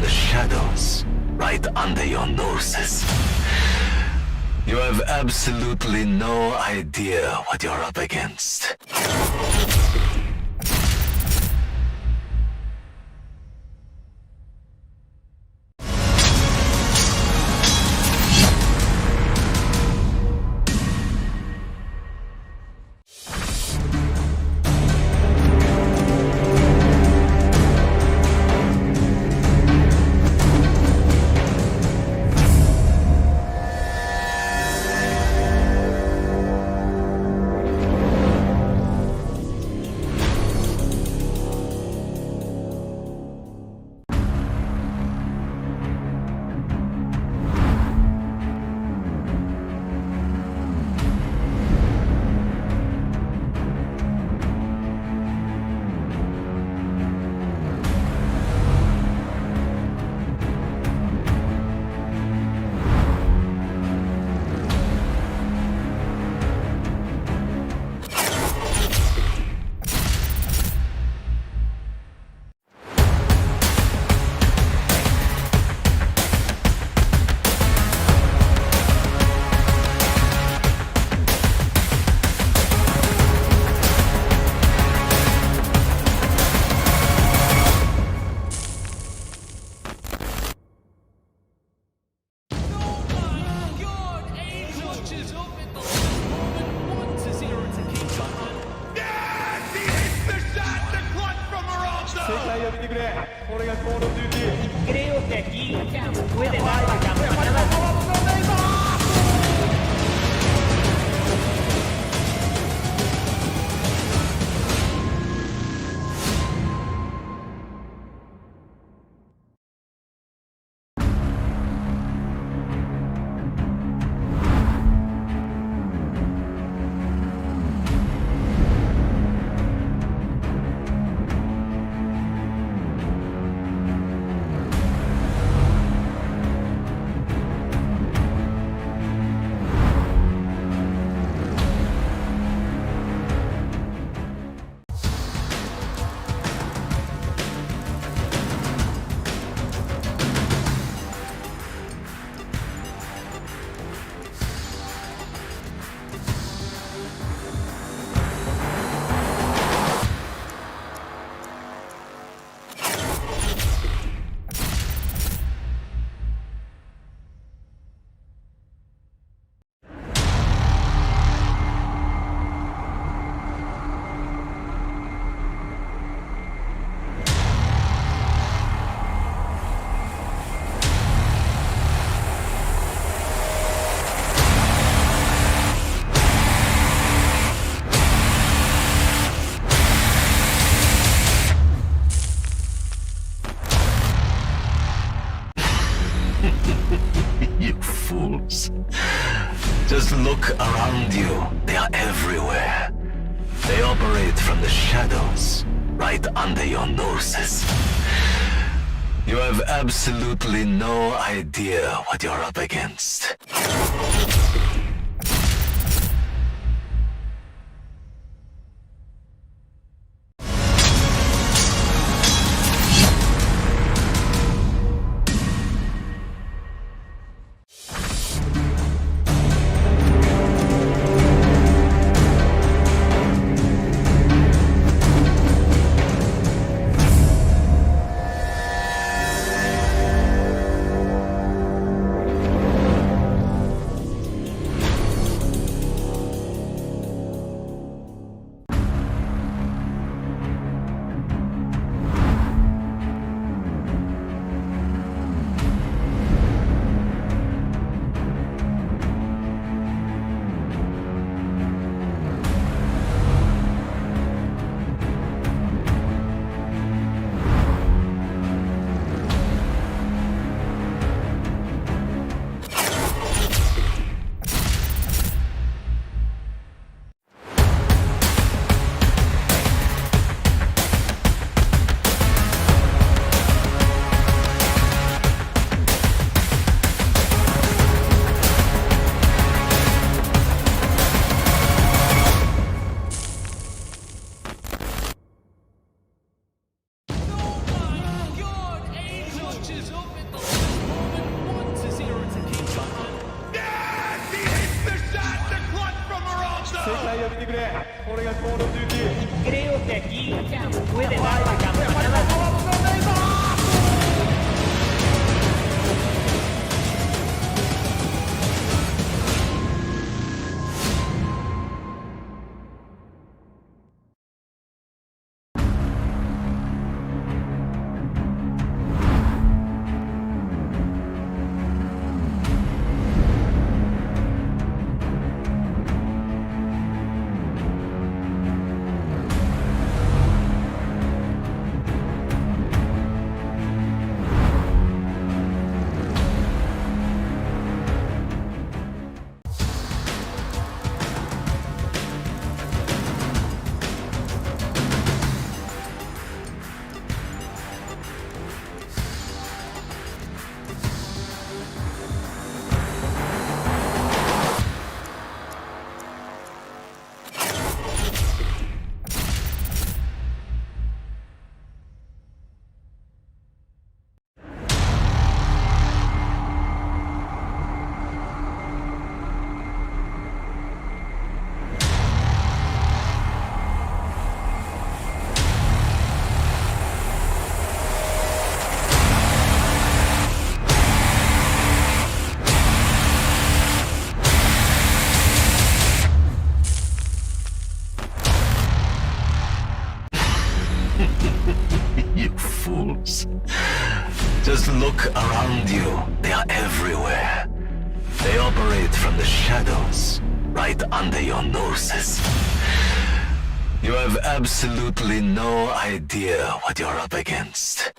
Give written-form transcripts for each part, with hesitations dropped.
the shadows, right under your noses. You have absolutely no idea what you're up against. You fools. Just look around you. They are everywhere. They operate from the shadows, right under your noses. You have absolutely no idea what you're up against. Creo que aquí puede dar la campanada. You fools. Just look around you. They are everywhere. They operate from the shadows, right under your noses. You have absolutely no idea what you're up against.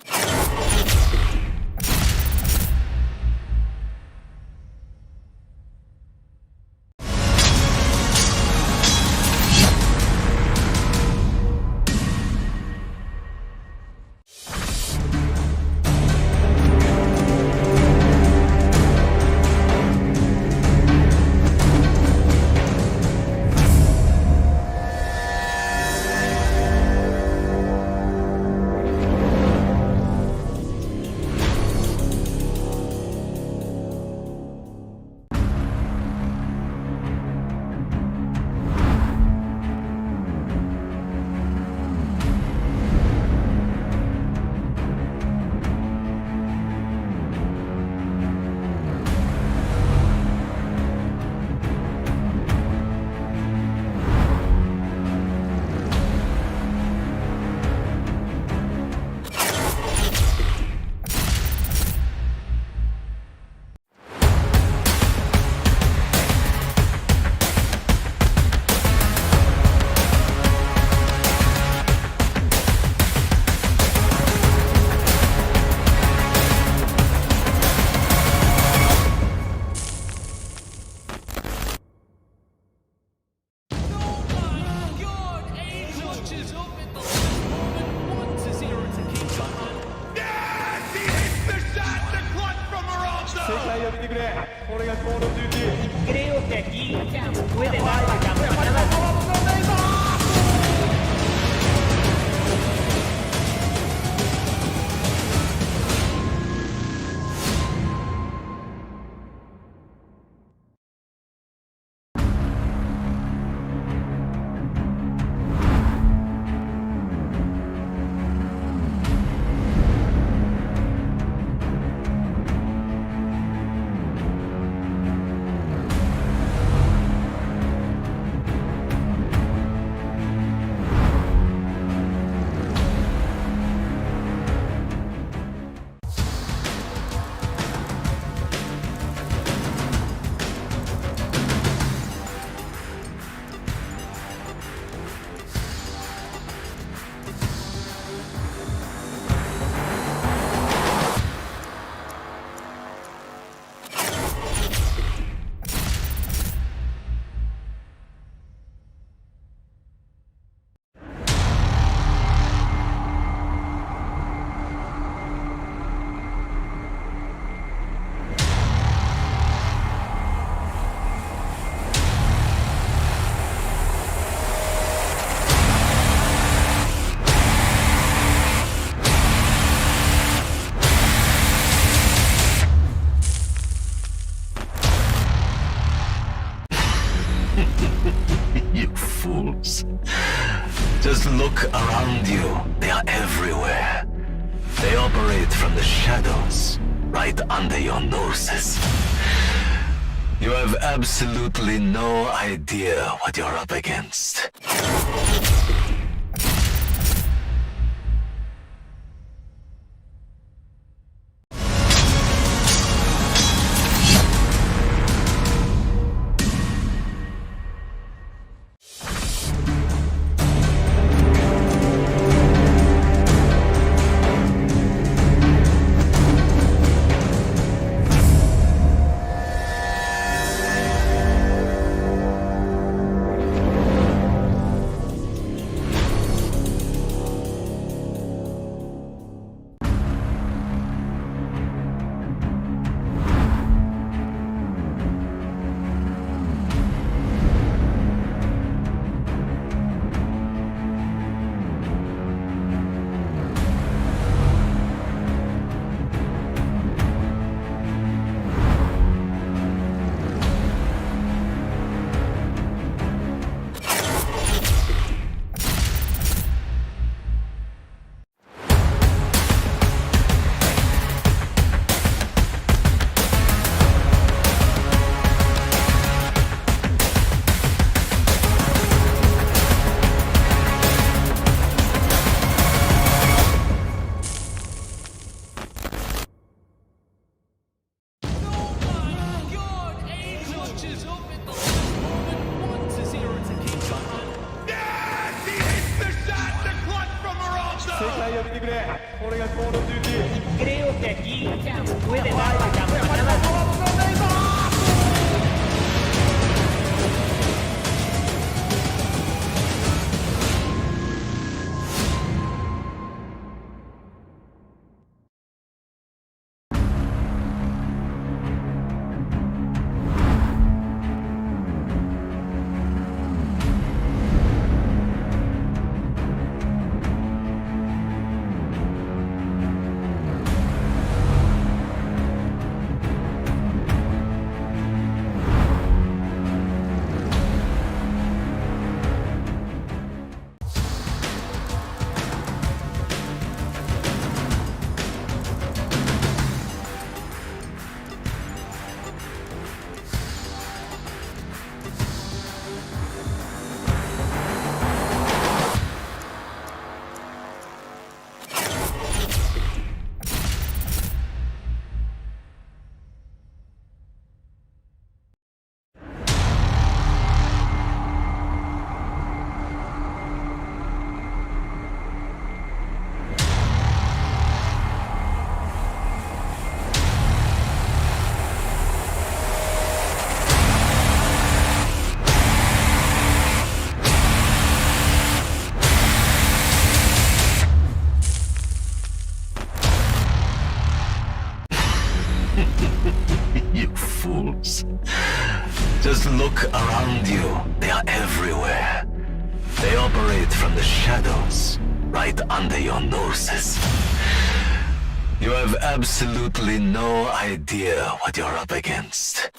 Creo que aquí puede dar la campanada. They operate from the shadows, right under your noses. You have absolutely no idea what you're up against. Creo que aquí puede dar la campanada. You fools. Just look around you. They are everywhere. They operate from the shadows, right under your noses. You have absolutely no idea what you're up against.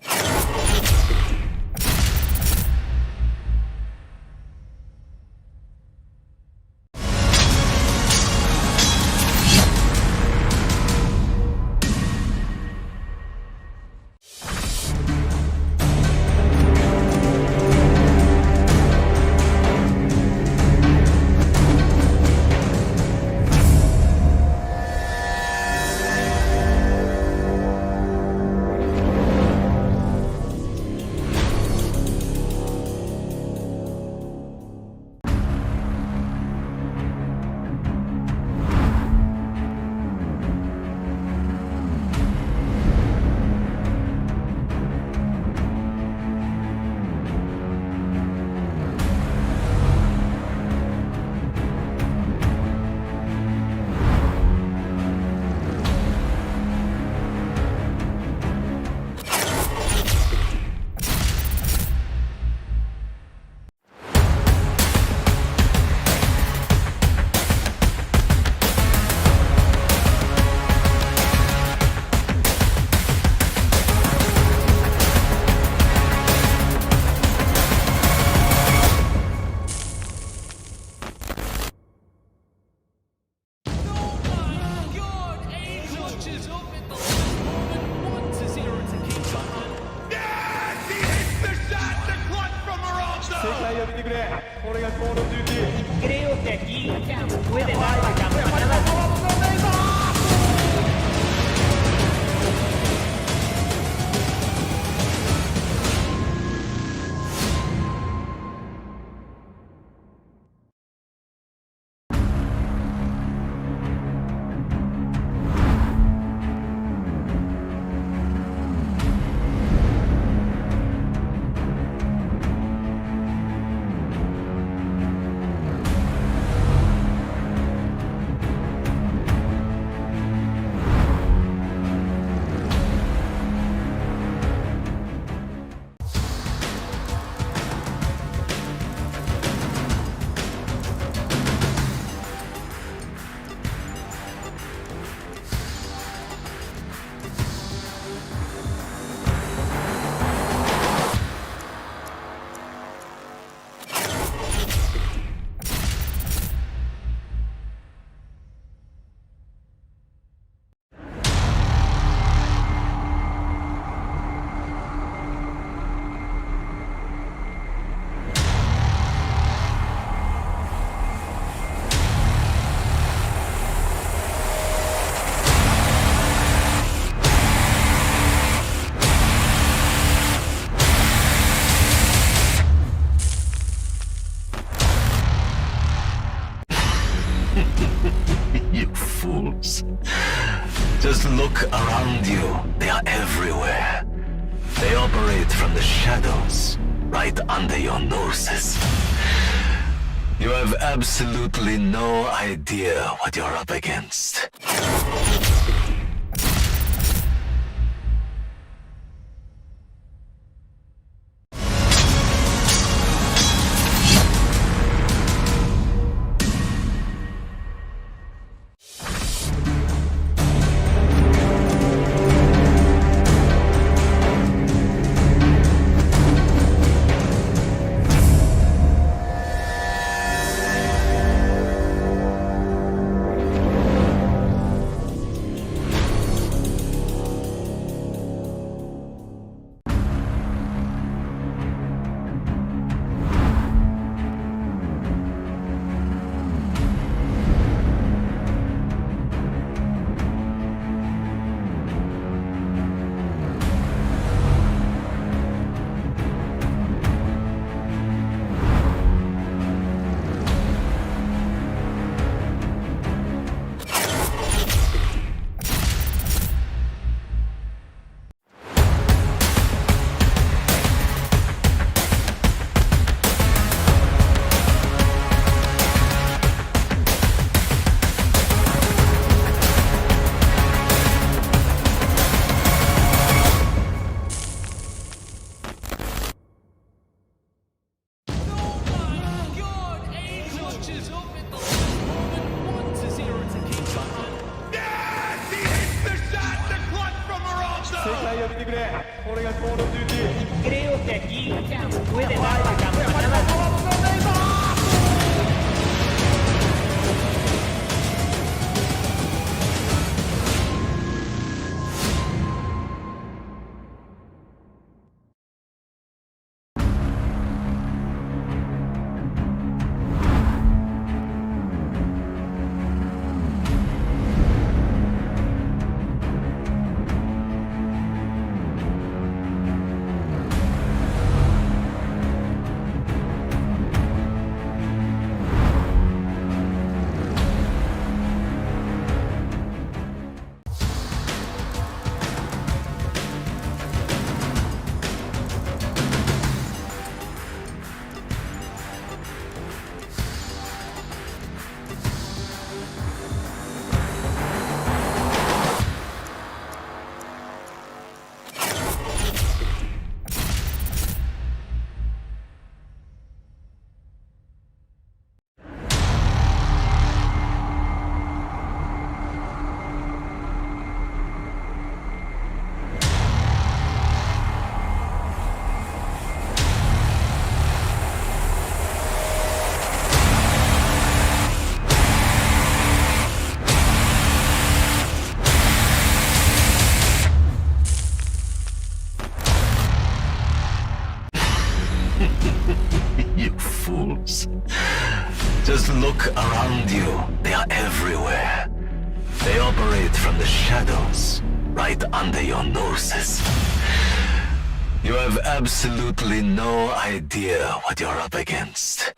くれ。これがコールオブデューティー。 Creo que aquí puede dar la campanada. You fools. Just look around you. They are everywhere. They operate from the shadows, right under your noses. You have absolutely no idea what you're up against. Creo que aquí puede dar la campanada. operate from the shadows, right under your noses. You have absolutely no idea what you're up against.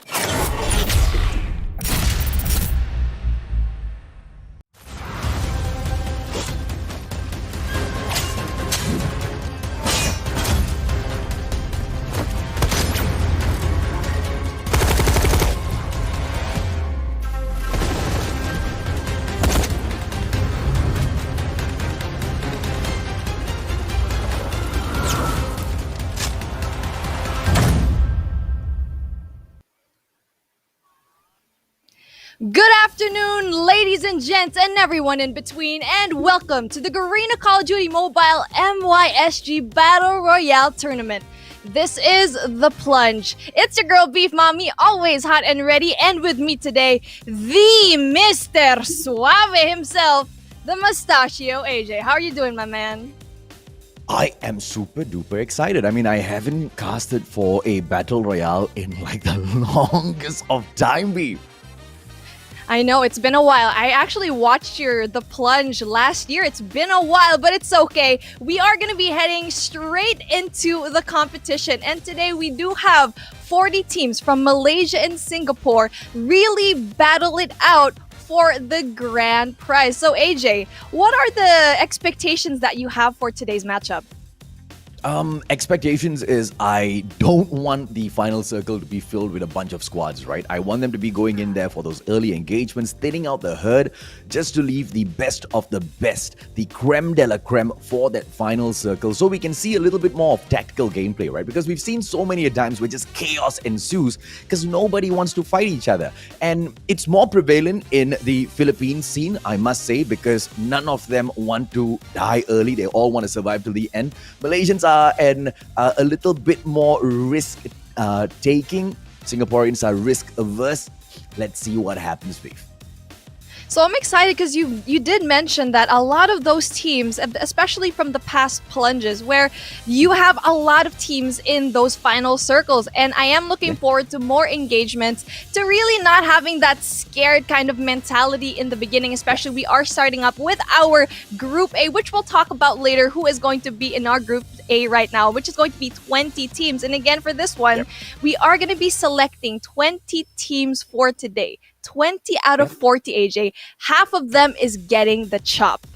Good afternoon, ladies and gents, and everyone in between, and welcome to the Garena Call of Duty Mobile MYSG Battle Royale Tournament. This is The Plunge. It's your girl Beef Mommy, always hot and ready, and with me today, the Mr. Suave himself, the Mustachio AJ. How are you doing, my man? I am super duper excited. I mean, I haven't casted for a Battle Royale in like the longest of time, Beef. I know, it's been a while. I actually watched The Plunge last year. It's been a while, but it's okay. We are going to be heading straight into the competition. And today we do have 40 teams from Malaysia and Singapore really battle it out for the grand prize. So AJ, what are the expectations that you have for today's matchup? Expectations is I don't want the final circle to be filled with a bunch of squads, right? I want them to be going in there for those early engagements, thinning out the herd, just to leave the best of the best, the creme de la creme for that final circle, so we can see a little bit more of tactical gameplay, right? Because we've seen so many times where just chaos ensues because nobody wants to fight each other. And it's more prevalent in the Philippines scene, I must say, because none of them want to die early. They all want to survive till the end. Malaysians are a little bit more risk taking. Singaporeans are risk averse. Let's see what happens, Beef. So I'm excited because you did mention that a lot of those teams, especially from the past plunges, where you have a lot of teams in those final circles, and I am looking forward to more engagements, to really not having that scared kind of mentality in the beginning. Especially, we are starting up with our Group A, which we'll talk about later, who is going to be in our Group A right now, which is going to be 20 teams. And again, for this one, we are going to be selecting 20 teams for today. 20 out of 40, AJ. Half of them is getting the chop.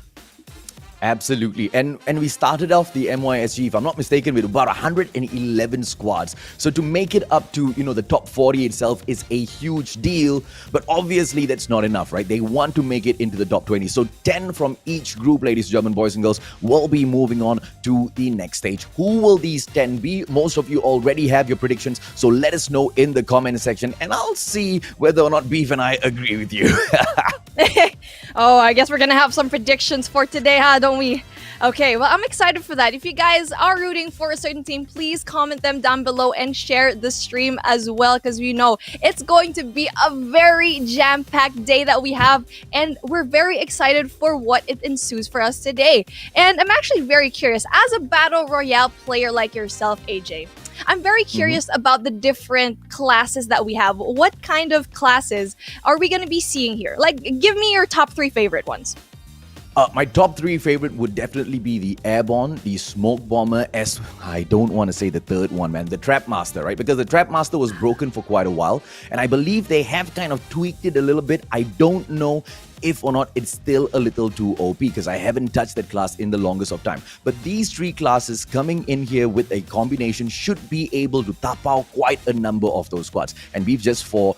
Absolutely. And we started off the MYSG, if I'm not mistaken, with about 111 squads. So to make it up to, the top 40 itself is a huge deal. But obviously that's not enough, right? They want to make it into the top 20. So 10 from each group, ladies and gentlemen, boys and girls, will be moving on to the next stage. Who will these 10 be? Most of you already have your predictions. So let us know in the comment section, and I'll see whether or not Beef and I agree with you. Oh, I guess we're gonna have some predictions for today, huh? Don't we? Okay, well, I'm excited for that. If you guys are rooting for a certain team, please comment them down below and share the stream as well, because we know it's going to be a very jam-packed day that we have, and we're very excited for what it ensues for us today. And I'm actually very curious, as a Battle Royale player like yourself, AJ, I'm very curious about the different classes that we have. What kind of classes are we going to be seeing here? Like, give me your top 3 favorite ones. My top 3 favorite would definitely be the Airborne, the Smoke Bomber, as I don't want to say the third one, man, the Trap Master, right? Because the Trap Master was broken for quite a while, and I believe they have kind of tweaked it a little bit. I don't know if or not it's still a little too OP, because I haven't touched that class in the longest of time. But these 3 classes coming in here with a combination should be able to tapao quite a number of those squads. And Beef, just for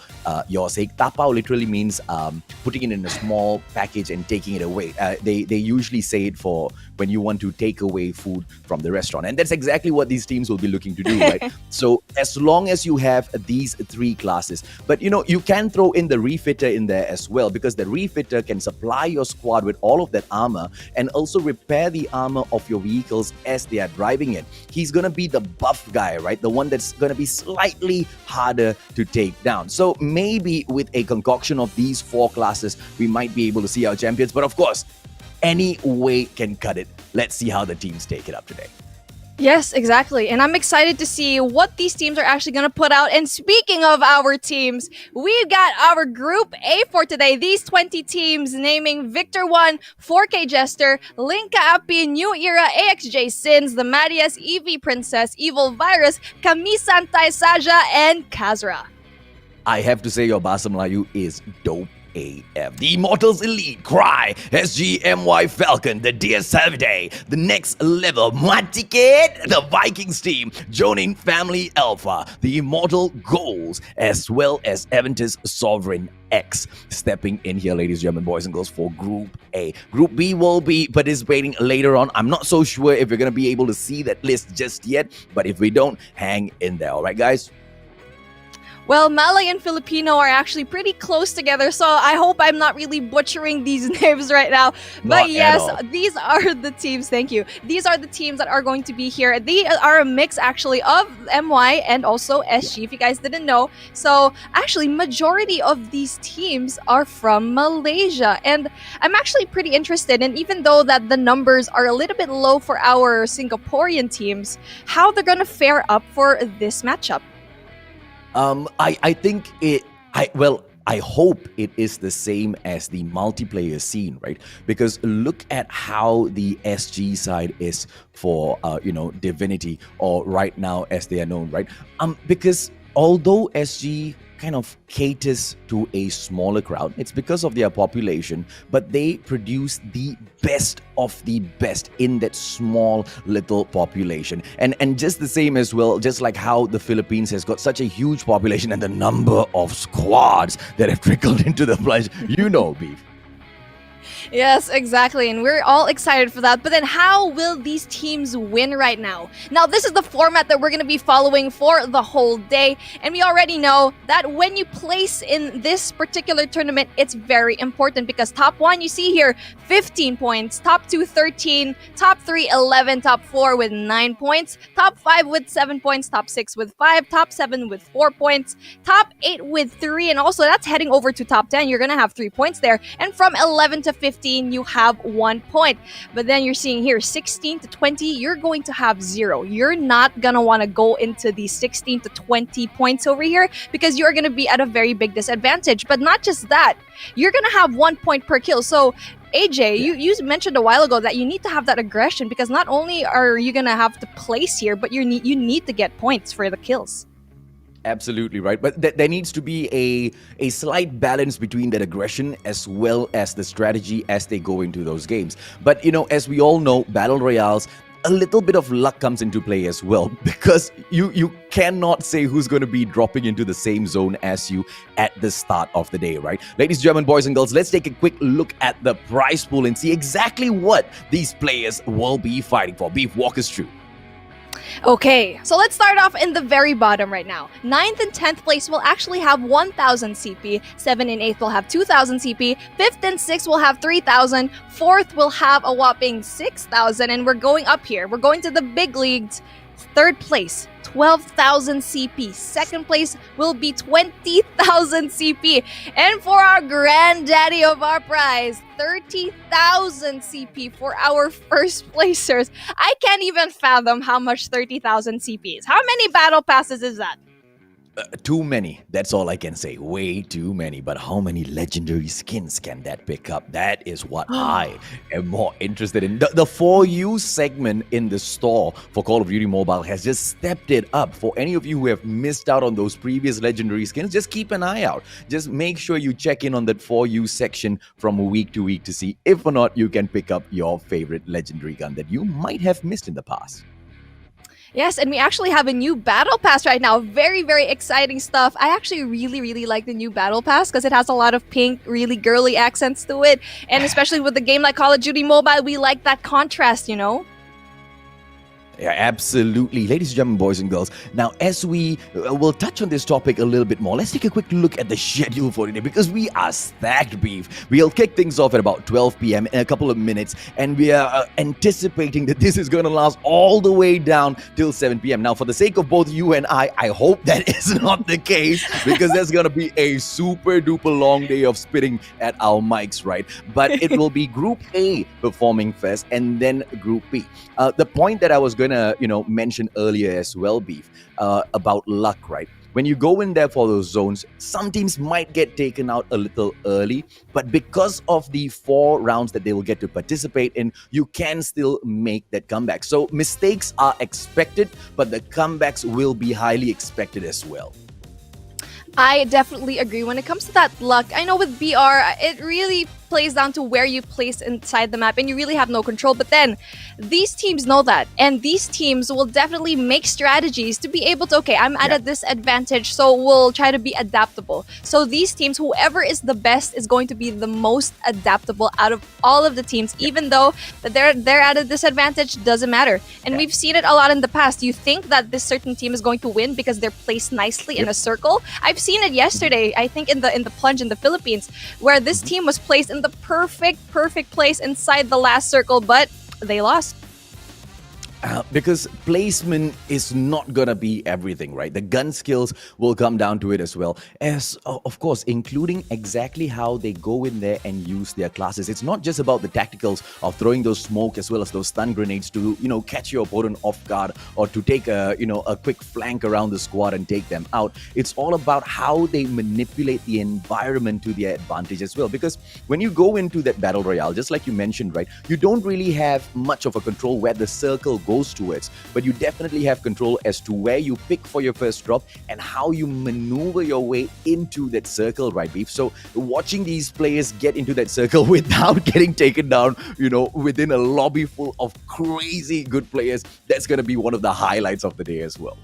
your sake, tapao literally means putting it in a small package and taking it away. They usually say it for when you want to take away food from the restaurant. And that's exactly what these teams will be looking to do, right? So as long as you have these 3 classes, but you can throw in the Refitter in there as well, because the Refitter can supply your squad with all of that armor and also repair the armor of your vehicles as they are driving it. He's gonna be the buff guy, right? The one that's gonna be slightly harder to take down. So maybe with a concoction of these 4 classes, we might be able to see our champions. But of course, any way can cut it. Let's see how the teams take it up today. Yes, exactly. And I'm excited to see what these teams are actually going to put out. And speaking of our teams, we've got our Group A for today. These 20 teams naming Victor 1, 4K Jester, Linka Api, New Era, AXJ Sins, the Marias, Eevee Princess, Evil Virus, Kamisantai Saja, and Kazra. I have to say your Basa Melayu is dope AF. The Immortals Elite, Cry, SGMY Falcon, the Dear Saturday, the Next Level, Matiket, the Vikings team, Jonin Family Alpha, the Immortal Goals, as well as Aventus Sovereign X stepping in here, ladies and gentlemen, boys and girls, for Group A. Group B will be participating later on. I'm not so sure if we're going to be able to see that list just yet, but if we don't, hang in there. All right, guys? Well, Malay and Filipino are actually pretty close together, so I hope I'm not really butchering these names right now. But yes, these are the teams. Thank you. These are the teams that are going to be here. They are a mix actually of MY and also SG, if you guys didn't know. So actually, majority of these teams are from Malaysia, and I'm actually pretty interested. And even though that the numbers are a little bit low for our Singaporean teams, how they're gonna fare up for this matchup. I think I hope it is the same as the multiplayer scene, right? Because look at how the SG side is for, Divinity, or right now as they are known, right? Because although SG kind of caters to a smaller crowd, it's because of their population, but they produce the best of the best in that small little population. And just the same as well, just like how the Philippines has got such a huge population and the number of squads that have trickled into the Plunge, Beef. Yes, exactly. And we're all excited for that. But then how will these teams win right now? Now, this is the format that we're going to be following for the whole day. And we already know that when you place in this particular tournament, it's very important because top 1, you see here, 15 points. Top 2, 13. Top 3, 11. Top 4 with 9 points. Top 5 with 7 points. Top 6 with 5. Top 7 with 4 points. Top 8 with 3. And also, that's heading over to top 10. You're going to have 3 points there. And from 11 to 15, you have 1 point. But then you're seeing here 16 to 20, you're going to have 0. You're not gonna want to go into the 16 to 20 points over here because you're gonna be at a very big disadvantage. But not just that, you're gonna have 1 point per kill. So AJ, you mentioned a while ago that you need to have that aggression because not only are you gonna have to place here, but you need to get points for the kills. Absolutely right. But there needs to be a slight balance between that aggression as well as the strategy as they go into those games. But, as we all know, Battle Royales, a little bit of luck comes into play as well because you cannot say who's going to be dropping into the same zone as you at the start of the day, right? Ladies and gentlemen, boys and girls, let's take a quick look at the prize pool and see exactly what these players will be fighting for. Beef, walk us through. Okay, so let's start off in the very bottom right now. 9th and 10th place will actually have 1,000 CP. 7th and 8th will have 2,000 CP. 5th and 6th will have 3,000. 4th will have a whopping 6,000. And we're going up here. We're going to the big leagues. 3rd place, 12,000 CP. 2nd place will be 20,000 CP. And for our granddaddy of our prize, 30,000 CP for our first placers. I can't even fathom how much 30,000 CP is. How many battle passes is that? Too many. That's all I can say. Way too many. But how many legendary skins can that pick up? That is what I am more interested in. The For You segment in the store for Call of Duty Mobile has just stepped it up. For any of you who have missed out on those previous legendary skins, just keep an eye out. Just make sure you check in on that For You section from week to week to see if or not you can pick up your favorite legendary gun that you might have missed in the past. Yes, and we actually have a new battle pass right now. Very, very exciting stuff. I actually really, really like the new battle pass because it has a lot of pink, really girly accents to it. And especially with a game like Call of Duty Mobile, we like that contrast, Yeah, absolutely. Ladies and gentlemen, boys and girls, now as we will touch on this topic a little bit more, let's take a quick look at the schedule for today because we are stacked, Beef. We'll kick things off at about 12 p.m. in a couple of minutes, and we are anticipating that this is going to last all the way down till 7 p.m. Now, for the sake of both you and I hope that is not the case because there's going to be a super duper long day of spitting at our mics, right? But it will be Group A performing first and then Group B. The point that I was going gonna, mention earlier as well, Beef, about luck, right? When you go in there for those zones, some teams might get taken out a little early, but because of the 4 rounds that they will get to participate in, you can still make that comeback. So mistakes are expected, but the comebacks will be highly expected as well. I definitely agree. When it comes to that luck, I know with BR, it really plays down to where you place inside the map and you really have no control. But then these teams know that, and these teams will definitely make strategies to be able to, okay, I'm at a disadvantage, so we'll try to be adaptable. So these teams, whoever is the best is going to be the most adaptable out of all of the teams, even though they're at a disadvantage, doesn't matter. And we've seen it a lot in the past. You think that this certain team is going to win because they're placed nicely in a circle. I've seen it yesterday, I think in the Plunge in the Philippines, where this team was placed in the perfect place inside the last circle, but they lost. Because placement is not gonna be everything, right? The gun skills will come down to it as well as, of course, including exactly how they go in there and use their classes. It's not just about the tacticals of throwing those smoke as well as those stun grenades to, catch your opponent off guard or to take a quick flank around the squad and take them out. It's all about how they manipulate the environment to their advantage as well. Because when you go into that battle royale, just like you mentioned, right, you don't really have much of a control where the circle goes towards, but you definitely have control as to where you pick for your first drop and how you maneuver your way into that circle, right, Beef? So watching these players get into that circle without getting taken down, within a lobby full of crazy good players, that's going to be one of the highlights of the day as well.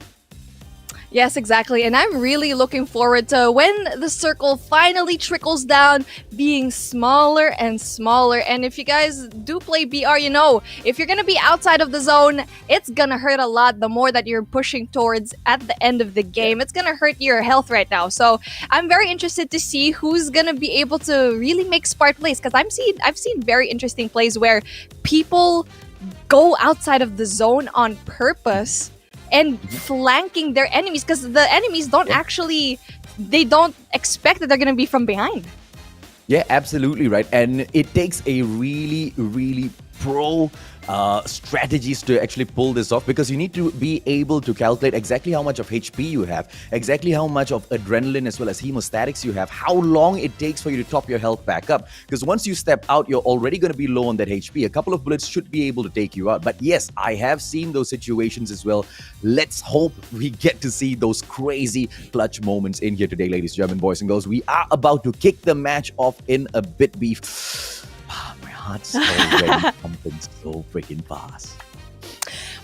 Yes, exactly. And I'm really looking forward to when the circle finally trickles down, being smaller and smaller. And if you guys do play BR, if you're going to be outside of the zone, it's going to hurt a lot the more that you're pushing towards at the end of the game. It's going to hurt your health right now. So I'm very interested to see who's going to be able to really make smart plays, because I've seen very interesting plays where people go outside of the zone on purpose and flanking their enemies, because the enemies don't expect that they're going to be from behind. Yeah, absolutely right. And it takes a really, really pro strategies to actually pull this off, because you need to be able to calculate exactly how much of HP you have, exactly how much of adrenaline as well as hemostatics you have, how long it takes for you to top your health back up. Because once you step out, you're already going to be low on that HP. A couple of bullets should be able to take you out. But yes, I have seen those situations as well. Let's hope we get to see those crazy clutch moments in here today, ladies, German boys and girls. We are about to kick the match off in a bit, Beef. My heart's already pumping so freaking fast.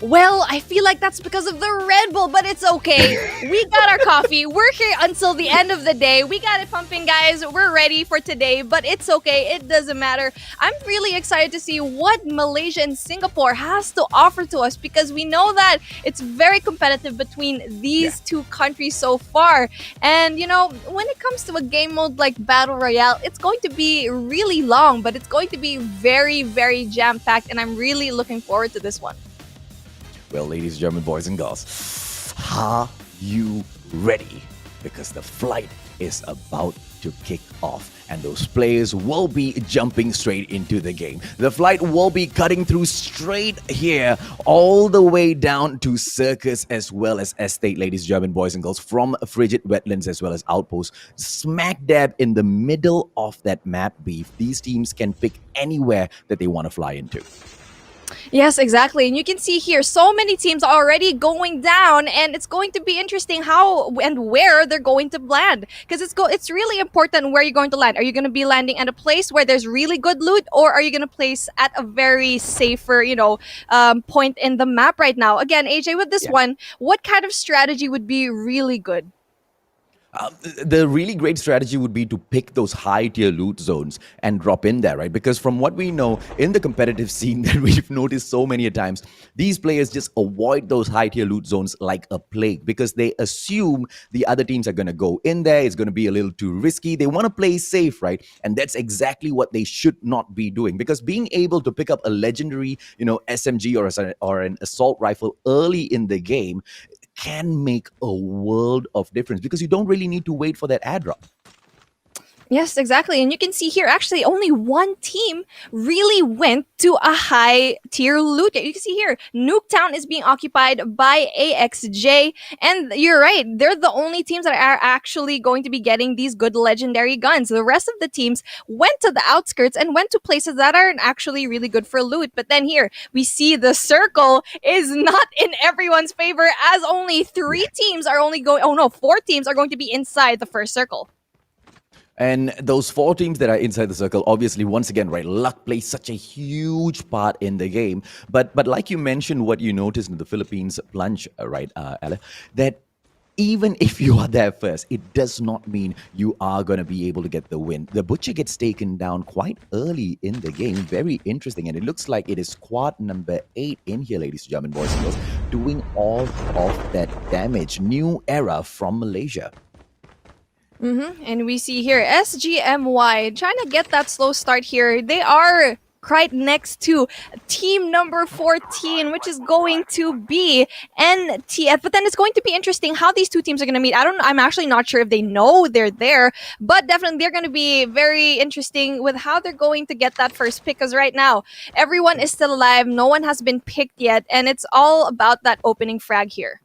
Well, I feel like that's because of the Red Bull, but it's okay. We got our coffee. We're here until the end of the day. We got it pumping, guys. We're ready for today, but it's okay. It doesn't matter. I'm really excited to see what Malaysia and Singapore has to offer to us, because we know that it's very competitive between these two countries so far. And, when it comes to a game mode like Battle Royale, it's going to be really long, but it's going to be very, very jam-packed, and I'm really looking forward to this one. Well, ladies, German boys and girls, are you ready? Because the flight is about to kick off, and those players will be jumping straight into the game. The flight will be cutting through straight here, all the way down to Circus as well as Estate, ladies, German boys and girls, from Frigid Wetlands as well as Outpost. Smack dab in the middle of that map, Beef. These teams can pick anywhere that they want to fly into. Yes, exactly. And you can see here so many teams already going down, and it's going to be interesting how and where they're going to land, because it's really important where you're going to land. Are you going to be landing at a place where there's really good loot, or are you going to place at a very safer, point in the map right now? Again, AJ, with this one, what kind of strategy would be really good? The really great strategy would be to pick those high-tier loot zones and drop in there, right? Because from what we know in the competitive scene that we've noticed so many times, these players just avoid those high-tier loot zones like a plague, because they assume the other teams are going to go in there. It's going to be a little too risky. They want to play safe, right? And that's exactly what they should not be doing, because being able to pick up a legendary, SMG or an assault rifle early in the game can make a world of difference, because you don't really need to wait for that airdrop. Yes, exactly. And you can see here, actually, only one team really went to a high tier loot. You can see here, Nuketown is being occupied by AXJ. And you're right, they're the only teams that are actually going to be getting these good legendary guns. The rest of the teams went to the outskirts and went to places that aren't actually really good for loot. But then here, we see the circle is not in everyone's favor, as only four teams are going to be inside the first circle. And those four teams that are inside the circle, obviously, once again, right, luck plays such a huge part in the game. But like you mentioned, what you noticed in the Philippines plunge, right, Ale, that even if you are there first, it does not mean you are going to be able to get the win. The Butcher gets taken down quite early in the game. Very interesting. And it looks like it is squad number 8 in here, ladies and gentlemen, boys and girls, doing all of that damage. New era from Malaysia. And we see here SGMY trying to get that slow start here. They are right next to team number 14, which is going to be NTF. But then it's going to be interesting how these two teams are going to meet. I'm actually not sure if they know they're there, but definitely they're going to be very interesting with how they're going to get that first pick. Because right now, everyone is still alive. No one has been picked yet. And it's all about that opening frag here.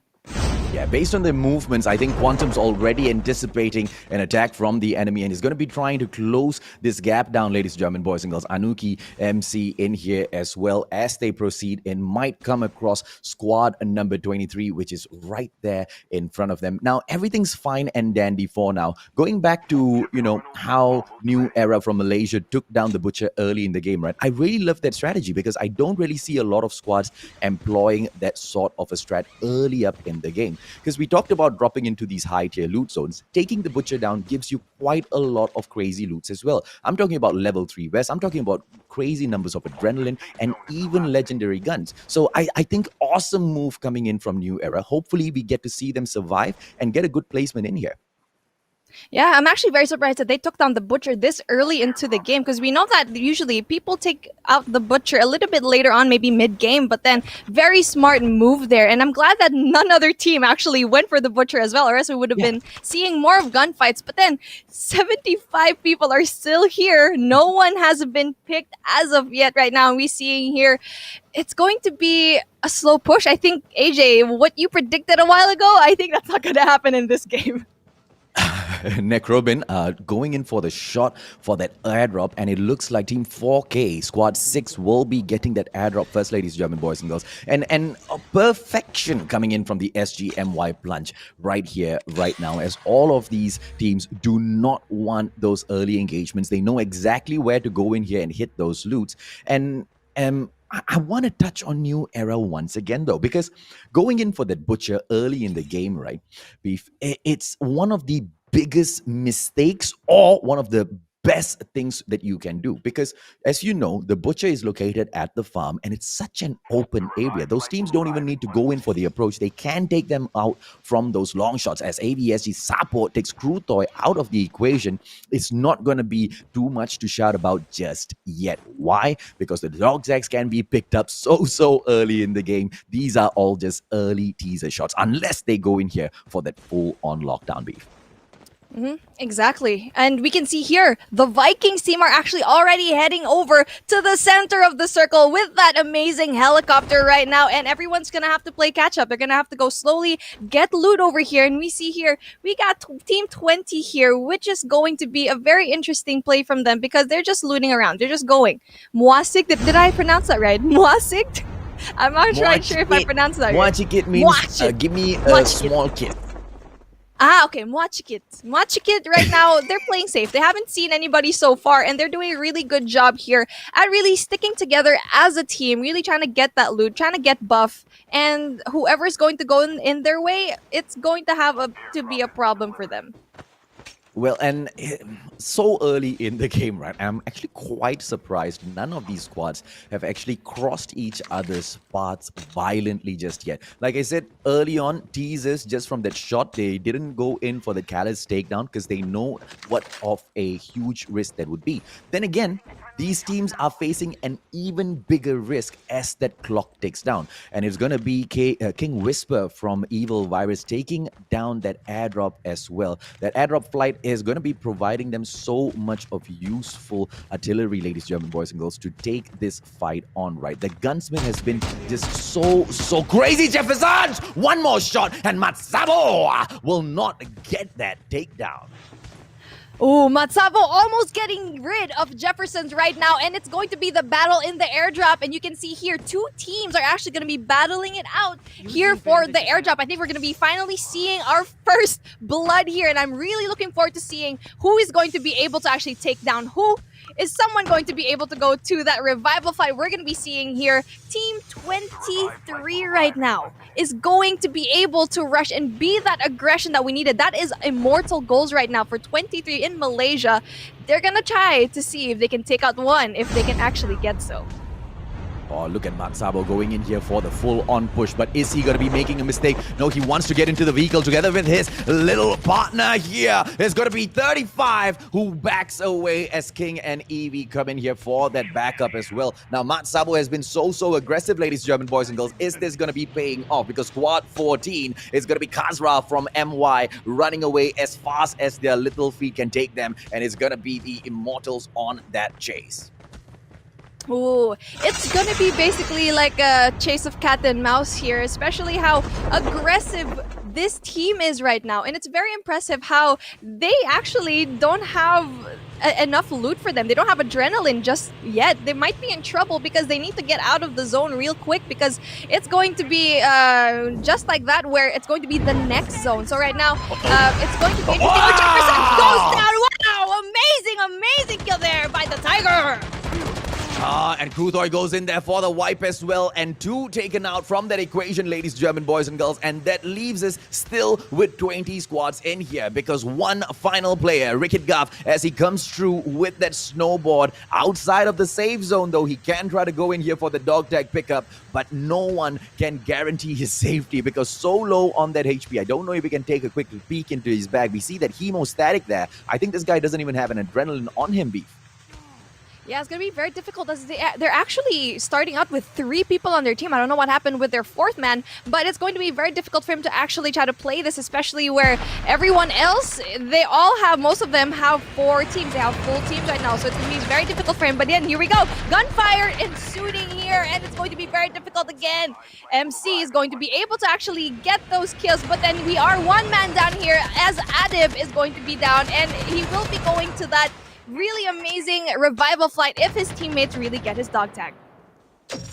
Yeah, based on the movements, I think Quantum's already anticipating an attack from the enemy and is going to be trying to close this gap down, ladies and gentlemen, boys and girls. Anuki, MC in here as well as they proceed and might come across squad number 23, which is right there in front of them. Now, everything's fine and dandy for now. Going back to, how New Era from Malaysia took down the Butcher early in the game, right? I really love that strategy because I don't really see a lot of squads employing that sort of a strat early up in the game. Because we talked about dropping into these high tier loot zones. Taking the Butcher down gives you quite a lot of crazy loots as well. I'm talking about level 3 West. I'm talking about crazy numbers of adrenaline and even legendary guns. So I think awesome move coming in from New Era. Hopefully we get to see them survive and get a good placement in here. Yeah, I'm actually very surprised that they took down the Butcher this early into the game, because we know that usually people take out the Butcher a little bit later on, maybe mid-game, but then very smart move there. And I'm glad that none other team actually went for the Butcher as well, or else we would have been seeing more of gunfights. But then 75 people are still here. No one has been picked as of yet right now. And we seeing here, it's going to be a slow push. I think, AJ, what you predicted a while ago, I think that's not going to happen in this game. Necrobin going in for the shot for that airdrop, and it looks like Team 4K Squad 6 will be getting that airdrop first, ladies and gentlemen, boys and girls. And a perfection coming in from the SGMY Plunge right here, right now, as all of these teams do not want those early engagements. They know exactly where to go in here and hit those loots. And I want to touch on New Era once again, though, because going in for that Butcher early in the game, right, Beef, it's one of the biggest mistakes or one of the best things that you can do, because as you know, the Butcher is located at the farm and it's such an open area. Those teams don't even need to go in for the approach. They can take them out from those long shots. As ABSG support takes Krutoy out of the equation, it's not going to be too much to shout about just yet. Why? Because the dog zags can be picked up so early in the game. These are all just early teaser shots, unless they go in here for that full-on lockdown, Beef. Exactly. And we can see here, the Vikings team are actually already heading over to the center of the circle with that amazing helicopter right now. And everyone's going to have to play catch up. They're going to have to go slowly, get loot over here. And we see here, we got Team 20 here, which is going to be a very interesting play from them because they're just looting around. They're just going. Mwasik, did I pronounce that right? Mwasik? I'm not sure if I pronounced that right. Mwachikit means give me a small kit. Okay, Mwachikit. Mwachikit right now, they're playing safe. They haven't seen anybody so far, and they're doing a really good job here at really sticking together as a team, really trying to get that loot, trying to get buff, and whoever's going to go in their way, it's going to have to be a problem for them. Well, and so early in the game, right, I'm actually quite surprised none of these squads have actually crossed each other's paths violently just yet. Like I said, early on, teasers just from that shot, they didn't go in for the Callous takedown because they know what of a huge risk that would be. Then again, these teams are facing an even bigger risk as that clock ticks down. And it's going to be King Whisper from Evil Virus taking down that airdrop as well. That airdrop flight is going to be providing them so much of useful artillery, ladies, German boys and girls, to take this fight on, right? The gunsmith has been just so crazy. Jeffersons! One more shot and Matsabo will not get that takedown. Oh, Matsabo almost getting rid of Jeffersons right now, and it's going to be the battle in the airdrop. And you can see here, two teams are actually going to be battling it out here for the airdrop. I think we're going to be finally seeing our first blood here, and I'm really looking forward to seeing who is going to be able to actually take down who. Is someone going to be able to go to that revival fight? We're going to be seeing here Team 23 right now is going to be able to rush and be that aggression that we needed. That is immortal goals right now for 23 in Malaysia. They're going to try to see if they can take out one, if they can actually get so. Oh, look at Matsabo going in here for the full-on push. But is he going to be making a mistake? No, he wants to get into the vehicle together with his little partner here. There's going to be 35 who backs away as King and Evie come in here for that backup as well. Now, Matsabo has been so aggressive, ladies, German boys and girls. Is this going to be paying off? Because squad 14 is going to be Kazra from MY running away as fast as their little feet can take them. And it's going to be the Immortals on that chase. Ooh, it's gonna be basically like a chase of cat and mouse here, especially how aggressive this team is right now. And it's very impressive how they actually don't have enough loot for them. They don't have adrenaline just yet. They might be in trouble because they need to get out of the zone real quick, because it's going to be just like that, where it's going to be the next zone. So right now, it's going to be interesting. Oh, Jefferson goes down! Wow! Amazing kill there by the Tiger! And Kruthoi goes in there for the wipe as well, and two taken out from that equation, ladies, German boys and girls, and that leaves us still with 20 squads in here, because one final player, Ricket Gaff, as he comes through with that snowboard outside of the safe zone, though he can try to go in here for the dog tag pickup, but no one can guarantee his safety because so low on that HP. I don't know if we can take a quick peek into his bag. We see that hemostatic there. I think this guy doesn't even have an adrenaline on him, Beef. Yeah, it's going to be very difficult as they're actually starting out with 3 people on their team. I don't know what happened with their 4th man, but it's going to be very difficult for him to actually try to play this, especially where everyone else, most of them have 4 teams. They have full teams right now, so it's going to be very difficult for him. But then, here we go. Gunfire ensuing here, and it's going to be very difficult again. MC is going to be able to actually get those kills, but then we are 1 man down here as Adib is going to be down, and he will be going to that really amazing revival flight if his teammates really get his dog tag.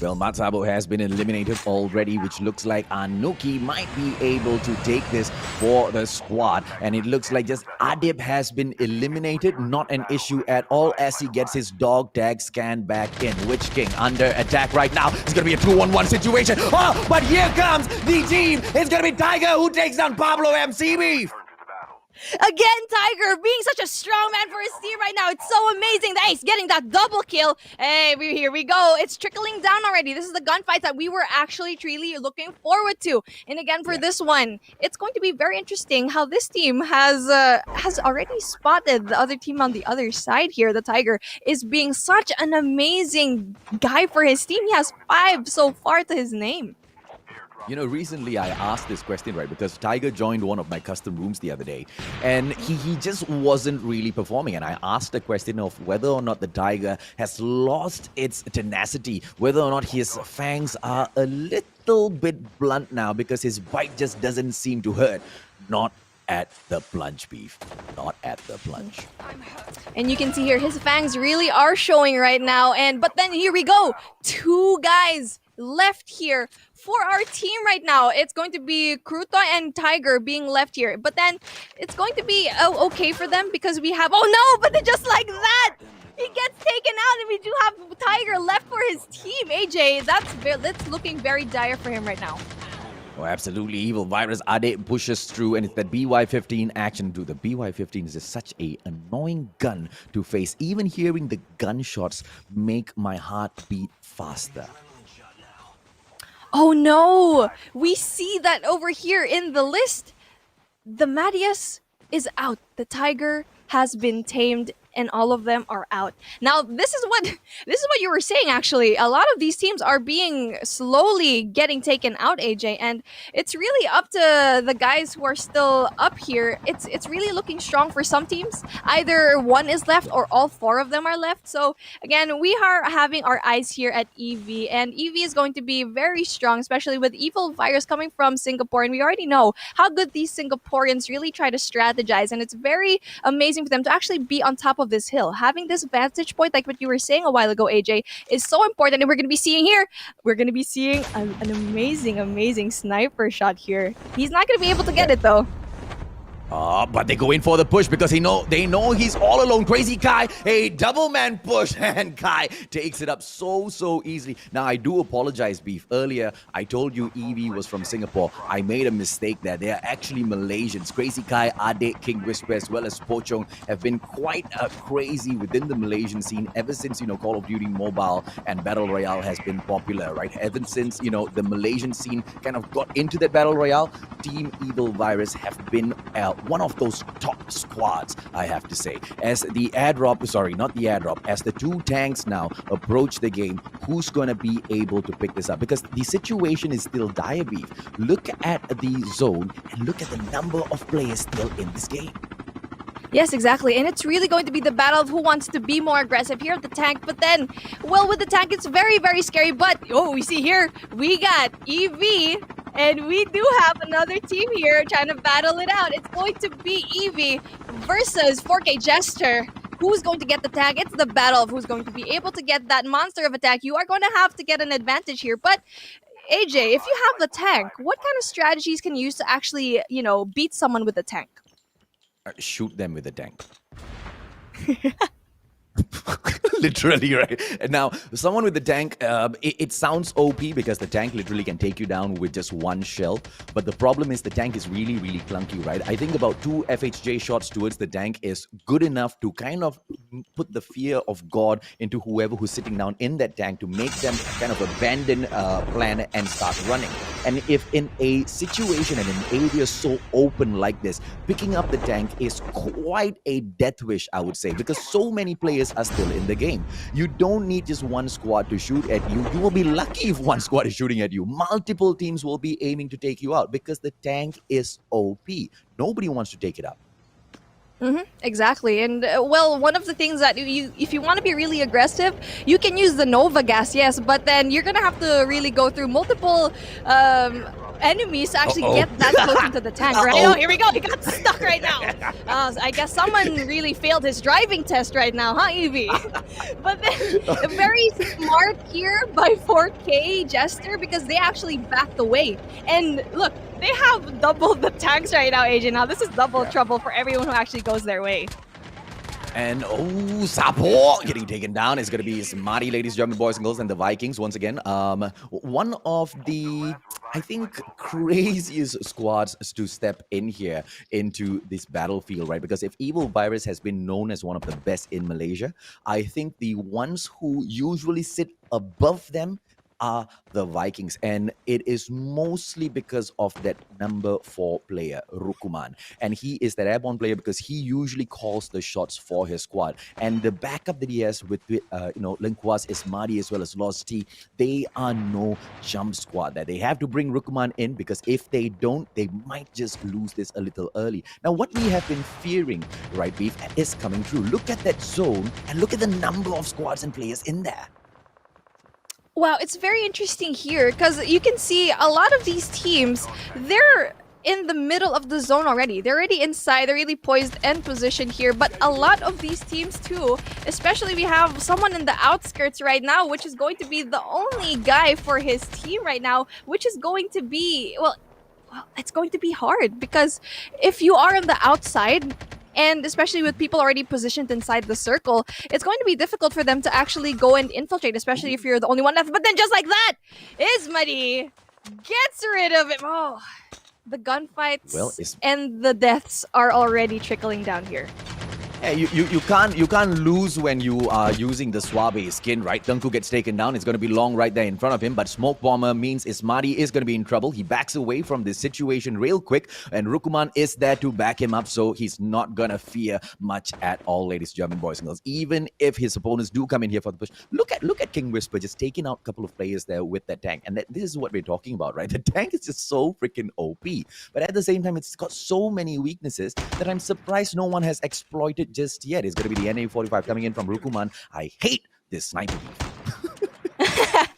Well, Matsabo has been eliminated already, which looks like Anuki might be able to take this for the squad. And it looks like just Adib has been eliminated. Not an issue at all as he gets his dog tag scanned back in. Witch King under attack right now. It's going to be a 2-on-1 situation. Oh, but here comes the team. It's going to be Tiger who takes down Pablo MC Beef. Again, Tiger being such a strong man for his team right now. It's so amazing that he's getting that double kill. Hey, here we go. It's trickling down already. This is the gunfight that we were actually really looking forward to. And again, for this one, it's going to be very interesting how this team has already spotted the other team on the other side here. The Tiger is being such an amazing guy for his team. He has 5 so far to his name. You know, recently I asked this question, right, because Tiger joined one of my custom rooms the other day, and he just wasn't really performing. And I asked the question of whether or not the Tiger has lost its tenacity, whether or not his fangs are a little bit blunt now because his bite just doesn't seem to hurt. Not at the Plunge, Beef. Not at the Plunge. And you can see here, his fangs really are showing right now. But then here we go. 2 guys left here for our team right now. It's going to be Kruto and Tiger being left here. But then it's going to be okay for them because we have... Oh no! But then just like that, he gets taken out and we do have Tiger left for his team. AJ, that's looking very dire for him right now. Oh, absolutely. Evil Virus Ade pushes through, and it's that BY-15 action too. The BY-15 is just such a annoying gun to face. Even hearing the gunshots make my heart beat faster. Oh no! We see that over here in the list. The Madius is out. The Tiger has been tamed and all of them are out. Now, this is what you were saying. Actually, a lot of these teams are being slowly getting taken out, AJ, and it's really up to the guys who are still up here. It's really looking strong for some teams. Either one is left or all four of them are left. So again, we are having our eyes here at EV, and EV is going to be very strong, especially with Evil Virus coming from Singapore, and we already know how good these Singaporeans really try to strategize, and it's very amazing for them to actually be on top of this hill. Having this vantage point, like what you were saying a while ago, AJ, is so important. And we're going to be seeing here, we're going to be seeing an amazing, amazing sniper shot here. He's not going to be able to get it though. But they go in for the push because they know he's all alone. Crazy Kai, a double man push, and Kai takes it up so easily. Now, I do apologize, Beef. Earlier, I told you EV was from Singapore. I made a mistake there. They are actually Malaysians. Crazy Kai, Ade, King Whisper, as well as Pochong have been quite crazy within the Malaysian scene ever since, Call of Duty Mobile and Battle Royale has been popular, right? Ever since, the Malaysian scene kind of got into that Battle Royale, Team Evil Virus have been one of those top squads, I have to say. As the airdrop, sorry, not the airdrop, as the two tanks now approach the game, who's going to be able to pick this up? Because the situation is still dire, Beef. Look at the zone and look at the number of players still in this game. Yes, exactly. And it's really going to be the battle of who wants to be more aggressive here at the tank. But then, well, with the tank, it's very, very scary. But, we see here, we got EV, and we do have another team here trying to battle it out. It's going to be EV versus 4K Jester. Who's going to get the tag? It's the battle of who's going to be able to get that monster of attack. You are going to have to get an advantage here. But AJ, if you have the tank, what kind of strategies can you use to actually, beat someone with the tank? Shoot them with a tank. Literally, right? Now, someone with the tank, it sounds OP because the tank literally can take you down with just one shell. But the problem is the tank is really, really clunky, right? I think about 2 FHJ shots towards the tank is good enough to kind of put the fear of God into whoever who's sitting down in that tank to make them kind of abandon plan and start running. And if in a situation and an area so open like this, picking up the tank is quite a death wish, I would say, because so many players are still in the game. You don't need just one squad to shoot at you. You will be lucky if one squad is shooting at you. Multiple teams will be aiming to take you out because the tank is OP. Nobody wants to take it up. Exactly. And well, one of the things that if you want to be really aggressive, you can use the Nova gas, yes, but then you're gonna have to really go through multiple enemies to actually get that close into the tank, right? Oh, here we go. He got stuck right now. I guess someone really failed his driving test right now, huh, Evie? But then, very smart here by 4K Jester because they actually backed away. And look, they have doubled the tanks right now, AJ. Now, this is double trouble for everyone who actually goes their way. And Sapo getting taken down is going to be Smarty, ladies, gentlemen, boys and girls, and the Vikings once again. One of the, I think, craziest squads to step in here into this battlefield, right? Because if Evil Virus has been known as one of the best in Malaysia, I think the ones who usually sit above them are the Vikings, and it is mostly because of that number 4 player, Rukuman. And he is that airborne player because he usually calls the shots for his squad. And the backup that he has with Lingquas, Ismadi, as well as Lost T, they are no jump squad. That they have to bring Rukuman in because if they don't, they might just lose this a little early. Now, what we have been fearing, right, Beef, is coming true. Look at that zone and look at the number of squads and players in there. Wow, it's very interesting here because you can see a lot of these teams, they're in the middle of the zone already. They're already inside, they're really poised and positioned here. But a lot of these teams too, especially we have someone in the outskirts right now, which is going to be the only guy for his team right now, which is going to be, well, it's going to be hard because if you are on the outside, and especially with people already positioned inside the circle, it's going to be difficult for them to actually go and infiltrate, especially if you're the only one left. But then just like that, Ismadi gets rid of it. Oh, the gunfights and the deaths are already trickling down here. Yeah, you can't lose when you are using the Suave skin, right? Tunku gets taken down. It's going to be long right there in front of him. But Smoke Bomber means Ismadi is going to be in trouble. He backs away from this situation real quick. And Rukuman is there to back him up. So he's not going to fear much at all, ladies, German boys and girls. Even if his opponents do come in here for the push. Look at King Whisper just taking out a couple of players there with that tank. And this is what we're talking about, right? The tank is just so freaking OP. But at the same time, it's got so many weaknesses that I'm surprised no one has exploited just yet. It's going to be the NA45 coming in from Rukuman. I hate this sniper beef.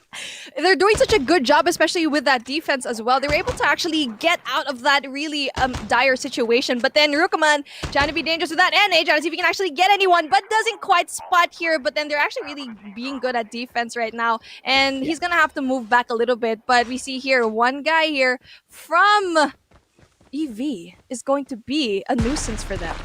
They're doing such a good job, especially with that defense as well. They're able to actually get out of that really dire situation. But then Rukuman trying to be dangerous with that NA, trying to see if he can actually get anyone, but doesn't quite spot here. But then they're actually really being good at defense right now. And he's going to have to move back a little bit. But we see here, one guy here from EV is going to be a nuisance for them.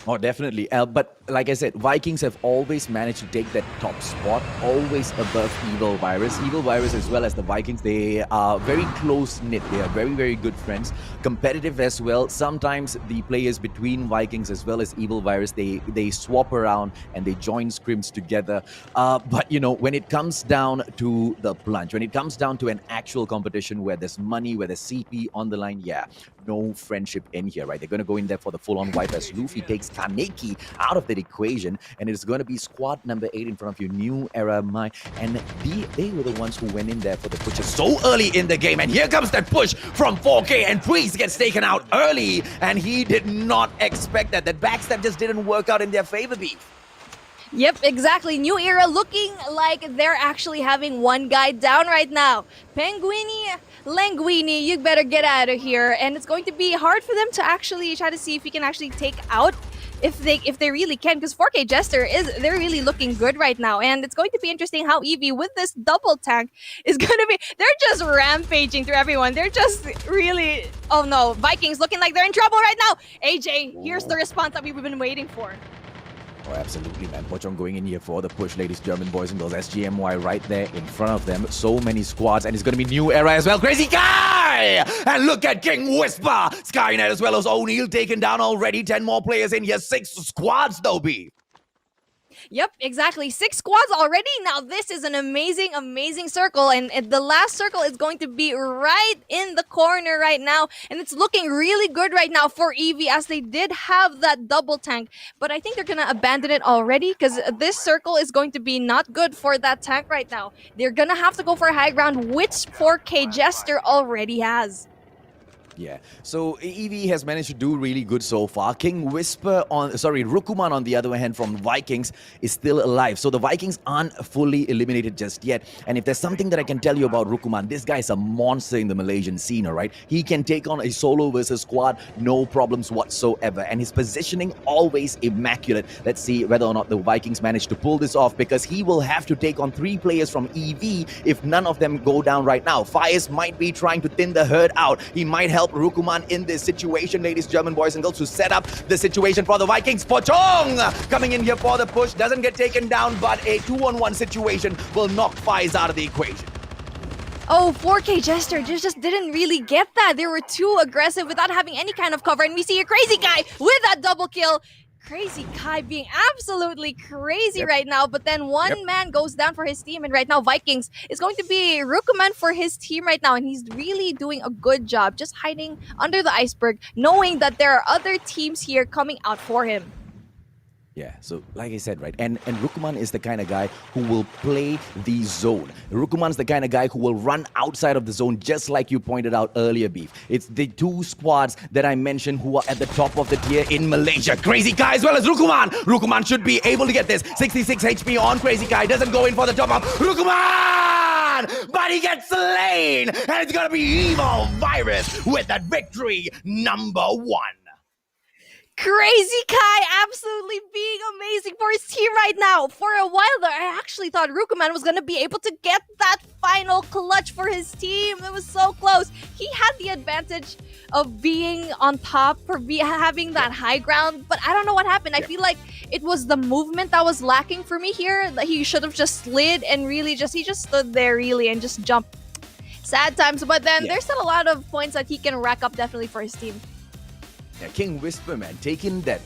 Oh, definitely. But like I said, Vikings have always managed to take that top spot, always above Evil Virus. Evil Virus as well as the Vikings, they are very close-knit. They are very, very good friends. Competitive as well. Sometimes the players between Vikings as well as Evil Virus, they swap around and they join scrims together. But, you know, when it comes down to the plunge, when it comes down to an actual competition where there's money, where there's CP on the line, yeah, no friendship in here, right? They're going to go in there for the full-on wipe as Luffy takes Kaneki out of that equation, and it's going to be squad number 8 in front of you, New Era Mai, and they were the ones who went in there for the pushes so early in the game, and here comes that push from 4K, and Priest gets taken out early, and he did not expect that. That backstab just didn't work out in their favor, Beef. Yep, exactly. New Era looking like they're actually having one guy down right now. Penguini, Languini, you better get out of here. And it's going to be hard for them to actually try to see if he can actually take out if they really can, because 4K Jester they're really looking good right now. And it's going to be interesting how Eevee with this double tank is going to be, they're just rampaging through everyone. They're just really, oh no, Vikings looking like they're in trouble right now. AJ, here's the response that we've been waiting for. Oh, absolutely, man. Pochong going in here for the push, ladies, German boys and girls. SGMY right there in front of them. So many squads, and it's going to be New Era as well. Crazy guy! And look at King Whisper! Skynet as well as O'Neal taken down already. 10 more players in here. 6 squads, though, B. Yep, exactly. 6 squads already. Now, this is an amazing, amazing circle. And the last circle is going to be right in the corner right now. And it's looking really good right now for Eevee, as they did have that double tank. But I think they're going to abandon it already, because this circle is going to be not good for that tank right now. They're going to have to go for a high ground, which 4K Jester already has. Yeah, so Eevee has managed to do really good so far. Rukuman on the other hand from Vikings is still alive. So the Vikings aren't fully eliminated just yet. And if there's something that I can tell you about Rukuman, this guy is a monster in the Malaysian scene, right? He can take on a solo versus squad, no problems whatsoever. And his positioning always immaculate. Let's see whether or not the Vikings manage to pull this off, because he will have to take on 3 players from EV if none of them go down right now. Fires might be trying to thin the herd out. He might help Rukuman in this situation, ladies, German boys and girls, to set up the situation for the Vikings. Pochong coming in here for the push, doesn't get taken down, but a 2-on-1 situation will knock Fires out of the equation. Oh, 4K Jester just didn't really get that. They were too aggressive without having any kind of cover. And we see a Crazy Guy with that double kill. Crazy Kai being absolutely crazy right now, but then one man goes down for his team, and right now Vikings is going to be Rukuman for his team right now, and he's really doing a good job just hiding under the iceberg, knowing that there are other teams here coming out for him. Yeah, so like I said, right, and Rukuman is the kind of guy who will play the zone. Rukuman's the kind of guy who will run outside of the zone, just like you pointed out earlier, Beef. It's the 2 squads that I mentioned who are at the top of the tier in Malaysia. Crazy Guy as well as Rukuman. Rukuman should be able to get this. 66 HP on Crazy Guy. Doesn't go in for the top up. Rukuman! But he gets slain! And it's gonna be Evil Virus with that victory number 1. Crazy Kai absolutely being amazing for his team right now. For a while there, I actually thought Rukuman was going to be able to get that final clutch for his team. It was so close. He had the advantage of being on top, for having that high ground, but I don't know what happened. I feel like it was the movement that was lacking for me here. He should have just slid and really he just stood there really and just jumped. Sad times, but then there's still a lot of points that he can rack up definitely for his team. Yeah, King Whisper, man, taking that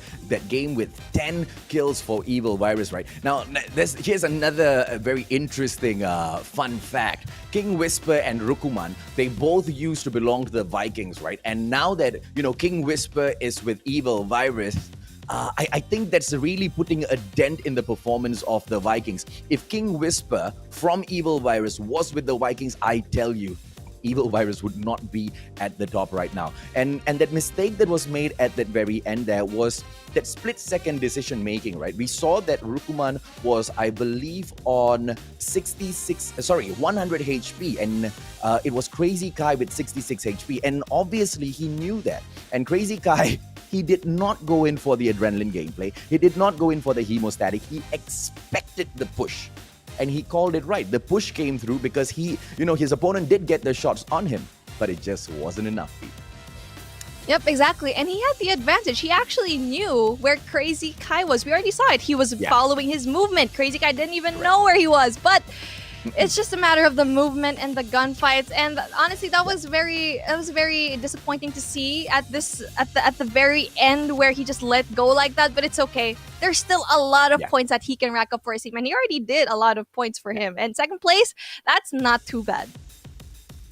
game with 10 kills for Evil Virus, right? Now, here's another very interesting fun fact. King Whisper and Rukuman, they both used to belong to the Vikings, right? And now that, King Whisper is with Evil Virus, I think that's really putting a dent in the performance of the Vikings. If King Whisper from Evil Virus was with the Vikings, I tell you, Evil Virus would not be at the top right now. And that mistake that was made at that very end there was that split-second decision making, right? We saw that Rukuman was, I believe, on 100 HP, and it was Crazy Kai with 66 HP, and obviously he knew that. And Crazy Kai, he did not go in for the adrenaline gameplay. He did not go in for the hemostatic. He expected the push. And he called it right. The push came through because his opponent did get the shots on him, but it just wasn't enough. Yep, exactly. And he had the advantage. He actually knew where Crazy Kai was. We already saw it. He was following his movement. Crazy Kai didn't even know where he was, but it's just a matter of the movement and the gunfights. And honestly, that was very disappointing to see at the very end where he just let go like that. But it's okay. There's still a lot of points that he can rack up for his team, and he already did a lot of points for him. And second place, that's not too bad.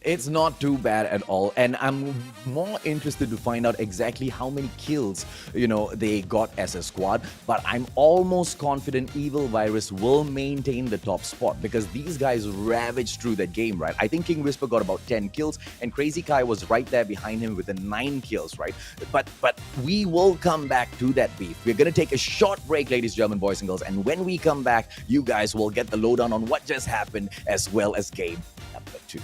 It's not too bad at all, and I'm more interested to find out exactly how many kills, they got as a squad, but I'm almost confident Evil Virus will maintain the top spot because these guys ravaged through that game, right? I think King Whisper got about 10 kills, and Crazy Kai was right there behind him with the 9 kills, right? But we will come back to that beef. We're gonna take a short break, ladies, gentlemen, boys and girls, and when we come back, you guys will get the lowdown on what just happened as well as game number 2.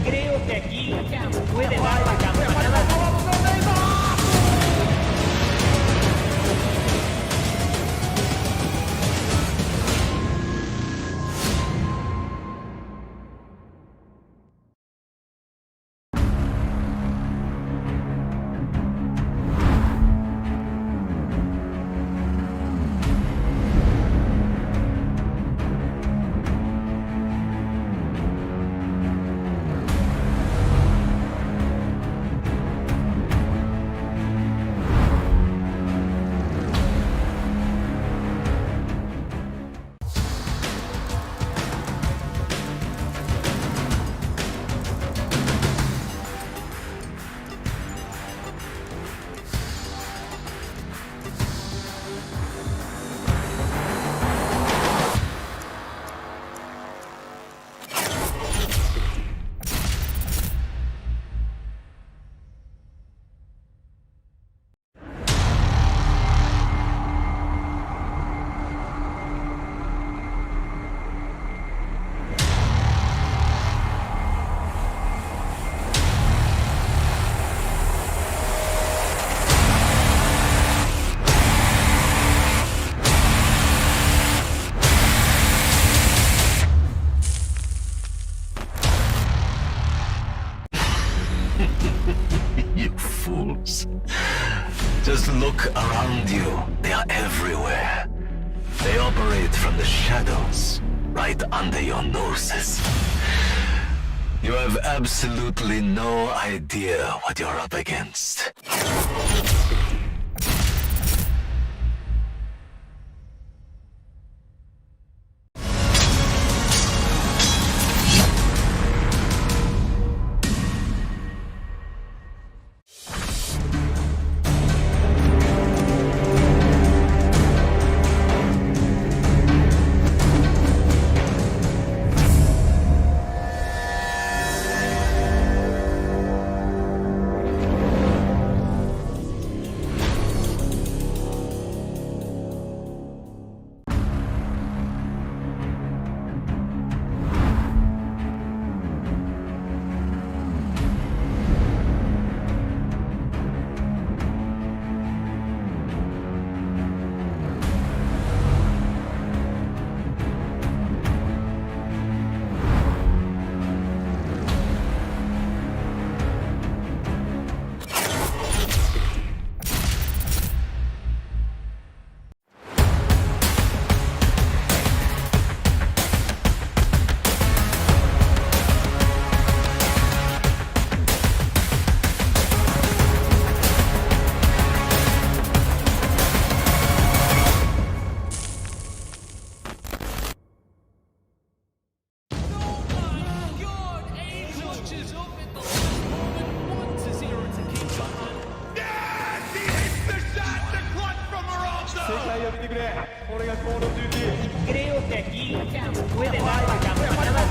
Creo que aquí puede dar la campanada. look around you, they are everywhere. They operate from the shadows, right under your noses. You have absolutely no idea what you're up against. Creo que aquí puede dar la campanada.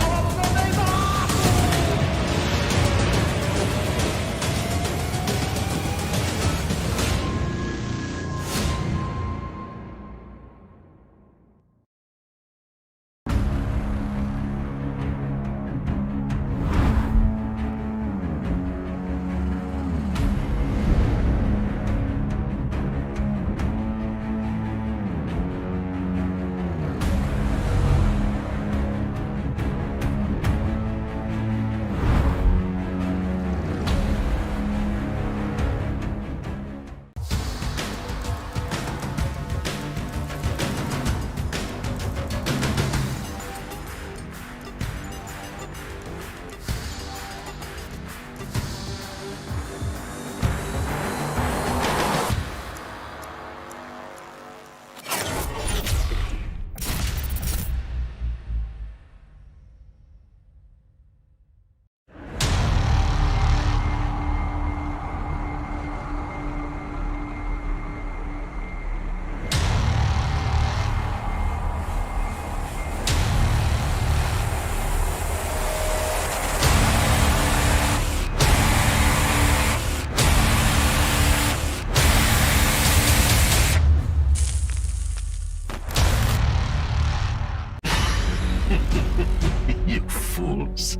You fools.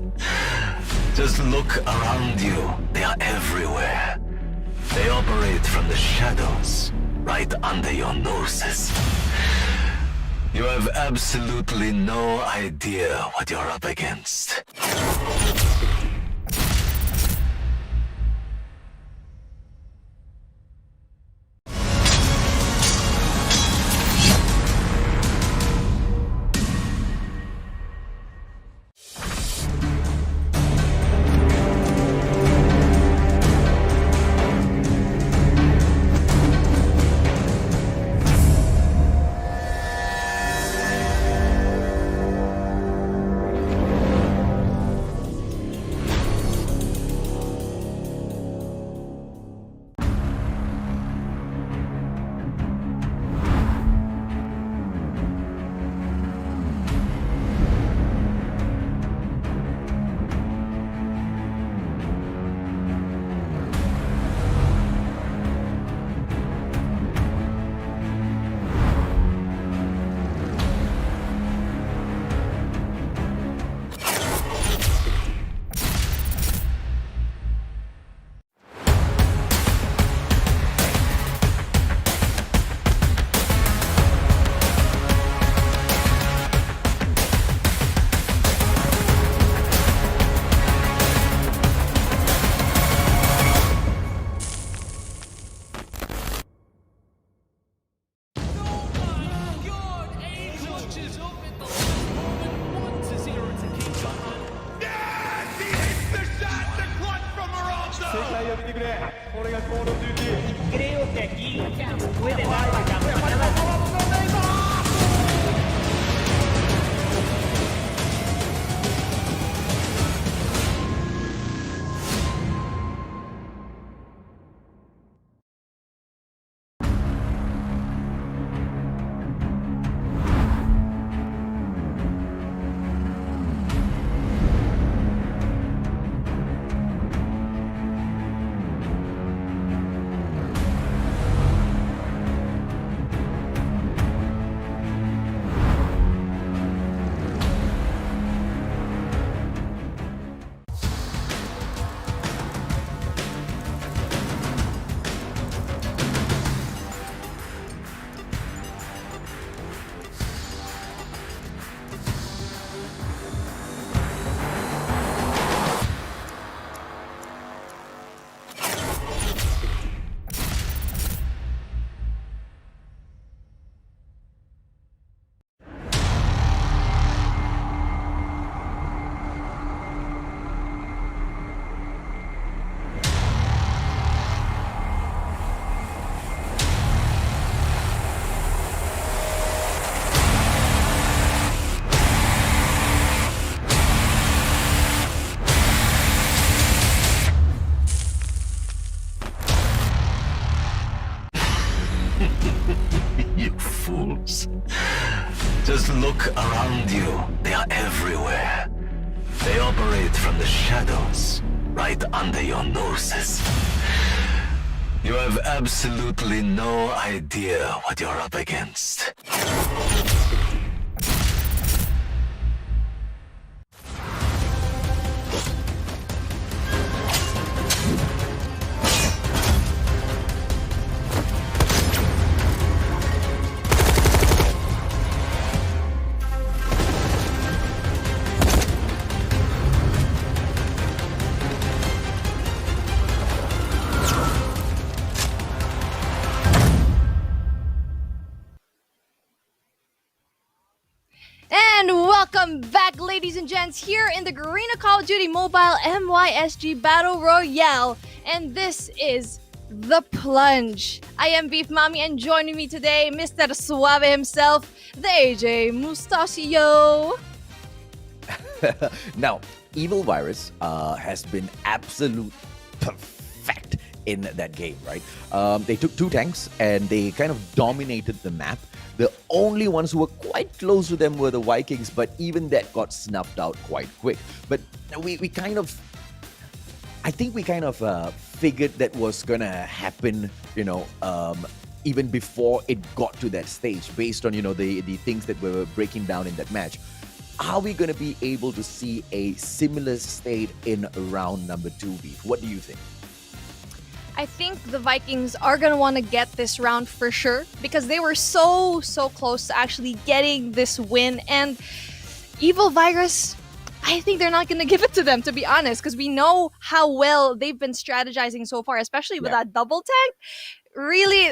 Just look around you. They are everywhere. They operate from the shadows, right under your noses. You have absolutely no idea what you're up against. Creo que aquí puede dar la campanada. You fools. Just look around you. They are everywhere. They operate from the shadows, right under your noses. You have absolutely no idea what you're up against. And welcome back, ladies and gents, here in the Garena Call of Duty Mobile MYSG Battle Royale. And this is the Plunge. I am Beef Mommy, and joining me today, Mr. Suave himself, the AJ Mustachio. Now, Evil Virus has been absolute perfect in that game, right? They took 2 tanks and they kind of dominated the map. The only ones who were quite close to them were the Vikings, but even that got snuffed out quite quick. But we kind of, I think we kind of figured that was gonna happen, even before it got to that stage, based on, the things that were breaking down in that match. Are we gonna be able to see a similar state in round number 2, Beef? What do you think? I think the Vikings are going to want to get this round for sure because they were so close to actually getting this win. And Evil Virus, I think they're not going to give it to them, to be honest, because we know how well they've been strategizing so far, especially with that double tank. Really,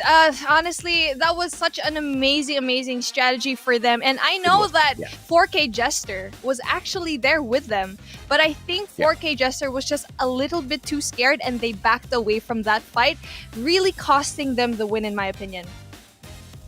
honestly, that was such an amazing strategy for them. And I know that 4K Jester was actually there with them, but I think 4K Jester was just a little bit too scared and they backed away from that fight, really costing them the win, in my opinion.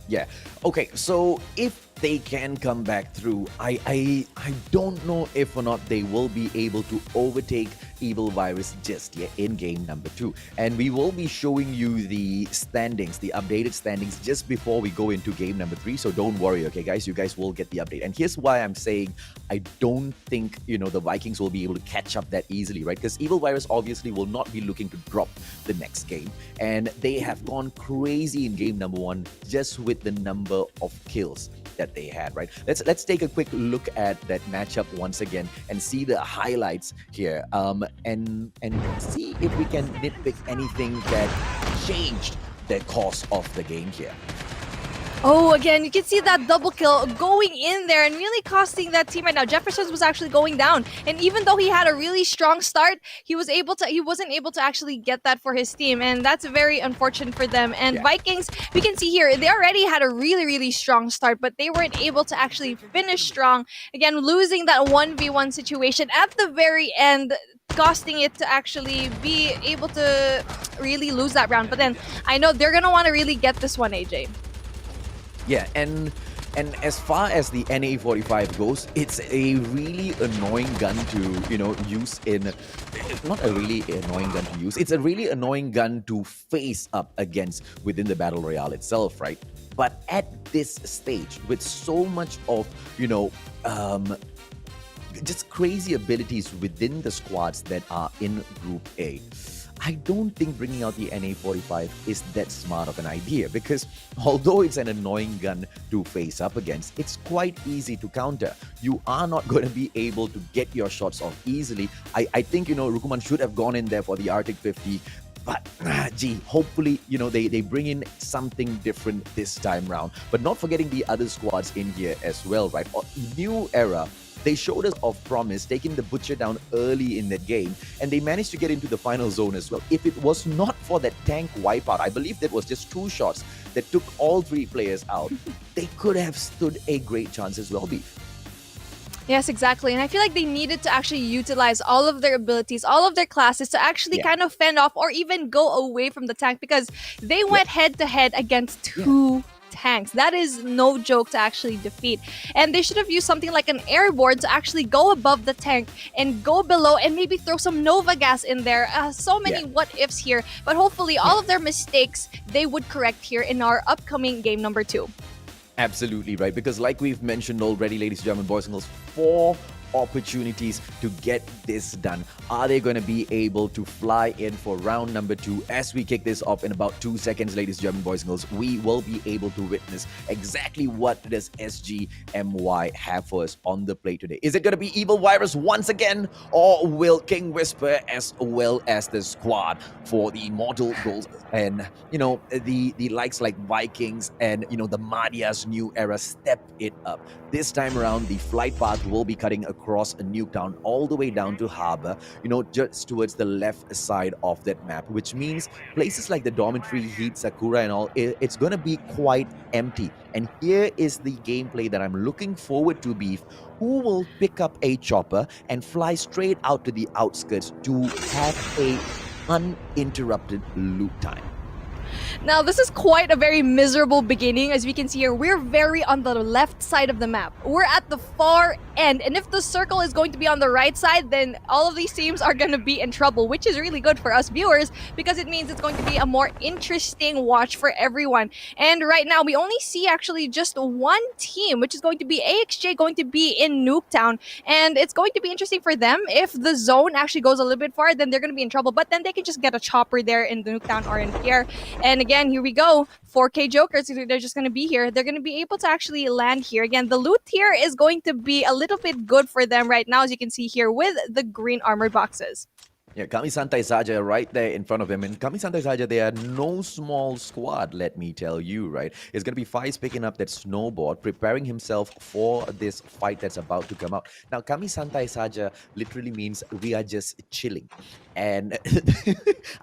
Yeah. Okay, so if they can come back through, I don't know if or not they will be able to overtake Evil Virus just yet in game number 2. And we will be showing you the standings, the updated standings, just before we go into game number 3. So don't worry, okay, guys? You guys will get the update. And here's why I'm saying I don't think, the Vikings will be able to catch up that easily, right? Because Evil Virus obviously will not be looking to drop the next game. And they have gone crazy in game number 1 just with the number of kills that they had, right? Let's take a quick look at that matchup once again and see the highlights here, and see if we can nitpick anything that changed the course of the game here. Oh, again, you can see that double kill going in there and really costing that team right now. Jefferson's was actually going down, and even though he had a really strong start, he wasn't able to actually get that for his team, and that's very unfortunate for them. And Vikings, we can see here, they already had a really strong start, but they weren't able to actually finish strong. Again, losing that 1v1 situation at the very end costing it to actually be able to really lose that round. But then I know they're gonna want to really get this one, AJ. Yeah, and as far as the NA45 goes, it's a really annoying gun to, use in... Not a really annoying gun to use. It's a really annoying gun to face up against within the Battle Royale itself, right? But at this stage, with so much of, just crazy abilities within the squads that are in Group A, I don't think bringing out the NA45 is that smart of an idea, because although it's an annoying gun to face up against, it's quite easy to counter. You are not going to be able to get your shots off easily. I think, Rukuman should have gone in there for the Arctic 50. But, hopefully, they bring in something different this time round. But not forgetting the other squads in here as well, right? New era. They showed us of promise, taking the Butcher down early in that game, and they managed to get into the final zone as well. If it was not for that tank wipeout, I believe that was just 2 shots that took all 3 players out, they could have stood a great chance as well, Beef. Yes, exactly. And I feel like they needed to actually utilize all of their abilities, all of their classes to actually kind of fend off or even go away from the tank, because they went head to head against 2 tanks. That is no joke to actually defeat. And they should have used something like an airborne to actually go above the tank and go below and maybe throw some Nova gas in there. So many what ifs here, but hopefully all of their mistakes they would correct here in our upcoming game number 2. Absolutely right, because like we've mentioned already, ladies and gentlemen, boys and girls, 4 opportunities to get this done. Are they going to be able to fly in for round number 2? As we kick this off in about 2 seconds, ladies and gentlemen, boys and girls, we will be able to witness exactly what does SGMY have for us on the plate today. Is it going to be Evil Virus once again, or will King Whisper as well as the squad for the Immortal Goals and, the likes like Vikings and, the Madia's new era step it up? This time around, the flight path will be cutting across a Nuketown all the way down to Harbor, just towards the left side of that map, which means places like the Dormitory, Heat, Sakura and all, it's going to be quite empty. And here is the gameplay that I'm looking forward to, Beef. Who will pick up a chopper and fly straight out to the outskirts to have a uninterrupted loot time? Now, this is quite a very miserable beginning. As we can see here, we're very on the left side of the map. We're at the far end. And if the circle is going to be on the right side, then all of these teams are going to be in trouble, which is really good for us viewers because it means it's going to be a more interesting watch for everyone. And right now, we only see actually just one team, which is going to be AXJ, going to be in Nuketown. And it's going to be interesting for them. If the zone actually goes a little bit far, then they're going to be in trouble. But then they can just get a chopper there in the Nuketown or in here. And again, here we go. 4K Jokers, they're just going to be here. They're going to be able to actually land here. Again, the loot here is going to be a little bit good for them right now, as you can see here with the green armored boxes. Yeah, Kami Santai Saja right there in front of him. And Kami Santai Saja, they are no small squad, let me tell you, right? It's going to be Faiz picking up that snowboard, preparing himself for this fight that's about to come out. Now, Kami Santai Saja literally means we are just chilling. And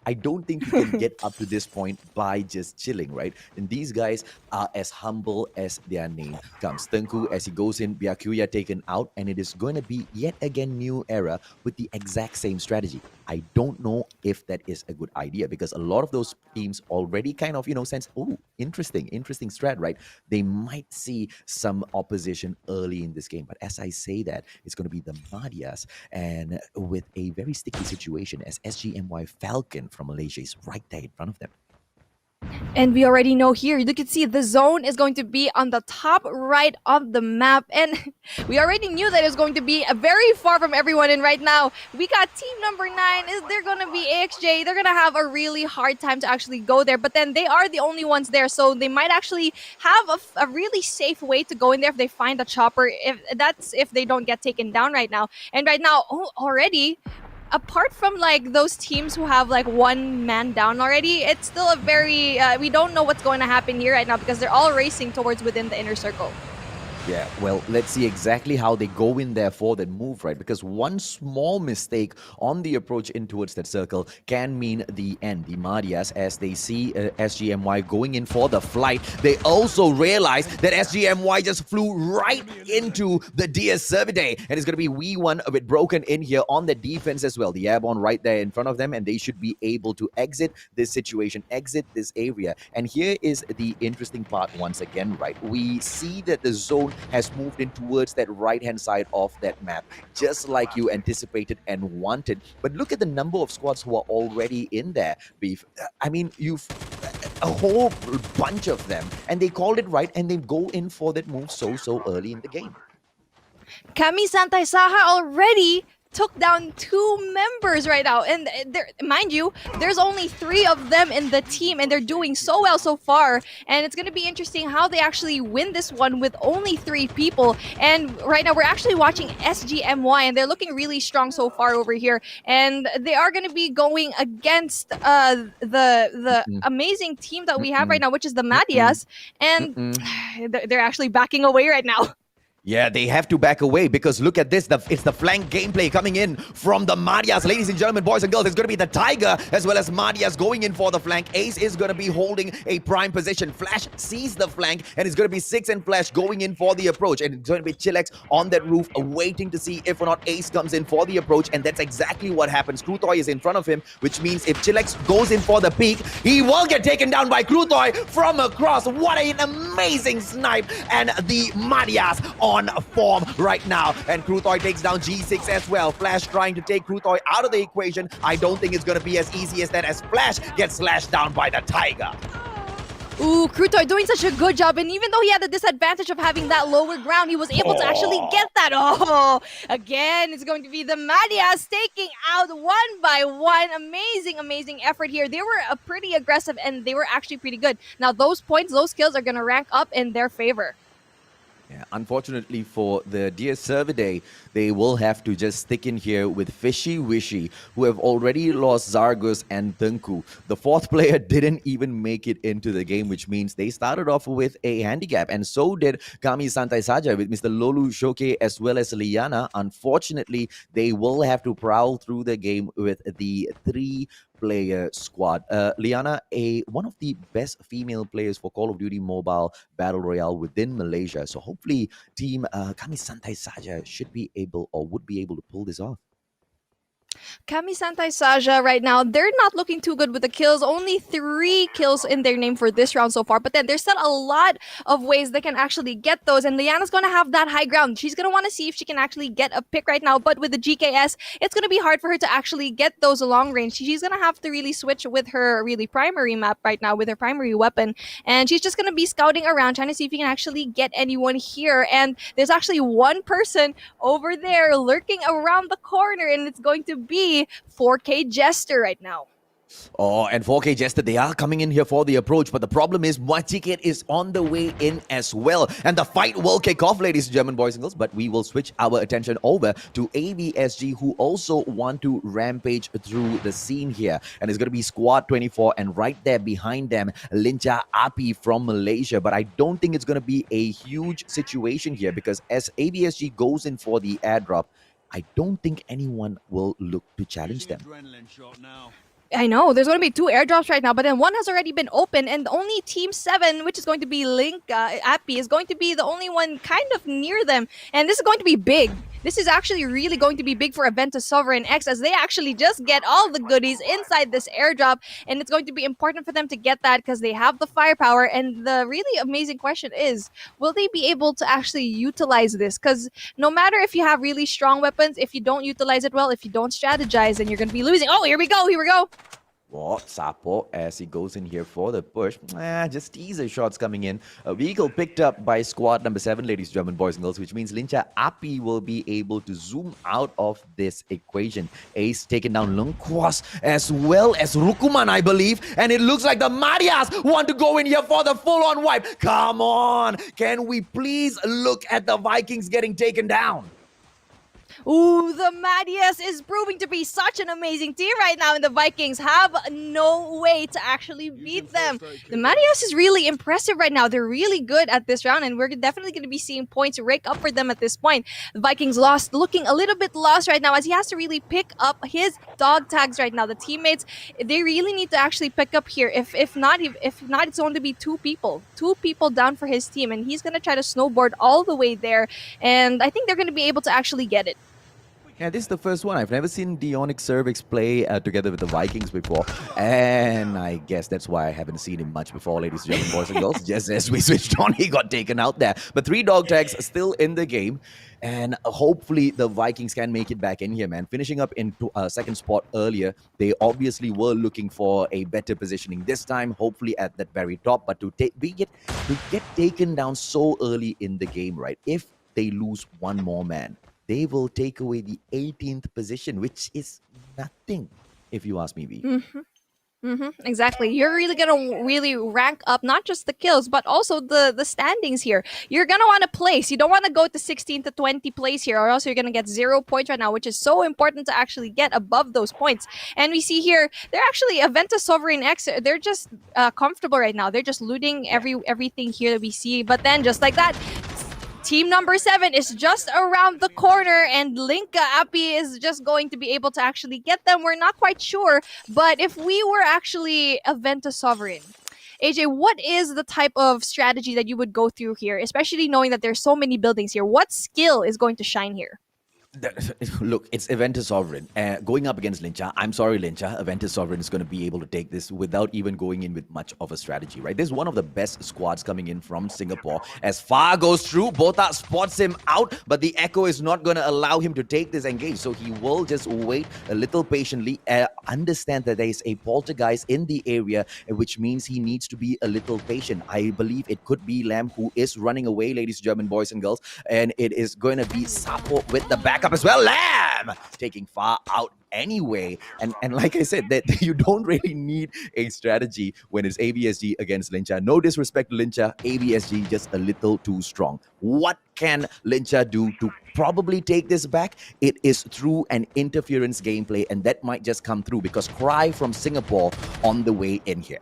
I don't think you can get up to this point by just chilling, right? And these guys are as humble as their name comes. Tengku, as he goes in, Byakuya taken out, and it is going to be yet again new era with the exact same strategy. I don't know if that is a good idea because a lot of those teams already kind of, sense, oh, interesting strat, right? They might see some opposition early in this game. But as I say that, it's going to be the Madias, and with a very sticky situation as SGMY Falcon from Malaysia is right there in front of them. And we already know here, you can see the zone is going to be on the top right of the map. And we already knew that it was going to be very far from everyone. And right now, we got team number 9. They're going to be AXJ. They're going to have a really hard time to actually go there. But then they are the only ones there. So they might actually have a really safe way to go in there if they find a chopper. If they don't get taken down right now. And right now, already... apart from like those teams who have like one man down already, it's still a very we don't know what's going to happen here right now because they're all racing towards within the inner circle. Yeah, well, let's see exactly how they go in there for that move, right? Because one small mistake on the approach in towards that circle can mean the end. The Marias, as they see SGMY going in for the flight, they also realize that SGMY just flew right into the DS Cervidae, and it's going to be We1 a bit broken in here on the defense as well. The airborne right there in front of them, and they should be able to exit this situation, exit this area. And here is the interesting part once again, right? We see that the zone has moved in towards that right-hand side of that map, just like you anticipated and wanted. But look at the number of squads who are already in there, Beef. I mean, you've a whole bunch of them, and they called it right, and they go in for that move so early in the game. Kami Santay Saha already took down 2 members right now, and mind you, there's only 3 of them in the team, and they're doing so well so far. And it's going to be interesting how they actually win this one with only 3 people. And right now we're actually watching SGMY, and they're looking really strong so far over here, and they are going to be going against the amazing team that we have right now, which is the Madias, and they're actually backing away right now. Yeah, they have to back away because look at this. It's the flank gameplay coming in from the Marias. Ladies and gentlemen, boys and girls, it's going to be the Tiger as well as Marias going in for the flank. Ace is going to be holding a prime position. Flash sees the flank, and it's going to be Six and Flash going in for the approach. And it's going to be Chillax on that roof waiting to see if or not Ace comes in for the approach. And that's exactly what happens. Krutoy is in front of him, which means if Chillax goes in for the peak, he will get taken down by Krutoy from across. What an amazing snipe. And the Marias on form right now, and Krutoy takes down G6 as well. Flash trying to take Krutoy out of the equation. I don't think it's going to be as easy as that, as Flash gets slashed down by the Tiger. Ooh, Krutoy doing such a good job, and even though he had the disadvantage of having that lower ground, he was able to actually get that. Oh, again, it's going to be the Marias taking out 1 by 1. Amazing effort here. They were pretty aggressive, and they were actually pretty good. Now, those points, those kills are going to rank up in their favor. Yeah, unfortunately for the Dear Cervidae, they will have to just stick in here with Fishy Wishy, who have already lost Zargus and Tengku. The 4th player didn't even make it into the game, which means they started off with a handicap, and so did Kami Santai Saja with Mr. Lolu Shoke as well as Liana. Unfortunately, they will have to prowl through the game with the 3-player squad. Liana, one of the best female players for Call of Duty Mobile Battle Royale within Malaysia. So hopefully Team Kami Santai Saja should be able or would be able to pull this off. Kami Santay Saja right now, they're not looking too good with the kills. Only 3 kills in their name for this round so far. But then there's still a lot of ways they can actually get those. And Liana's going to have that high ground. She's going to want to see if she can actually get a pick right now. But with the GKS, it's going to be hard for her to actually get those long range. She's going to have to really switch with her really primary map right now, with her primary weapon. And she's just going to be scouting around, trying to see if you can actually get anyone here. And there's actually one person over there lurking around the corner. And it's going to be 4K Jester right now. Oh, and 4K Jester, they are coming in here for the approach, but the problem is my ticket is on the way in as well. And the fight will kick off, ladies and gentlemen, boys and girls, but we will switch our attention over to AVSG, who also want to rampage through the scene here. And it's going to be Squad 24, and right there behind them, Lincha Api from Malaysia. But I don't think it's going to be a huge situation here, because as AVSG goes in for the airdrop, I don't think anyone will look to challenge them. I know, there's going to be 2 airdrops right now, but then one has already been opened, and only Team 7, which is going to be Link Appy, is going to be the only one kind of near them. And this is going to be big. This is actually really going to be big for Aventus Sovereign X, as they actually just get all the goodies inside this airdrop. And it's going to be important for them to get that because they have the firepower. And the really amazing question is, will they be able to actually utilize this? Because no matter if you have really strong weapons, if you don't utilize it well, if you don't strategize, then you're going to be losing. Oh, here we go. Oh, Sapo, as he goes in here for the push. Just teaser shots coming in. A vehicle picked up by squad number 7, ladies and gentlemen, boys and girls, which means Lincha Api will be able to zoom out of this equation. Ace taking down Lungkwas as well as Rukuman, I believe. And it looks like the Marias want to go in here for the full-on wipe. Come on. Can we please look at the Vikings getting taken down? Ooh, the Madias is proving to be such an amazing team right now, and the Vikings have no way to actually beat them. The Madias is really impressive right now. They're really good at this round, and we're definitely going to be seeing points rake up for them at this point. The Vikings lost, looking a little bit lost right now as he has to really pick up his dog tags right now. The teammates, they really need to actually pick up here. If not, it's going to be two people down for his team, and he's going to try to snowboard all the way there. And I think they're going to be able to actually get it. Yeah, this is the first one. I've never seen Dionic Cervix play together with the Vikings before. And I guess that's why I haven't seen him much before, ladies and gentlemen, boys and girls. Just as we switched on, he got taken out there. But 3 dog tags still in the game. And hopefully the Vikings can make it back in here, man. Finishing up in second spot earlier, they obviously were looking for a better positioning this time, hopefully at that very top. But to get taken down so early in the game, right? If they lose one more man, they will take away the 18th position, which is nothing, if you ask me, V. Exactly. You're really gonna really rank up not just the kills, but also the standings here. You're gonna want to place. You don't want to go to 16 to 20 place here, or else you're gonna get 0 points right now, which is so important to actually get above those points. And we see here they're actually Aventus Sovereign X. They're just comfortable right now. They're just looting everything here that we see. But then just like that, team number 7 is just around the corner, and Linka Appy is just going to be able to actually get them. We're not quite sure, but if we were actually Aventus Sovereign, AJ, what is the type of strategy that you would go through here, especially knowing that there's so many buildings here? What skill is going to shine here? Look, it's Aventus Sovereign going up against Lincha. I'm sorry, Lincha. Aventus Sovereign is going to be able to take this without even going in with much of a strategy, right? This is one of the best squads coming in from Singapore. As Far goes through, Bota spots him out, but the Echo is not going to allow him to take this engage. So he will just wait a little patiently, understand that there is a poltergeist in the area, which means he needs to be a little patient. I believe it could be Lamb who is running away, ladies and gentlemen, boys and girls, and it is going to be Sapo with the back up as well. Lamb taking Far out anyway, and like I said, that you don't really need a strategy when it's ABSG against Lincha. No disrespect to Lincha, ABSG just a little too strong. What can Lincha do to probably take this back? It is through an interference gameplay, and that might just come through because Cry from Singapore on the way in here.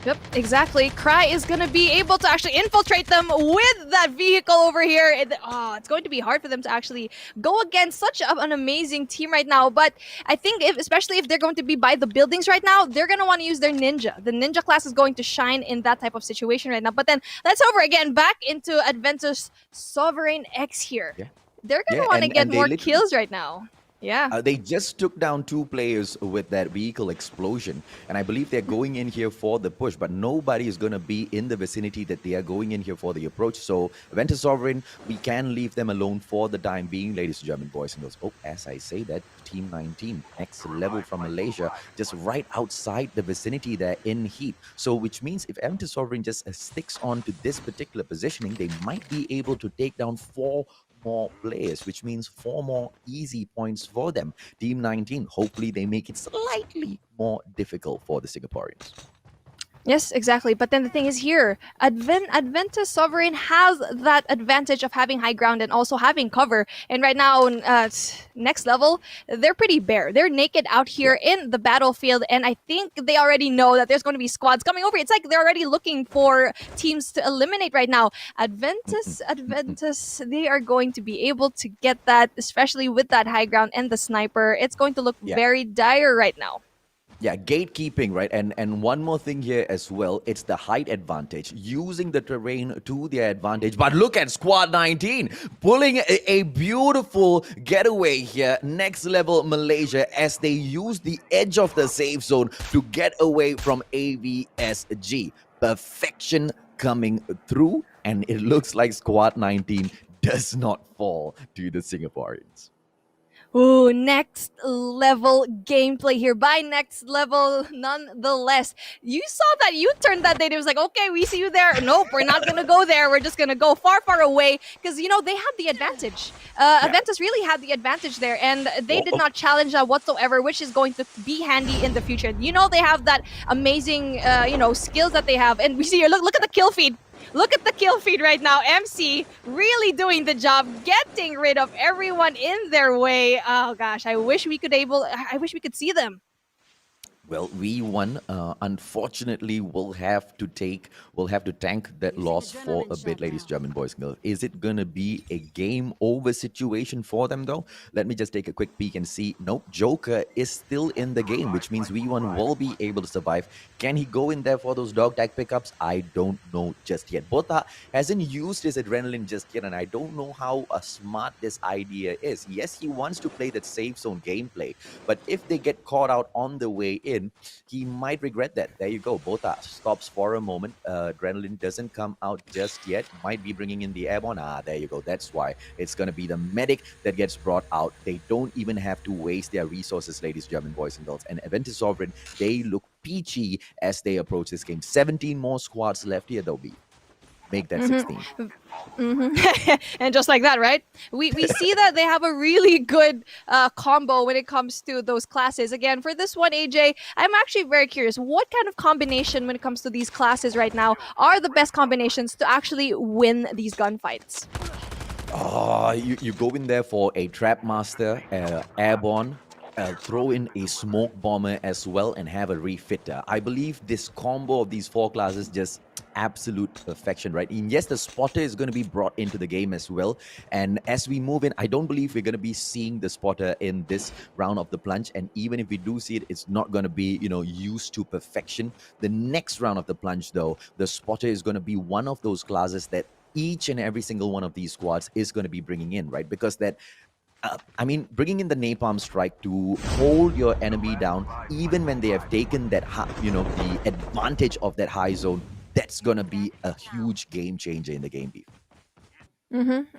Yep, exactly. Cry is going to be able to actually infiltrate them with that vehicle over here. It's going to be hard for them to actually go against such an amazing team right now. But I think especially if they're going to be by the buildings right now, they're going to want to use their ninja. The ninja class is going to shine in that type of situation right now. But then let's over again back into Aventus Sovereign X here. Yeah. They're going to want to get more kills right now. Yeah. They just took down 2 players with that vehicle explosion, and I believe they're going in here for the push, but nobody is going to be in the vicinity that they are going in here for the approach. So Aventus Sovereign, we can leave them alone for the time being, ladies and gentlemen, boys and girls. Oh, as I say that, Team 19, next level from Malaysia, just right outside the vicinity there in heat. So which means if Aventus Sovereign just sticks on to this particular positioning, they might be able to take down 4 more players, which means 4 more easy points for them. Team 19, hopefully they make it slightly more difficult for the Singaporeans. Yes, exactly. But then the thing is here, Aventus Sovereign has that advantage of having high ground and also having cover. And right now, next level, they're pretty bare. They're naked out here in the battlefield. And I think they already know that there's going to be squads coming over. It's like they're already looking for teams to eliminate right now. Aventus, they are going to be able to get that, especially with that high ground and the sniper. It's going to look very dire right now. Yeah, gatekeeping, right? And one more thing here as well, it's the height advantage, using the terrain to their advantage. But look at Squad 19, pulling a beautiful getaway here, next level Malaysia, as they use the edge of the safe zone to get away from AVSG. Perfection coming through, and it looks like Squad 19 does not fall to the Singaporeans. Ooh, next level gameplay here. By next level, nonetheless. You saw that U-turn that day. It was like, okay, we see you there. Nope, we're not going to go there. We're just going to go far, far away. Because, they had the advantage. Aventus really had the advantage there. And they did not challenge that whatsoever, which is going to be handy in the future. They have that amazing, skills that they have. And we see here, look at the kill feed. Look at the kill feed right now. MC really doing the job, getting rid of everyone in their way. Oh gosh, I wish we could see them. Well, V1 unfortunately will have to tank that loss for a bit, ladies, German boys and girls. Is it gonna be a game over situation for them though? Let me just take a quick peek and see. Nope, Joker is still in the game, which means V1 will be able to survive. Can he go in there for those dog tag pickups? I don't know just yet. Bota hasn't used his adrenaline just yet, and I don't know how smart this idea is. Yes, he wants to play that safe zone gameplay, but if they get caught out on the way in, he might regret that. There you go. Bota stops for a moment. Adrenaline doesn't come out just yet. Might be bringing in the airborne. There you go. That's why it's going to be the medic that gets brought out. They don't even have to waste their resources, ladies, German boys and girls. And Aventus Sovereign, they look peachy as they approach this game. 17 more squads left here, though, B. Make that 16. And just like that, right? We see that they have a really good combo when it comes to those classes. Again, for this one, AJ, I'm actually very curious. What kind of combination when it comes to these classes right now are the best combinations to actually win these gunfights? You go in there for a Trap Master, airborne, throw in a smoke bomber as well, and have a refitter. I believe this combo of these four classes just absolute perfection, right? And yes, the spotter is going to be brought into the game as well. And as we move in, I don't believe we're going to be seeing the spotter in this round of the plunge. And even if we do see it, it's not going to be, used to perfection. The next round of the plunge, though, the spotter is going to be one of those classes that each and every single one of these squads is going to be bringing in, right? Because that bringing in the napalm strike to hold your enemy down, even when they have taken that, the advantage of that high zone, that's gonna be a huge game changer in the game, Beef.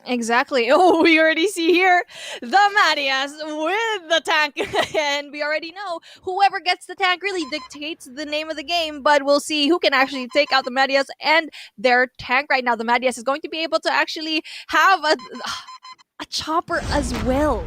Exactly. Oh, we already see here the Marias with the tank. And we already know whoever gets the tank really dictates the name of the game. But we'll see who can actually take out the Marias and their tank right now. The Marias is going to be able to actually have a chopper as well.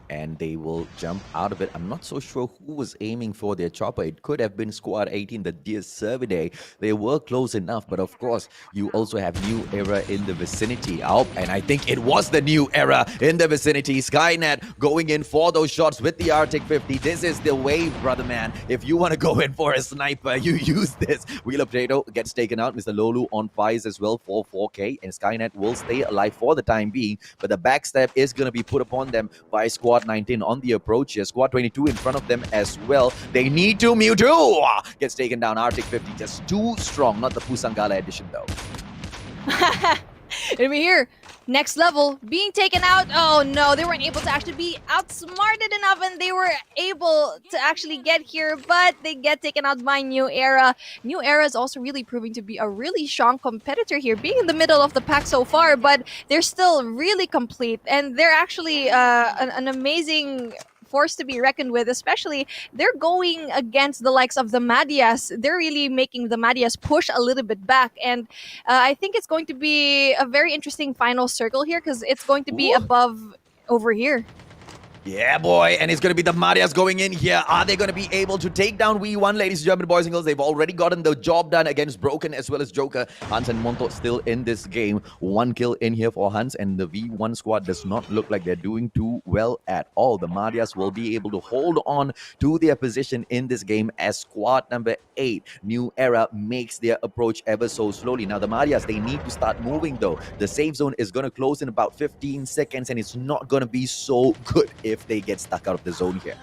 And they will jump out of it. I'm not so sure who was aiming for their chopper. It could have been Squad 18, the Dear Survey. They were close enough, but of course, you also have New Era in the vicinity. And I think it was the New Era in the vicinity. Skynet going in for those shots with the Arctic 50. This is the wave, brother man. If you want to go in for a sniper, you use this. Wheel of Potato gets taken out. Mr. Lolu on fires as well for 4K, and Skynet will stay alive for the time being, but the backstab is going to be put upon them by Squad 19 on the approach here. Squad 22 in front of them as well. They need to. Mewtwo gets taken down. Arctic 50 just too strong. Not the Pusangala edition though. And we hear next level being taken out. Oh no, they weren't able to actually be outsmarted enough, and they were able to actually get here, but they get taken out by New Era. New Era is also really proving to be a really strong competitor here, being in the middle of the pack so far, but they're still really complete, and they're actually an amazing force to be reckoned with. Especially they're going against the likes of the Madias. They're really making the Madias push a little bit back, and I think it's going to be a very interesting final circle here, because it's going to be above over here. Yeah, boy, and it's going to be the Marias going in here. Are they going to be able to take down V1, ladies and gentlemen, boys and girls? They've already gotten the job done against Broken as well as Joker. Hans and Monto still in this game. One kill in here for Hans, and the V1 squad does not look like they're doing too well at all. The Marias will be able to hold on to their position in this game as squad number 8, New Era, makes their approach ever so slowly. Now, the Marias, they need to start moving, though. The safe zone is going to close in about 15 seconds, and it's not going to be so good if they get stuck out of the zone here.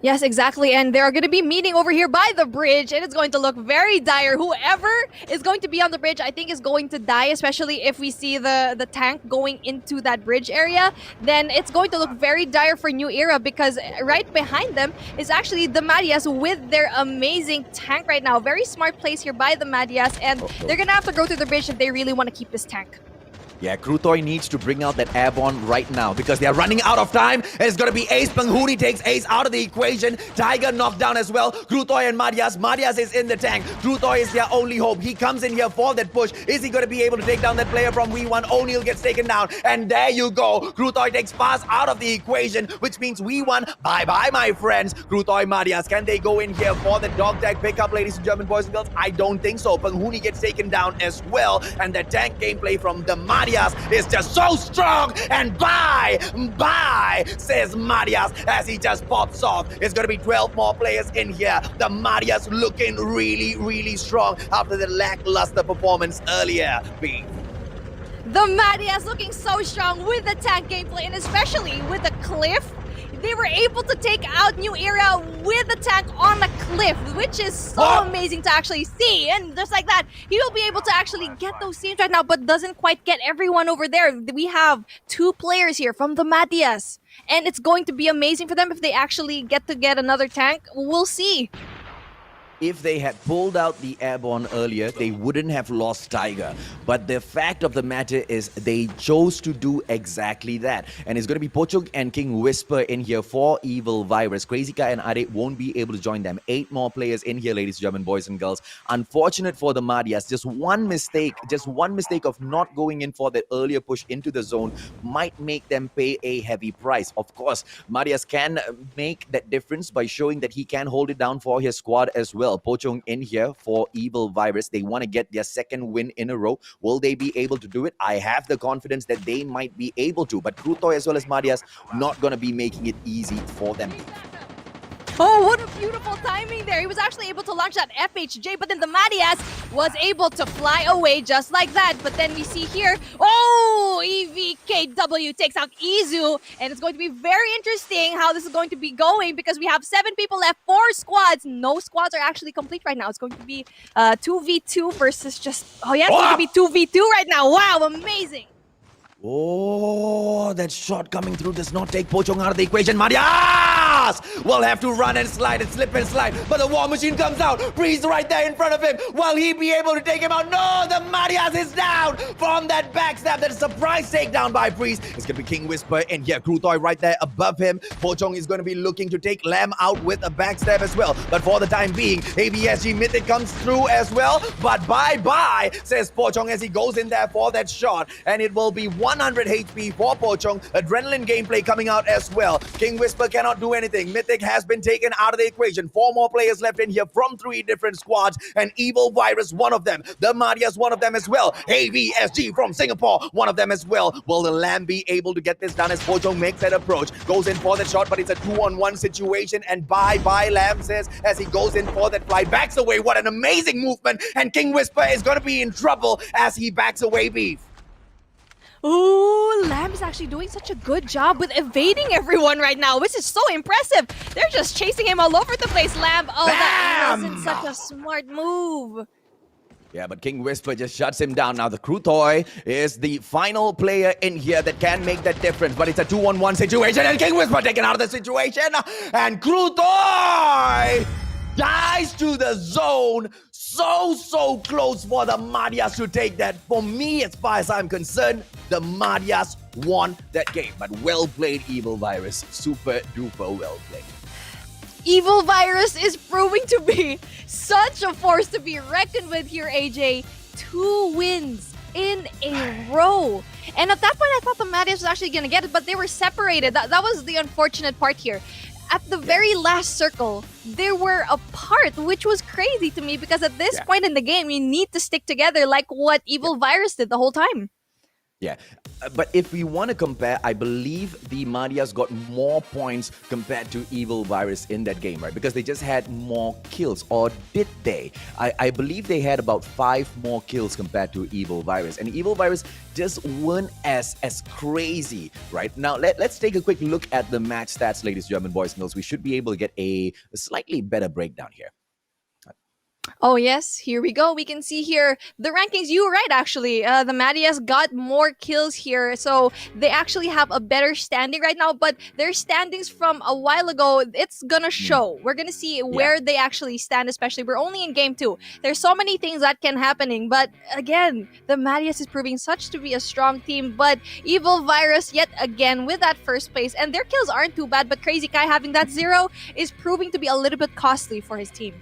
Yes, exactly. And they're going to be meeting over here by the bridge, and it's going to look very dire. Whoever is going to be on the bridge, I think, is going to die, especially if we see the tank going into that bridge area. Then it's going to look very dire for New Era, because right behind them is actually the Madias with their amazing tank right now. Very smart place here by the Madias, and they're going to have to go through the bridge if they really want to keep this tank. Yeah, Krutoy needs to bring out that airborne right now because they are running out of time. And it's going to be Ace. Penghuni takes Ace out of the equation. Tiger knocked down as well. Krutoy and Marias. Marias is in the tank. Krutoy is their only hope. He comes in here for that push. Is he going to be able to take down that player from V1? O'Neal gets taken down. And there you go. Krutoy takes Pass out of the equation, which means V1. Bye-bye, my friends. Krutoy, Marias. Can they go in here for the dog tag pickup, ladies and gentlemen, boys and girls? I don't think so. Penghuni gets taken down as well. And the tank gameplay from the Marias is just so strong, and bye, says Marias as he just pops off. It's going to be 12 more players in here. The Marias looking really strong after the lackluster performance earlier. B. The Marias looking so strong with the tank gameplay, and especially with the cliff. They were able to take out New Era with the tank on the cliff, which is so amazing to actually see. And just like that, he will be able to actually get those teams right now, but doesn't quite get everyone over there. We have 2 players here from the Matias, and it's going to be amazing for them if they actually get another tank. We'll see. If they had pulled out the airborne earlier, they wouldn't have lost Tiger. But the fact of the matter is they chose to do exactly that. And it's going to be Pochuk and King Whisper in here for Evil Virus. Crazy Kai and Ade won't be able to join them. 8 more players in here, ladies and gentlemen, boys and girls. Unfortunate for the Marias. Just one mistake of not going in for that earlier push into the zone might make them pay a heavy price. Of course, Marias can make that difference by showing that he can hold it down for his squad as well. Pochung in here for Evil Virus. They want to get their 2nd win in a row. Will they be able to do it? I have the confidence that they might be able to. But Krutoy as well as Marias not going to be making it easy for them. Oh, what a beautiful timing there. He was actually able to launch that FHJ, but then the Marias was able to fly away just like that. But then we see here, oh, EVKW takes out Izu. And it's going to be very interesting how this is going to be going because we have 7 people left, 4 squads. No squads are actually complete right now. It's going to be 2v2 versus just, oh yeah, it's going to be 2v2 right now. Wow, amazing. Oh, that shot coming through does not take Pochong out of the equation. Marias will have to run and slide and slip and slide. But the War Machine comes out. Priest right there in front of him. Will he be able to take him out? No, the Marias is down from that backstab. That surprise takedown by Priest. It's going to be King Whisper in here. Krutoy right there above him. Pochong is going to be looking to take Lamb out with a backstab as well. But for the time being, ABSG Mythic comes through as well. But bye-bye, says Pochong as he goes in there for that shot. And it will be 100 HP for Pochong. Adrenaline gameplay coming out as well. King Whisper cannot do anything. Mythic has been taken out of the equation. 4 more players left in here from 3 different squads. And Evil Virus, one of them. The Marias, one of them as well. AVSG from Singapore, one of them as well. Will the Lamb be able to get this done as Pochong makes that approach? Goes in for the shot, but it's a 2-on-1 situation. And bye-bye, Lamb says, as he goes in for that fly. Backs away. What an amazing movement. And King Whisper is going to be in trouble as he backs away, Beef. Ooh, Lamb is actually doing such a good job with evading everyone right now. This is so impressive. They're just chasing him all over the place, Lamb. Oh, that wasn't such a smart move. Yeah, but King Whisper just shuts him down. Now the Krutoy is the final player in here that can make that difference. But it's a 2-on-1 situation and King Whisper taken out of the situation. And Krutoy dies to the zone. So close for the Marias to take that. For me, as far as I'm concerned, the Marias won that game. But well played, Evil Virus. Super duper well played. Evil Virus is proving to be such a force to be reckoned with here, AJ. 2 wins in a row. And at that point, I thought the Marias was actually going to get it, but they were separated. That was the unfortunate part here. At the very last circle, they were apart, which was crazy to me because at this point in the game, you need to stick together like what Evil Virus did the whole time. Yeah, but if we want to compare, I believe the Marias got more points compared to Evil Virus in that game, right? Because they just had more kills, or did they? I believe they had about 5 more kills compared to Evil Virus, and Evil Virus just weren't as crazy, right? Now, let's take a quick look at the match stats, ladies and gentlemen, boys and girls. We should be able to get a slightly better breakdown here. Oh yes, here we go. We can see here the rankings. You were right, actually. The Madias got more kills here, so they actually have a better standing right now. But their standings from a while ago, it's gonna Mm. show. We're gonna see Yeah. where they actually stand. Especially, we're only in game 2. There's so many things that can happening. But again, the Madias is proving such to be a strong team. But Evil Virus yet again with that first place, and their kills aren't too bad. But Crazy Kai having that 0 is proving to be a little bit costly for his team.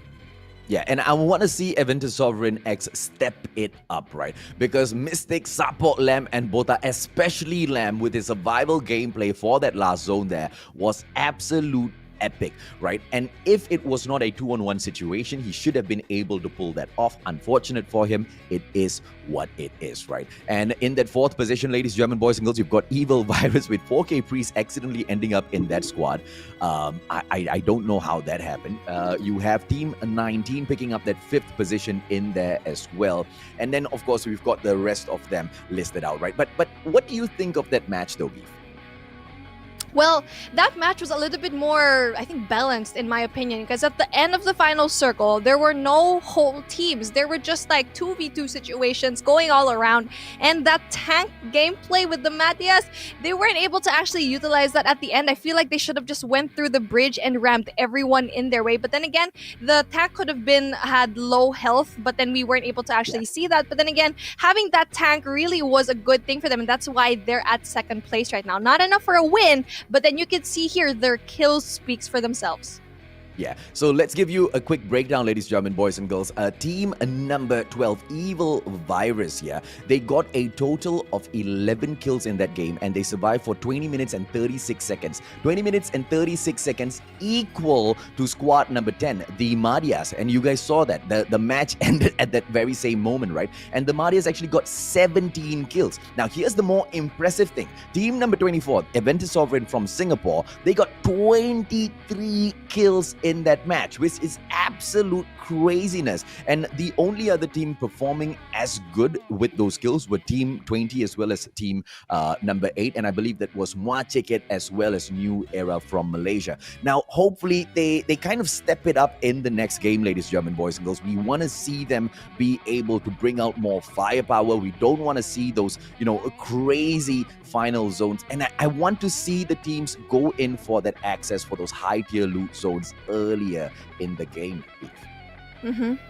Yeah, and I want to see Aventus Sovereign X step it up, right? Because Mystic, Support, Lamb, and Bota, especially Lamb, with his survival gameplay for that last zone there, was absolute epic, right? And if it was not a 2-on-1 situation, he should have been able to pull that off. Unfortunate for him, it is what it is, right? And in that 4th position, ladies, German boys and girls, you've got Evil Virus with 4K Priest accidentally ending up in that squad. I don't know how that happened. You have Team 19 picking up that 5th position in there as well. And then, of course, we've got the rest of them listed out, right? But what do you think of that match, though, Beef? Well, that match was a little bit more, I think, balanced in my opinion, because at the end of the final circle, there were no whole teams. There were just like 2v2 situations going all around. And that tank gameplay with the Matias, they weren't able to actually utilize that at the end. I feel like they should have just went through the bridge and rammed everyone in their way. But then again, the tank could have had low health, but then we weren't able to actually see that. But then again, having that tank really was a good thing for them. And that's why they're at 2nd place right now. Not enough for a win, but then you can see here their kills speaks for themselves. Yeah, so let's give you a quick breakdown, ladies, German boys and girls. Team number 12, Evil Virus here. They got a total of 11 kills in that game, and they survived for 20 minutes and 36 seconds. 20 minutes and 36 seconds equal to squad number 10, the Madias. And you guys saw that. The match ended at that very same moment, right? And the Madias actually got 17 kills. Now, here's the more impressive thing. Team number 24, Aventus Sovereign from Singapore, they got 23 kills in that match, which is absolute craziness. And the only other team performing as good with those kills were Team 20 as well as Team number 8, and I believe that was Muachiket as well as New Era from Malaysia. Now, hopefully they kind of step it up in the next game, ladies, German boys and girls. We want to see them be able to bring out more firepower. We don't want to see those, crazy final zones, and I want to see the teams go in for that access for those high tier loot zones earlier in the game.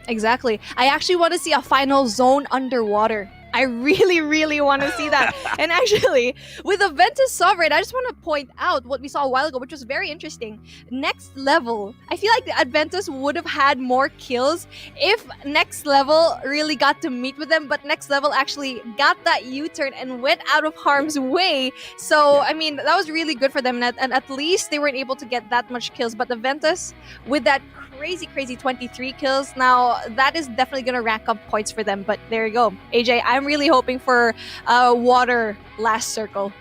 Exactly. I actually want to see a final zone underwater. I really, really want to see that. And actually, with Aventus Sovereign, I just want to point out what we saw a while ago, which was very interesting. Next Level, I feel like the Aventus would have had more kills if Next Level really got to meet with them, but Next Level actually got that U-turn and went out of harm's way. So, I mean, that was really good for them, and at least they weren't able to get that much kills. But Aventus, with that crazy 23 kills, now that is definitely going to rack up points for them. But there you go. AJ, I'm really hoping for water last circle.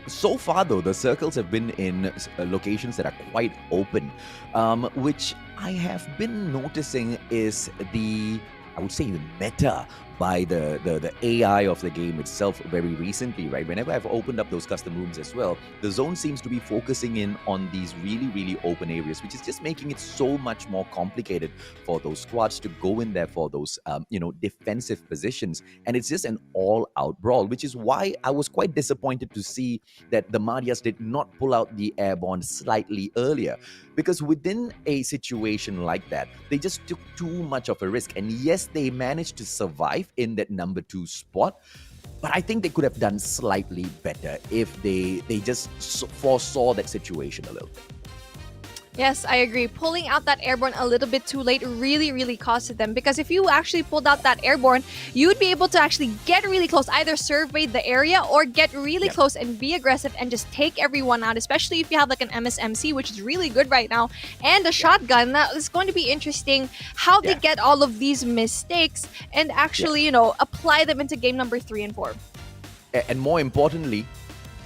So far though, the circles have been in locations that are quite open, which I have been noticing is I would say the meta by the AI of the game itself very recently, right? Whenever I've opened up those custom rooms as well, the zone seems to be focusing in on these really open areas, which is just making it so much more complicated for those squads to go in there for those defensive positions. And it's just an all-out brawl, which is why I was quite disappointed to see that the Madias did not pull out the airborne slightly earlier, because within a situation like that, they just took too much of a risk. And yes, they managed to survive in that number 2 spot, but I think they could have done slightly better if they just foresaw that situation a little bit. Yes, I agree. Pulling out that airborne a little bit too late really costed them, because if you actually pulled out that airborne, you would be able to actually get really close, either survey the area or get really close and be aggressive and just take everyone out, especially if you have like an MSMC, which is really good right now, and a shotgun. That is going to be interesting how they get all of these mistakes and actually, apply them into game number 3 and 4. And more importantly,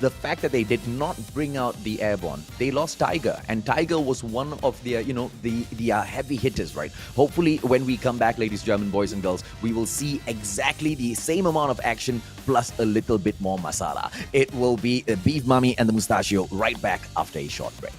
the fact that they did not bring out the airborne, they lost Tiger, and Tiger was one of their, the heavy hitters, right? Hopefully, when we come back, ladies, German boys and girls, we will see exactly the same amount of action plus a little bit more masala. It will be Beef Mummy and the Mustachio right back after a short break.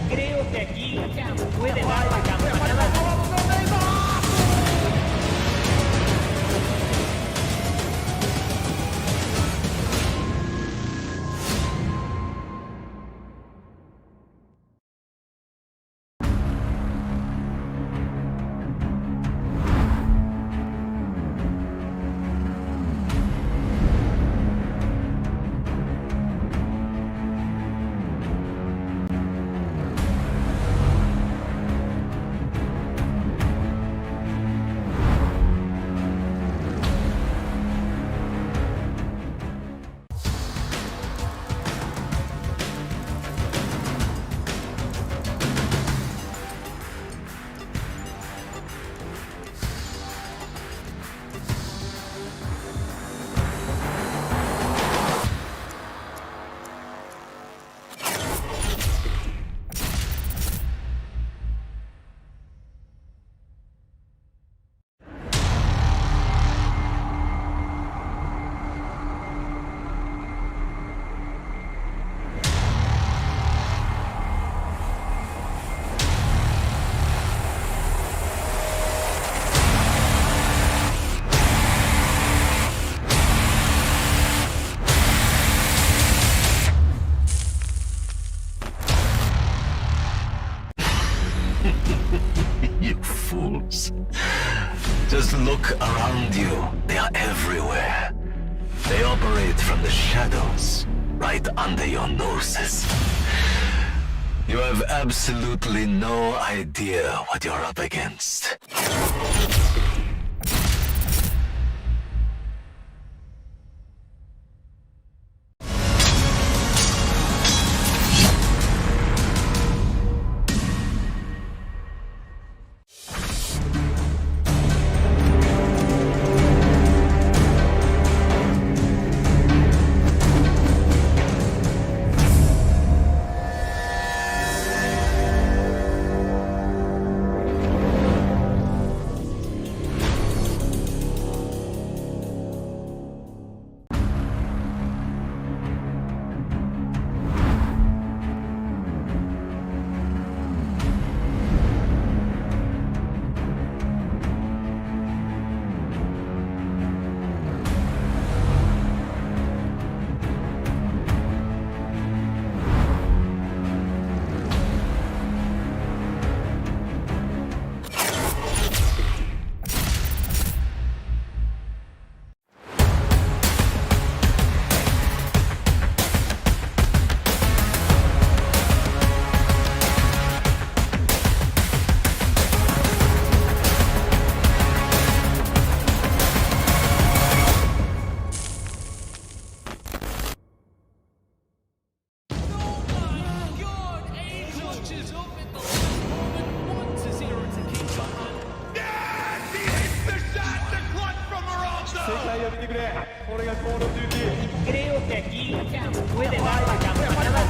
Creo que aquí puede dar la campanada. You fools. Just look around you. They are everywhere. They operate from the shadows, right under your noses. You have absolutely no idea what you're up against. Creo que aquí puede dar la campanada.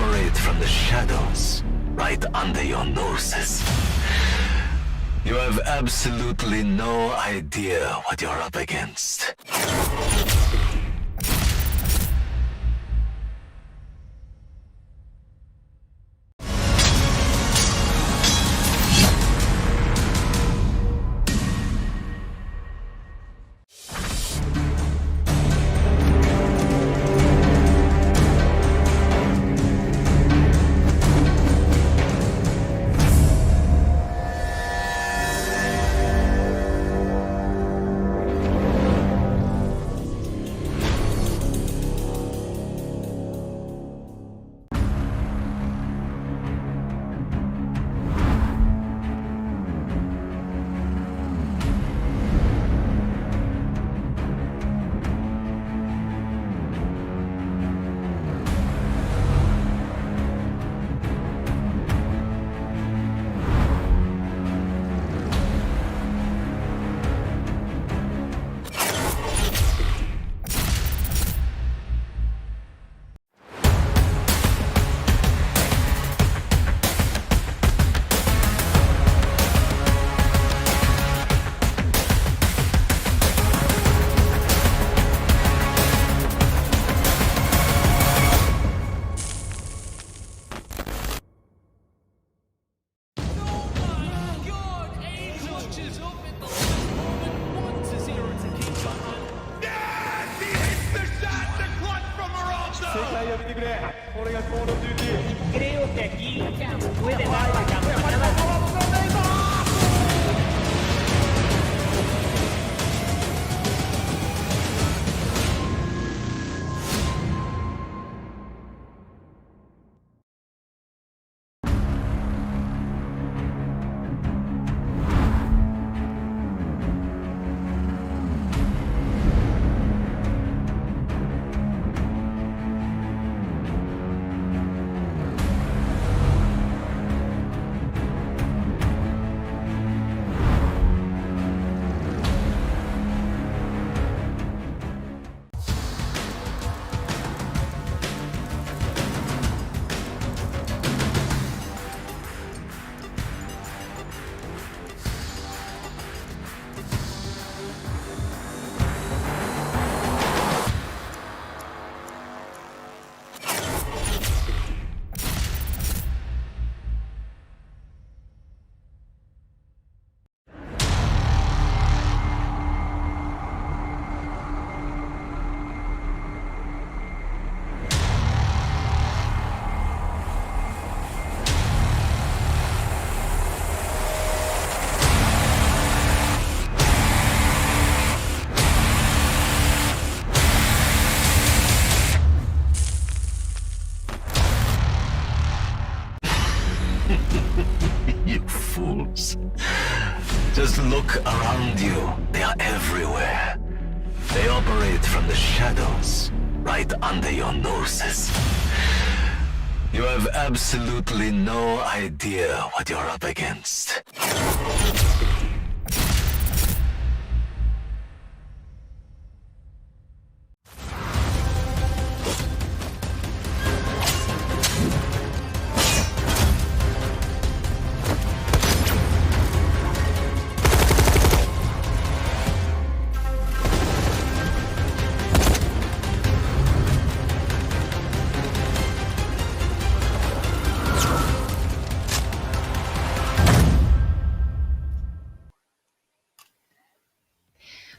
operate from the shadows, right under your noses. You have absolutely no idea what you're up against. Creo que aquí puede dar la campanada. You fools. Just look around you. They are everywhere. They operate from the shadows, right under your noses. You have absolutely no idea what you're up against.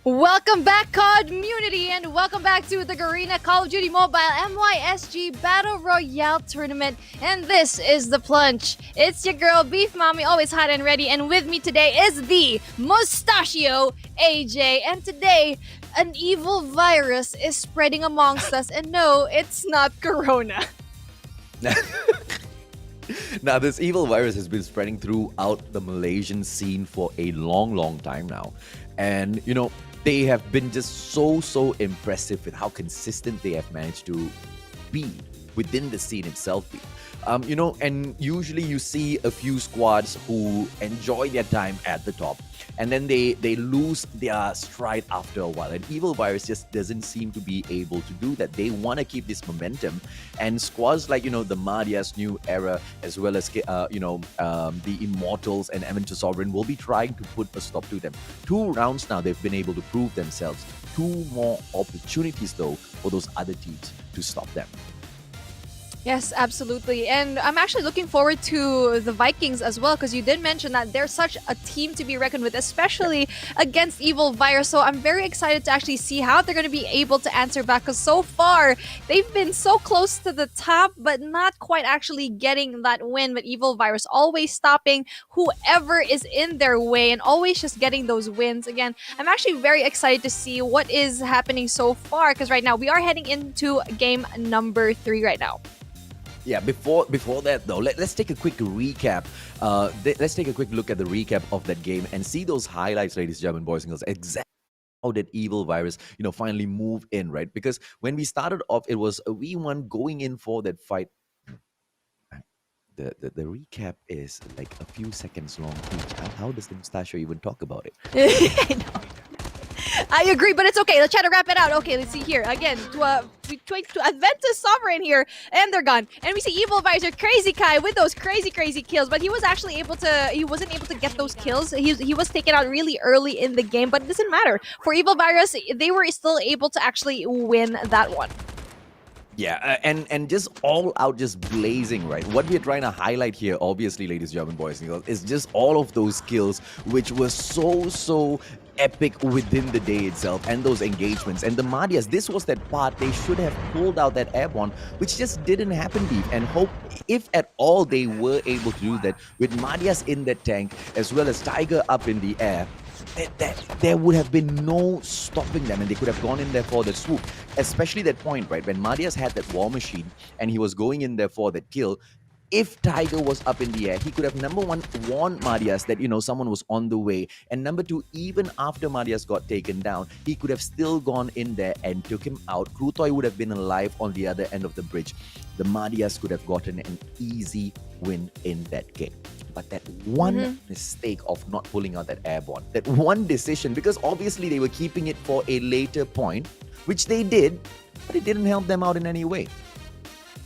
Welcome back, COD community, and welcome back to the Garena Call of Duty Mobile MYSG Battle Royale Tournament. And this is the Plunge. It's your girl, Beef Mommy, always hot and ready. And with me today is the Mustachio AJ. And today, an evil virus is spreading amongst us. And no, it's not Corona. Now, this evil virus has been spreading throughout the Malaysian scene for a long time now. And, you know, they have been just so impressive with how consistent they have managed to be within the scene itself. And usually you see a few squads who enjoy their time at the top, and then they lose their stride after a while. And Evil Virus just doesn't seem to be able to do that. They want to keep this momentum, and squads like the Madias New Era, as well as the Immortals and Aventus Sovereign will be trying to put a stop to them. 2 rounds now, they've been able to prove themselves. 2 more opportunities though for those other teams to stop them. Yes, absolutely. And I'm actually looking forward to the Vikings as well, because you did mention that they're such a team to be reckoned with, especially against Evil Virus. So I'm very excited to actually see how they're going to be able to answer back, because so far they've been so close to the top, but not quite actually getting that win. But Evil Virus always stopping whoever is in their way and always just getting those wins. Again, I'm actually very excited to see what is happening so far, because right now we are heading into game number 3 right now. Yeah, before that though, let's take a quick recap. Let's take a quick look at the recap of that game and see those highlights, ladies and gentlemen, boys and girls. Exactly how did Evil Virus, finally move in, right? Because when we started off, it was a V1 going in for that fight. The recap is like a few seconds long each. How does the Mustachio even talk about it? I know. I agree, but it's okay. Let's try to wrap it out. Okay, let's see here. Again, to Aventus Sovereign here, and they're gone. And we see Evil Virus, Crazy Kai with those crazy kills, but he wasn't able to get those kills. He was taken out really early in the game, but it doesn't matter. For Evil Virus, they were still able to actually win that one. Yeah, and just all out, just blazing, right? What we are trying to highlight here, obviously, ladies and gentlemen, boys and girls, is just all of those skills which were so epic within the day itself, and those engagements. And the Madias, this was that part they should have pulled out that airborne, which just didn't happen, Beef. And hope, if at all they were able to do that, with Madias in that tank, as well as Tiger up in the air, there would have been no stopping them, and they could have gone in there for the swoop. Especially that point, right, when Madias had that war machine and he was going in there for that kill. If Tiger was up in the air, he could have, number one, warned Madias that, someone was on the way. And number two, even after Madias got taken down, he could have still gone in there and took him out. Krutoy would have been alive on the other end of the bridge. The Madias could have gotten an easy win in that game. But that one mistake of not pulling out that airborne, that one decision, because obviously they were keeping it for a later point, which they did, but it didn't help them out in any way.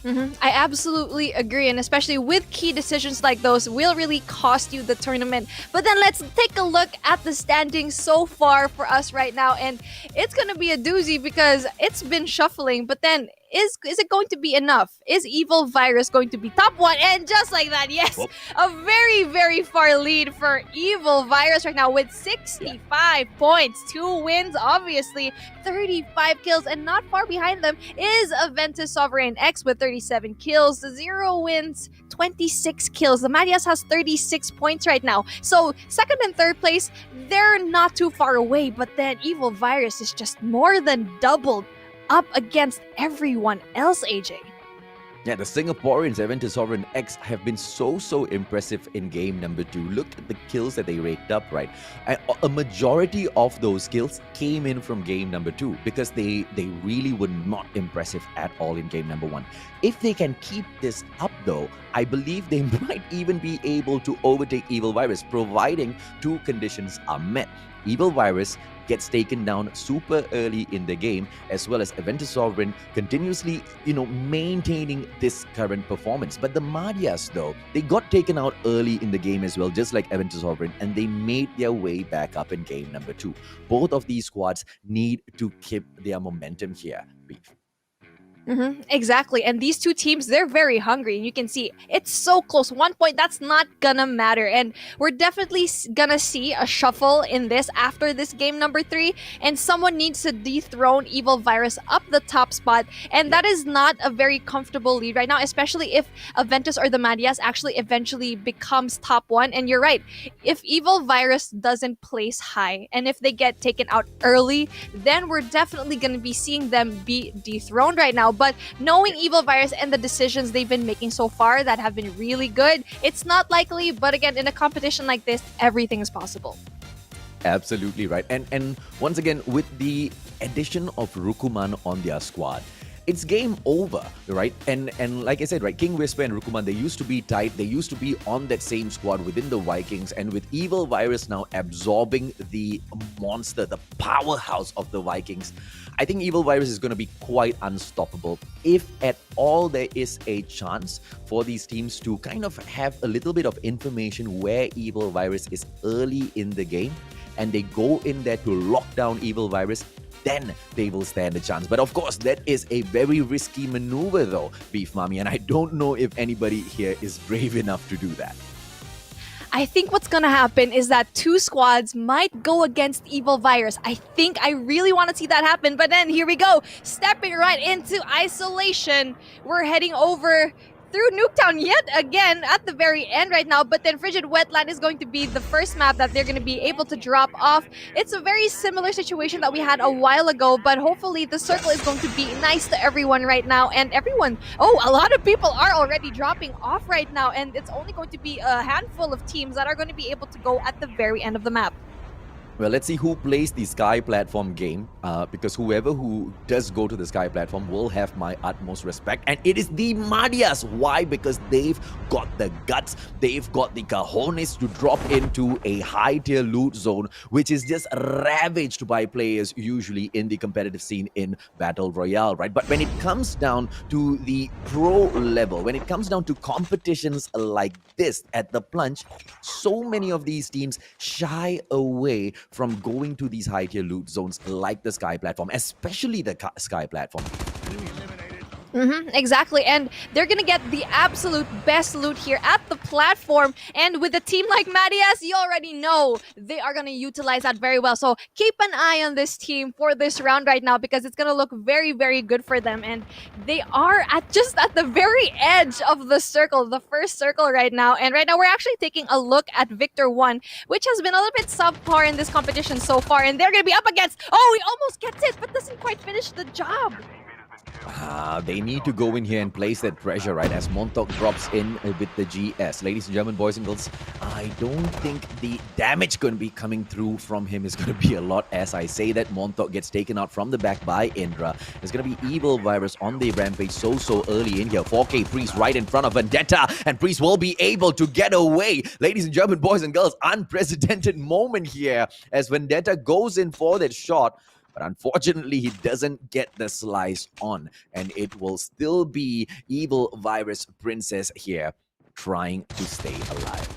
I absolutely agree, and especially with key decisions like those will really cost you the tournament. But then let's take a look at the standings so far for us right now, and it's going to be a doozy because it's been shuffling, but then is it going to be enough? Is Evil Virus going to be top 1? And just like that, yes, a very far lead for Evil Virus right now with 65 points, 2 wins, obviously, 35 kills, and not far behind them is Aventus Sovereign X with 37 kills, 0 wins, 26 kills. The Madias has 36 points right now. So second and third place, they're not too far away, but then Evil Virus is just more than doubled up against everyone else, AJ. Yeah, the Singaporeans, Aventus Sovereign X, have been so impressive in game number 2. Look at the kills that they raked up, right? A majority of those kills came in from game number 2 because they really were not impressive at all in game number 1. If they can keep this up, though, I believe they might even be able to overtake Evil Virus, providing 2 conditions are met. Evil Virus gets taken down super early in the game, as well as Aventus Sovereign continuously, maintaining this current performance. But the Madias, though, they got taken out early in the game as well, just like Aventus Sovereign, and they made their way back up in game number 2. Both of these squads need to keep their momentum here, Beef. Exactly. And these 2 teams, they're very hungry. And you can see it's so close. 1 point, that's not gonna matter. And we're definitely gonna see a shuffle in this after this game number 3. And someone needs to dethrone Evil Virus up the top spot. And that is not a very comfortable lead right now, especially if Aventus or the Madias actually eventually becomes top 1. And you're right. If Evil Virus doesn't place high, and if they get taken out early, then we're definitely gonna be seeing them be dethroned right now. But knowing Evil Virus and the decisions they've been making so far that have been really good, it's not likely. But again, in a competition like this, everything is possible. Absolutely right. And once again, with the addition of Rukuman on their squad, it's game over, right? And like I said, right, King Whisper and Rukuman, they used to be tight. They used to be on that same squad within the Vikings. And with Evil Virus now absorbing the monster, the powerhouse of the Vikings, I think Evil Virus is going to be quite unstoppable. If at all there is a chance for these teams to kind of have a little bit of information where Evil Virus is early in the game, and they go in there to lock down Evil Virus, then they will stand a chance. But of course, that is a very risky maneuver though, Beef Mommy, and I don't know if anybody here is brave enough to do that. I think what's gonna happen is that two squads might go against Evil Virus. I really want to see that happen, but then here we go, stepping right into isolation. We're heading over through Nuketown yet again at the very end right now, but then Frigid Wetland is going to be the first map that they're going to be able to drop off. It's a very similar situation that we had a while ago, but hopefully the circle is going to be nice to everyone right now, and everyone, a lot of people are already dropping off right now, and it's only going to be a handful of teams that are going to be able to go at the very end of the map. Well, let's see who plays the Sky Platform game, because whoever who does go to the Sky Platform will have my utmost respect, and it is the Madias. Why? Because they've got the guts, they've got the cojones to drop into a high-tier loot zone, which is just ravaged by players usually in the competitive scene in Battle Royale, right? But when it comes down to the pro level, when it comes down to competitions like this at the Plunge, so many of these teams shy away from going to these high-tier loot zones like the Sky Platform, especially the Sky Platform. Exactly, and they're gonna get the absolute best loot here at the platform, and with a team like Madias, you already know they are gonna utilize that very well. So keep an eye on this team for this round right now, because it's gonna look very, very good for them, and they are just at the very edge of the circle, the first circle right now. And right now we're actually taking a look at Victor 1, which has been a little bit subpar in this competition so far, and they're gonna be up against, he almost gets it but doesn't quite finish the job. They need to go in here and place that pressure, right, as Montauk drops in with the GS. Ladies and gentlemen, boys and girls, I don't think the damage going to be coming through from him is going to be a lot. As I say that, Montauk gets taken out from the back by Indra. There's going to be Evil Virus on the rampage so early in here. 4K Priest right in front of Vendetta, and Priest will be able to get away. Ladies and gentlemen, boys and girls, unprecedented moment here as Vendetta goes in for that shot. But unfortunately, he doesn't get the slice on, and it will still be Evil Virus Princess here trying to stay alive.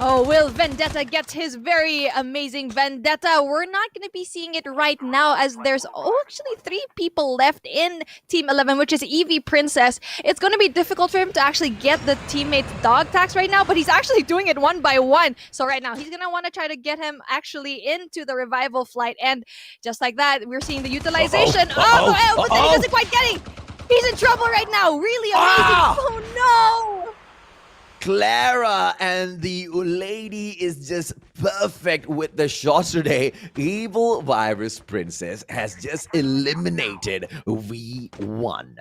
Will Vendetta get his very amazing Vendetta? We're not going to be seeing it right now, as there's actually 3 people left in Team 11, which is Eevee Princess. It's going to be difficult for him to actually get the teammates dog tags right now, but he's actually doing it one by one. So right now, he's going to want to try to get him actually into the revival flight. And just like that, we're seeing the utilization. But then he doesn't quite get it. He's in trouble right now. Really amazing. Oh, no. Clara, and the lady is just perfect with the shots today. Evil Virus Princess has just eliminated V1.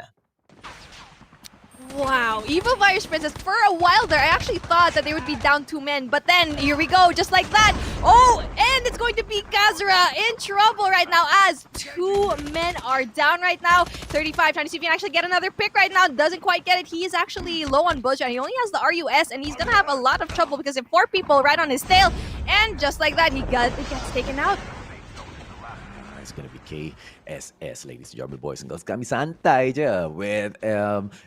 Wow, Evil Virus Princess, for a while there, I actually thought that they would be down 2 men, but then here we go, just like that. And it's going to be Kazura in trouble right now, as 2 men are down right now. 35, trying to see if he can actually get another pick right now. Doesn't quite get it. He is actually low on bullshit. He only has the RUS, and he's gonna have a lot of trouble because of 4 people right on his tail. And just like that, he gets taken out. It's gonna be KSS, ladies and gentlemen, boys and girls. Kami santai je with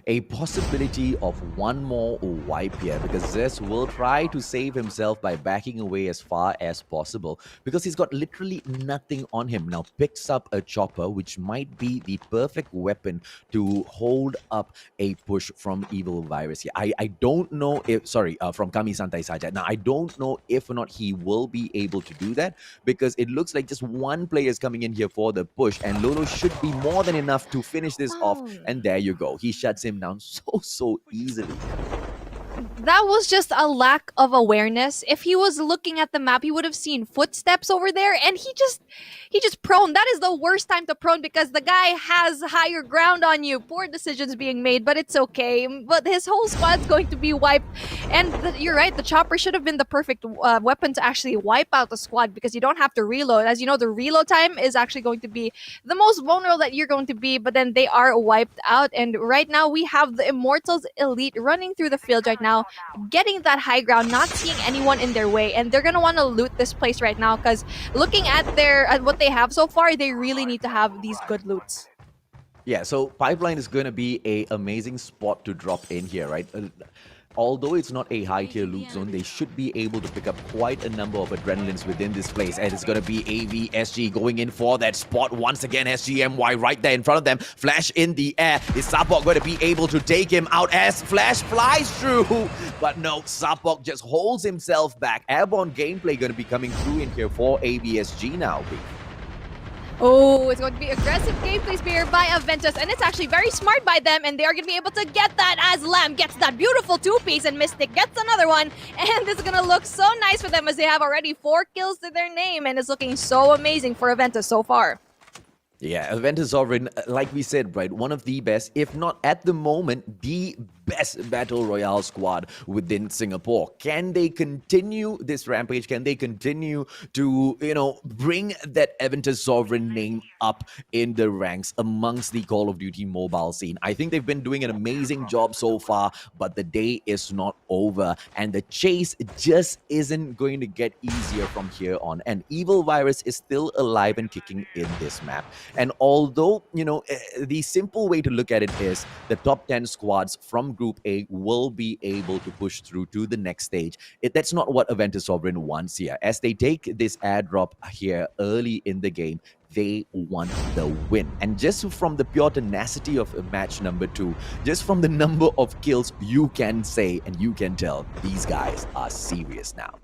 a possibility of one more wipe here, because Zes will try to save himself by backing away as far as possible, because he's got literally nothing on him. Now picks up a chopper, which might be the perfect weapon to hold up a push from Evil Virus here. I don't know if, from Kami santai saja. Now I don't know if or not he will be able to do that, because it looks like just one player is coming in here for the push, and Lolo should be more than enough to finish this off. And there you go, he shuts him down so easily. That was just a lack of awareness. If he was looking at the map, he would have seen footsteps over there, and he just prone. That is the worst time to prone because the guy has higher ground on you. Poor decisions being made, but it's okay. But his whole squad's going to be wiped. And you're right, the chopper should have been the perfect weapon to actually wipe out the squad because you don't have to reload. As you know, the reload time is actually going to be the most vulnerable that you're going to be, but then they are wiped out. And right now we have the Immortals Elite running through the field right now, getting that high ground, not seeing anyone in their way, and they're gonna want to loot this place right now because looking at what they have so far, they really need to have these good loots. Yeah, so Pipeline is going to be a amazing spot to drop in here, right? Although it's not a high tier loot zone, they should be able to pick up quite a number of adrenalines within this place. And it's going to be AVSG going in for that spot once again. SGMY right there in front of them. Flash in the air. Is Sapok going to be able to take him out as Flash flies through? But no, Sapok just holds himself back. Airborne gameplay going to be coming through in here for AVSG now. Oh, it's going to be aggressive gameplay spear by Aventus, and it's actually very smart by them, and they are going to be able to get that as Lamb gets that beautiful two-piece, and Mystic gets another one, and this is going to look so nice for them as they have already 4 kills to their name, and it's looking so amazing for Aventus so far. Yeah, Aventus Sovereign, like we said, right, one of the best, if not at the moment, the best Battle Royale squad within Singapore. Can they continue this rampage? Can they continue to, bring that Aventus Sovereign name up in the ranks amongst the Call of Duty mobile scene? I think they've been doing an amazing job so far, but the day is not over, and the chase just isn't going to get easier from here on. And Evil Virus is still alive and kicking in this map. And although, the simple way to look at it is the top 10 squads from Group A will be able to push through to the next stage. That's not what Aventus Sovereign wants here. As they take this airdrop here early in the game, they want the win. And just from the pure tenacity of match number 2, just from the number of kills, you can say and you can tell these guys are serious now.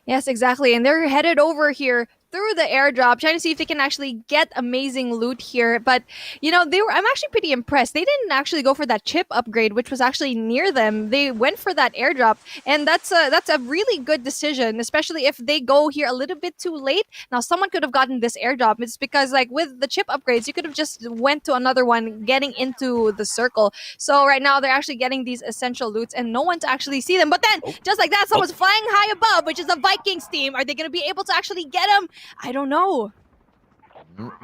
Yes, exactly. And they're headed over here through the airdrop, trying to see if they can actually get amazing loot here. But, I'm actually pretty impressed. They didn't actually go for that chip upgrade, which was actually near them. They went for that airdrop, and that's a really good decision, especially if they go here a little bit too late. Now, someone could have gotten this airdrop. It's because, with the chip upgrades, you could have just went to another one, getting into the circle. So right now, they're actually getting these essential loots, and no one to actually see them. But then, just like that, someone's flying high above, which is the Vikings team. Are they going to be able to actually get them? I don't know.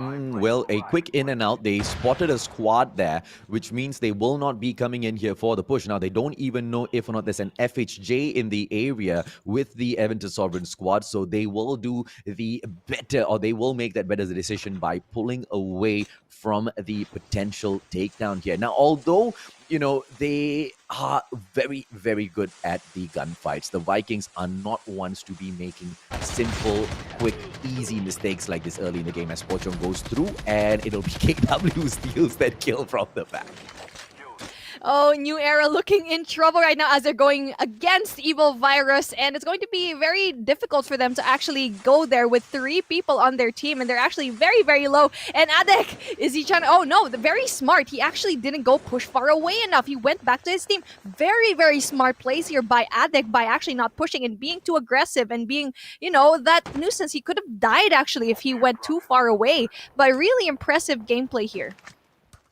Well, a quick in and out. They spotted a squad there, which means they will not be coming in here for the push. Now, they don't even know if or not there's an FHJ in the area with the Aventus Sovereign squad, so they will do the better, or they will make that better decision by pulling away from the potential takedown here. Now, although they are very, very good at the gunfights, the Vikings are not ones to be making simple, quick, easy mistakes like this early in the game as Pochong goes through, and it'll be KW who steals that kill from the back. Oh, New Era looking in trouble right now as they're going against Evil Virus, and it's going to be very difficult for them to actually go there with 3 people on their team, and they're actually very, very low. And Adek, is he trying to... Oh, no, very smart. He actually didn't go push far away enough. He went back to his team. Very, very smart plays here by Adek by actually not pushing and being too aggressive and being, that nuisance. He could have died, actually, if he went too far away. But really impressive gameplay here.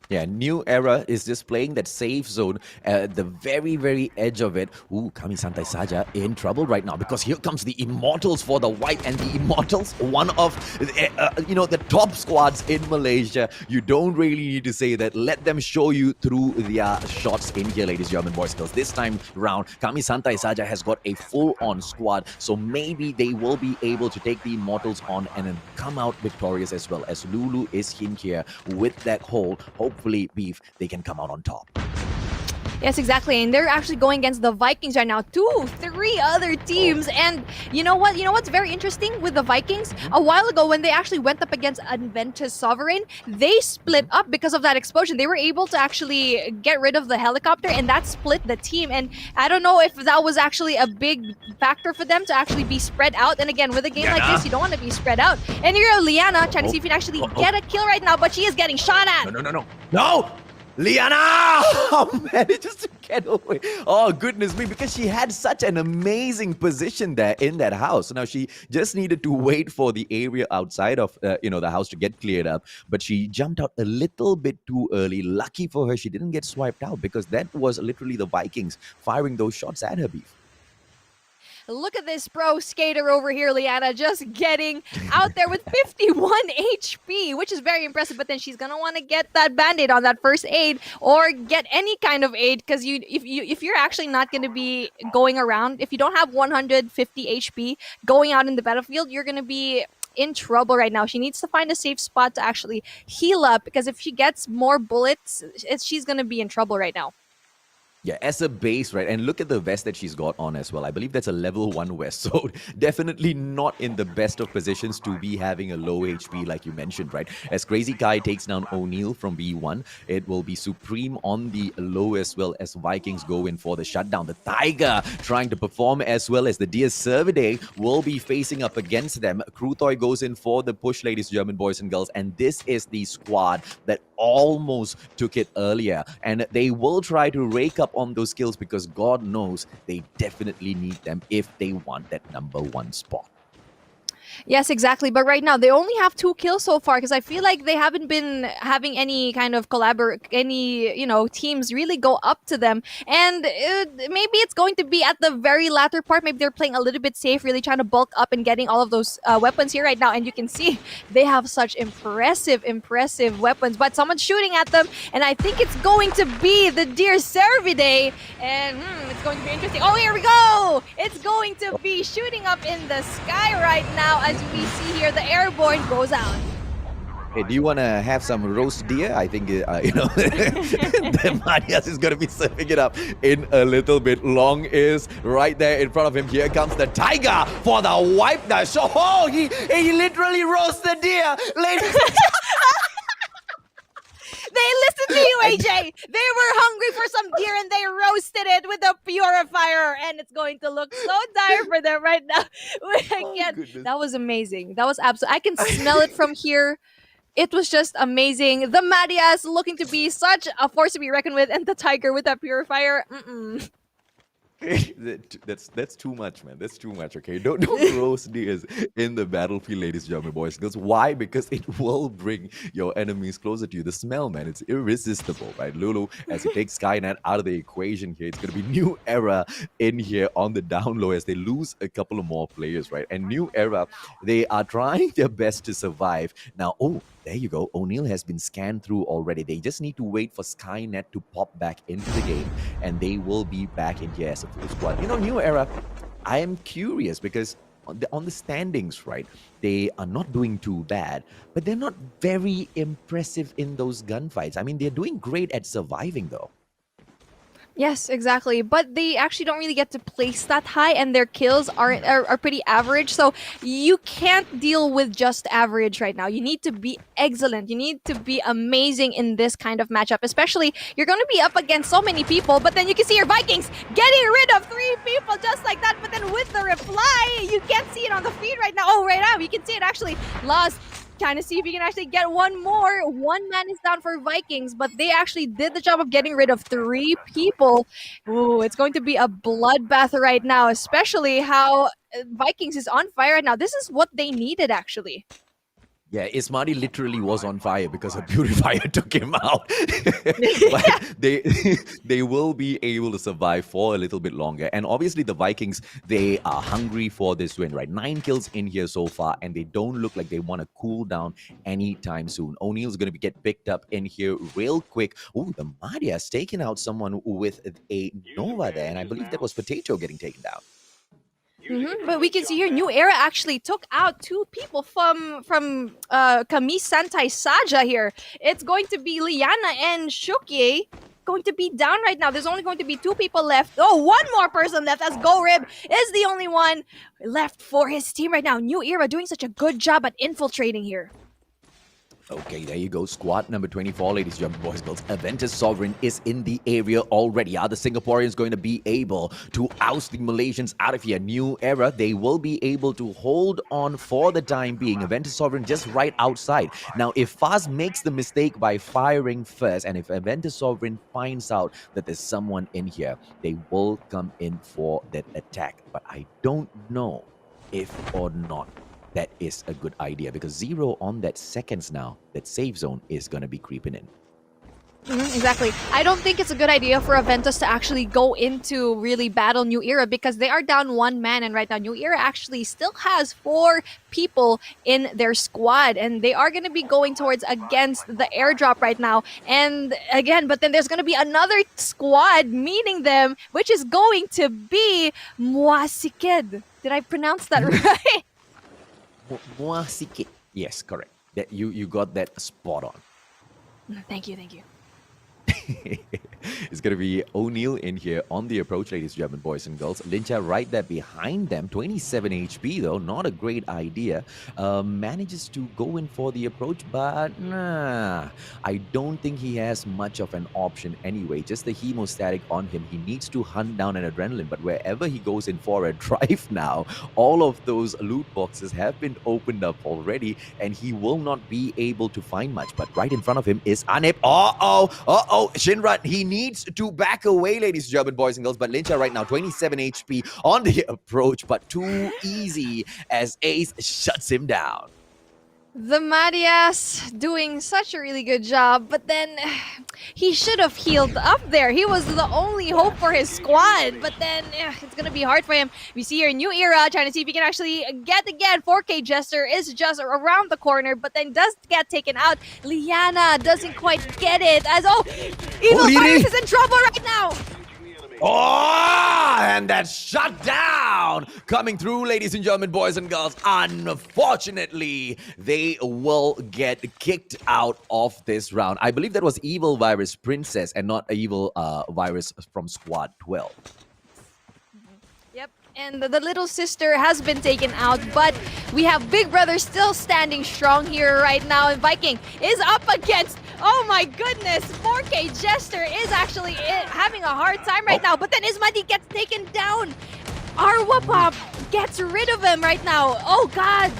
Yeah, New Era is just playing that safe zone at the very, very edge of it. Ooh, Kami Santai Saja in trouble right now because here comes the Immortals for the wipe, and the Immortals, one of, the top squads in Malaysia. You don't really need to say that. Let them show you through their shots in here, ladies and gentlemen, boys and girls. This time round, Kami Santai Saja has got a full-on squad, so maybe they will be able to take the Immortals on and then come out victorious as well, as Lulu is in here with that hole. Hopefully, Beef, they can come out on top. Yes, exactly. And they're actually going against the Vikings right now. 2, 3 other teams. And you know what? You know what's very interesting with the Vikings? A while ago, when they actually went up against Aventus Sovereign, they split up because of that explosion. They were able to actually get rid of the helicopter, and that split the team. And I don't know if that was actually a big factor for them to actually be spread out. And again, with a game like this, you don't want to be spread out. And you're Liana trying to see if you can actually get a kill right now, but she is getting shot at. No! Liana manages to get away. Oh, goodness me, because she had such an amazing position there in that house. Now, she just needed to wait for the area outside of, the house to get cleared up. But she jumped out a little bit too early. Lucky for her, she didn't get swiped out because that was literally the Vikings firing those shots at her, Beef. Look at this pro skater over here, Liana, just getting out there with 51 HP, which is very impressive. But then she's gonna want to get that band-aid on that first aid, or get any kind of aid, because if you're actually not going to be going around, if you don't have 150 HP going out in the battlefield, you're gonna be in trouble right now. She needs to find a safe spot to actually heal up, because if she gets more bullets, she's gonna be in trouble right now. Yeah, as a base, right? And look at the vest that she's got on as well. I believe that's a level 1 vest. So definitely not in the best of positions to be having a low HP like you mentioned, right? As Crazy Kai takes down O'Neal from B1, it will be Supreme on the low as well as Vikings go in for the shutdown. The Tiger trying to perform as well as the Dear Cervidae will be facing up against them. Krutoy goes in for the push, ladies, German boys and girls. And this is the squad that almost took it earlier. And they will try to rake up on those kills because God knows they definitely need them if they want that #1 spot. Yes, exactly. But right now, they only have 2 kills so far, because I feel like they haven't been having any kind of teams really go up to them. And maybe it's going to be at the very latter part. Maybe they're playing a little bit safe, really trying to bulk up and getting all of those weapons here right now. And you can see they have such impressive weapons. But someone's shooting at them, and I think it's going to be the Dear Cervidae. And it's going to be interesting. Oh, here we go! It's going to be shooting up in the sky right now. As we see here, the airborne goes out. Hey, do you want to have some roast deer? I think, the Marias is going to be serving it up in a little bit. Long is right there in front of him. Here comes the Tiger for the wipe the show. Oh, he literally roasts the deer. Ladies They listened to you, AJ. They were hungry for some deer and they roasted it with a purifier, and it's going to look so dire for them right now. That was amazing. That was absolute. I can smell it from here. It was just amazing. The Marias looking to be such a force to be reckoned with, and the Tiger with that purifier. That's too much, man. That's too much. Okay, don't roast deers in the battlefield, ladies, gentlemen, boys, girls. Why? Because it will bring your enemies closer to you. The smell, man, it's irresistible, right? Lulu, as he takes Skynet out of the equation here, it's gonna be New Era in here on the down low as they lose a couple of more players, right? And New Era, they are trying their best to survive now. Oh, there you go. O'Neal has been scanned through already. They just need to wait for Skynet to pop back into the game, and they will be back in here as a full squad. New Era, I am curious because on the standings, right, they are not doing too bad, but they're not very impressive in those gunfights. I mean, they're doing great at surviving, though. Yes, exactly. But they actually don't really get to place that high, and their kills are pretty average. So you can't deal with just average right now. You need to be excellent. You need to be amazing in this kind of matchup. Especially, you're going to be up against so many people, but then you can see your Vikings getting rid of 3 people just like that. But then with the reply, you can't see it on the feed right now. Oh, right now, you can see it actually lost. Kind of see if you can actually get one more. 1 man is down for Vikings, but they actually did the job of getting rid of 3 people. Ooh, it's going to be a bloodbath right now, especially how Vikings is on fire right now. This is what they needed, actually. Yeah, Ismadi literally was on fire because a purifier took him out. But they will be able to survive for a little bit longer. And obviously the Vikings, they are hungry for this win, right? 9 kills in here so far, and they don't look like they want to cool down anytime soon. O'Neal's going to get picked up in here real quick. Oh, the Maria's taking out someone with a Nova there, and I believe that was Potato getting taken down. But we can see here, New Era actually took out 2 people from Kamis Santai Saja here. It's going to be Liana and Shukie going to be down right now. There's only going to be 2 people left. Oh, 1 more person left, as Gorib is the only one left for his team right now. New Era doing such a good job at infiltrating here. Okay, there you go. Squad number 24, ladies and gentlemen, boys and girls. Aventus Sovereign is in the area already. Are the Singaporeans going to be able to oust the Malaysians out of here? New era. They will be able to hold on for the time being. Aventus Sovereign just right outside. Now, if Faz makes the mistake by firing first, and if Aventus Sovereign finds out that there's someone in here, they will come in for that attack. But I don't know if or not that is a good idea, because 0 on that seconds now, that safe zone is going to be creeping in. Exactly. I don't think it's a good idea for Aventus to actually go into really battle New Era because they are down 1 man, and right now New Era actually still has 4 people in their squad, and they are going to be going towards against the airdrop right now. And again, but then there's going to be another squad meeting them, which is going to be MYSG. Did I pronounce that right? MYSG. Yes, correct. That you got that spot on. Thank you, thank you. It's going to be O'Neill in here on the approach, ladies and gentlemen, boys and girls. Lincha right there behind them. 27 HP, though. Not a great idea. Manages to go in for the approach, but nah. I don't think he has much of an option anyway. Just the hemostatic on him. He needs to hunt down an adrenaline, but wherever he goes in for a drive now, all of those loot boxes have been opened up already, and he will not be able to find much. But right in front of him is Anip. Uh-oh. Shinran, he needs to back away, ladies and gentlemen, boys and girls. But Lincha right now, 27 HP on the approach, but too easy as Ace shuts him down. The Marias doing such a really good job, but then he should have healed up there. He was the only hope for his squad, but then it's going to be hard for him. We see here New Era trying to see if he can actually get again. 4K Jester is just around the corner, but then does get taken out. Liana doesn't quite get it as, Evil Virus is in trouble right now. Oh, and that's shut down. Coming through, ladies and gentlemen, boys and girls. Unfortunately, they will get kicked out of this round. I believe that was Evil Virus Princess and not Evil Virus from Squad 12. Yep, and the little sister has been taken out, but we have Big Brother still standing strong here right now, and Viking is up against, oh my goodness, 4K Jester is actually having a hard time right now, but then Ismati gets taken down. Arwa Pop gets rid of him right now. Oh god.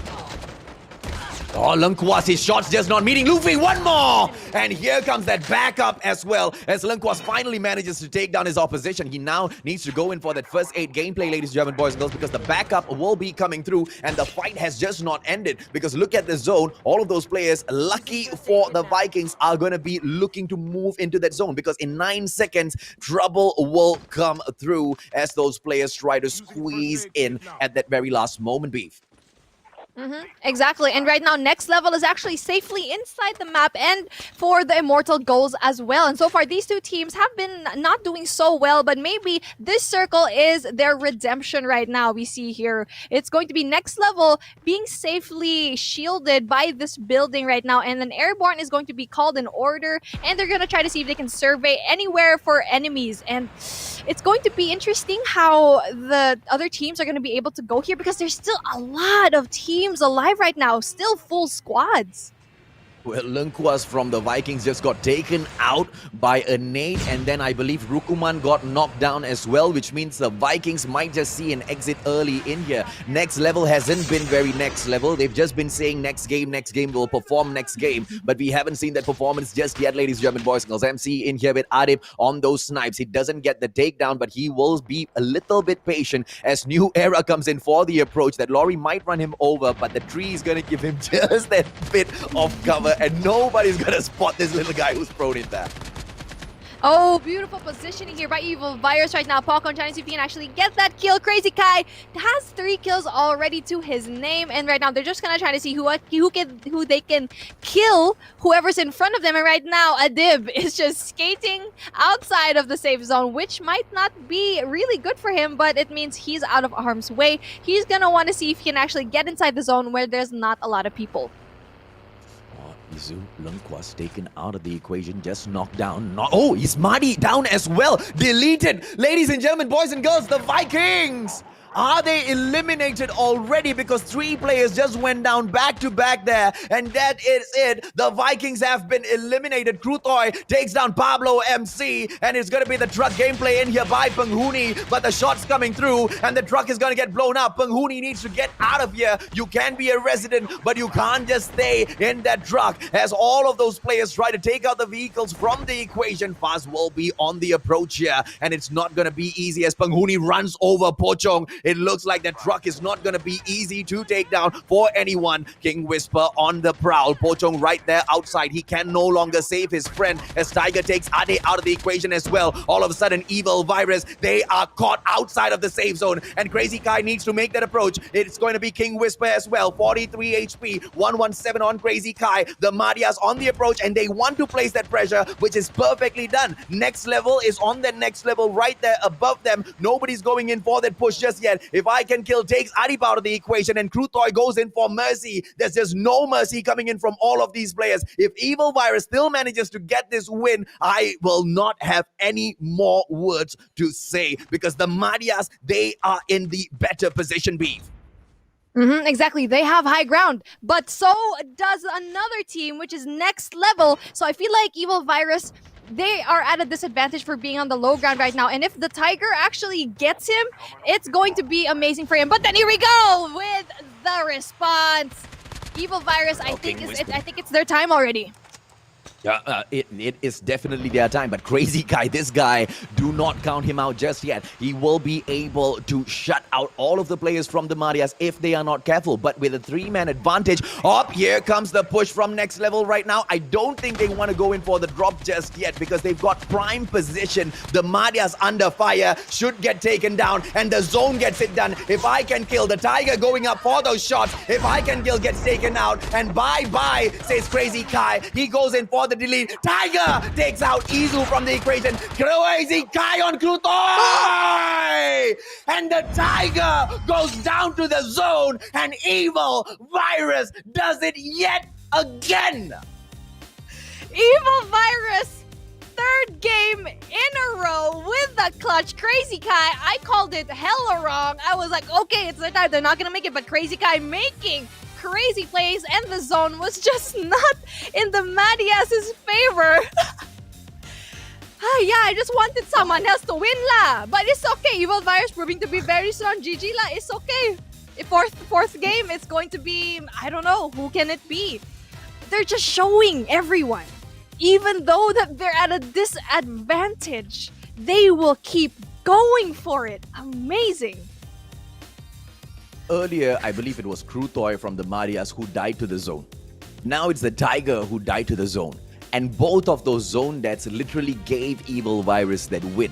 Oh, Lengquas, his shots just not meeting. Luffy, one more! And here comes that backup as well, as Lengquas finally manages to take down his opposition. He now needs to go in for that first 8 gameplay, ladies and gentlemen, boys and girls, because the backup will be coming through, and the fight has just not ended. Because look at the zone, all of those players, lucky for the Vikings, are going to be looking to move into that zone, because in 9 seconds, trouble will come through as those players try to squeeze in at that very last moment, Beef. Exactly, and right now Next Level is actually safely inside the map and for the Immortal goals as well. And so far these two teams have been not doing so well, but maybe this circle is their redemption right now. We see here it's going to be Next Level being safely shielded by this building right now, and then Airborne is going to be called in order, and they're going to try to see if they can survey anywhere for enemies. And it's going to be interesting how the other teams are going to be able to go here, because there's still a lot of teams alive right now, still full squads. Well, Lengquas from the Vikings just got taken out by a nade, and then I believe Rukuman got knocked down as well, which means the Vikings might just see an exit early in here. Next Level hasn't been very next level. They've just been saying next game will perform next game, but we haven't seen that performance just yet, ladies and gentlemen, boys and girls. MC in here with Adib on those snipes. He doesn't get the takedown, but he will be a little bit patient as New Era comes in for the approach. That Lorry might run him over, but the tree is going to give him just that bit of cover, and nobody's gonna spot this little guy who's prone in there. Oh, beautiful positioning here by Evil Virus right now. Palcon trying to see if he can actually get that kill. Crazy Kai has 3 kills already to his name, and right now they're just gonna try to see who they can kill, whoever's in front of them. And right now Adib is just skating outside of the safe zone, which might not be really good for him, but it means he's out of harm's way. He's gonna want to see if he can actually get inside the zone where there's not a lot of people. Izu Lengquas taken out of the equation, just knocked down. Oh, Ismati down as well. Deleted. Ladies and gentlemen, boys and girls, the Vikings Are they eliminated already? Because 3 players just went down back to back there, and that is it. The Vikings have been eliminated. Krutoy takes down Pablo MC, and it's going to be the truck gameplay in here by Penghuni, but the shot's coming through, and the truck is going to get blown up. Penghuni needs to get out of here. You can be a resident, but you can't just stay in that truck, as all of those players try to take out the vehicles from the equation. Fast will be on the approach here, and it's not going to be easy as Penghuni runs over Pochong. It looks like the truck is not going to be easy to take down for anyone. King Whisper on the prowl. Pochong right there outside. He can no longer save his friend as Tiger takes Ade out of the equation as well. All of a sudden, Evil Virus, they are caught outside of the safe zone, and Crazy Kai needs to make that approach. It's going to be King Whisper as well. 43 HP, 117 on Crazy Kai. The Marias on the approach, and they want to place that pressure, which is perfectly done. Next level is on the next level right there above them. Nobody's going in for that push just yet. If I Can Kill takes Adip out of the equation, and Krutoy goes in for mercy. There's just no mercy coming in from all of these players. If Evil Virus still manages to get this win, I will not have any more words to say, because the Marias, they are in the better position, Beef. Exactly. They have high ground, but so does another team, which is Next Level. So I feel like Evil Virus, they are at a disadvantage for being on the low ground right now. And if the Tiger actually gets him, it's going to be amazing for him. But then here we go with the response. Evil Virus, I think it's their time already. It is definitely their time, but Crazy Guy, this guy, do not count him out just yet. He will be able to shut out all of the players from the Marias if they are not careful, but with a 3-man advantage. Up here comes the push from Next Level right now. I don't think they want to go in for the drop just yet, because they've got prime position. The Marias under fire should get taken down, and the zone gets it done. If I Can Kill, the Tiger going up for those shots. If I Can Kill gets taken out, and bye-bye, says Crazy Kai. He goes in for the delete. Tiger takes out Izu from the equation. Crazy Kai on Krutoy! And the Tiger goes down to the zone, and Evil Virus does it yet again. Evil Virus, 3rd game in a row with the clutch. Crazy Kai, I called it hella wrong. I was like, okay, it's their time. They're not gonna make it, but Crazy Kai making crazy plays, and the zone was just not in the Madias's favor. Yeah, I just wanted someone else to win la. But it's okay. Evil Virus proving to be very strong. GG la. It's okay. Fourth game, it's going to be, I don't know, who can it be? They're just showing everyone, even though that they're at a disadvantage, they will keep going for it. Amazing. Earlier, I believe it was Krutoy from the Marias who died to the zone. Now it's the Tiger who died to the zone. And both of those zone deaths literally gave Evil Virus that win.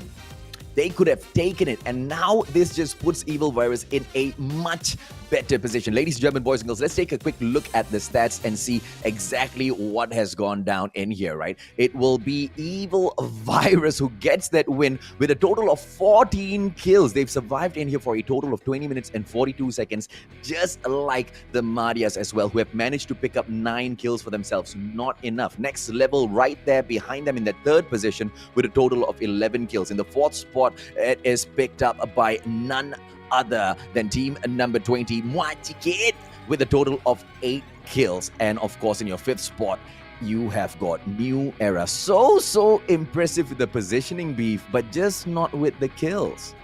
They could have taken it, and now this just puts Evil Virus in a much better position. Ladies and gentlemen, boys and girls, let's take a quick look at the stats and see exactly what has gone down in here, right? It will be Evil Virus who gets that win with a total of 14 kills. They've survived in here for a total of 20 minutes and 42 seconds, just like the Marias as well, who have managed to pick up 9 kills for themselves. Not enough. Next Level right there behind them in the 3rd position with a total of 11 kills. In the 4th spot, it is picked up by none other than team number 20, Mwachikit, with a total of 8 kills. And of course, in your 5th spot, you have got New Era. So impressive with the positioning, Beef, but just not with the kills.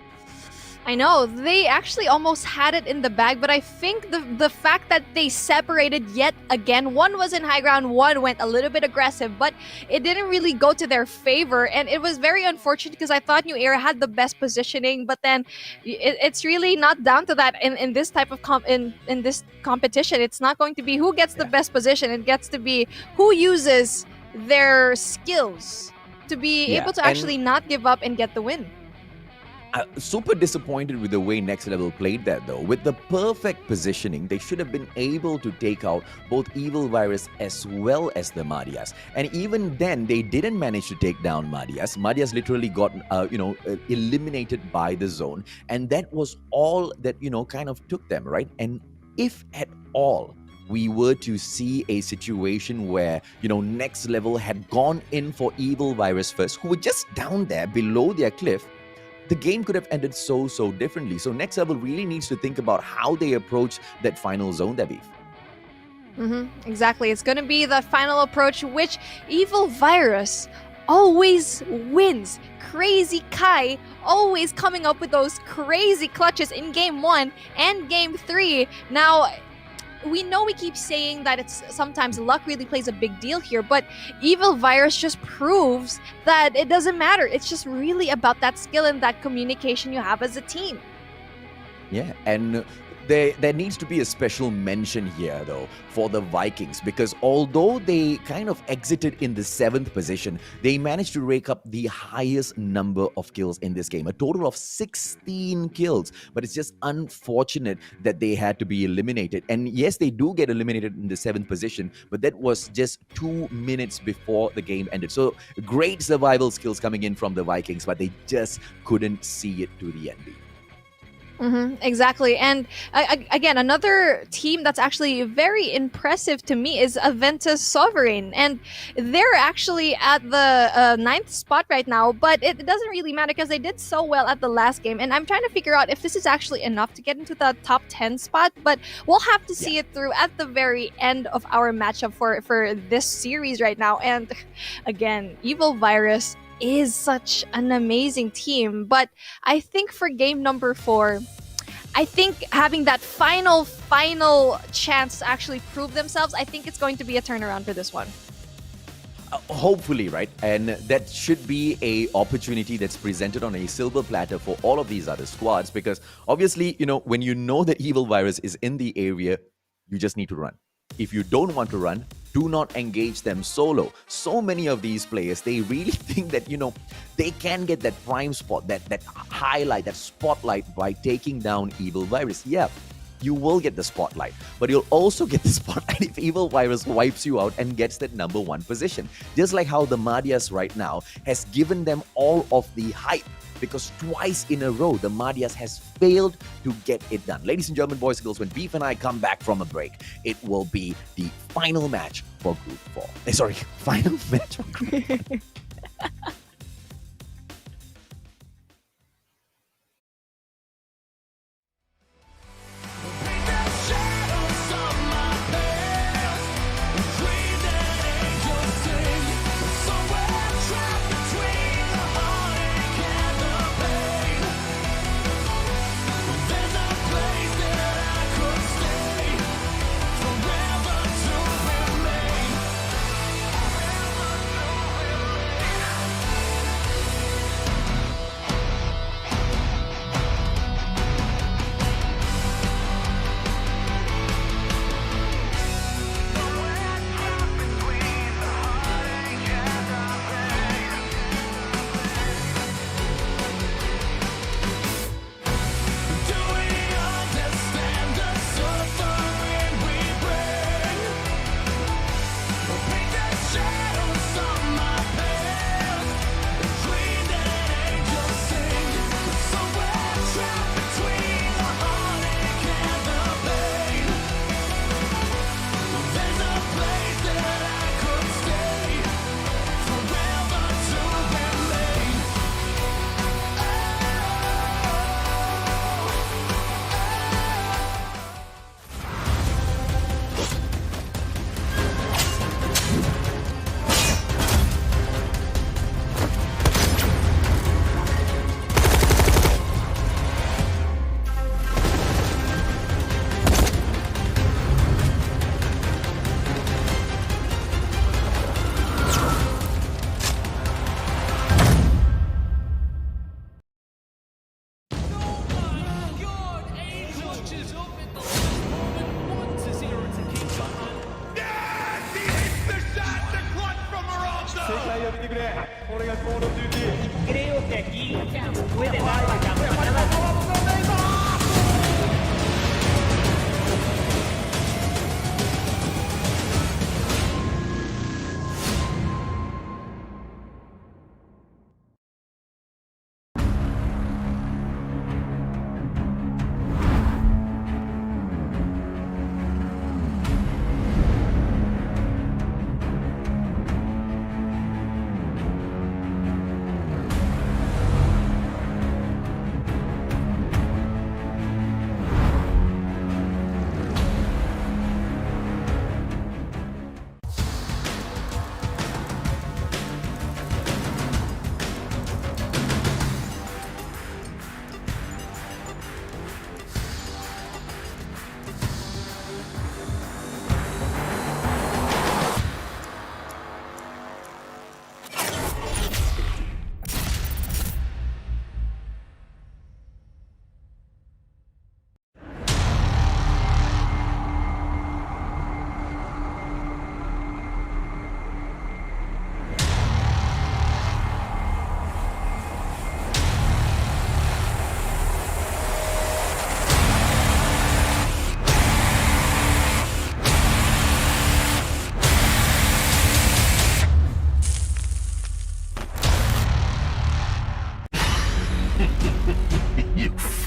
I know, they actually almost had it in the bag, but I think the fact that they separated yet again, one was in high ground, one went a little bit aggressive, but it didn't really go to their favor, and it was very unfortunate because I thought New Era had the best positioning, but then it's really not down to that in this type of in this competition. It's not going to be who gets the best position, it gets to be who uses their skills to be able to actually not give up and get the win. Super disappointed with the way Next Level played that though. With the perfect positioning, they should have been able to take out both Evil Virus as well as the Marias. And even then, they didn't manage to take down Marias. Marias literally got, eliminated by the zone. And that was all that, kind of took them, right? And if at all, we were to see a situation where, Next Level had gone in for Evil Virus first, who were just down there below their cliff, the game could have ended so differently. So Next Level really needs to think about how they approach that final zone, Debbie. Exactly. It's going to be the final approach, which Evil Virus always wins. Crazy Kai always coming up with those crazy clutches in game 1 and game 3. Now, we know we keep saying that it's sometimes luck really plays a big deal here, but Evil Virus just proves that it doesn't matter. It's just really about that skill and that communication you have as a team. Yeah, and there needs to be a special mention here, though, for the Vikings, because although they kind of exited in the 7th position, they managed to rake up the highest number of kills in this game, a total of 16 kills. But it's just unfortunate that they had to be eliminated. And yes, they do get eliminated in the 7th position, but that was just 2 minutes before the game ended. So great survival skills coming in from the Vikings, but they just couldn't see it to the end. Exactly. And again, another team that's actually very impressive to me is Aventus Sovereign. And they're actually at the 9th spot right now, but it doesn't really matter because they did so well at the last game. And I'm trying to figure out if this is actually enough to get into the top 10 spot, but we'll have to see it through at the very end of our matchup for this series right now. And again, Evil Virus is such an amazing team, but I think for game number 4, I think having that final chance to actually prove themselves, I think it's going to be a turnaround for this one. Hopefully, right? And that should be a opportunity that's presented on a silver platter for all of these other squads, because obviously, when you know that Evil Virus is in the area, you just need to run. If you don't want to run, do not engage them solo. So many of these players, they really think that, they can get that prime spot, that highlight, that spotlight by taking down Evil Virus. Yeah, you will get the spotlight, but you'll also get the spotlight if Evil Virus wipes you out and gets that number 1 position. Just like how the Madhyas right now has given them all of the hype, because twice in a row, the Madhyas has failed to get it done. Ladies and gentlemen, boys and girls, when Beef and I come back from a break, it will be the final match for Group 4. Final match for Group 4.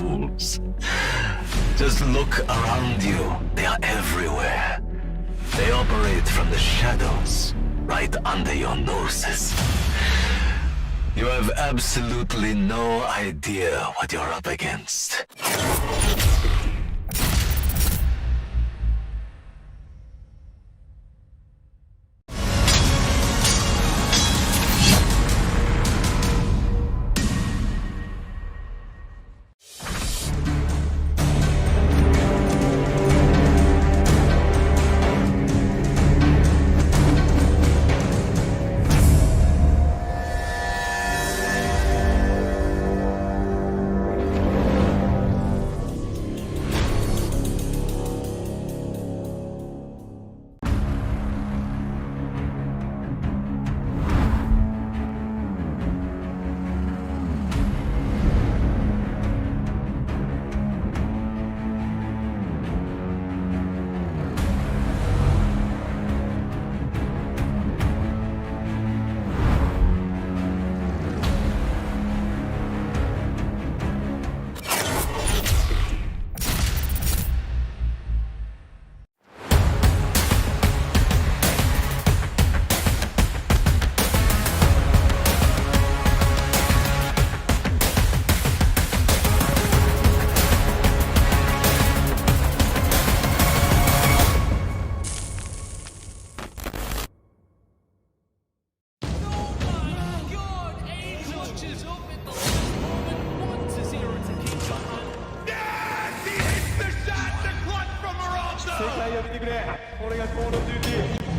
fools. Just look around you. They are everywhere. They operate from the shadows, right under your noses. You have absolutely no idea what you're up against.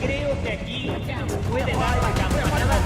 Creo que aquí puede dar la campanada.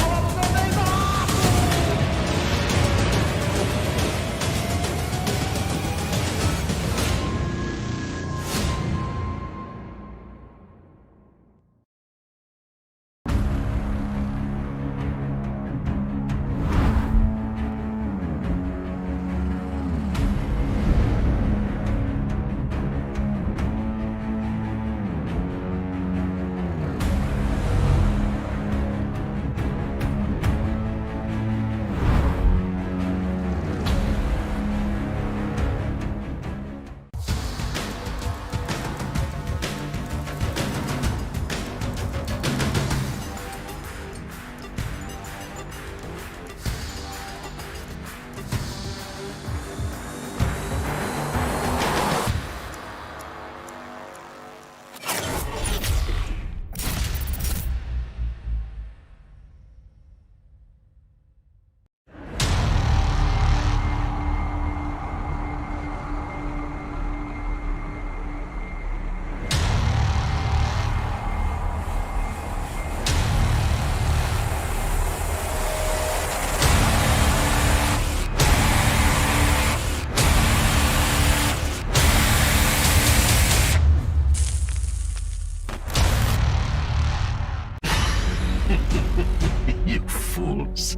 You fools.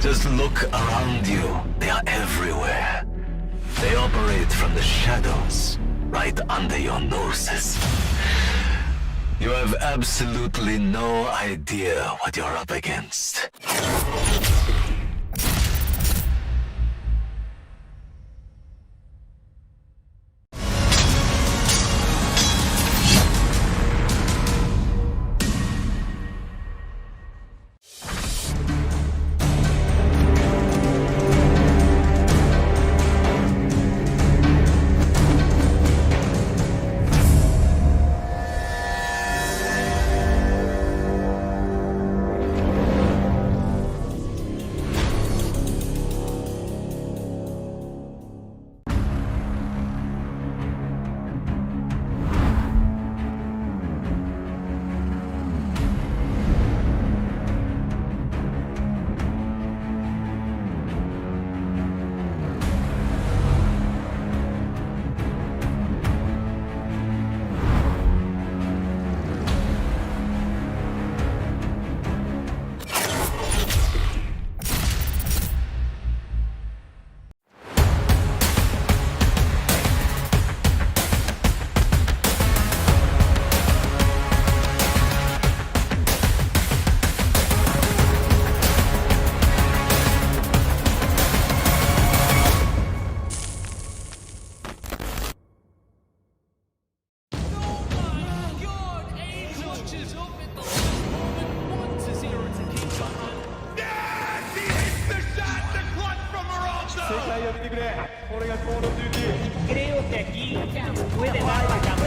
Just look around you. They are everywhere. They operate from the shadows, right under your noses. You have absolutely no idea what you're up against. 界を見てくれ。これがコールオブデューティー。クレヨンでギーちゃん上でバイバイちゃん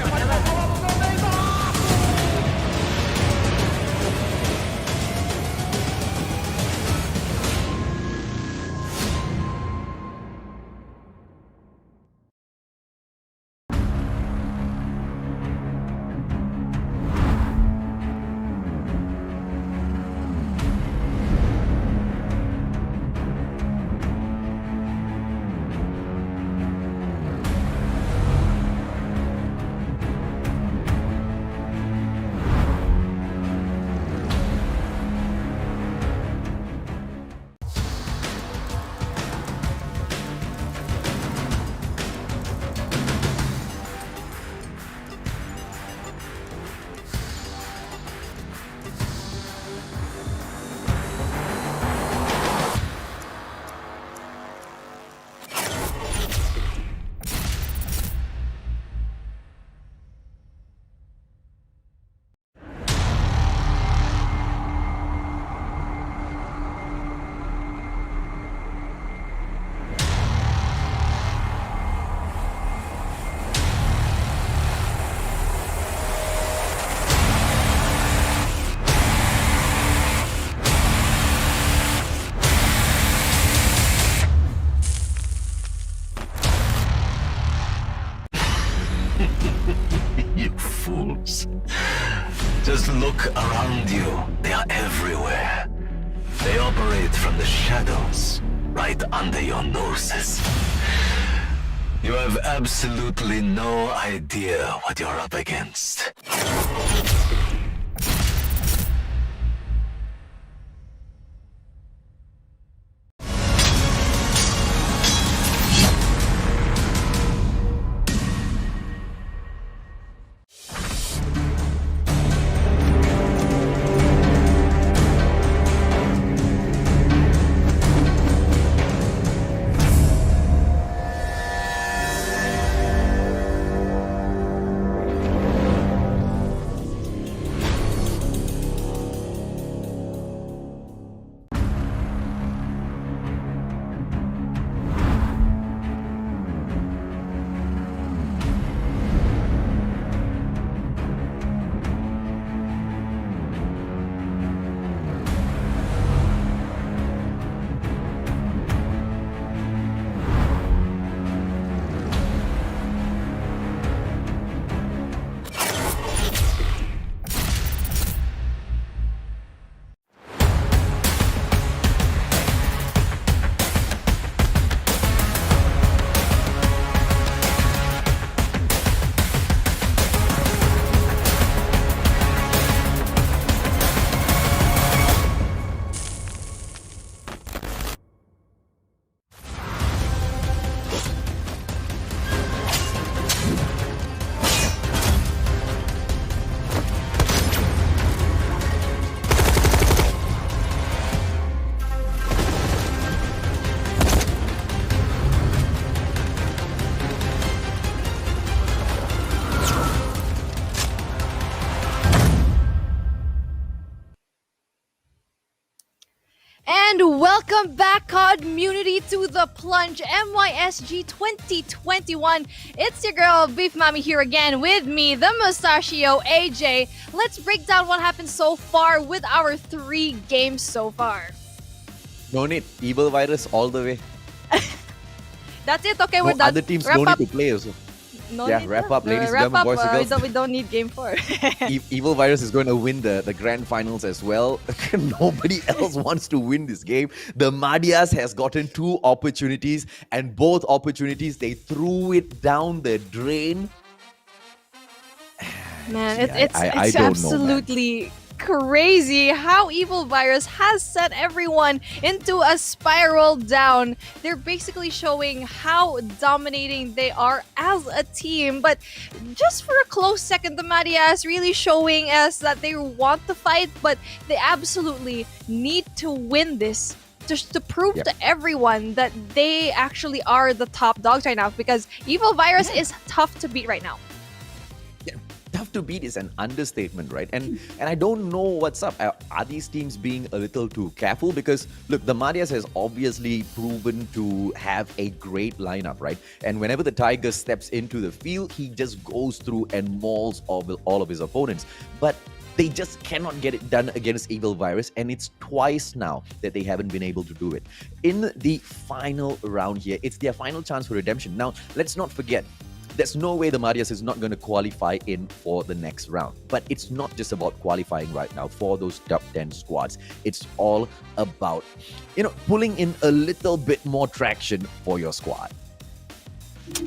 You fools. Just look around you. They are everywhere. They operate from the shadows, right under your noses. You have absolutely no idea what you're up against. And welcome back, COD community, to the Plunge MYSG 2021. It's your girl, Beef Mommy, here again with me, the Mustachio AJ. Let's break down what happened so far with our 3 games so far. No need. Evil virus all the way. That's it. Okay, we're No done. other teams Wrap no up. need to play also. No Yeah, need wrap to. up, ladies and Wrap gentlemen, up. boys and girls. We don't need game 4. Evil virus is going to win the grand finals as well. Nobody else wants to win this game. The Madias has gotten 2 opportunities, and both opportunities they threw it down the drain. Man, See, it's I don't know, man. absolutely crazy how Evil Virus has set everyone into a spiral down. They're basically showing how dominating they are as a team, but just for a close second, the Marias really showing us that they want to fight, but they absolutely need to win this just to prove Yep. to everyone that they actually are the top dogs right now, because Evil Virus is tough to beat right now. tough to beat is an understatement, right? And I don't know what's up. Are these teams being a little too careful? Because look, the Madhyas has obviously proven to have a great lineup, right? And whenever the Tiger steps into the field, he just goes through and mauls all of his opponents. But they just cannot get it done against Evil Virus, and it's twice now that they haven't been able to do it. In the final round here, it's their final chance for redemption. Now, let's not forget, there's no way the Madhyas is not going to qualify in for the next round. But it's not just about qualifying right now for those top 10 squads. It's all about, pulling in a little bit more traction for your squad.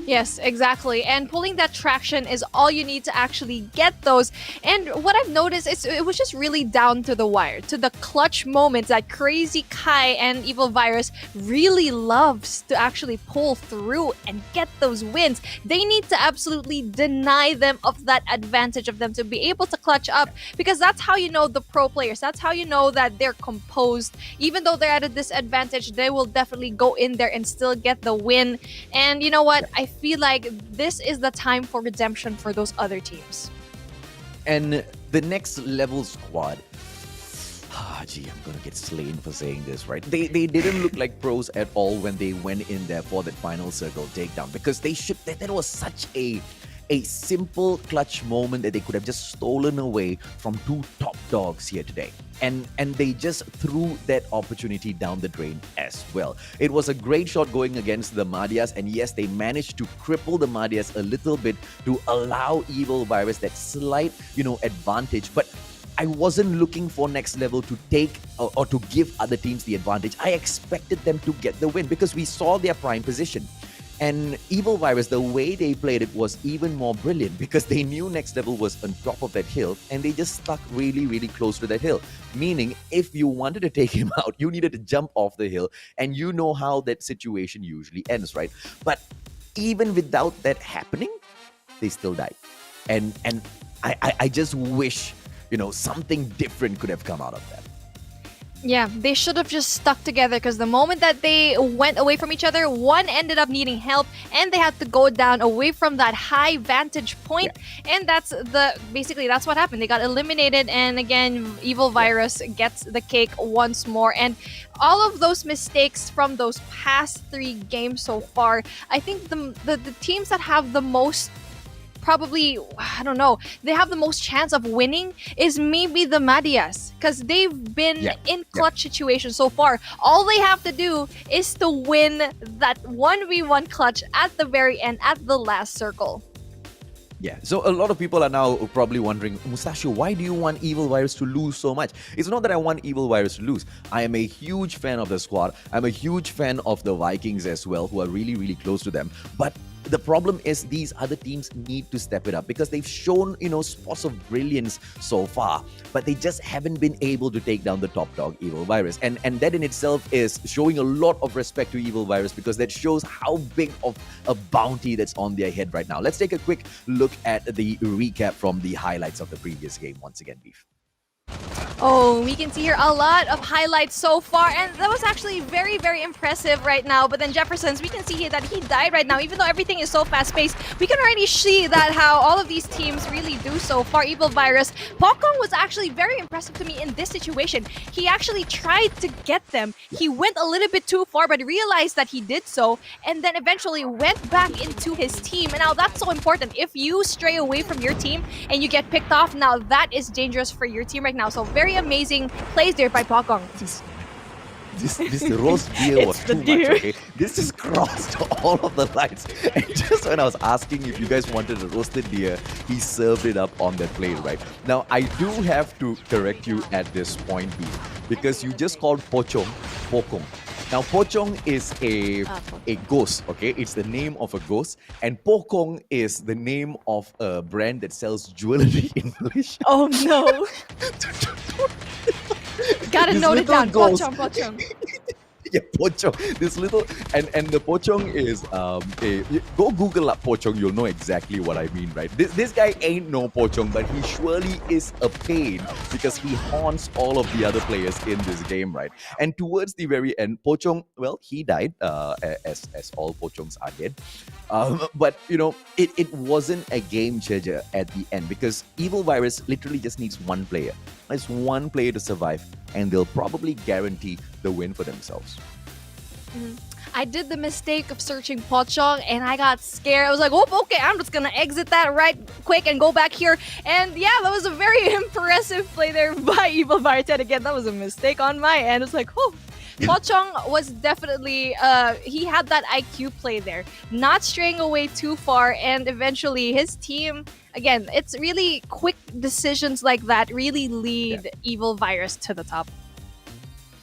Yes, exactly. And pulling that traction is all you need to actually get those. And what I've noticed is it was just really down to the wire, to the clutch moments that Crazy Kai and Evil Virus really loves to actually pull through and get those wins. They need to absolutely deny them of that advantage of them to be able to clutch up, because that's how you know the pro players. That's how you know that they're composed. Even though they're at a disadvantage, they will definitely go in there and still get the win. And you know what? I feel like this is the time for redemption for those other teams. And the next level squad, I'm gonna get slain for saying this, right? They didn't look like pros at all when they went in there for that final circle takedown, because that was such a simple clutch moment that they could have just stolen away from two top dogs here today. And they just threw that opportunity down the drain as well. It was a great shot going against the Madhyas, and yes, they managed to cripple the Madhyas a little bit to allow Evil Virus that slight, advantage. But I wasn't looking for next level to take or to give other teams the advantage. I expected them to get the win because we saw their prime position. And Evil Virus, the way they played it was even more brilliant, because they knew next level was on top of that hill and they just stuck really, really close to that hill. Meaning, if you wanted to take him out, you needed to jump off the hill, and you know how that situation usually ends, right? But even without that happening, they still died. And I just wish, something different could have come out of that. Yeah, they should have just stuck together, because the moment that they went away from each other, one ended up needing help and they had to go down away from that high vantage point. Yeah. And that's what happened. They got eliminated, and again, Evil Virus gets the cake once more. And all of those mistakes from those past 3 games so far, I think the teams that have the most, probably, I don't know, they have the most chance of winning is maybe the Madhyas, because they've been in clutch situations so far. All they have to do is to win that 1v1 clutch at the very end, at the last circle. Yeah, so a lot of people are now probably wondering, Mustachio, why do you want Evil Virus to lose so much? It's not that I want Evil Virus to lose. I am a huge fan of the squad. I'm a huge fan of the Vikings as well, who are really, really close to them. But the problem is these other teams need to step it up, because they've shown, spots of brilliance so far, but they just haven't been able to take down the top dog, Evil Virus. And that in itself is showing a lot of respect to Evil Virus, because that shows how big of a bounty that's on their head right now. Let's take a quick look at the recap from the highlights of the previous game once again, Beef. Oh, we can see here a lot of highlights so far, and that was actually very, very impressive right now. But then Jefferson's, we can see here that he died right now, even though everything is so fast-paced. We can already see that how all of these teams really do so far. Evil Virus, Pokong was actually very impressive to me in this situation. He actually tried to get them. He went a little bit too far, but realized that he did so, and then eventually went back into his team. And now that's so important. If you stray away from your team and you get picked off, now that is dangerous for your team right now. So very amazing plays there by Pokong. This roast beer was too much, okay? This just crossed all of the lines. And just when I was asking if you guys wanted a roasted deer, he served it up on that plate, right? Now, I do have to correct you at this point, B, because you just called Pokong. Now, Pocong is a ghost, okay? It's the name of a ghost. And Pokong is the name of a brand that sells jewelry in Malaysia. Oh, no. Gotta note it down. Pocong. yeah, Pochong. This little and the Pochong is go Google up Pochong. You'll know exactly what I mean, right? This guy ain't no Pochong, but he surely is a pain because he haunts all of the other players in this game, right? And towards the very end, Pochong, well, he died, as all Pochongs are dead. But it wasn't a game changer at the end because Evil Virus literally just needs one player. It's one player to survive, and they'll probably guarantee the win for themselves. I did the mistake of searching Pochong and I got scared. I was like, oh, okay, I'm just gonna exit that right quick and go back here. And yeah, that was a very impressive play there by Evil Virus. And again, that was a mistake on my end. It's like, oh. Pochong was definitely, he had that IQ play there, not straying away too far, and eventually his team, again, it's really quick decisions like that really lead Evil Virus to the top.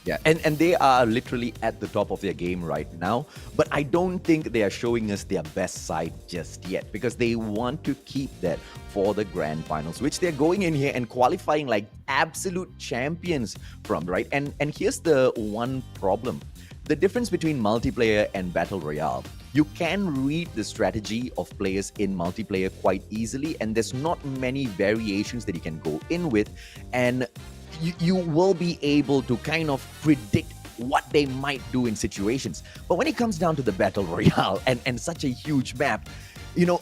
Yeah, and they are literally at the top of their game right now, but I don't think they are showing us their best side just yet because they want to keep that for the grand finals, which they're going in here and qualifying like absolute champions from, right? And here's the one problem. The difference between multiplayer and battle royale. You can read the strategy of players in multiplayer quite easily, and there's not many variations that you can go in with, and you will be able to kind of predict what they might do in situations. But when it comes down to the battle royale and such a huge map,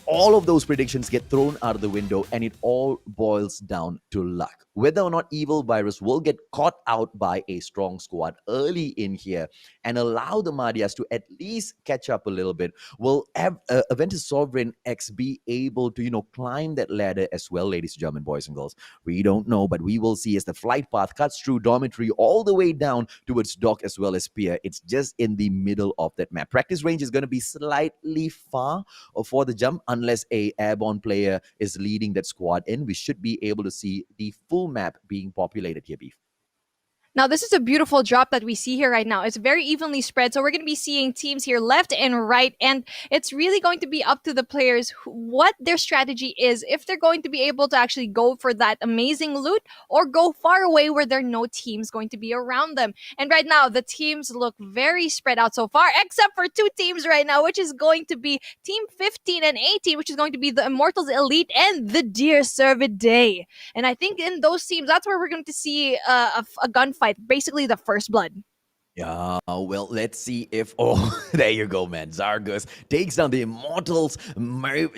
all of those predictions get thrown out of the window, and it all boils down to luck. Whether or not Evil Virus will get caught out by a strong squad early in here and allow the Madias to at least catch up a little bit, will Aventus Sovereign X be able to, climb that ladder as well, ladies and gentlemen, boys and girls? We don't know, but we will see as the flight path cuts through Dormitory all the way down towards Dock as well as Pier. It's just in the middle of that map. Practice range is going to be slightly far for the jump unless a airborne player is leading that squad in. We should be able to see the full map being populated here, Beef. Now, this is a beautiful drop that we see here right now. It's very evenly spread, so we're going to be seeing teams here left and right, and it's really going to be up to the players what their strategy is, if they're going to be able to actually go for that amazing loot or go far away where there are no teams going to be around them. And right now, the teams look very spread out so far, except for two teams right now, which is going to be Team 15 and 18, which is going to be the Immortals Elite and the Dear Servidae. And I think in those teams, that's where we're going to see a gunfight. Basically the first blood. Yeah, well, let's see if... Oh, there you go, man. Zargus takes down the Immortals,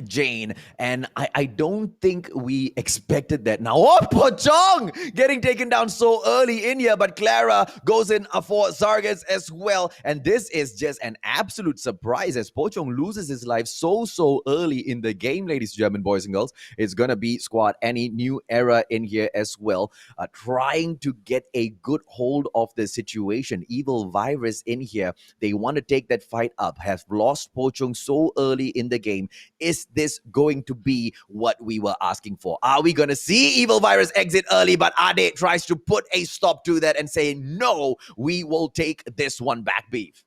Jane, and I don't think we expected that. Now, oh, Pochong getting taken down so early in here, but Clara goes in for Zargus as well, and this is just an absolute surprise as Pochong loses his life so early in the game, ladies and gentlemen, boys and girls. It's gonna be Squad Annie, new era in here as well, trying to get a good hold of the situation. Evil Virus in here, they want to take that fight up, have lost Pochong so early in the game. Is this going to be what we were asking for? Are we going to see Evil Virus exit early, but Ade tries to put a stop to that and say, no, we will take this one back, Beef?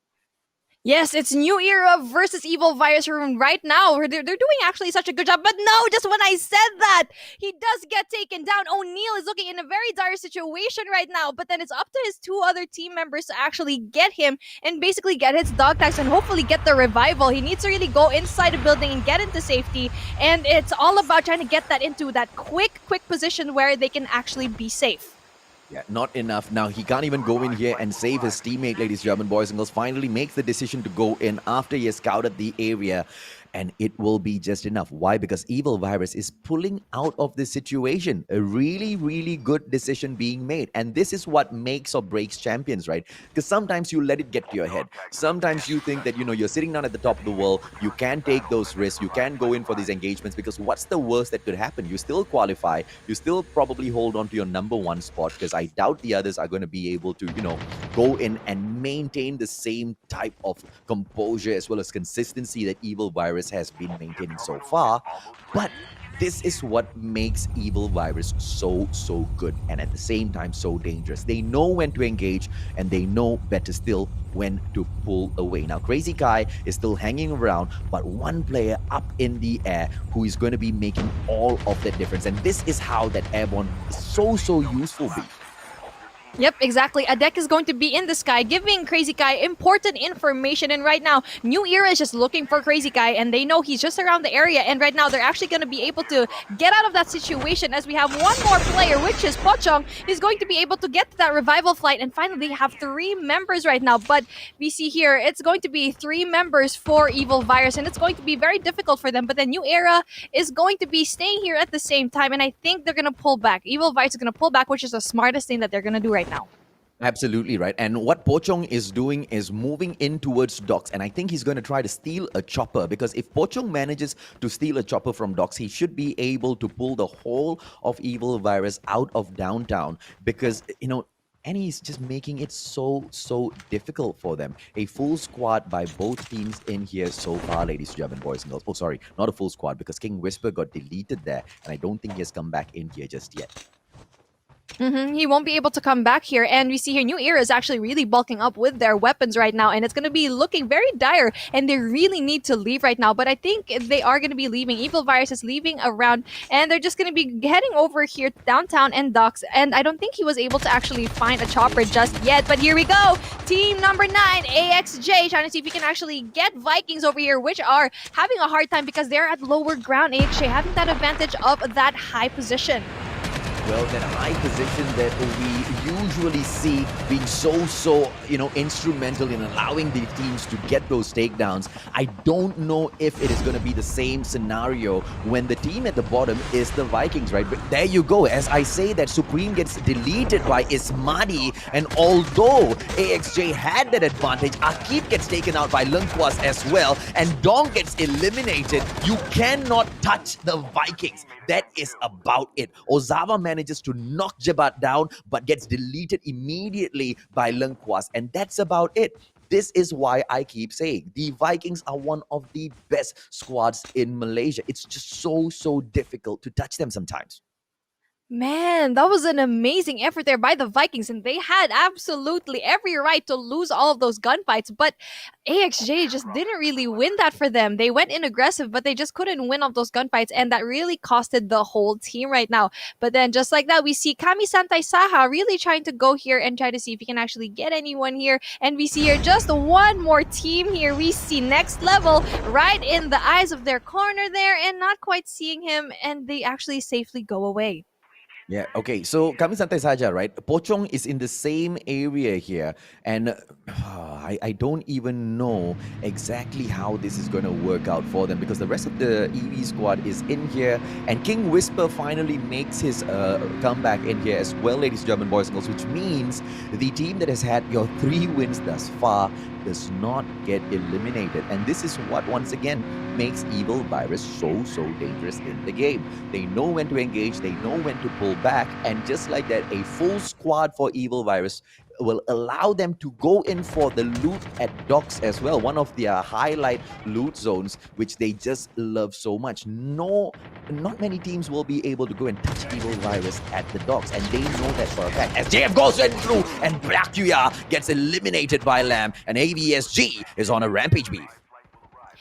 Yes, it's New Era versus Evil Virus Room right now. They're doing actually such a good job. But no, just when I said that, he does get taken down. O'Neal is looking in a very dire situation right now. But then it's up to his two other team members to actually get him and basically get his dog tags and hopefully get the revival. He needs to really go inside the building and get into safety. And it's all about trying to get that into that quick position where they can actually be safe. Yeah, not enough. Now, he can't even go in here and save his teammate, ladies and gentlemen, boys and girls. Finally makes the decision to go in after he has scouted the area. And it will be just enough. Why? Because Evil Virus is pulling out of this situation. A really good decision being made. And this is what makes or breaks champions, right? Because sometimes you let it get to your head. Sometimes you think that, you're sitting down at the top of the world. You can take those risks. You can go in for these engagements because what's the worst that could happen? You still qualify. You still probably hold on to your number one spot because I doubt the others are going to be able to, go in and maintain the same type of composure as well as consistency that Evil Virus has been maintaining so far. But this is what makes Evil Virus so good and at the same time so dangerous. They know when to engage and they know better still when to pull away. Now Crazy Kai is still hanging around, but one player up in the air who is going to be making all of that difference. And this is how that airborne is so useful, Beef. Yep, exactly. A deck is going to be in the sky, giving Crazy Kai important information. And right now, New Era is just looking for Crazy Kai, and they know he's just around the area. And right now, they're actually going to be able to get out of that situation as we have one more player, which is Pochong, is going to be able to get to that revival flight. And finally, they have 3 members right now. But we see here, it's going to be 3 members for Evil Virus, and it's going to be very difficult for them. But then New Era is going to be staying here at the same time, and I think they're going to pull back. Evil Virus is going to pull back, which is the smartest thing that they're going to do right now. Absolutely right. And what Pochong is doing is moving in towards docks. And I think he's going to try to steal a chopper, because if Pochong manages to steal a chopper from docks, he should be able to pull the whole of Evil Virus out of downtown. Because, and he's just making it so difficult for them. A full squad by both teams in here so far, ladies and gentlemen, boys and girls. Oh, sorry, not a full squad, because King Whisper got deleted there. And I don't think he has come back in here just yet. He won't be able to come back here. And we see here New Era is actually really bulking up with their weapons right now. And it's going to be looking very dire. And they really need to leave right now. But I think they are going to be leaving. Evil Virus is leaving around. And they're just going to be heading over here downtown and docks. And I don't think he was able to actually find a chopper just yet. But here we go. Team number 9, AXJ, trying to see if we can actually get Vikings over here, which are having a hard time because they're at lower ground. AXJ having that advantage of that high position. Well, that high position that we usually see being so instrumental in allowing the teams to get those takedowns. I don't know if it is going to be the same scenario when the team at the bottom is the Vikings, right? But there you go. As I say that Supreme gets deleted by Ismadi, and although AXJ had that advantage, Akib gets taken out by Lungkwas as well, and Dong gets eliminated. You cannot touch the Vikings. That is about it. Ozawa manages to knock Jabat down, but gets deleted immediately by Lungkwas, and that's about it. This is why I keep saying the Vikings are one of the best squads in Malaysia. It's just so difficult to touch them sometimes. Man, that was an amazing effort there by the Vikings, and they had absolutely every right to lose all of those gunfights, but AXJ just didn't really win that for them. They went in aggressive, but they just couldn't win all those gunfights, and that really costed the whole team right now. But then just like that, we see Kami Santai Saha really trying to go here and try to see if he can actually get anyone here, and we see here just one more team here. We see Next Level right in the eyes of their corner there, and not quite seeing him, and they actually safely go away. Yeah, okay. So kami santai saja, right? Pochong is in the same area here, and I don't even know exactly how this is going to work out for them, because the rest of the EV squad is in here, and King Whisper finally makes his comeback in here as well, ladies and gentlemen, boys and girls, which means the team that has had your 3 wins thus far does not get eliminated. And this is what once again makes Evil Virus so dangerous in the game. They know when to engage, they know when to pull back, and just like that, a full squad for Evil Virus will allow them to go in for the loot at docks as well, one of their highlight loot zones, which they just love so much. Not many teams will be able to go and touch Evil Virus at the docks, and they know that for a fact. As JF goes in through, and Blackya gets eliminated by Lamb, and AVSG is on a rampage beef.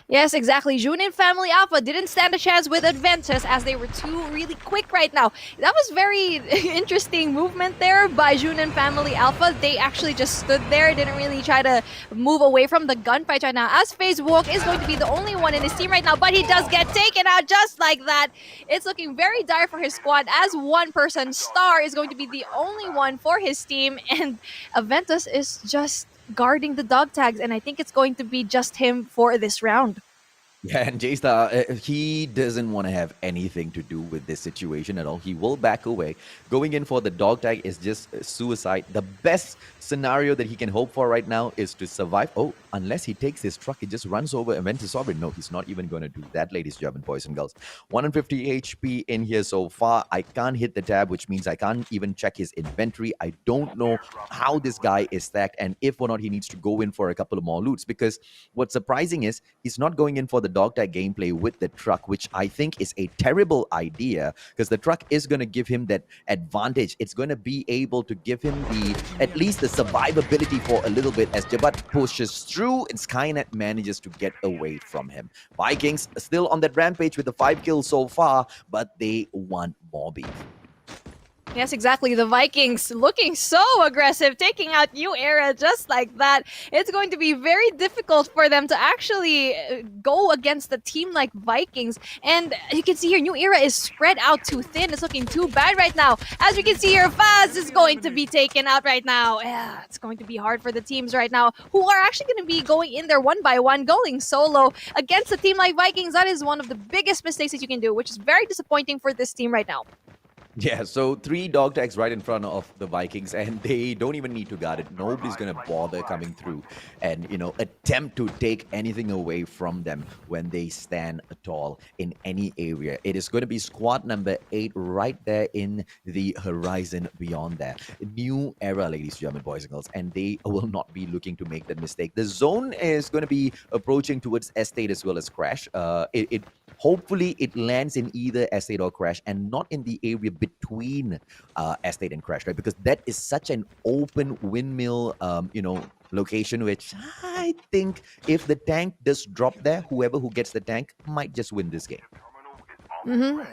Yes, exactly. Junin Family Alpha didn't stand a chance with Adventus as they were too really quick right now. That was very interesting movement there by Junin Family Alpha. They actually just stood there, didn't really try to move away from the gunfight right now. As FaZe Walk is going to be the only one in his team right now, but he does get taken out just like that. It's looking very dire for his squad as one person, Star, is going to be the only one for his team, and Adventus is just guarding the dog tags, and I think it's going to be just him for this round. Yeah, and J-Star, he doesn't want to have anything to do with this situation at all. He will back away. Going in for the dog tag is just suicide. The best scenario that he can hope for right now is to survive. Oh, unless he takes his truck, he just runs over Aventus Sovereign. No, he's not even going to do that, ladies and gentlemen, boys and girls. 150 HP in here so far. I can't hit the tab, which means I can't even check his inventory. I don't know how this guy is stacked and if or not he needs to go in for a couple of more loots, because what's surprising is he's not going in for the dog tag gameplay with the truck, which I think is a terrible idea, because the truck is going to give him that advantage. It's going to be able to give him at least the survivability for a little bit as Jabat pushes through and Skynet manages to get away from him. Vikings still on that rampage with the 5 kills so far, but they want more beef. Yes, exactly. The Vikings looking so aggressive, taking out New Era just like that. It's going to be very difficult for them to actually go against a team like Vikings. And you can see here, New Era is spread out too thin. It's looking too bad right now. As you can see here, Faz is going to be taken out right now. Yeah, it's going to be hard for the teams right now who are actually going to be going in there one by one, going solo against a team like Vikings. That is one of the biggest mistakes that you can do, which is very disappointing for this team right now. Yeah, so 3 dog tags right in front of the Vikings, and they don't even need to guard it. Nobody's going to bother coming through and, attempt to take anything away from them when they stand tall in any area. It is going to be squad number 8 right there in the horizon beyond there. New Era, ladies and gentlemen, boys and girls, and they will not be looking to make that mistake. The zone is going to be approaching towards Estate as well as Crash. Hopefully, it lands in either Estate or Crash and not in the area between Estate and Crash, right? Because that is such an open windmill, location, which I think if the tank does drop there, whoever who gets the tank might just win this game.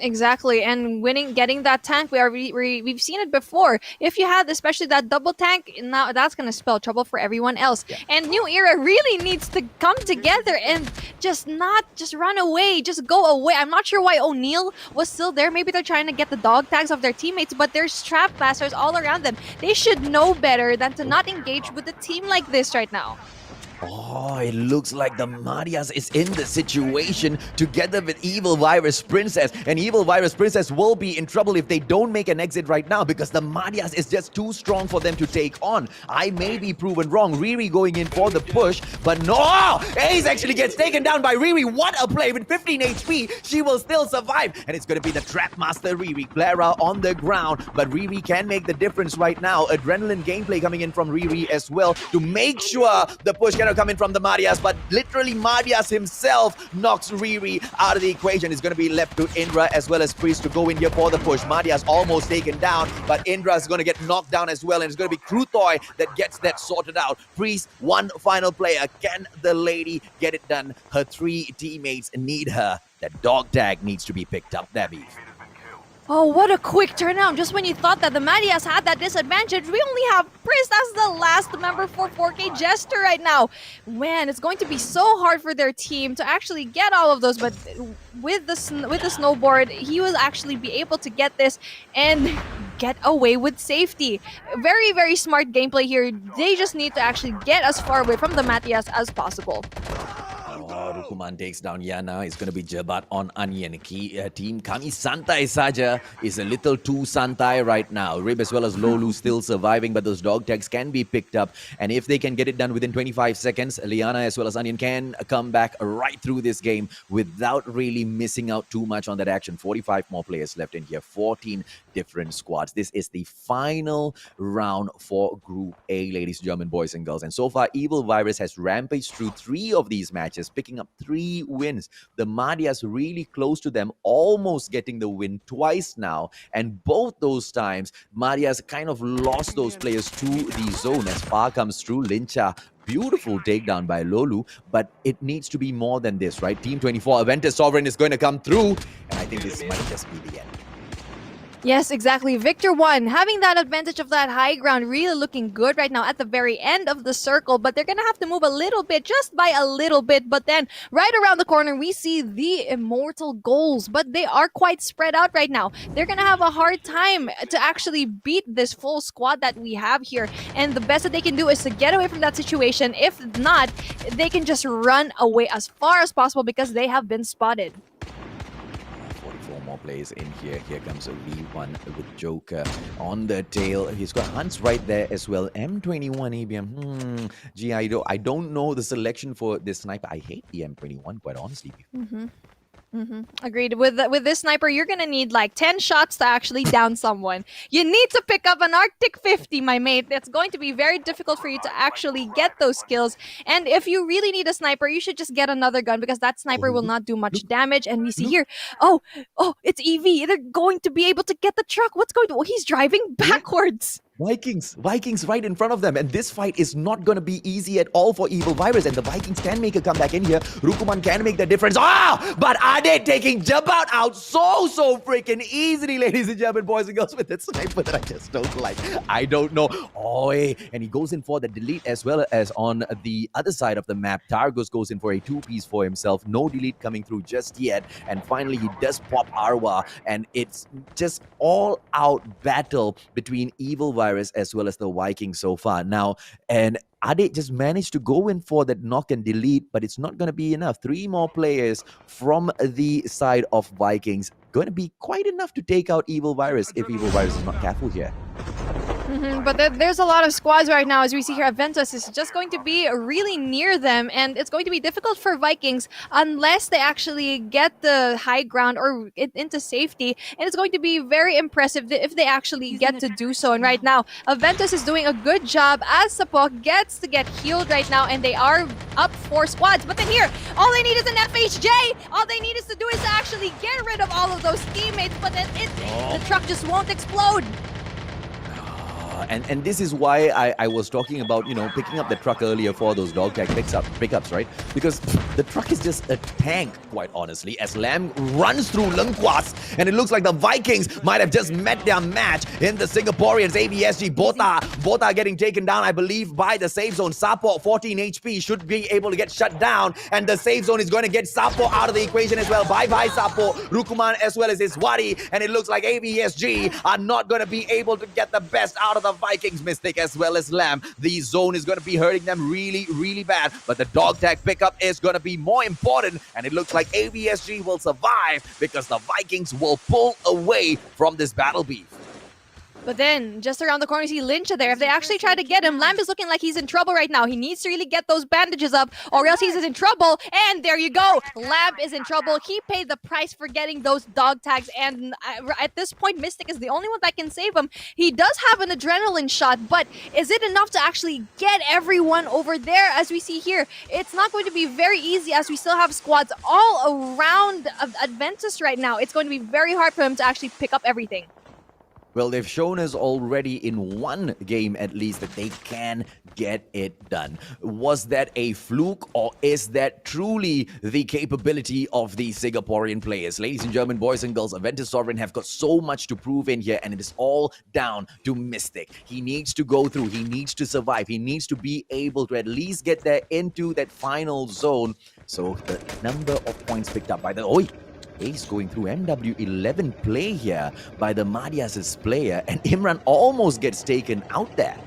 Exactly, and getting that tank, we've seen it before. If you had especially that double tank, now that's gonna spell trouble for everyone else. Yeah. And New Era really needs to come together and just not just run away, just go away. I'm not sure why O'Neal was still there. Maybe they're trying to get the dog tags of their teammates, but there's trap masters all around them. They should know better than to not engage with a team like this right now. Oh, it looks like the Marias is in the situation together with Evil Virus Princess. And Evil Virus Princess will be in trouble if they don't make an exit right now because the Marias is just too strong for them to take on. I may be proven wrong. Riri going in for the push, but no! Ace actually gets taken down by Riri. What a play with 15 HP. She will still survive. And it's going to be the Trap Master Riri. Clara on the ground, but Riri can make the difference right now. Adrenaline gameplay coming in from Riri as well to make sure the push cannot come in from the Marias, but literally Marias himself knocks Riri out of the equation. It's going to be left to Indra as well as Priest to go in here for the push. Marias almost taken down, but Indra is going to get knocked down as well, and it's going to be Krutoy that gets that sorted out. Priest, one final player. Can the lady get it done? Her 3 teammates need her. That dog tag needs to be picked up. That beef. Oh, what a quick turnaround. Just when you thought that the Marias had that disadvantage, we only have Priest as the last member for 4K Jester right now. Man, it's going to be so hard for their team to actually get all of those, but with the snowboard, he will actually be able to get this and get away with safety. Very, very smart gameplay here. They just need to actually get as far away from the Marias as possible. Oh, Rukuman takes down Yana. It's going to be Jabat on Onion. Team Kami Santai Saja is a little too Santai right now. Rib as well as Lolu still surviving, but those dog tags can be picked up. And if they can get it done within 25 seconds, Liana as well as Onion can come back right through this game without really missing out too much on that action. 45 more players left in here. 14 different squads. This is the final round for Group A, ladies and gentlemen, boys and girls. And so far, Evil Virus has rampaged through 3 of these matches, picking up 3 wins. The Marias really close to them, almost getting the win twice now. And both those times, Marias kind of lost those players to the zone as far comes through. Lincha, beautiful takedown by Lolu, but it needs to be more than this, right? Team 24, Aventus Sovereign is going to come through, and I think this might just be the end. Yes, exactly. Victor won, having that advantage of that high ground, really looking good right now at the very end of the circle, but they're going to have to move a little bit, just by a little bit. But then right around the corner, we see the Immortal Goals, but they are quite spread out right now. They're going to have a hard time to actually beat this full squad that we have here. And the best that they can do is to get away from that situation. If not, they can just run away as far as possible because they have been spotted. 44 more players in here. Here comes a V1 with Joker on the tail. He's got Hunts right there as well. M21 ABM. Gee, I don't know the selection for this sniper. I hate the M21, quite honestly. Agreed. With this sniper, you're gonna need like 10 shots to actually down someone. You need to pick up an Arctic 50, my mate. It's going to be very difficult for you to actually get those kills. And if you really need a sniper, you should just get another gun because that sniper will not do much damage. And we see here, oh, it's EV. They're going to be able to get the truck. What's going on? Oh, he's driving backwards. Vikings right in front of them, and this fight is not going to be easy at all for Evil Virus, and the Vikings can make a comeback in here. Rukuman can make the difference. But Ade taking Jabat out so freaking easily, ladies and gentlemen, boys and girls, with that sniper that I just don't like. I don't know. And he goes in for the delete as well as on the other side of the map. Targos goes in for a 2-piece for himself. No delete coming through just yet, and finally he does pop Arwa, and it's just all out battle between Evil Virus as well as the Vikings so far. Now, and Ade just managed to go in for that knock and delete, but it's not going to be enough. 3 more players from the side of Vikings. Going to be quite enough to take out Evil Virus if Evil Virus is not careful here. But there's a lot of squads right now. As we see here, Aventus is just going to be really near them, and it's going to be difficult for Vikings unless they actually get the high ground or into safety, and it's going to be very impressive if they actually get to do so. And right now, Aventus is doing a good job as Sapok gets to get healed right now, and they are up 4 squads. But then here, all they need is an FHJ! All they need is to do is to actually get rid of all of those teammates, but then the truck just won't explode. And this is why I was talking about, picking up the truck earlier for those dog tag pickups, right? Because the truck is just a tank, quite honestly, as Lam runs through Lengkwas, and it looks like the Vikings might have just met their match in the Singaporeans. ABSG, Bota getting taken down, I believe, by the safe zone. Sapo, 14 HP, should be able to get shut down, and the safe zone is going to get Sapo out of the equation as well. Bye-bye, Sapo. Rukuman as well as his Wadi, and it looks like ABSG are not going to be able to get the best out of the Vikings. Mystic as well as Lamb. The zone is going to be hurting them really bad, but the dog tag pickup is going to be more important, and it looks like ABSG will survive because the Vikings will pull away from this battle beef. But then, just around the corner, you see Lyncha there. If they actually try to get him, Lamb is looking like he's in trouble right now. He needs to really get those bandages up, or else he's in trouble. And there you go. Lamb is in trouble. He paid the price for getting those dog tags. And at this point, Mystic is the only one that can save him. He does have an adrenaline shot, but is it enough to actually get everyone over there? As we see here, it's not going to be very easy as we still have squads all around Adventus right now. It's going to be very hard for him to actually pick up everything. Well, they've shown us already in one game at least that they can get it done. Was that a fluke, or is that truly the capability of the Singaporean players? Ladies and gentlemen, boys and girls, Aventus Sovereign have got so much to prove in here, and it is all down to Mystic. He needs to go through, he needs to survive, he needs to be able to at least get there into that final zone. So the number of points picked up by the... Ace going through MW11 play here by the Madias' player, and Imran almost gets taken out there.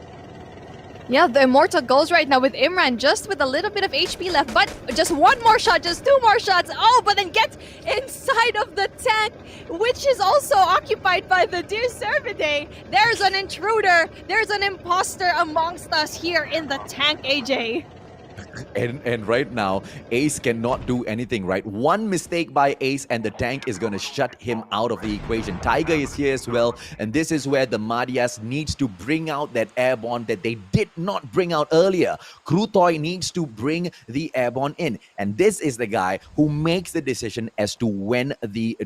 Yeah, the Immortal goes right now with Imran just with a little bit of HP left, but just one more shot, just 2 more shots. But then gets inside of the tank, which is also occupied by the Dear Servide. There's an intruder, there's an imposter amongst us here in the tank, AJ. And right now, Ace cannot do anything, right? One mistake by Ace and the tank is going to shut him out of the equation. Tiger is here as well, and this is where the Madias needs to bring out that airborne that they did not bring out earlier. Krutoy needs to bring the airborne in, and this is the guy who makes the decision as to when the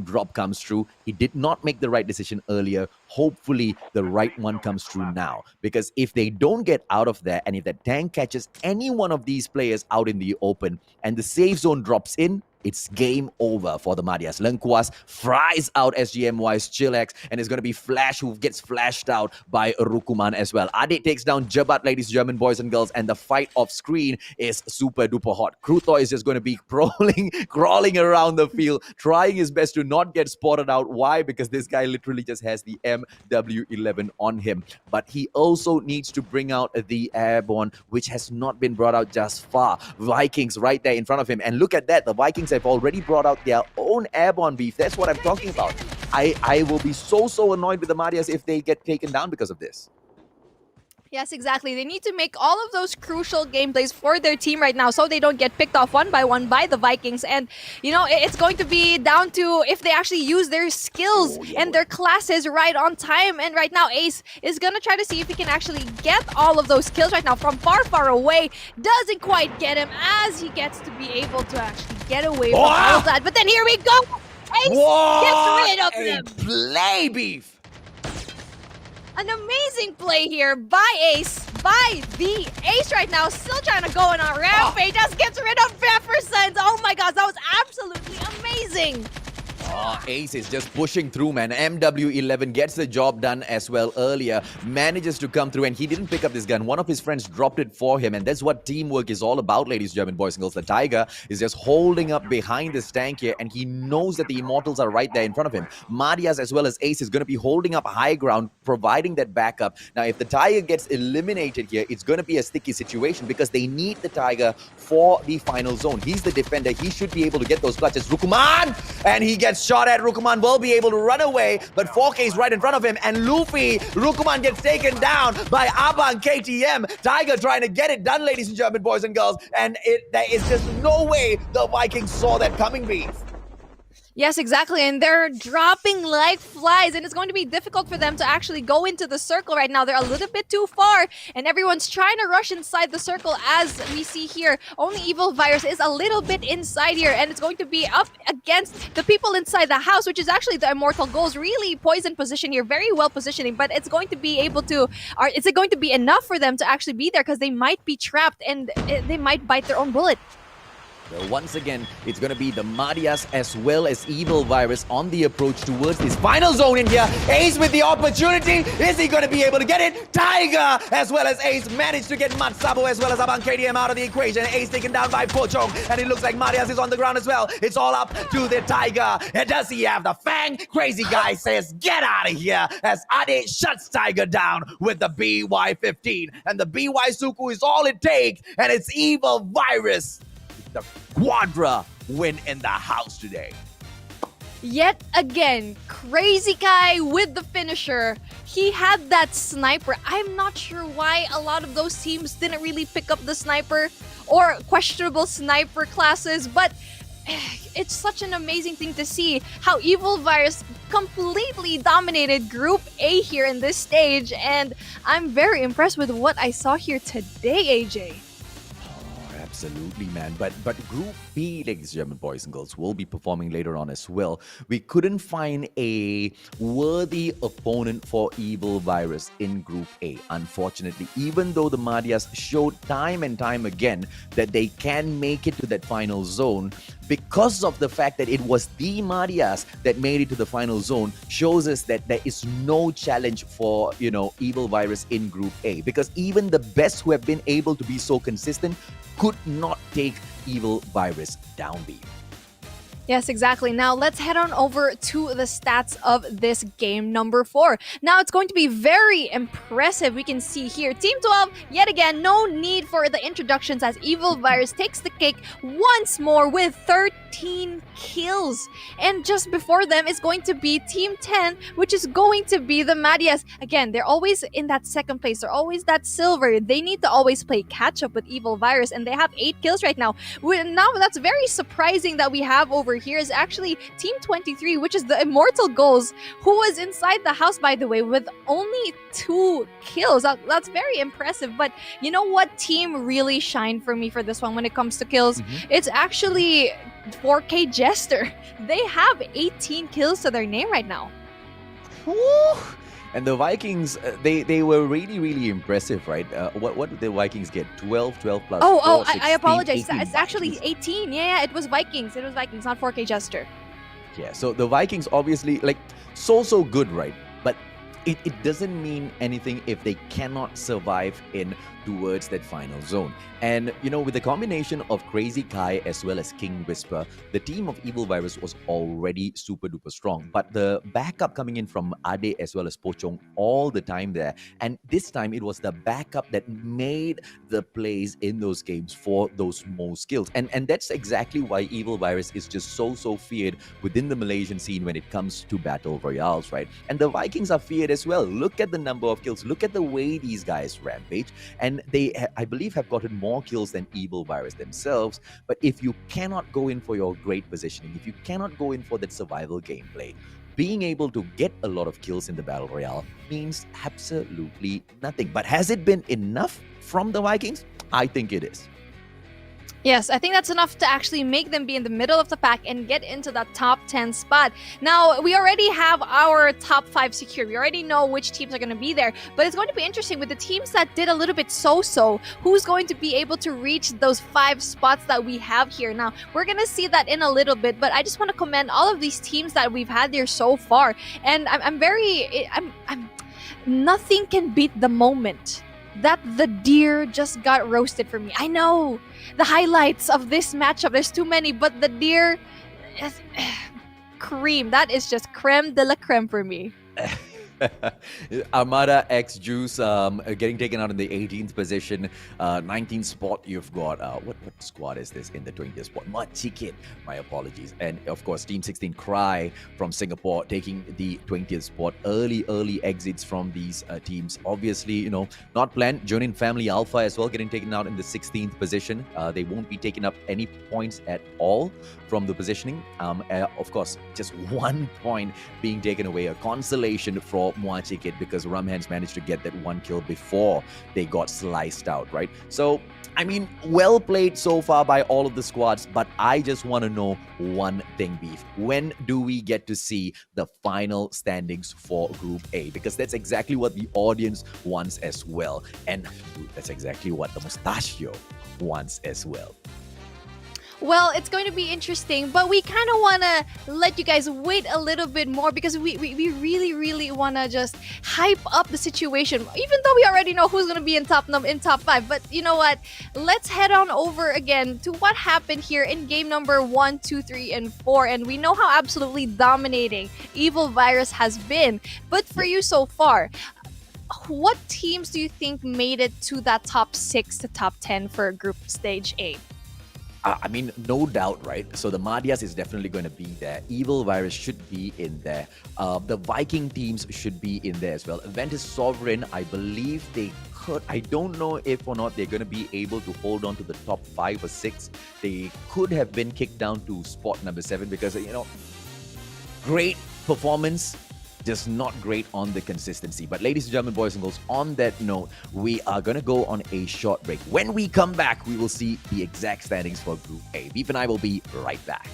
drop comes through. He did not make the right decision earlier. Hopefully the right one comes through now, because if they don't get out of there, and if the tank catches any one of these players out in the open and the safe zone drops in, it's game over for the Madias. Lengkwas fries out SGMY's Chillax, and it's going to be Flash who gets flashed out by Rukuman as well. Ade takes down Jabat, ladies and gentlemen, boys and girls, and the fight off screen is super duper hot. Krutoy is just going to be crawling around the field, trying his best to not get spotted out. Why? Because this guy literally just has the MW11 on him. But he also needs to bring out the airborne, which has not been brought out just far. Vikings right there in front of him. And look at that, the Vikings have already brought out their own airborne beef. That's what I'm talking about. I will be so annoyed with the Madias if they get taken down because of this. Yes, exactly. They need to make all of those crucial gameplays for their team right now so they don't get picked off one by one by the Vikings. And, it's going to be down to if they actually use their skills and their classes right on time. And right now, Ace is going to try to see if he can actually get all of those kills right now from far away. Doesn't quite get him as he gets to be able to actually get away from all of that. But then here we go. Ace gets rid of them. Play beef. An amazing play here by Ace, by the Ace right now, still trying to go on a rampage. Just gets rid of Jeffersons. Oh my gosh, that was absolutely amazing. Ace is just pushing through, man. MW11 gets the job done as well earlier, manages to come through, and he didn't pick up this gun. One of his friends dropped it for him, and that's what teamwork is all about, ladies and gentlemen, boys and girls. The Tiger is just holding up behind this tank here, and he knows that the Immortals are right there in front of him. Marias as well as Ace is going to be holding up high ground, providing that backup. Now, if the Tiger gets eliminated here, it's going to be a sticky situation because they need the Tiger for the final zone. He's the defender. He should be able to get those clutches. Rukuman! And he gets shot at. Rukuman will be able to run away, but 4K is right in front of him, and Luffy, Rukuman gets taken down by Abang KTM. Tiger trying to get it done, ladies and gentlemen, boys and girls, and there is just no way the Vikings saw that coming, Beef. Yes, exactly. And they're dropping like flies, and it's going to be difficult for them to actually go into the circle right now. They're a little bit too far, and everyone's trying to rush inside the circle, as we see here. Only Evil Virus is a little bit inside here, and it's going to be up against the people inside the house, which is actually the Immortal Goals. Really poisoned position here, very well positioning, but it's going to be able to, or is it going to be enough for them to actually be there? Because they might be trapped, and they might bite their own bullet. So once again, it's going to be the Marias as well as Evil Virus on the approach towards this final zone in here. Ace with the opportunity. Is he going to be able to get it? Tiger as well as Ace managed to get Matsabo as well as Abang KDM out of the equation. Ace taken down by Pochong, and it looks like Marias is on the ground as well. It's all up to the Tiger. And does he have the fang? Crazy Guy says, get out of here, as Ade shuts Tiger down with the BY-15. And the BY Suku is all it takes, and it's Evil Virus. The Quadra win in the house today. Yet again, Crazy Guy with the finisher. He had that sniper. I'm not sure why a lot of those teams didn't really pick up the sniper or questionable sniper classes, but it's such an amazing thing to see how Evil Virus completely dominated Group A here in this stage, and I'm very impressed with what I saw here today, AJ. Absolutely, man. But Group B, ladies and gentlemen, boys and girls, will be performing later on as well. We couldn't find a worthy opponent for Evil Virus in Group A, unfortunately, even though the Marias showed time and time again that they can make it to that final zone. Because of the fact that it was the Marias that made it to the final zone, shows us that there is no challenge for, Evil Virus in Group A. Because even the best who have been able to be so consistent could not take Evil Virus down, B. Yes, exactly. Now let's head on over to the stats of this game number 4. Now it's going to be very impressive. We can see here, Team 12, yet again, no need for the introductions as Evil Virus takes the cake once more with 13 kills. And just before them is going to be Team 10, which is going to be the Marias. Again, they're always in that second place. They're always that silver. They need to always play catch up with Evil Virus, and they have 8 kills right now. Now that's very surprising that we have over here is actually Team 23, which is the Immortal Goals, who was inside the house, by the way, with only 2 kills. That's very impressive. But you know what team really shined for me for this one when it comes to kills? It's actually 4K Jester. They have 18 kills to their name right now. Woo! And the Vikings, they were really, really impressive, right? What did the Vikings get? 12 plus 4, 16, I apologize. 18. It's actually 18. Yeah, it was Vikings. It was Vikings, not 4K Jester. Yeah, so the Vikings obviously, so good, right? But it doesn't mean anything if they cannot survive in towards that final zone. And, with the combination of Crazy Kai as well as King Whisper, the team of Evil Virus was already super duper strong. But the backup coming in from Ade as well as Pochong all the time there. And this time it was the backup that made the plays in those games for those most kills. And that's exactly why Evil Virus is just so feared within the Malaysian scene when it comes to battle royales, right? And the Vikings are feared as well. Look at the number of kills. Look at the way these guys rampage. And they, I believe, have gotten more kills than Evil Virus themselves. But if you cannot go in for your great positioning, if you cannot go in for that survival gameplay, being able to get a lot of kills in the Battle Royale means absolutely nothing. But has it been enough from the Vikings? I think it is. Yes, I think that's enough to actually make them be in the middle of the pack and get into that top 10 spot. Now, we already have our top 5 secure. We already know which teams are going to be there. But it's going to be interesting with the teams that did a little bit so-so. Who's going to be able to reach those 5 spots that we have here? Now, we're going to see that in a little bit. But I just want to commend all of these teams that we've had there so far. And I'm nothing can beat the moment that the deer just got roasted for me. I know the highlights of this matchup, there's too many, but the deer is cream. That is just creme de la creme for me. Armada X Juice getting taken out in the 18th position. 19th spot, you've got what squad is this in the 20th spot? Machikit, my apologies. And of course, Team 16 Cry from Singapore taking the 20th spot. Early exits from these teams. Obviously, you know, not planned. Jonin Family Alpha as well getting taken out in the 16th position. They won't be taking up any points at all from the positioning. Of course, just 1 point being taken away. A consolation for Muachikit because Rumhands managed to get that 1 kill before they got sliced out, right? So, I mean, well played so far by all of the squads, but I just want to know one thing, Beef. When do we get to see the final standings for Group A? Because that's exactly what the audience wants as well. And that's exactly what the Mustachio wants as well. Well, it's going to be interesting, but we kind of want to let you guys wait a little bit more because we really want to just hype up the situation, even though we already know who's going to be in top 5. But you know what? Let's head on over again to what happened here in game number 1, 2, 3, and 4. And we know how absolutely dominating Evil Virus has been. But for you so far, what teams do you think made it to that top 6 to top 10 for Group Stage A? I mean, no doubt, right? So the Madhyas is definitely going to be there. Evil Virus should be in there. The Viking teams should be in there as well. Aventus Sovereign, I believe they could. I don't know if or not they're going to be able to hold on to the top 5 or 6. They could have been kicked down to spot number 7 because, you know, great performance, just not great on the consistency. But ladies and gentlemen, boys and girls, on that note, we are going to go on a short break. When we come back, we will see the exact standings for Group A. Beef and I will be right back.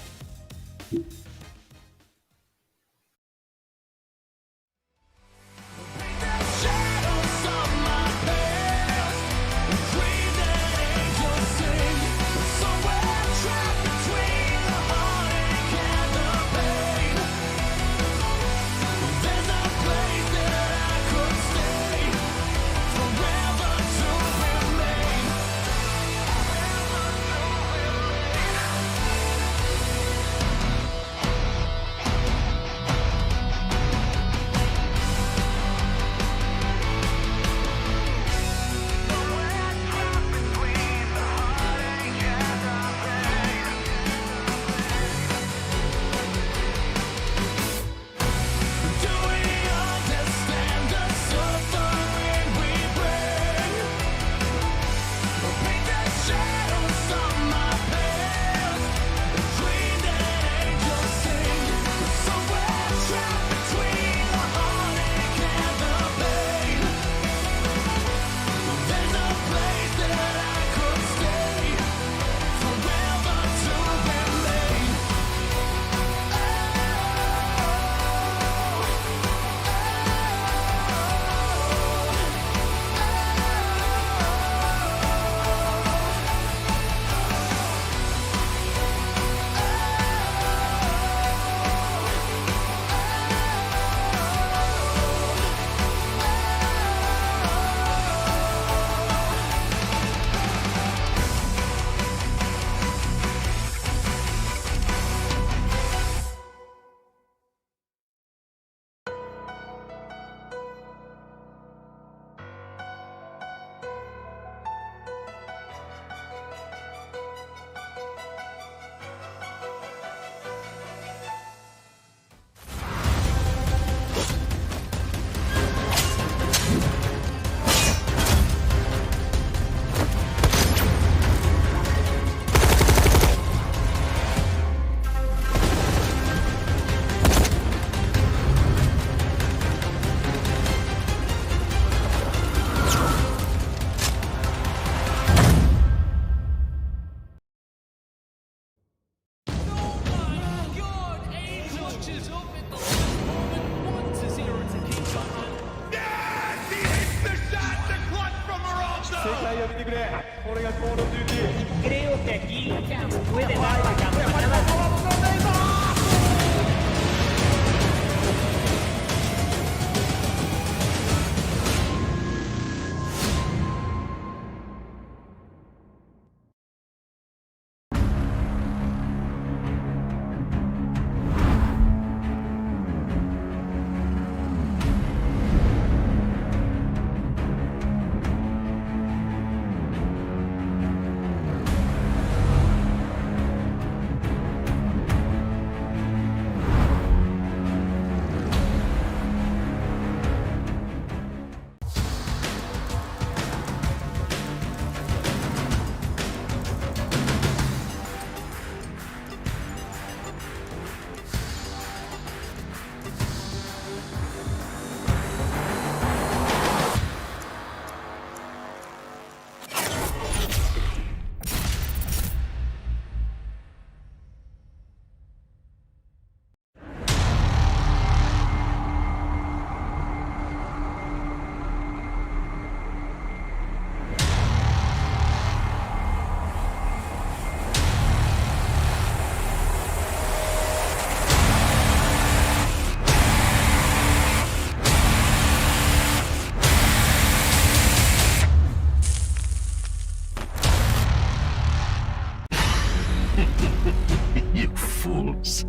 fools.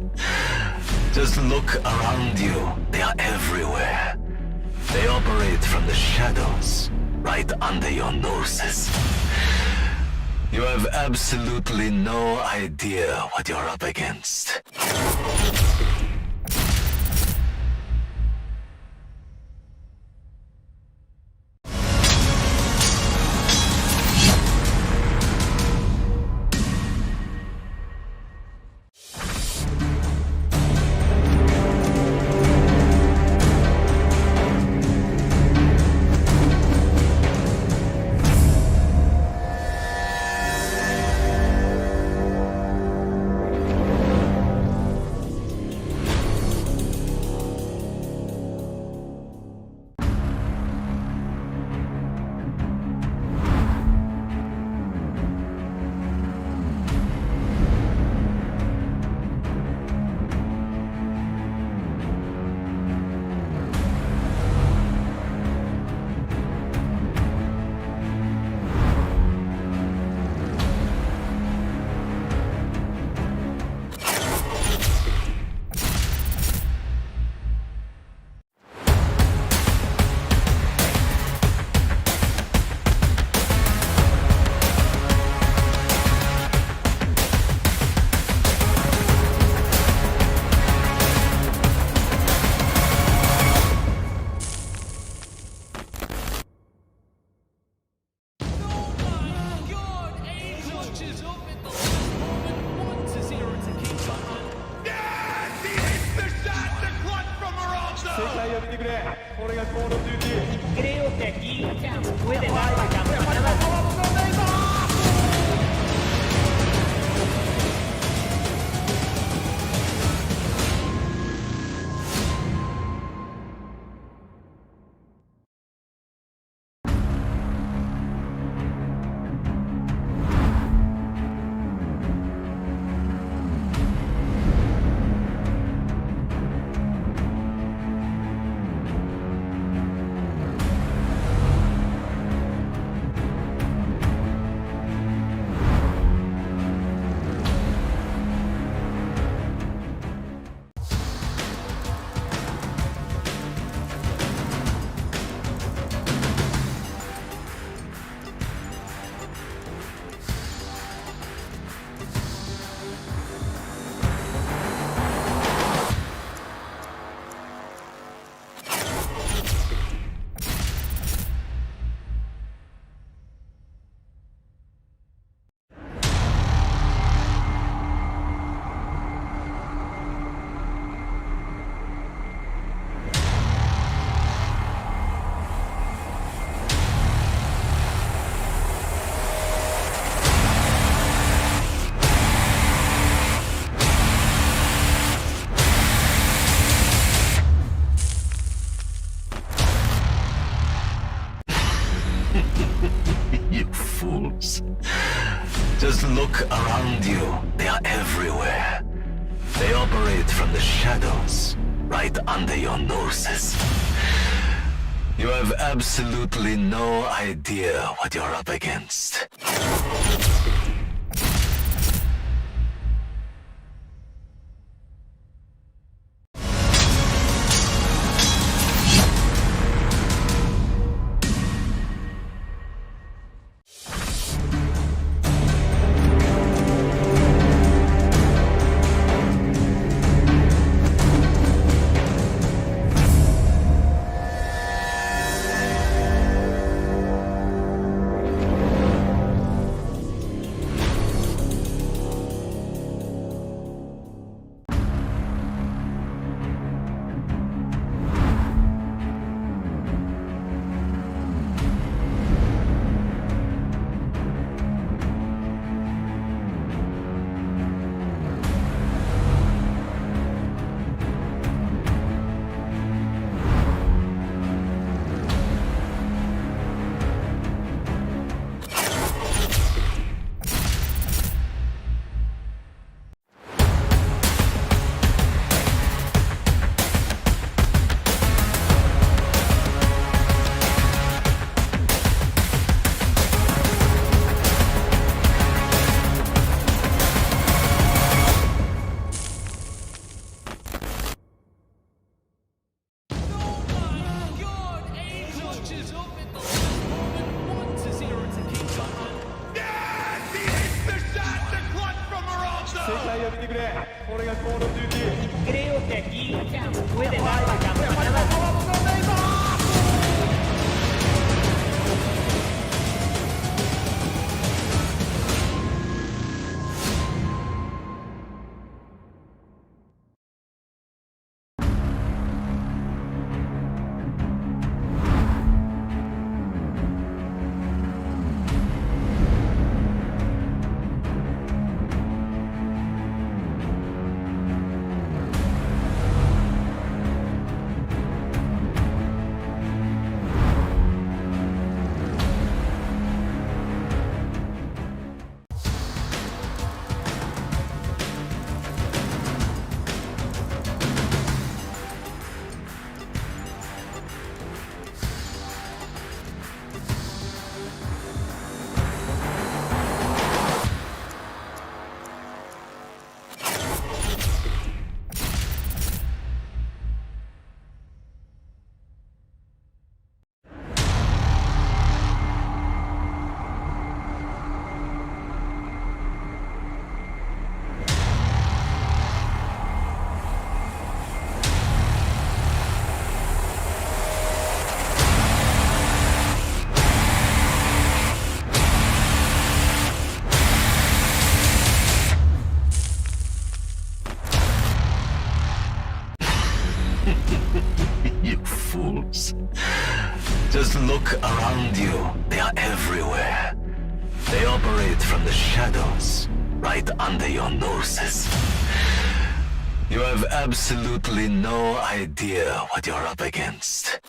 Just look around you. They are everywhere. They operate from the shadows, right under your noses. You have absolutely no idea what you're up against. Creo que aquí puede dar la campanada. You fools. Just look around you. They are everywhere. They operate from the shadows, right under your noses. You have absolutely no idea what you're up against. 界を見てくれ。これがコールオブデューティー。Creo que aquí puede dar la campanada. You fools. Just look around you. They are everywhere. They operate from the shadows, right under your noses. You have absolutely no idea what you're up against.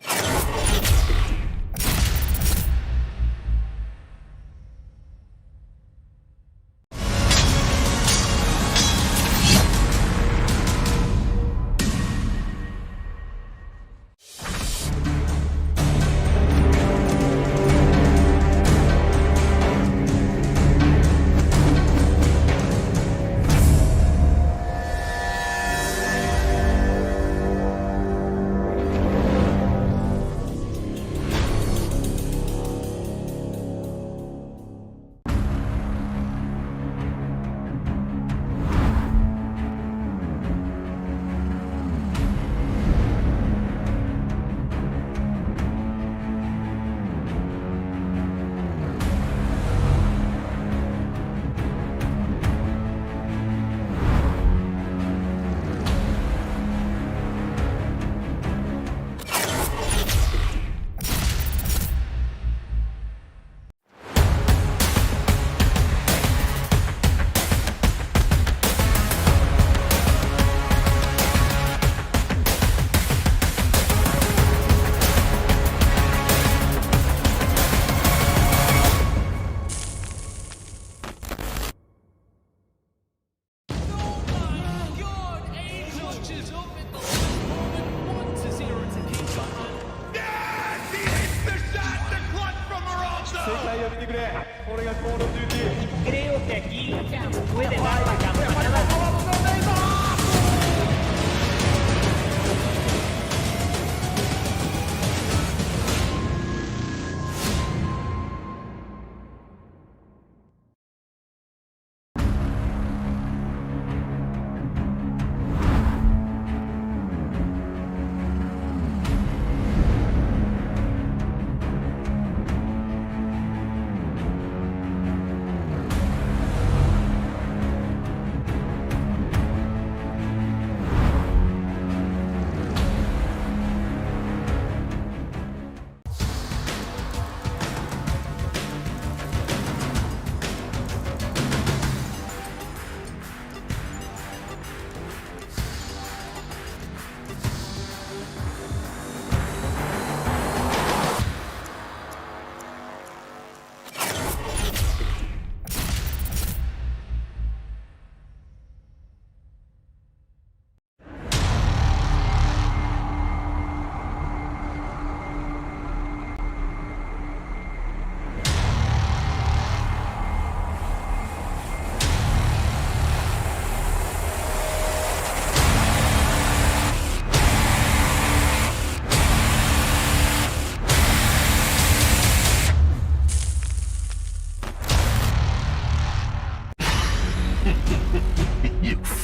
Creo que aquí puede dar la campanada.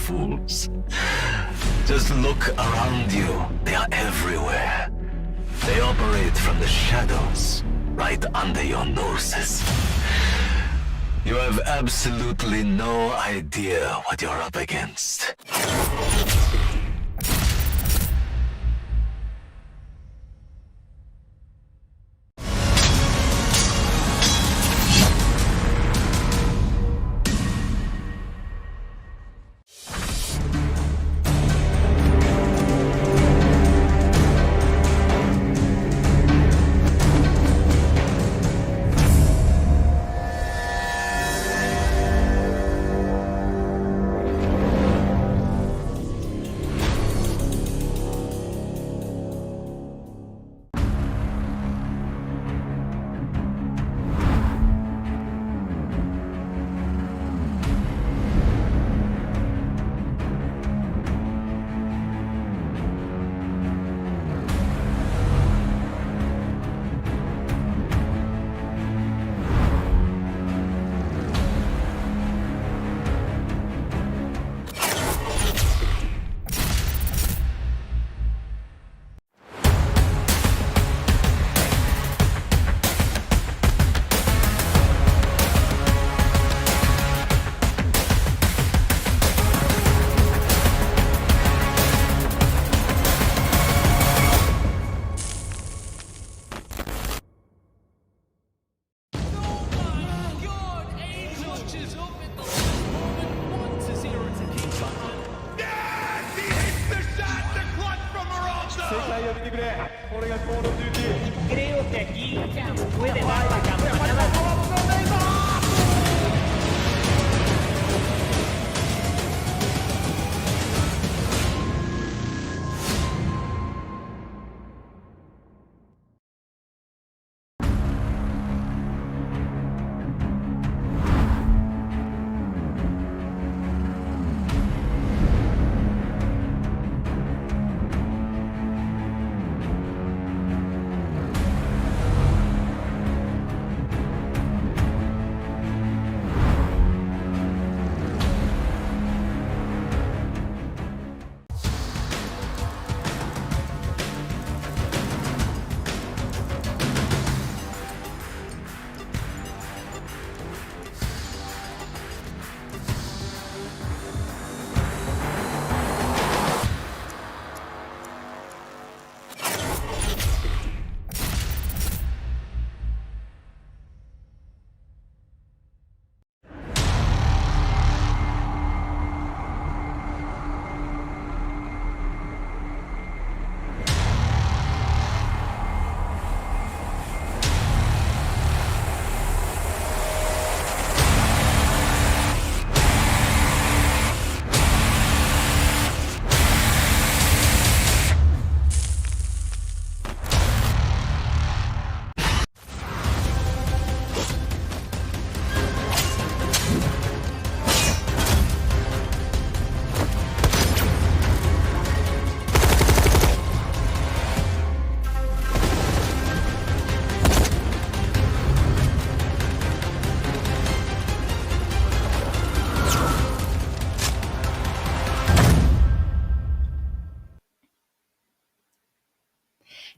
fools. Just look around you. They are everywhere. They operate from the shadows, right under your noses. You have absolutely no idea what you're up against. Creo que aquí puede dar la campanada.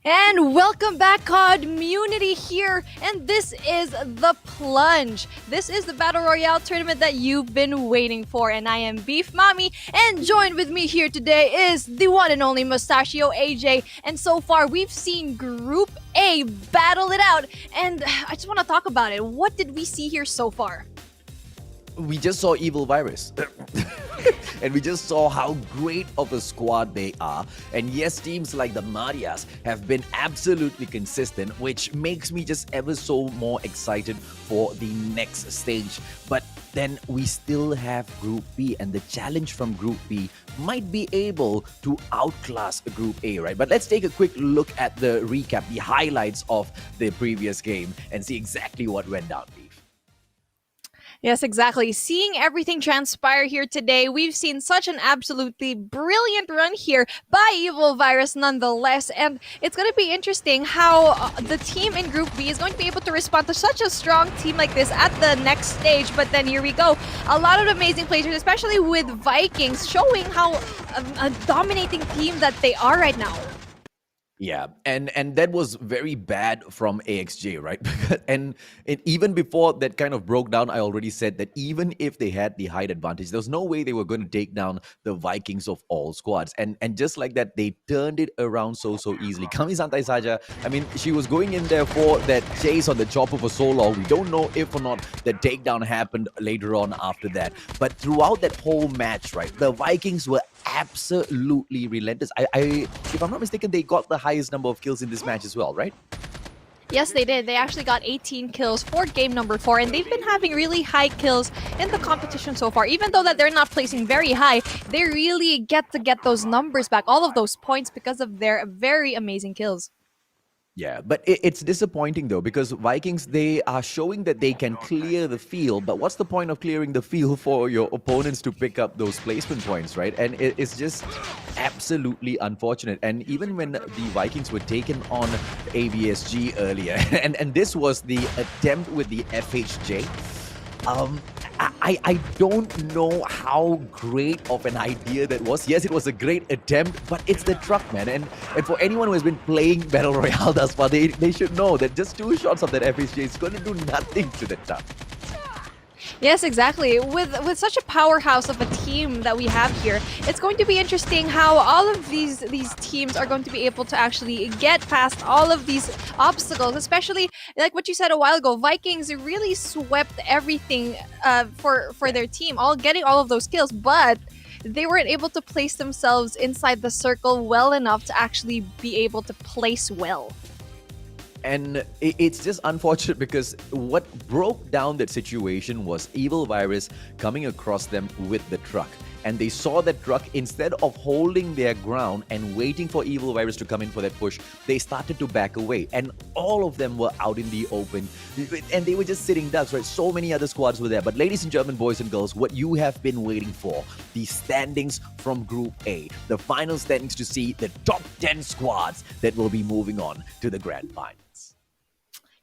And welcome back, COD community here, and this is the Plunge. This is the Battle Royale tournament that you've been waiting for, and I am Beef Mommy, and joined with me here today is the one and only Mustachio AJ, and so far we've seen Group A battle it out, and I just want to talk about it. What did we see here so far? We just saw Evil Virus. And we just saw how great of a squad they are. And yes, teams like the Marias have been absolutely consistent, which makes me just ever so more excited for the next stage. But then we still have Group B, and the challenge from Group B might be able to outclass Group A, right? But let's take a quick look at the recap, the highlights of the previous game, and see exactly what went down, Beef. Yes, exactly. Seeing everything transpire here today, we've seen such an absolutely brilliant run here by Evil Virus nonetheless. And it's going to be interesting how the team in Group B is going to be able to respond to such a strong team like this at the next stage. But then here we go. A lot of amazing players, especially with Vikings, showing how a dominating team that they are right now. Yeah, and that was very bad from AXJ, right? And even before that kind of broke down, I already said that even if they had the height advantage, there was no way they were going to take down the Vikings of all squads. And just like that, they turned it around so easily. Kami Santai Saja, I mean, she was going in there for that chase on the chopper for so long. We don't know if or not the takedown happened later on after that. But throughout that whole match, right, the Vikings were absolutely relentless. If I'm not mistaken, they got the highest number of kills in this match as well, right? Yes, they did. They actually got 18 kills for game number 4, and they've been having really high kills in the competition so far. Even though that they're not placing very high, they really get those numbers back, all of those points, because of their very amazing kills. Yeah, but it's disappointing though, because Vikings, they are showing that they can clear the field, but what's the point of clearing the field for your opponents to pick up those placement points, right? And it's just absolutely unfortunate. And even when the Vikings were taken on AVSG earlier, and this was the attempt with the FHJ, I don't know how great of an idea that was. Yes, it was a great attempt, but it's the truck, man. And for anyone who has been playing Battle Royale thus far, they should know that just 2 shots of that FHJ is going to do nothing to the truck. Yes, exactly. With such a powerhouse of a team that we have here, it's going to be interesting how all of these teams are going to be able to actually get past all of these obstacles, especially like what you said a while ago. Vikings really swept everything for their team, getting all of those kills, but they weren't able to place themselves inside the circle well enough to actually be able to place well. And it's just unfortunate because what broke down that situation was Evil Virus coming across them with the truck. And they saw that truck, instead of holding their ground and waiting for Evil Virus to come in for that push, they started to back away. And all of them were out in the open. And they were just sitting ducks, right? So many other squads were there. But ladies and gentlemen, boys and girls, what you have been waiting for, the standings from Group A. The final standings to see the top 10 squads that will be moving on to the Grand Final.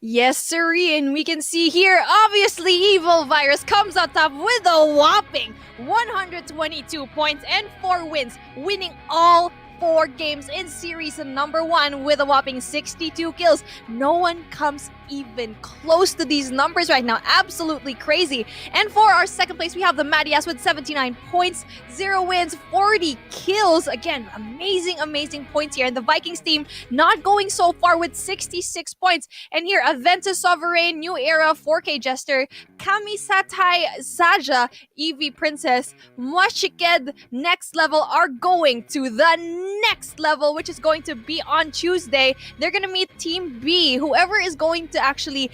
Yes, sirree, and we can see here, obviously, Evil Virus comes on top with a whopping 122 points and 4 wins, winning all 4 games in series number 1 with a whopping 62 kills. No one comes even close to these numbers right now. Absolutely crazy. And for our second place, we have the Madias with 79 points, 0 wins, 40 kills. Again, amazing points here. And the Vikings team not going so far with 66 points. And here, Aventus Sovereign, New Era, 4K Jester, Kami Satai Saja, Eevee Princess, Mwashiked, Next Level are going to the next level, which is going to be on Tuesday. They're going to meet Team B. Whoever is going to actually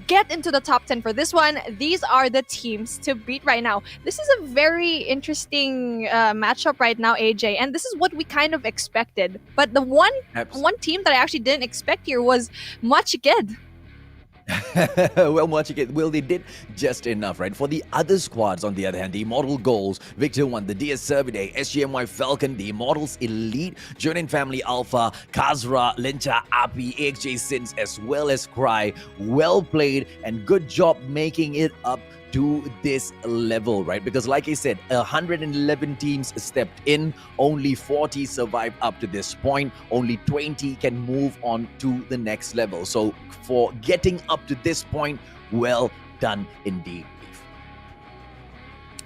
get into the top 10 for this one, these are the teams to beat right now. This is a very interesting matchup right now, AJ, and this is what we kind of expected. But the one team that I actually didn't expect here was Mwashiked. Well, they did just enough, right? For the other squads, on the other hand, the Immortal Goals, Victor 1, the DS Serviday, SGMY Falcon, the Immortals Elite, Jonin Family Alpha, Kazra, Lincha, Api, AXJ Sins, as well as Cry. Well played and good job making it up to this level, right? Because like I said, 111 teams stepped in, only 40 survived up to this point, only 20 can move on to the next level. So for getting up to this point, well done indeed.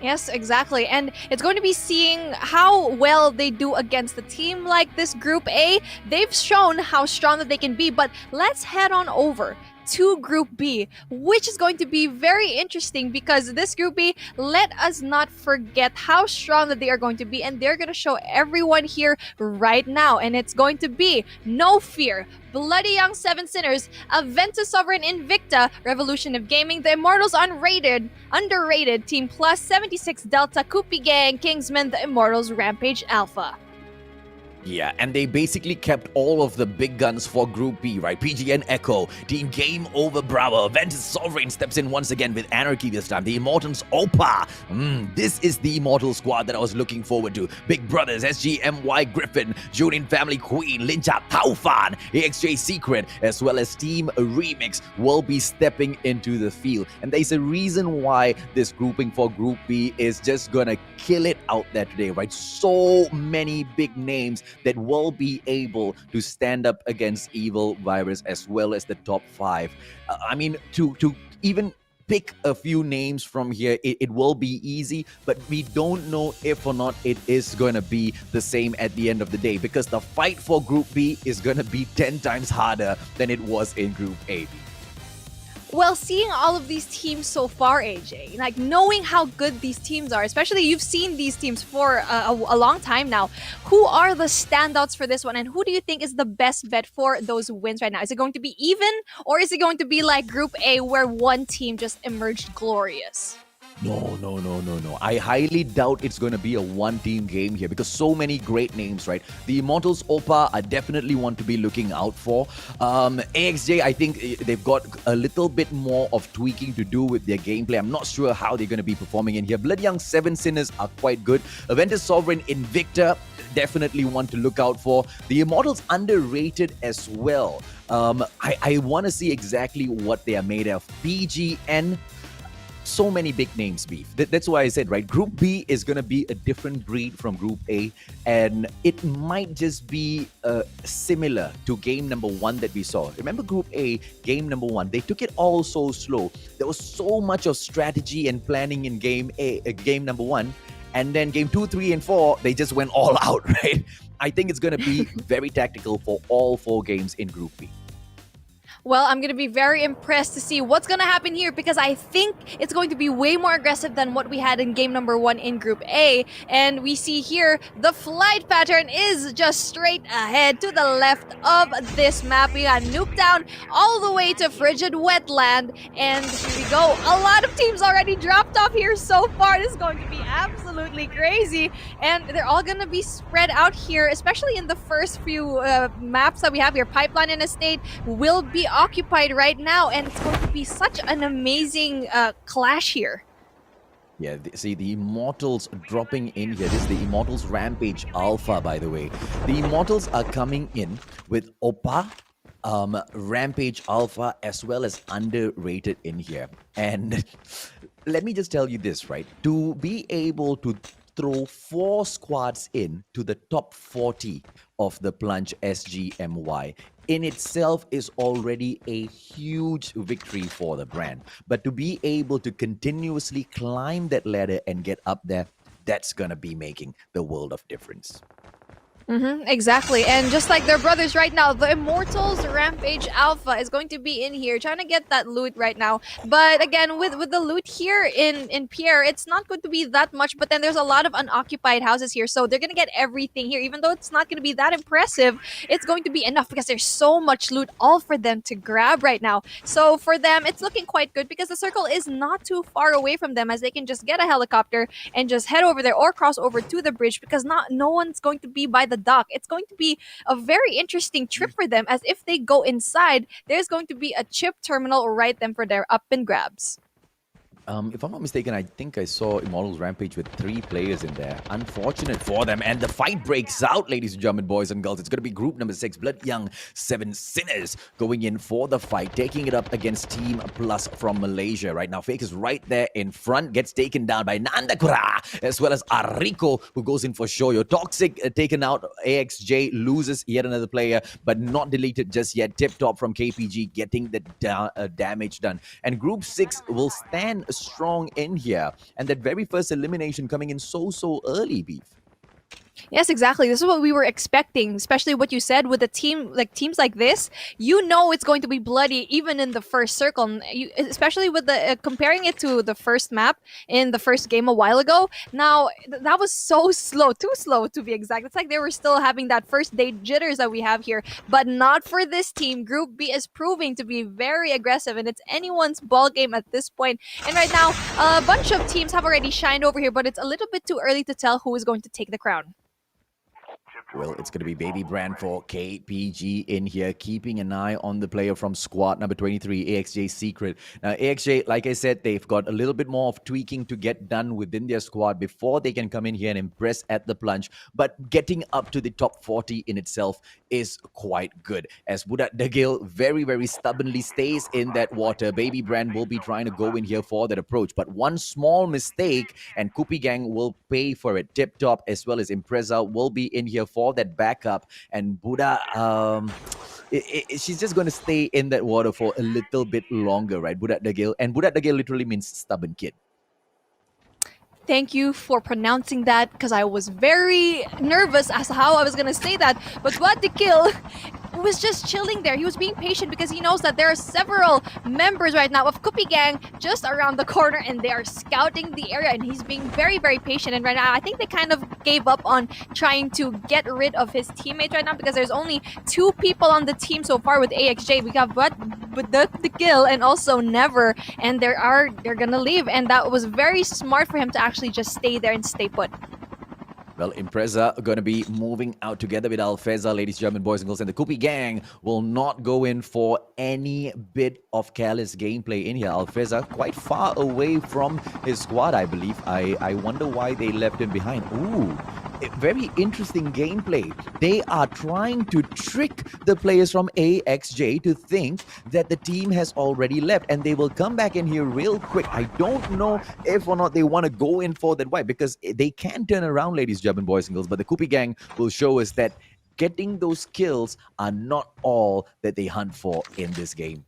Yes, exactly. And it's going to be seeing how well they do against a team like this Group A. They've shown how strong that they can be, but let's head on over to Group B, which is going to be very interesting because this Group B, let us not forget how strong that they are going to be, and they're going to show everyone here right now. And it's going to be No Fear, Bloody Young 7 Sinners, Aventus Sovereign Invicta, Revolution of Gaming, the Immortals Underrated, Team Plus, 76 Delta, Kupi Gang, Kingsman, the Immortals Rampage Alpha. Yeah, and they basically kept all of the big guns for Group B, right? PGN Echo, Team Game Over Bravo, Ventus Sovereign steps in once again with Anarchy this time. The Immortals Opa. This is the Immortal squad that I was looking forward to. Big Brothers, SGMY Griffin, Junin Family Queen, Lincha Taufan, AXJ Secret, as well as Team Remix will be stepping into the field. And there's a reason why this grouping for Group B is just gonna kill it out there today, right? So many big names that will be able to stand up against Evil Virus as well as the top 5. I mean, to even pick a few names from here, it will be easy, but we don't know if or not it is going to be the same at the end of the day, because the fight for Group B is going to be 10 times harder than it was in Group A. Well, seeing all of these teams so far, AJ, like knowing how good these teams are, especially you've seen these teams for a long time now, who are the standouts for this one, and who do you think is the best bet for those wins right now? Is it going to be even, or is it going to be like Group A where one team just emerged glorious? No. I highly doubt it's going to be a one-team game here, because so many great names, right? The Immortals Opa are definitely one to be looking out for. AXJ, I think they've got a little bit more of tweaking to do with their gameplay. I'm not sure how they're going to be performing in here. Blood Young 7 Sinners are quite good. Aventus Sovereign Invicta, definitely one to look out for. The Immortals underrated as well. I want to see exactly what they are made of. PGN, so many big names, Beef. That's why I said, right, Group B is going to be a different breed from Group A, and it might just be similar to game number 1 that we saw. Remember Group A, game number 1, they took it all so slow. There was so much of strategy and planning in game number 1, and then game 2, 3, and 4, they just went all out, right? I think it's going to be very tactical for all 4 games in Group B. Well, I'm going to be very impressed to see what's going to happen here, because I think it's going to be way more aggressive than what we had in game number 1 in Group A. And we see here the flight pattern is just straight ahead to the left of this map. We got nuked down all the way to Frigid Wetland. And here we go. A lot of teams already dropped off here so far. This is going to be absolutely crazy. And they're all going to be spread out here, especially in the first few maps that we have here. Pipeline and Estate will be occupied right now, and it's going to be such an amazing clash here. Yeah, see the Immortals dropping in here. This is the Immortals Rampage Alpha, by the way. The Immortals are coming in with Opa, Rampage Alpha, as well as underrated in here. And let me just tell you this, right? To be able to throw 4 squads in to the top 40 of the Plunge SGMY in itself is already a huge victory for the brand. But to be able to continuously climb that ladder and get up there, that's going to be making the world of difference. Exactly. And just like their brothers right now, the Immortals Rampage Alpha is going to be in here trying to get that loot right now. But again, with the loot here in Pierre, it's not going to be that much, but then there's a lot of unoccupied houses here, so they're going to get everything here. Even though it's not going to be that impressive, it's going to be enough because there's so much loot all for them to grab right now. So for them, it's looking quite good because the circle is not too far away from them, as they can just get a helicopter and just head over there or cross over to the bridge, because no one's going to be by the dock. It's going to be a very interesting trip for them, as if they go inside, there's going to be a chip terminal right them for their up and grabs. If I'm not mistaken, I think I saw Immortals Rampage with 3 players in there. Unfortunate for them. And the fight breaks out, ladies and gentlemen, boys and girls. It's going to be group number 6, Blood Young 7 Sinners, going in for the fight, taking it up against Team Plus from Malaysia. Right now, Fake is right there in front, gets taken down by Nandakura, as well as Ariko, who goes in for Shoyo. Toxic taken out. AXJ loses yet another player, but not deleted just yet. Tip Top from KPG getting the damage done. And group 6 will stand strong in here, and that very first elimination coming in so early, Beef. Yes, exactly. This is what we were expecting, especially what you said with a team like teams like this. You know it's going to be bloody even in the first circle, especially with the comparing it to the first map in the first game a while ago. Now that was so slow, too slow to be exact. It's like they were still having that first day jitters that we have here, but not for this team. Group B is proving to be very aggressive, and it's anyone's ball game at this point. And right now, a bunch of teams have already shined over here, but it's a little bit too early to tell who is going to take the crown. Well, it's going to be Baby Brand for KPG in here, keeping an eye on the player from squad number 23, AXJ Secret. Now, AXJ, like I said, they've got a little bit more of tweaking to get done within their squad before they can come in here and impress at the plunge. But getting up to the top 40 in itself is quite good. As Budak Dagil very, very stubbornly stays in that water, Baby Brand will be trying to go in here for that approach. But one small mistake, and Kupi Gang will pay for it. Tip Top as well as Impreza will be in here for that backup, and Buddha she's just going to stay in that water for a little bit longer, right? Budak Dagil, and Budak Dagil literally means stubborn kid. Thank you for pronouncing that, because I was very nervous as to how I was going to say that. But what the kill was just chilling there. He was being patient because he knows that there are several members right now of Kupi Gang just around the corner, and they are scouting the area, and he's being very, very patient. And right now, I think they kind of gave up on trying to get rid of his teammates right now, because there's only 2 people on the team so far with AXJ. We got the kill and also Never, and they're gonna leave, and that was very smart for him to actually just stay there and stay put. Well, Impreza are going to be moving out together with Alfeza, ladies, German boys and girls, and the Kupi Gang will not go in for any bit of careless gameplay in here. Alfeza quite far away from his squad, I believe. I wonder why they left him behind. Ooh, very interesting gameplay. They are trying to trick the players from AXJ to think that the team has already left, and they will come back in here real quick. I don't know if or not they want to go in for that wipe, because they can turn around, ladies, German boys and girls, but the Kupi Gang will show us that getting those kills are not all that they hunt for in this game.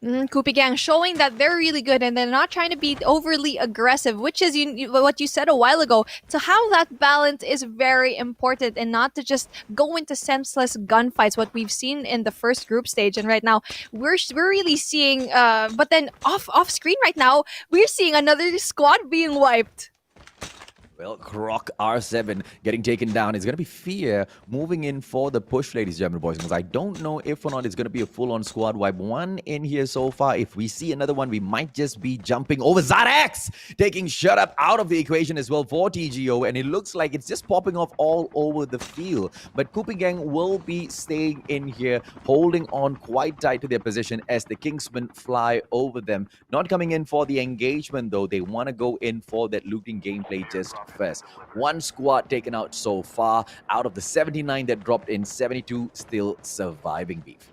Kupi Gang showing that they're really good, and they're not trying to be overly aggressive, which is what you said a while ago. To have that balance is very important, and not to just go into senseless gunfights, what we've seen in the first group stage. And right now, we're really seeing, but then off screen right now, we're seeing another squad being wiped. Well, Croc R7 getting taken down. It's going to be Fear moving in for the push, ladies, German boys and girls. I don't know if or not it's going to be a full-on squad wipe. One in here so far. If we see another one, we might just be jumping over. Zarex taking Shut Up out of the equation as well for TGO. And it looks like it's just popping off all over the field. But Kupi Gang will be staying in here, holding on quite tight to their position as the Kingsmen fly over them. Not coming in for the engagement, though. They want to go in for that looting gameplay just first. One squad taken out so far. Out of the 79 that dropped in, 72 still surviving, Beef.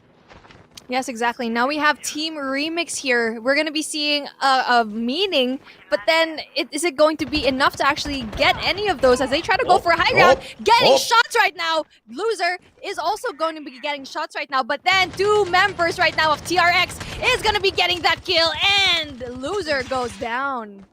Yes, exactly. Now we have Team Remix here. We're going to be seeing a meaning, but then is it going to be enough to actually get any of those as they try to go for a high ground? Getting shots right now. Loser is also going to be getting shots right now, but then 2 members right now of TRX is going to be getting that kill, and Loser goes down.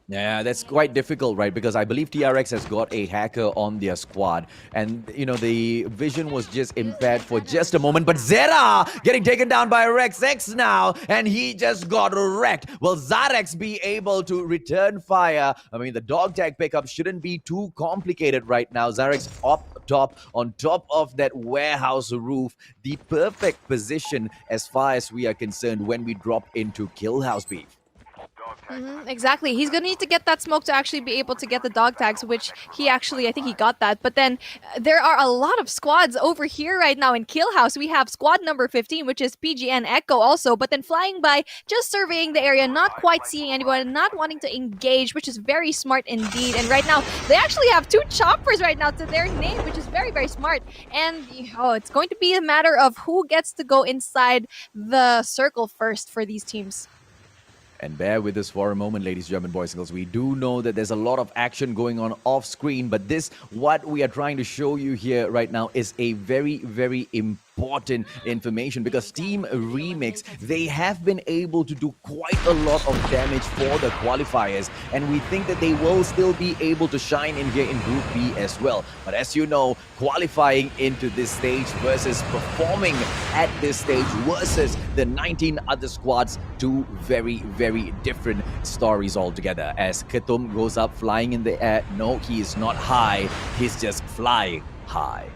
Yeah, that's quite difficult, right? Because I believe TRX has got a hacker on their squad. And, you know, the vision was just impaired for just a moment. But Zera getting taken down by Rex X now. And he just got wrecked. Will Zarex be able to return fire? I mean, the dog tag pickup shouldn't be too complicated right now. Zarex up top, on top of that warehouse roof. The perfect position as far as we are concerned when we drop into Kill House, Beef. Exactly. He's going to need to get that smoke to actually be able to get the dog tags, which I think he got that. But then there are a lot of squads over here right now in Kill House. We have squad number 15, which is PGN Echo also, but then flying by, just surveying the area, not quite seeing anyone, not wanting to engage, which is very smart indeed. And right now, they actually have 2 choppers right now to their name, which is very, very smart. And it's going to be a matter of who gets to go inside the circle first for these teams. And bear with us for a moment, ladies, German boys and girls. We do know that there's a lot of action going on off screen, but what we are trying to show you here right now is a very, very important information, because Team Remix, they have been able to do quite a lot of damage for the qualifiers, and we think that they will still be able to shine in here in Group B as well. But as you know, qualifying into this stage versus performing at this stage versus the 19 other squads, 2 very, very different stories altogether. As Ketum goes up flying in the air, no, he is not high, he's just flying high.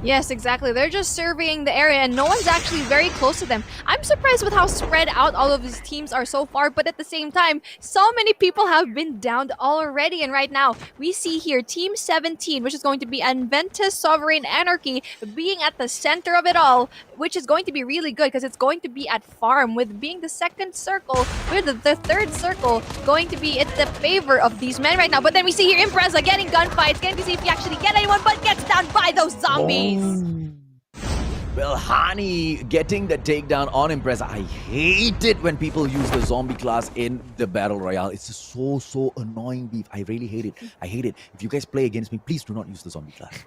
Yes, exactly. They're just surveying the area and no one's actually very close to them. I'm surprised with how spread out all of these teams are so far, but at the same time, so many people have been downed already. And right now, we see here Team 17, which is going to be Adventus Sovereign Anarchy, being at the center of it all, which is going to be really good because it's going to be at farm, with being the second circle, with the third circle going to be in the favor of these men right now. But then we see here Impreza getting gunfights, getting to see if he actually get anyone, but gets down by those zombies. Well, Hani getting the takedown on Impreza. I hate it when people use the zombie class in the Battle Royale. It's just so annoying, beef. I really hate it. I hate it. If you guys play against me, please do not use the zombie class.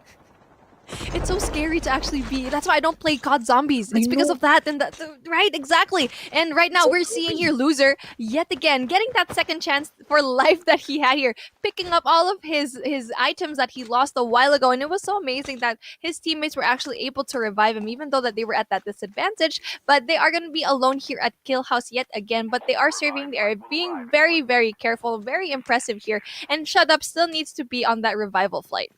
It's so scary to actually be. That's why I don't play COD Zombies. It's because of that. And that, right, exactly. And right now we're seeing here Loser yet again getting that second chance for life that he had here, picking up all of his items that he lost a while ago. And it was so amazing that his teammates were actually able to revive him, even though that they were at that disadvantage. But they are going to be alone here at Kill House yet again. But they are serving the area, being very careful, very impressive here. And Shut Up still needs to be on that revival flight.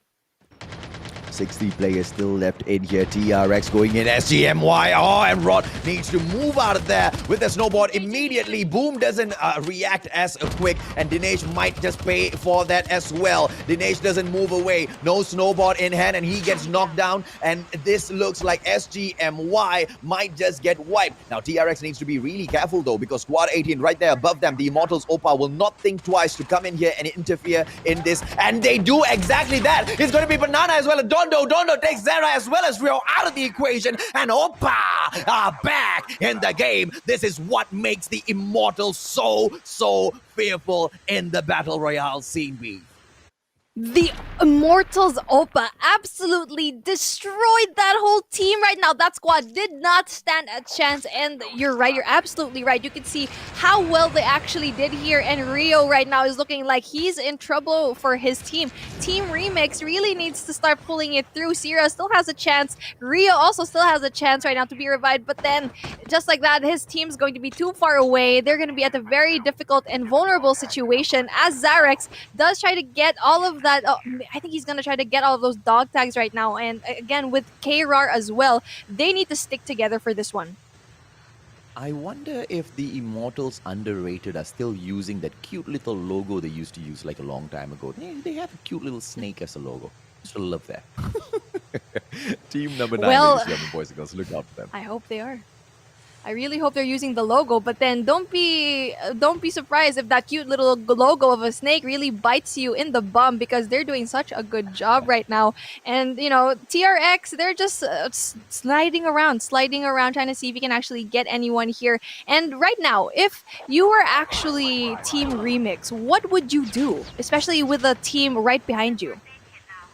60 players still left in here. TRX going in. SGMY. Oh, and Rod needs to move out of there with the snowboard immediately. Boom doesn't react as quick, and Dinesh might just pay for that as well. Dinesh doesn't move away. No snowboard in hand, and he gets knocked down. And this looks like SGMY might just get wiped. Now, TRX needs to be really careful, though, because Squad 18 right there above them, the Immortals Opa, will not think twice to come in here and interfere in this. And they do exactly that. It's going to be Banana as well. Dondo takes Zara as well as Rio out of the equation, and Opa are back in the game. This is what makes the Immortals so fearful in the Battle Royale scene, B. The Immortals Opa absolutely destroyed that whole team right now. That squad did not stand a chance, and you're right, you're absolutely right. You can see how well they actually did here, and Rio right now is looking like he's in trouble for his team. Team Remix really needs to start pulling it through. Sierra still has a chance. Rio also still has a chance right now to be revived, but then just like that, his team's going to be too far away. They're going to be at a very difficult and vulnerable situation as Zarex does try to get all of that. I think he's going to try to get all of those dog tags right now. And again, with K-Rar as well, they need to stick together for this one. I wonder if the Immortals Underrated are still using that cute little logo they used to use like a long time ago. They have a cute little snake as a logo. Just love that. Team number 9, ladies and gentlemen, boys and girls, look out for them. I hope they are. I really hope they're using the logo, but then don't be surprised if that cute little logo of a snake really bites you in the bum, because they're doing such a good job right now. And you know, TRX, they're just sliding around, trying to see if you can actually get anyone here. And right now, if you were actually Team Remix, what would you do, especially with a team right behind you?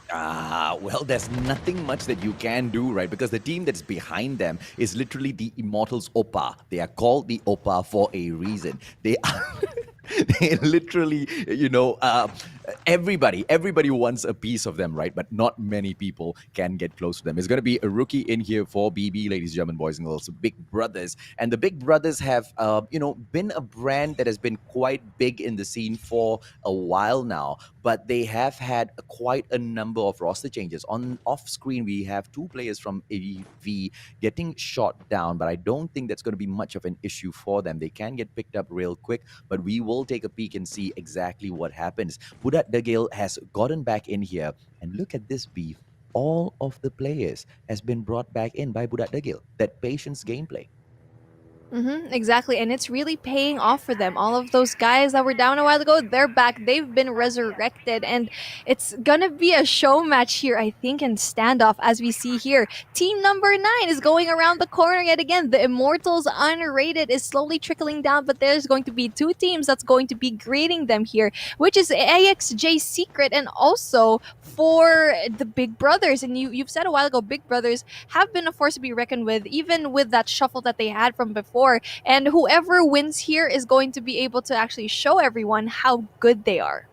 Well, there's nothing much that you can do, right? Because the team that's behind them is literally the Immortals Opa. They are called the Opa for a reason. They are... they literally, you know, everybody wants a piece of them, right? But not many people can get close to them. It's going to be a rookie in here for BB, ladies and gentlemen, boys and girls, Big Brothers. And the Big Brothers have, you know, been a brand that has been quite big in the scene for a while now. But they have had quite a number of roster changes. Off screen, we have 2 players from AV getting shot down, but I don't think that's going to be much of an issue for them. They can get picked up real quick, but we will take a peek and see exactly what happens. Budat Dagil has gotten back in here, and look at this beef. All of the players has been brought back in by Budat Dagil. That patience gameplay. Exactly, and it's really paying off for them. All of those guys that were down a while ago, they're back. They've been resurrected, and it's gonna be a show match here, I think, and standoff as we see here. Team number 9 is going around the corner yet again. The Immortals Unrated is slowly trickling down, but there's going to be 2 teams that's going to be grading them here, which is AXJ Secret and also for the Big Brothers. And you've said a while ago, Big Brothers have been a force to be reckoned with, even with that shuffle that they had from before. And whoever wins here is going to be able to actually show everyone how good they are.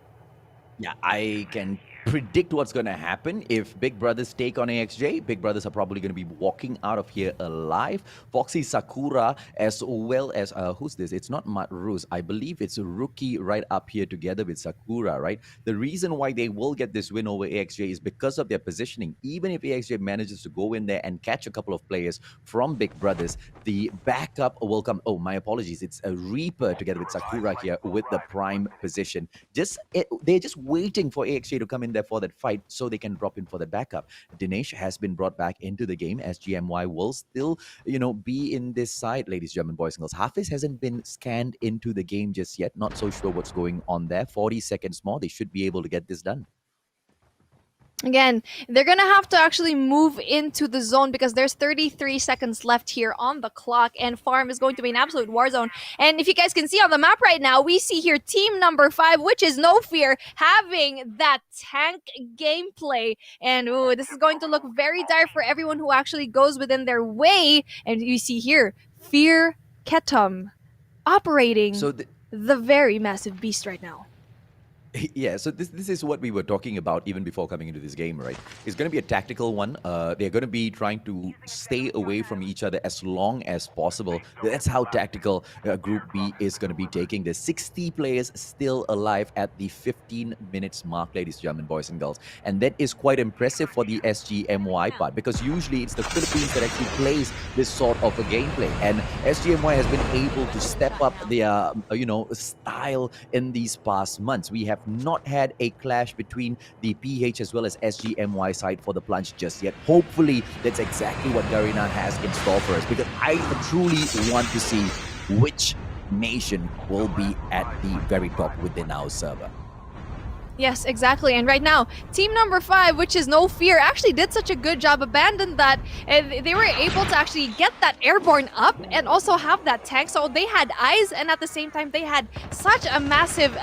Yeah, I can predict what's going to happen if Big Brothers take on AXJ. Big Brothers are probably going to be walking out of here alive. Foxy Sakura, as well as who's this? It's not Matruz. I believe it's a rookie right up here together with Sakura, right? The reason why they will get this win over AXJ is because of their positioning. Even if AXJ manages to go in there and catch a couple of players from Big Brothers, the backup will come. Oh, my apologies. It's a Reaper together with Sakura here with the prime position. They're just waiting for AXJ to come in there for that fight so they can drop in for the backup. Dinesh has been brought back into the game as GMY will still, be in this side, ladies, German boys and girls. Hafiz hasn't been scanned into the game just yet. Not so sure what's going on there. 40 seconds more. They should be able to get this done. Again, they're going to have to actually move into the zone because there's 33 seconds left here on the clock, and Farm is going to be an absolute war zone. And if you guys can see on the map right now, we see here team number 5, which is No Fear, having that tank gameplay. And this is going to look very dire for everyone who actually goes within their way. And you see here, Fear Ketum operating the very massive beast right now. Yeah, so this is what we were talking about even before coming into this game, right? It's going to be a tactical one. They're going to be trying to stay away from each other as long as possible. That's how tactical Group B is going to be taking. There's 60 players still alive at the 15 minutes mark, ladies, German boys and girls. And that is quite impressive for the SGMY part, because usually it's the Philippines that actually plays this sort of a gameplay. And SGMY has been able to step up their, style in these past months. We have not had a clash between the PH as well as SGMY side for the Plunge just yet. Hopefully, that's exactly what Garena has in store for us, because I truly want to see which nation will be at the very top within our server. Yes, exactly. And right now, team number 5, which is No Fear, actually did such a good job, abandoned that, and they were able to actually get that airborne up and also have that tank. So they had eyes, and at the same time, they had such a massive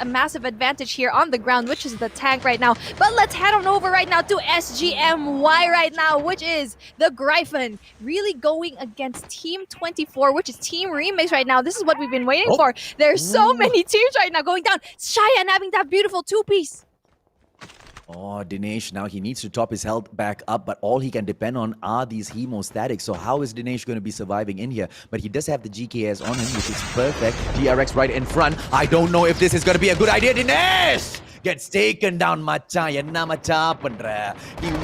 advantage here on the ground, which is the tank right now. But let's head on over right now to SGMY right now, which is the Gryphon, really going against Team 24, which is Team Remix right now. This is what we've been waiting for. There's so many teams right now going down. Cheyenne having that beautiful 2-piece. Oh, Dinesh, now he needs to top his health back up, but all he can depend on are these hemostatics. So how is Dinesh going to be surviving in here? But he does have the GKS on him, which is perfect. TRX right in front. I don't know if this is going to be a good idea. Dinesh gets taken down, Macha. He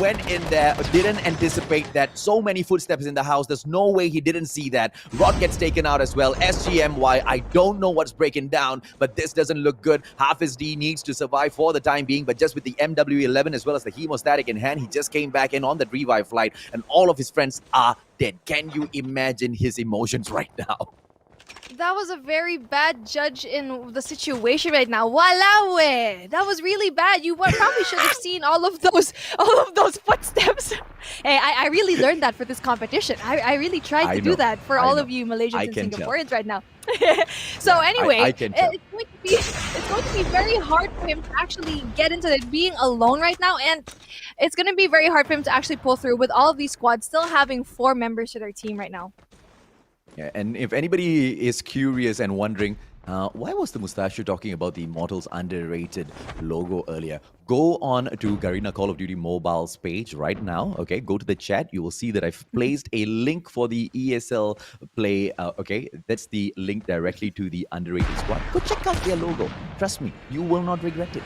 went in there, didn't anticipate that. So many footsteps in the house. There's no way he didn't see that. Rod gets taken out as well. SGMY, I don't know what's breaking down, but this doesn't look good. Hafiz D needs to survive for the time being, but just with the MW11 as well as the hemostatic in hand, he just came back in on that revive flight, and all of his friends are dead. Can you imagine his emotions right now? That was a very bad judge in the situation right now. Walawe! That was really bad. You probably should have seen all of those footsteps. Hey, I really learned that for this competition. I really tried to do that for all of you Malaysians and Singaporeans right now. So anyway, it's going to be very hard for him to actually get into it, being alone right now, and it's going to be very hard for him to actually pull through with all of these squads still having 4 members to their team right now. Yeah, and if anybody is curious and wondering, why was the Mustachio talking about the Immortals underrated logo earlier? Go on to Garena Call of Duty Mobile's page right now. Okay, go to the chat. You will see that I've placed a link for the ESL play. Okay, that's the link directly to the underrated squad. Go check out their logo. Trust me, you will not regret it.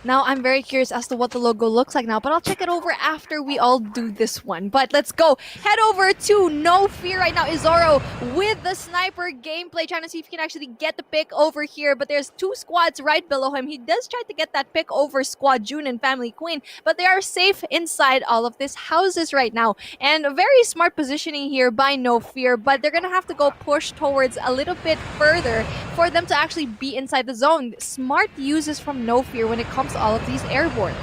Now, I'm very curious as to what the logo looks like now, but I'll check it over after we all do this one. But let's go. Head over to No Fear right now. Izoro with the sniper gameplay, trying to see if he can actually get the pick over here. But there's 2 squads right below him. He does try to get that pick over Squad June and Family Queen, but they are safe inside all of these houses right now. And a very smart positioning here by No Fear, but they're going to have to go push towards a little bit further for them to actually be inside the zone. Smart uses from No Fear when it comes to all of these airbornes.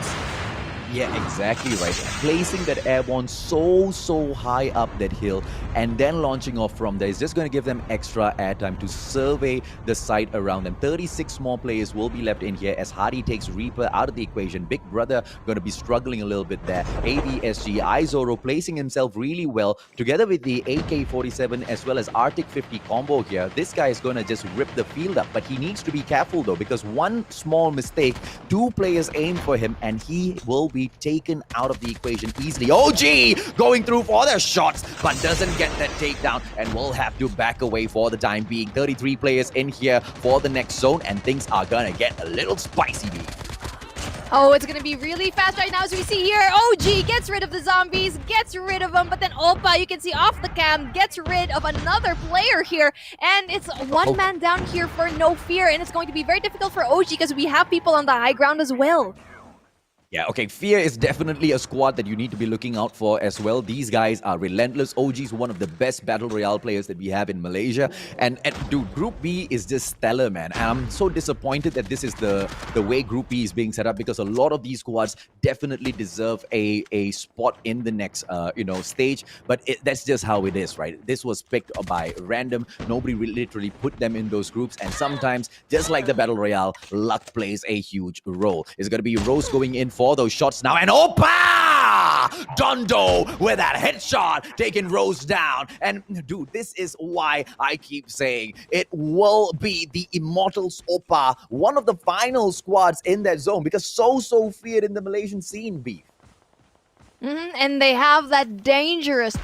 Yeah, exactly right. Placing that airborne so high up that hill and then launching off from there is just going to give them extra airtime to survey the site around them. 36 more players will be left in here as Hardy takes Reaper out of the equation. Big Brother going to be struggling a little bit there. AVSG, Izoro placing himself really well together with the AK-47 as well as Arctic 50 combo here. This guy is going to just rip the field up, but he needs to be careful though, because one small mistake, two players aim for him and he will be taken out of the equation easily. OG going through for the shots, but doesn't get that takedown and will have to back away for the time being. 33 players in here for the next zone, and things are gonna get a little spicy. Oh, it's going to be really fast right now as we see here. OG gets rid of the zombies, gets rid of them, but then Oppa, you can see off the cam, gets rid of another player here. And it's one man down here for No Fear, and it's going to be very difficult for OG because we have people on the high ground as well. Yeah, okay, Fear is definitely a squad that you need to be looking out for as well. These guys are relentless. OG is one of the best Battle Royale players that we have in Malaysia. And dude, Group B is just stellar, man. And I'm so disappointed that this is the way Group B is being set up, because a lot of these squads definitely deserve a spot in the next, stage. But that's just how it is, right? This was picked by random. Nobody literally put them in those groups. And sometimes, just like the Battle Royale, luck plays a huge role. It's going to be Rose going in for those shots now, and Oppa! Dondo with that headshot, taking Rose down. And dude, this is why I keep saying it will be the Immortals Oppa, one of the final squads in that zone, because so feared in the Malaysian scene, Beef. And they have that dangerous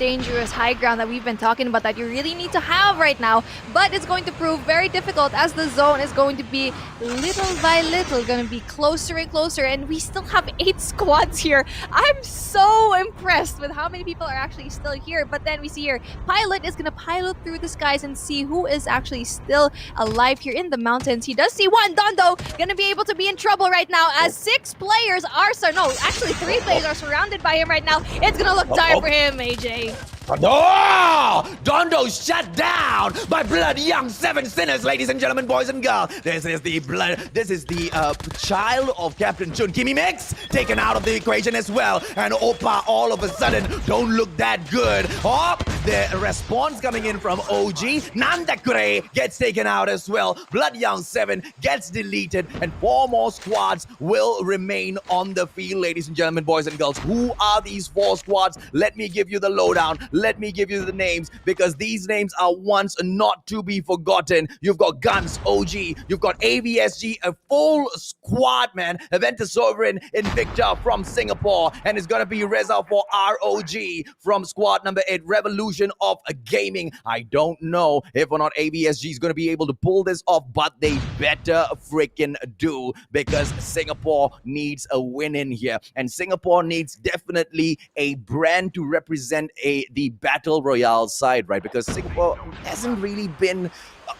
high ground that we've been talking about that you really need to have right now. But it's going to prove very difficult as the zone is going to be little by little going to be closer and closer. And we still have 8 squads here. I'm so impressed with how many people are actually still here. But then we see here, Pilot is going to pilot through the skies and see who is actually still alive here in the mountains. He does see one. Dondo going to be able to be in trouble right now as 6 players are... No, actually 3 players are surrounded by him right now. It's gonna look dire for him, AJ. Oh! Dondo shut down by blood young 7 sinners, ladies and gentlemen, boys and girls. This is the child of Captain Chun. Kimi Mix taken out of the equation as well. And Oppa all of a sudden don't look that good. Oh, the response coming in from OG. Nandakure gets taken out as well. Blood Young 7 gets deleted. And 4 more squads will remain on the field, ladies and gentlemen, boys and girls. Who are these 4 squads? Let me give you the lowdown. Let me give you the names, because these names are ones not to be forgotten. You've got Guns, OG. You've got AVSG, a full squad, man. Aventus Sovereign Invicta from Singapore. And it's going to be Reza for ROG from squad number 8, Revolution of Gaming. I don't know if or not AVSG is going to be able to pull this off, but they better freaking do, because Singapore needs a win in here. And Singapore needs definitely a brand to represent the Battle Royale side, right? Because Singapore hasn't really been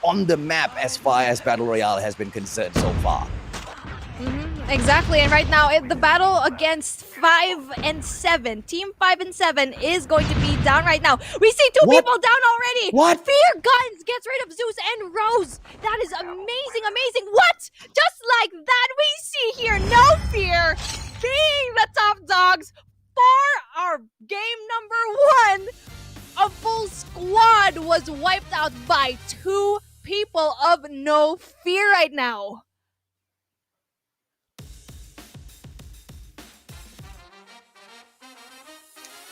on the map as far as Battle Royale has been concerned so far. Exactly, and right now the battle against 5 and 7, Team 5 and 7 is going to be down right now. We see 2 people down already. What? Fear Guns gets rid of Zeus and Rose. That is amazing. What? Just like that, we see here No Fear being the top dogs for our game number 1. A full squad was wiped out by 2 people of No Fear right now.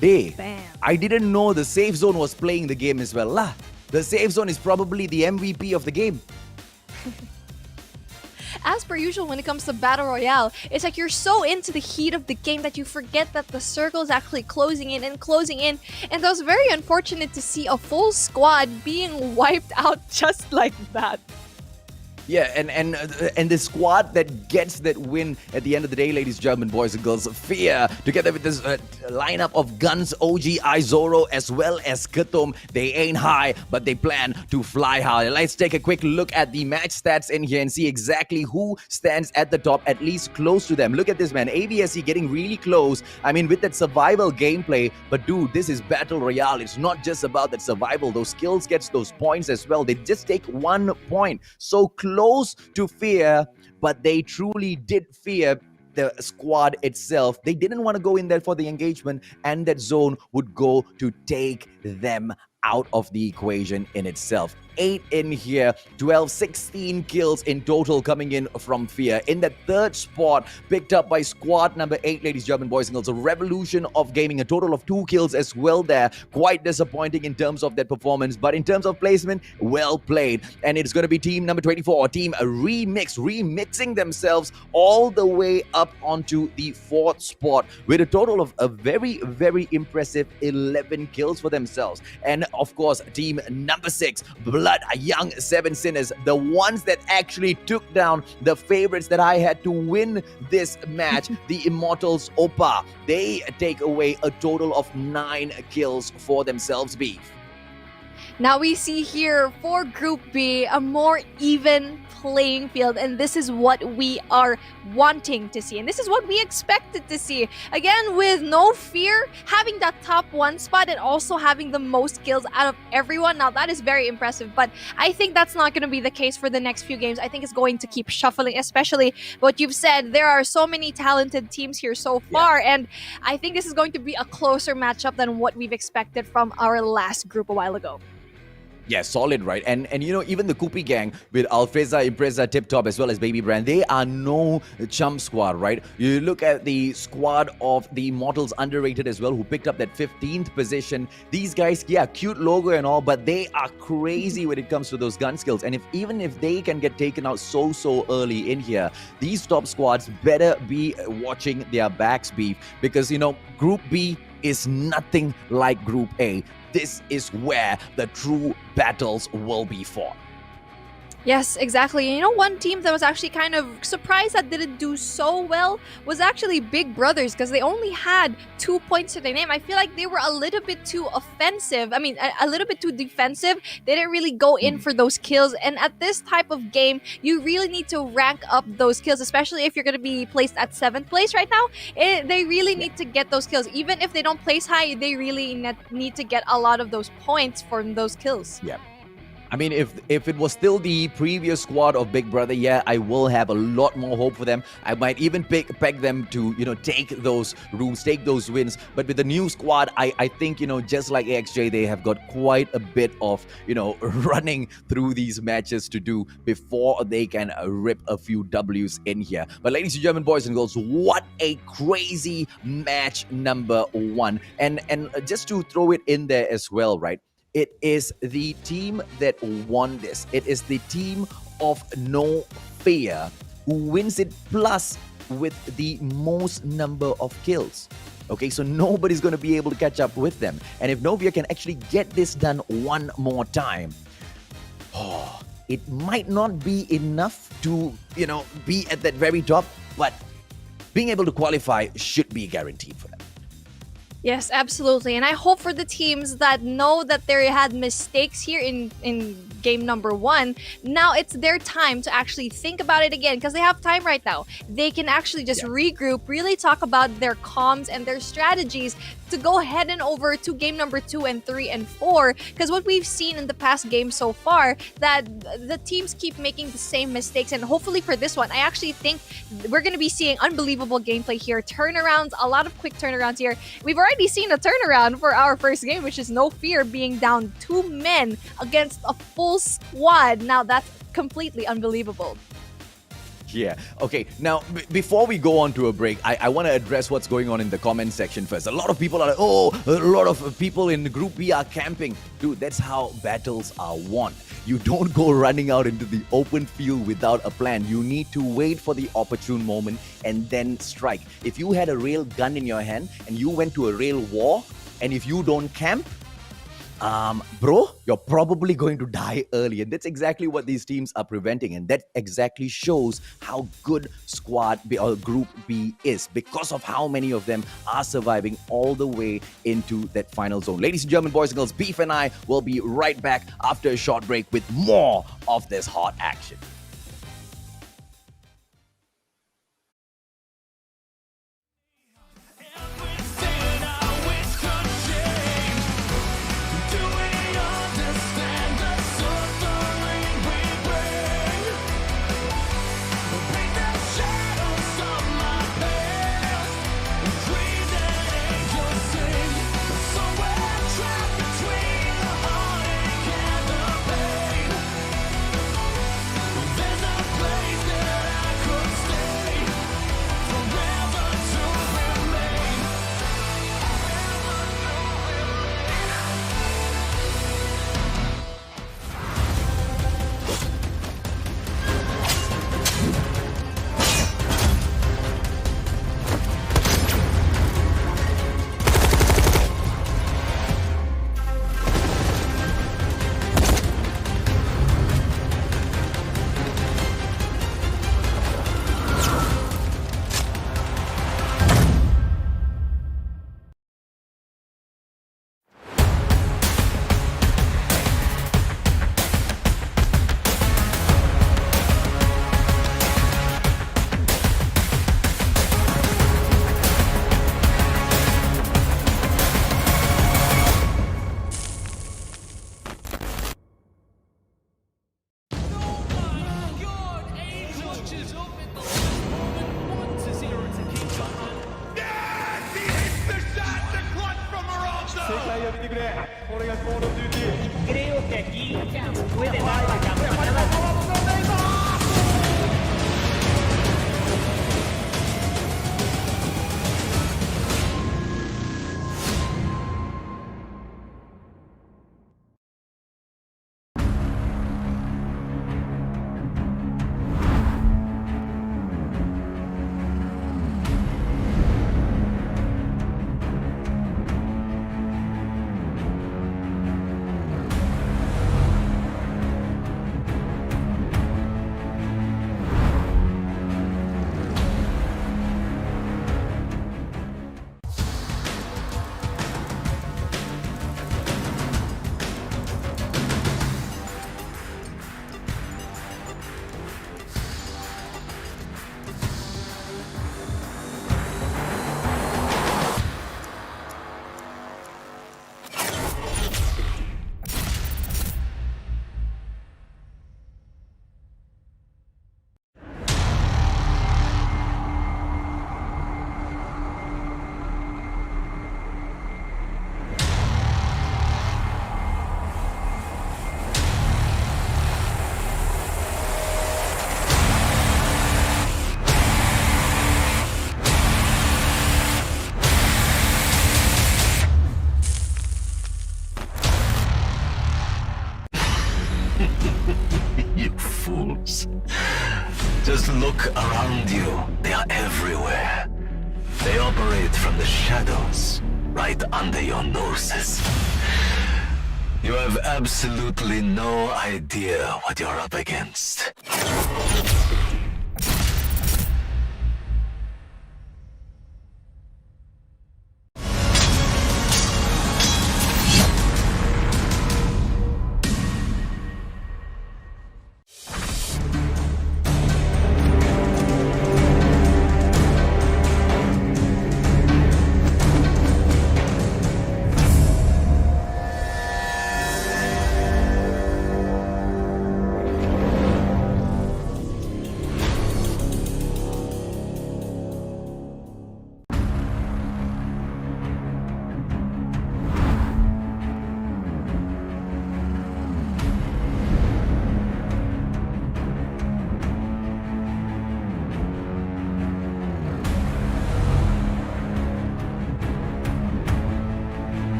Bam. I didn't know the safe zone was playing the game as well. La, the safe zone is probably the MVP of the game. As per usual when it comes to Battle Royale, it's like you're so into the heat of the game that you forget that the circle is actually closing in. And it was very unfortunate to see a full squad being wiped out just like that. Yeah, and the squad that gets that win at the end of the day, ladies and gentlemen, boys and girls, Fear, together with this lineup of Guns, OG, Izoro, as well as Ketum. They ain't high, but they plan to fly high. Let's take a quick look at the match stats in here and see exactly who stands at the top, at least close to them. Look at this, man. AVSC getting really close. I mean, with that survival gameplay, but dude, this is Battle Royale. It's not just about that survival. Those skills gets those points as well. They just take 1 point. So close to Fear, but they truly did fear the squad itself, they didn't want to go in there for the engagement, and that zone would go to take them out of the equation in itself. 8 in here, 12, 16 kills in total coming in from Fear. In the third spot, picked up by squad number 8, ladies, German boys and girls. A revolution of gaming, a total of 2 kills as well there. Quite disappointing in terms of that performance, but in terms of placement, well played. And it's going to be team number 24, team remixing themselves all the way up onto the 4th spot with a total of a very, very impressive 11 kills for themselves. And of course, team number 6, Blood Young 7 Sinners, the ones that actually took down the favorites that I had to win this match, the Immortals Opa. They take away a total of 9 kills for themselves, Beef. Now we see here for Group B a more even playing field, and this is what we are wanting to see, and this is what we expected to see. Again, with no fear, having that top 1 spot and also having the most kills out of everyone. Now that is very impressive, but I think that's not going to be the case for the next few games. I think it's going to keep shuffling, especially what you've said. There are so many talented teams here so far, and I think this is going to be a closer matchup than what we've expected from our last group a while ago. Yeah, solid, right? And you know, even the Kupi gang with Alfreza, Impreza, Tip Top, as well as Baby Brand, they are no chump squad, right? You look at the squad of the Immortals, underrated as well, who picked up that 15th position. These guys, yeah, cute logo and all, but they are crazy when it comes to those gun skills. And even if they can get taken out so early in here, these top squads better be watching their backs, Beef, because, you know, Group B is nothing like Group A. This is where the true battles will be fought. Yes, exactly. You know, one team that was actually kind of surprised that didn't do so well was actually Big Brothers, because they only had 2 points to their name. I feel like they were a little bit too offensive. I mean, a little bit too defensive. They didn't really go in for those kills. And at this type of game, you really need to rank up those kills, especially if you're going to be placed at 7th place right now. They really need to get those kills. Even if they don't place high, they really need to get a lot of those points from those kills. Yeah. I mean, if it was still the previous squad of Big Brother, yeah, I will have a lot more hope for them. I might even peg them to, you know, take those rooms, take those wins. But with the new squad, I think, you know, just like AXJ, they have got quite a bit of, you know, running through these matches to do before they can rip a few W's in here. But ladies and gentlemen, boys and girls, what a crazy match number 1. And just to throw it in there as well, right? It is the team that won this. It is the team of No Fear who wins it, plus with the most number of kills. Okay, so nobody's going to be able to catch up with them. And if No Fear can actually get this done one more time, it might not be enough to, you know, be at that very top, but being able to qualify should be guaranteed for them. Yes, absolutely. And I hope for the teams that know that they had mistakes here in game number 1, now it's their time to actually think about it again, because they have time right now. They can actually just regroup, really talk about their comms and their strategies to go ahead and over to game number 2 and 3 and 4, because what we've seen in the past games so far, that the teams keep making the same mistakes. And hopefully for this one, I actually think we're going to be seeing unbelievable gameplay here, turnarounds, a lot of quick turnarounds here. We've already seen a turnaround for our first game, which is No Fear being down 2 men against a full squad. Now that's completely unbelievable. Yeah. Okay. Now, before we go on to a break, I want to address what's going on in the comment section first. A lot of people are like, oh, a lot of people in Group B are camping. Dude, that's how battles are won. You don't go running out into the open field without a plan. You need to wait for the opportune moment and then strike. If you had a real gun in your hand and you went to a real war, and if you don't camp, bro, you're probably going to die early. And that's exactly what these teams are preventing. And that exactly shows how good Squad B or Group B is, because of how many of them are surviving all the way into that final zone. Ladies and gentlemen, boys and girls, Beef and I will be right back after a short break with more of this hot action. 世界を見てくれこれがコードデューティー Creo que aquí puede dar la campanada. You fools. Just look around you. They are everywhere. They operate from the shadows, right under your noses. You have absolutely no idea what you're up against.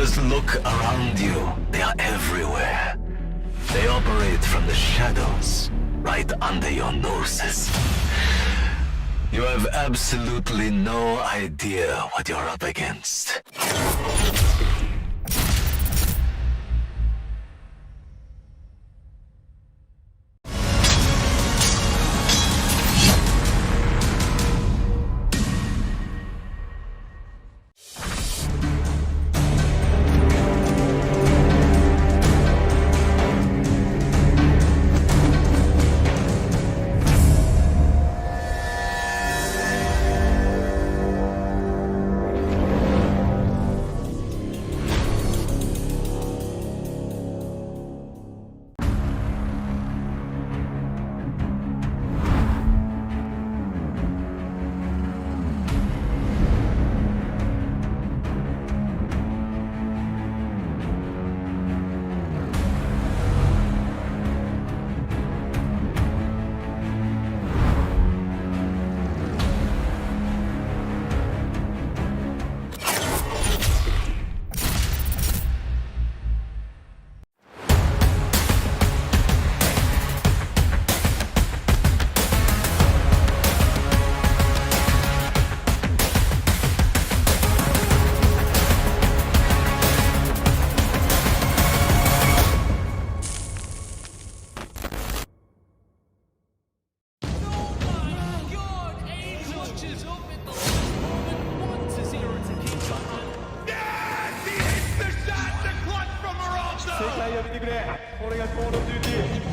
Just look around you. They are everywhere. They operate from the shadows, right under your noses. You have absolutely no idea what you're up against.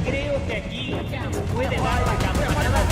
Creo que aquí puede dar la campanada.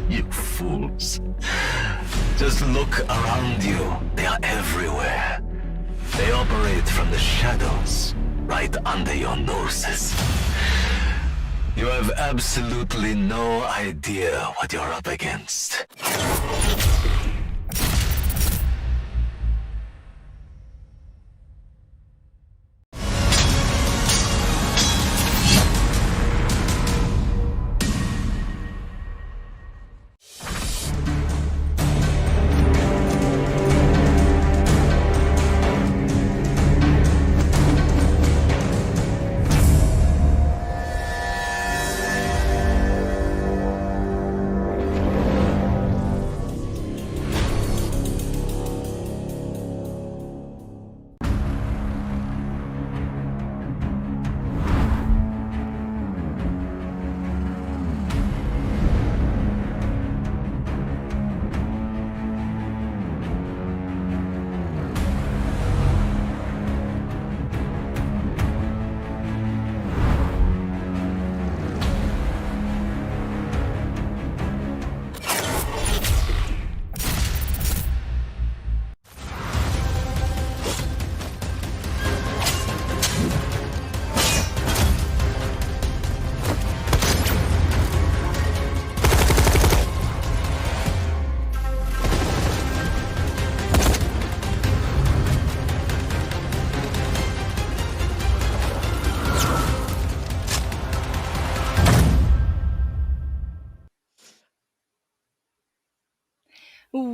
You fools. Just look around you. They are everywhere. They operate from the shadows, right under your noses. You have absolutely no idea what you're up against.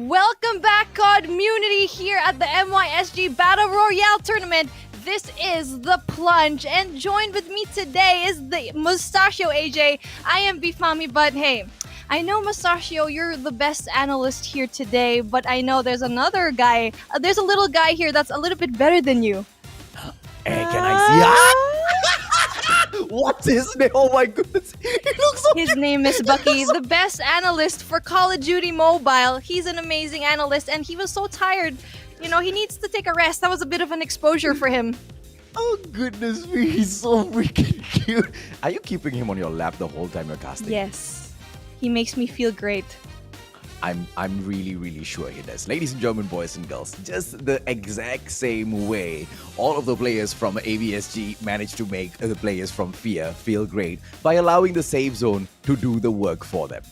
Welcome back, COD community, here at the MYSG Battle Royale Tournament. This is the Plunge, and joined with me today is the Mustachio AJ. I am Beef Mommy, but hey, I know Mustachio, you're the best analyst here today, but I know there's another guy. There's a little guy here that's a little bit better than you. Hey, can I see? What's his name? Oh my goodness. He looks so His name is Bucky, the best analyst for Call of Duty Mobile. He's an amazing analyst, and he was so tired. You know, he needs to take a rest. That was a bit of an exposure for him. Oh goodness me, he's so freaking cute. Are you keeping him on your lap the whole time you're casting? Yes. He makes me feel great. I'm really sure he does. Ladies and gentlemen, boys and girls, just the exact same way all of the players from ABSG managed to make the players from Fear feel great by allowing the save zone to do the work for them.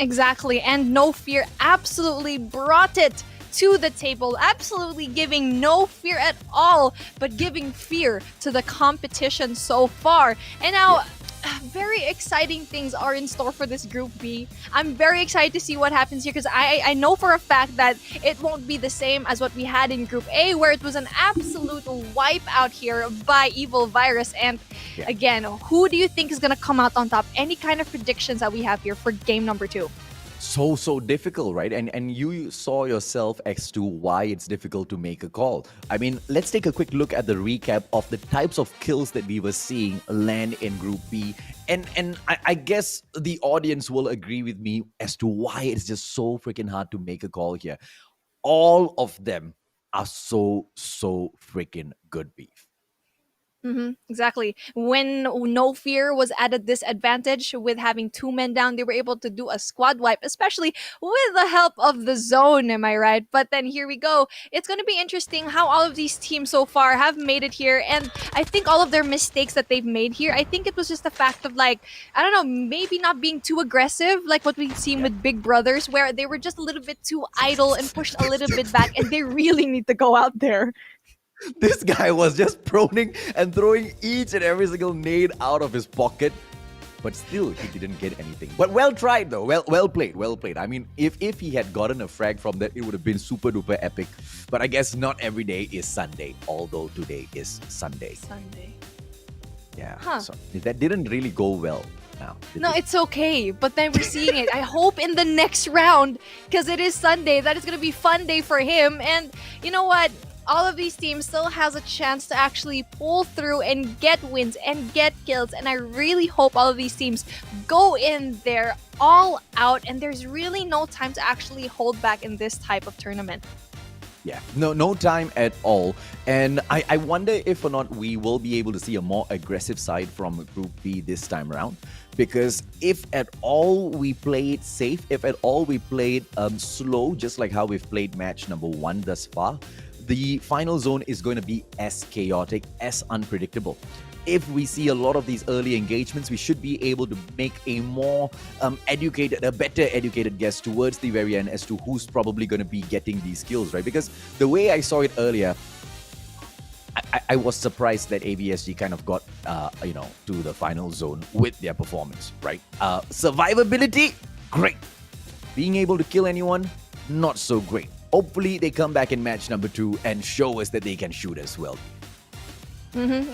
Exactly. And No Fear absolutely brought it to the table, absolutely giving no fear at all, but giving fear to the competition so far. And now, very exciting things are in store for this Group B. I'm very excited to see what happens here because I know for a fact that it won't be the same as what we had in Group A, where it was an absolute wipe out here by Evil Virus. And again, who do you think is going to come out on top? Any kind of predictions that we have here for game number 2? So difficult, right? And you saw yourself as to why it's difficult to make a call. I mean, let's take a quick look at the recap of the types of kills that we were seeing land in Group B. And I guess the audience will agree with me as to why it's just so freaking hard to make a call here. All of them are so freaking good, Beef. Exactly. When No Fear was at a disadvantage with having 2 men down, they were able to do a squad wipe, especially with the help of the zone, am I right? But then here we go. It's going to be interesting how all of these teams so far have made it here. And I think all of their mistakes that they've made here, I think it was just the fact of like, I don't know, maybe not being too aggressive, like what we've seen with Big Brothers, where they were just a little bit too idle and pushed a little bit back, and they really need to go out there. This guy was just proning and throwing each and every single nade out of his pocket. But still, he didn't get anything. But well tried though. Well played. I mean, if he had gotten a frag from that, it would have been super duper epic. But I guess not every day is Sunday. Although today is Sunday. Yeah. So that didn't really go well now. No, it's okay. But then we're seeing it. I hope in the next round, because it is Sunday, that is going to be fun day for him. And you know what? All of these teams still has a chance to actually pull through and get wins and get kills. And I really hope all of these teams go in there all out. And there's really no time to actually hold back in this type of tournament. Yeah, no time at all. And I wonder if or not we will be able to see a more aggressive side from Group B this time around. Because if at all we played safe, if at all we played slow, just like how we've played match number 1 thus far, the final zone is going to be as chaotic, as unpredictable. If we see a lot of these early engagements, we should be able to make a more better educated guess towards the very end as to who's probably going to be getting these kills, right? Because the way I saw it earlier, I was surprised that ABSG kind of got, to the final zone with their performance, right? Survivability, great. Being able to kill anyone, not so great. Hopefully, they come back in match number 2 and show us that they can shoot as well.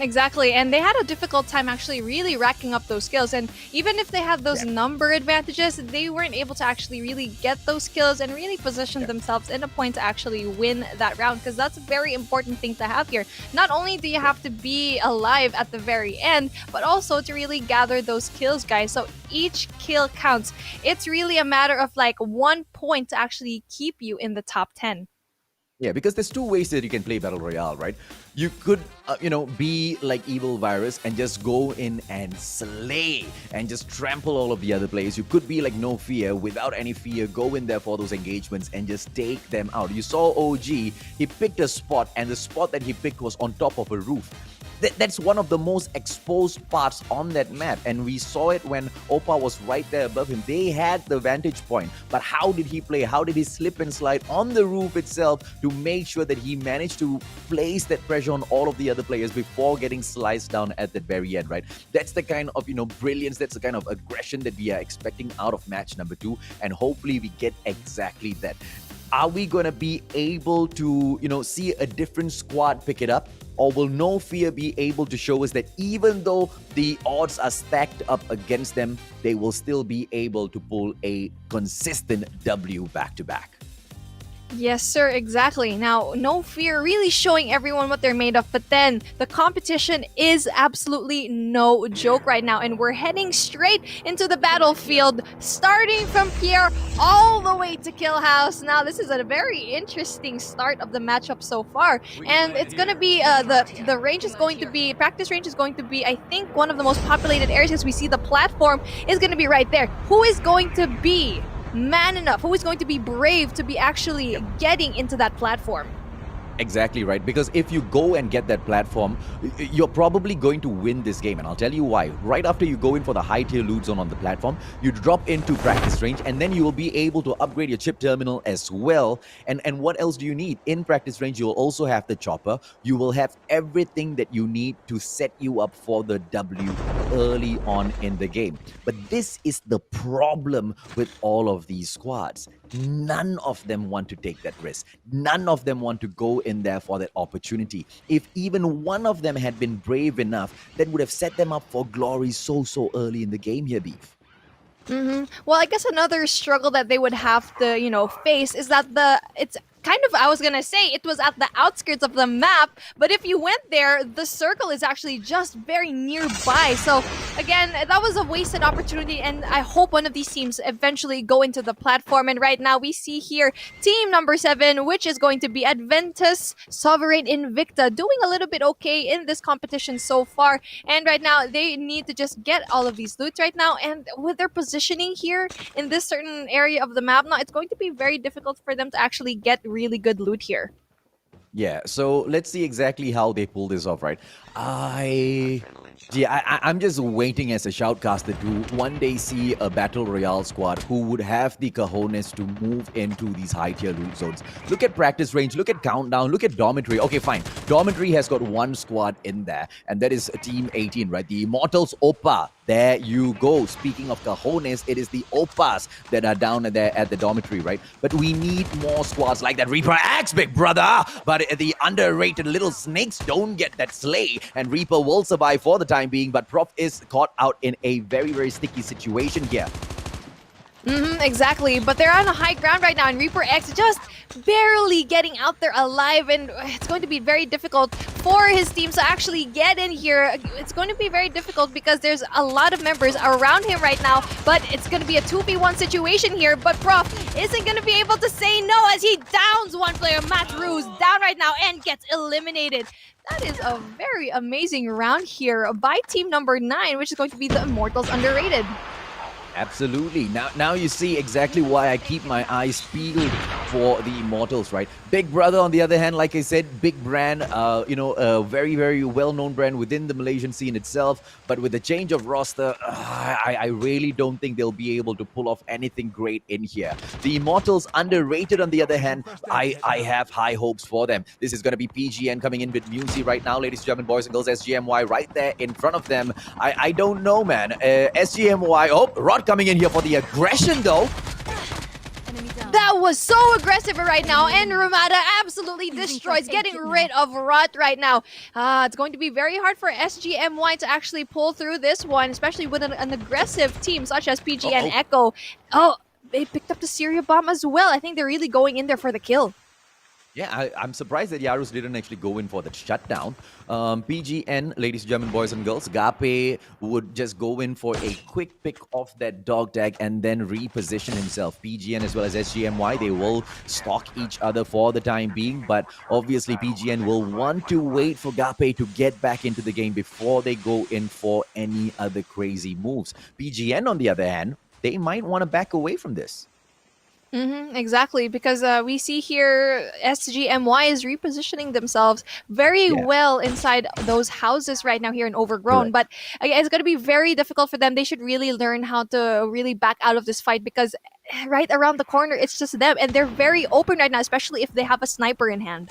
Exactly. And they had a difficult time actually really racking up those kills. And even if they had those number advantages, they weren't able to actually really get those kills and really position themselves in a point to actually win that round. Because that's a very important thing to have here. Not only do you have to be alive at the very end, but also to really gather those kills, guys. So each kill counts. It's really a matter of like 1 point to actually keep you in the top 10. Yeah, because there's 2 ways that you can play Battle Royale, right? You could, be like Evil Virus and just go in and slay and just trample all of the other players. You could be like No Fear, without any fear, go in there for those engagements and just take them out. You saw OG, he picked a spot, and the spot that he picked was on top of a roof. That's one of the most exposed parts on that map, and we saw it when Oppa was right there above him. They had the vantage point, but how did he play? How did he slip and slide on the roof itself to make sure that he managed to place that pressure on all of the other players before getting sliced down at the very end, right? That's the kind of, brilliance, that's the kind of aggression that we are expecting out of match number 2, and hopefully we get exactly that. Are we going to be able to, see a different squad pick it up? Or will No Fear be able to show us that even though the odds are stacked up against them, they will still be able to pull a consistent W back-to-back? Yes, sir, exactly. Now, No Fear really showing everyone what they're made of, but then the competition is absolutely no joke right now, and we're heading straight into the battlefield, starting from Pierre all the way to Killhouse. Now, this is a very interesting start of the matchup so far, and it's going to be, the range is going to be, practice range is going to be, I think, one of the most populated areas, because we see the platform is going to be right there. Who is going to be man enough, who is going to be brave to be actually getting into that platform? Exactly right, because if you go and get that platform, you're probably going to win this game, and I'll tell you why. Right after you go in for the high tier loot zone on the platform, you drop into practice range, and then you will be able to upgrade your chip terminal as well. And what else do you need? In practice range, you will also have the chopper. You will have everything that you need to set you up for the W early on in the game. But this is the problem with all of these squads. None of them want to take that risk. None of them want to go in there for that opportunity. If even one of them had been brave enough, that would have set them up for glory so early in the game here, Beef. Well, I guess another struggle that they would have to, face is that it's kind of, I was gonna say it was at the outskirts of the map, but if you went there, the circle is actually just very nearby. So again, that was a wasted opportunity, and I hope one of these teams eventually go into the platform. And right now we see here team number 7, which is going to be Adventus Sovereign Invicta, doing a little bit okay in this competition so far. And right now they need to just get all of these loots right now, and with their positioning here in this certain area of the map now, it's going to be very difficult for them to actually get really good loot here. Yeah, so let's see exactly how they pull this off, right? I'm just waiting as a shoutcaster to one day see a Battle Royale squad who would have the cojones to move into these high tier loot zones. Look at practice range, look at countdown, look at dormitory. Okay, fine. Dormitory has got one squad in there, and that is Team 18, right? The Immortals Oppa. There you go. Speaking of cojones, it is the Oppas that are down there at the dormitory, right? But we need more squads like that. Reaper Axe, big brother! But the underrated little snakes don't get that slay, and Reaper will survive for the time being, but Prof is caught out in a very sticky situation here. Exactly, but they're on a high ground right now, and Reaper X just barely getting out there alive, and it's going to be very difficult for his team to actually get in here. It's going to be very difficult because there's a lot of members around him right now, but it's going to be a 2v1 situation here, but Prof isn't going to be able to say no as he downs one player. Matt Ruse down right now and gets eliminated. That is a very amazing round here by team number 9, which is going to be the Immortals Underrated. Absolutely. Now you see exactly why I keep my eyes peeled for the Immortals, right? Big Brother, on the other hand, like I said, big brand, a very well-known brand within the Malaysian scene itself. But with the change of roster, I really don't think they'll be able to pull off anything great in here. The Immortals Underrated, on the other hand, I have high hopes for them. This is going to be PGN coming in with Musi right now, ladies and gentlemen, boys and girls. SGMY right there in front of them. I don't know, man. SGMY, Rod coming in here for the aggression, though. That was so aggressive right now, and Ramada absolutely destroys, getting rid of Rot right now. It's going to be very hard for SGMY to actually pull through this one, especially with an aggressive team such as PG and Echo. Oh, they picked up the Syria bomb as well. I think they're really going in there for the kill. Yeah, I'm surprised that Yarus didn't actually go in for the shutdown. PGN, ladies and gentlemen, boys and girls, Gape would just go in for a quick pick off that dog tag and then reposition himself. PGN as well as SGMY, they will stalk each other for the time being, but obviously PGN will want to wait for Gape to get back into the game before they go in for any other crazy moves. PGN, on the other hand, they might want to back away from this. Exactly, because we see here SGMY is repositioning themselves very Yeah, well inside those houses right now here in Overgrown. correct. But it's going to be very difficult for them. They should really learn how to really back out of this fight because right around the corner, it's just them. And they're very open right now, especially if they have a sniper in hand.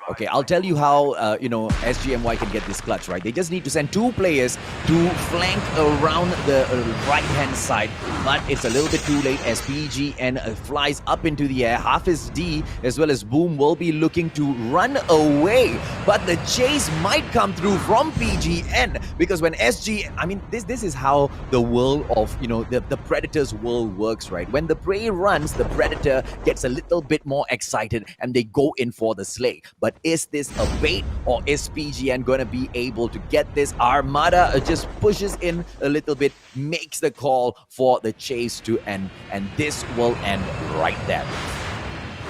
Okay, I'll tell you how, SGMY can get this clutch, right? They just need to send 2 players to flank around the right-hand side, but it's a little bit too late as PGN flies up into the air. Hafiz D as well as Boom will be looking to run away, but the chase might come through from PGN because when this is how the world of, the Predator's world works, right? When the prey runs, the Predator gets a little bit more excited and they go in for the slay. But is this a bait or is PGN going to be able to get this? Armada just pushes in a little bit, makes the call for the chase to end, and this will end right there.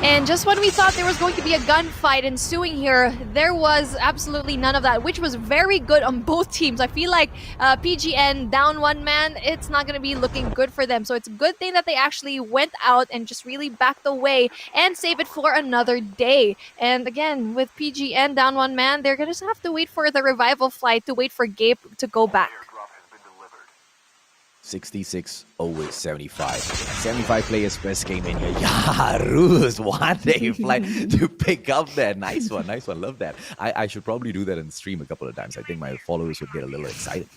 And just when we thought there was going to be a gunfight ensuing here, there was absolutely none of that, which was very good on both teams. I feel like PGN down one man, it's not going to be looking good for them. So it's a good thing that they actually went out and just really backed away and save it for another day. And again, with PGN down one man, they're going to have to wait for the revival flight to wait for Gabe to go back. 66 over 75. 75 players first came in here. Yarus, what a flight to pick up there. Nice one. Love that. I should probably do that in stream a couple of times. I think my followers would get a little excited.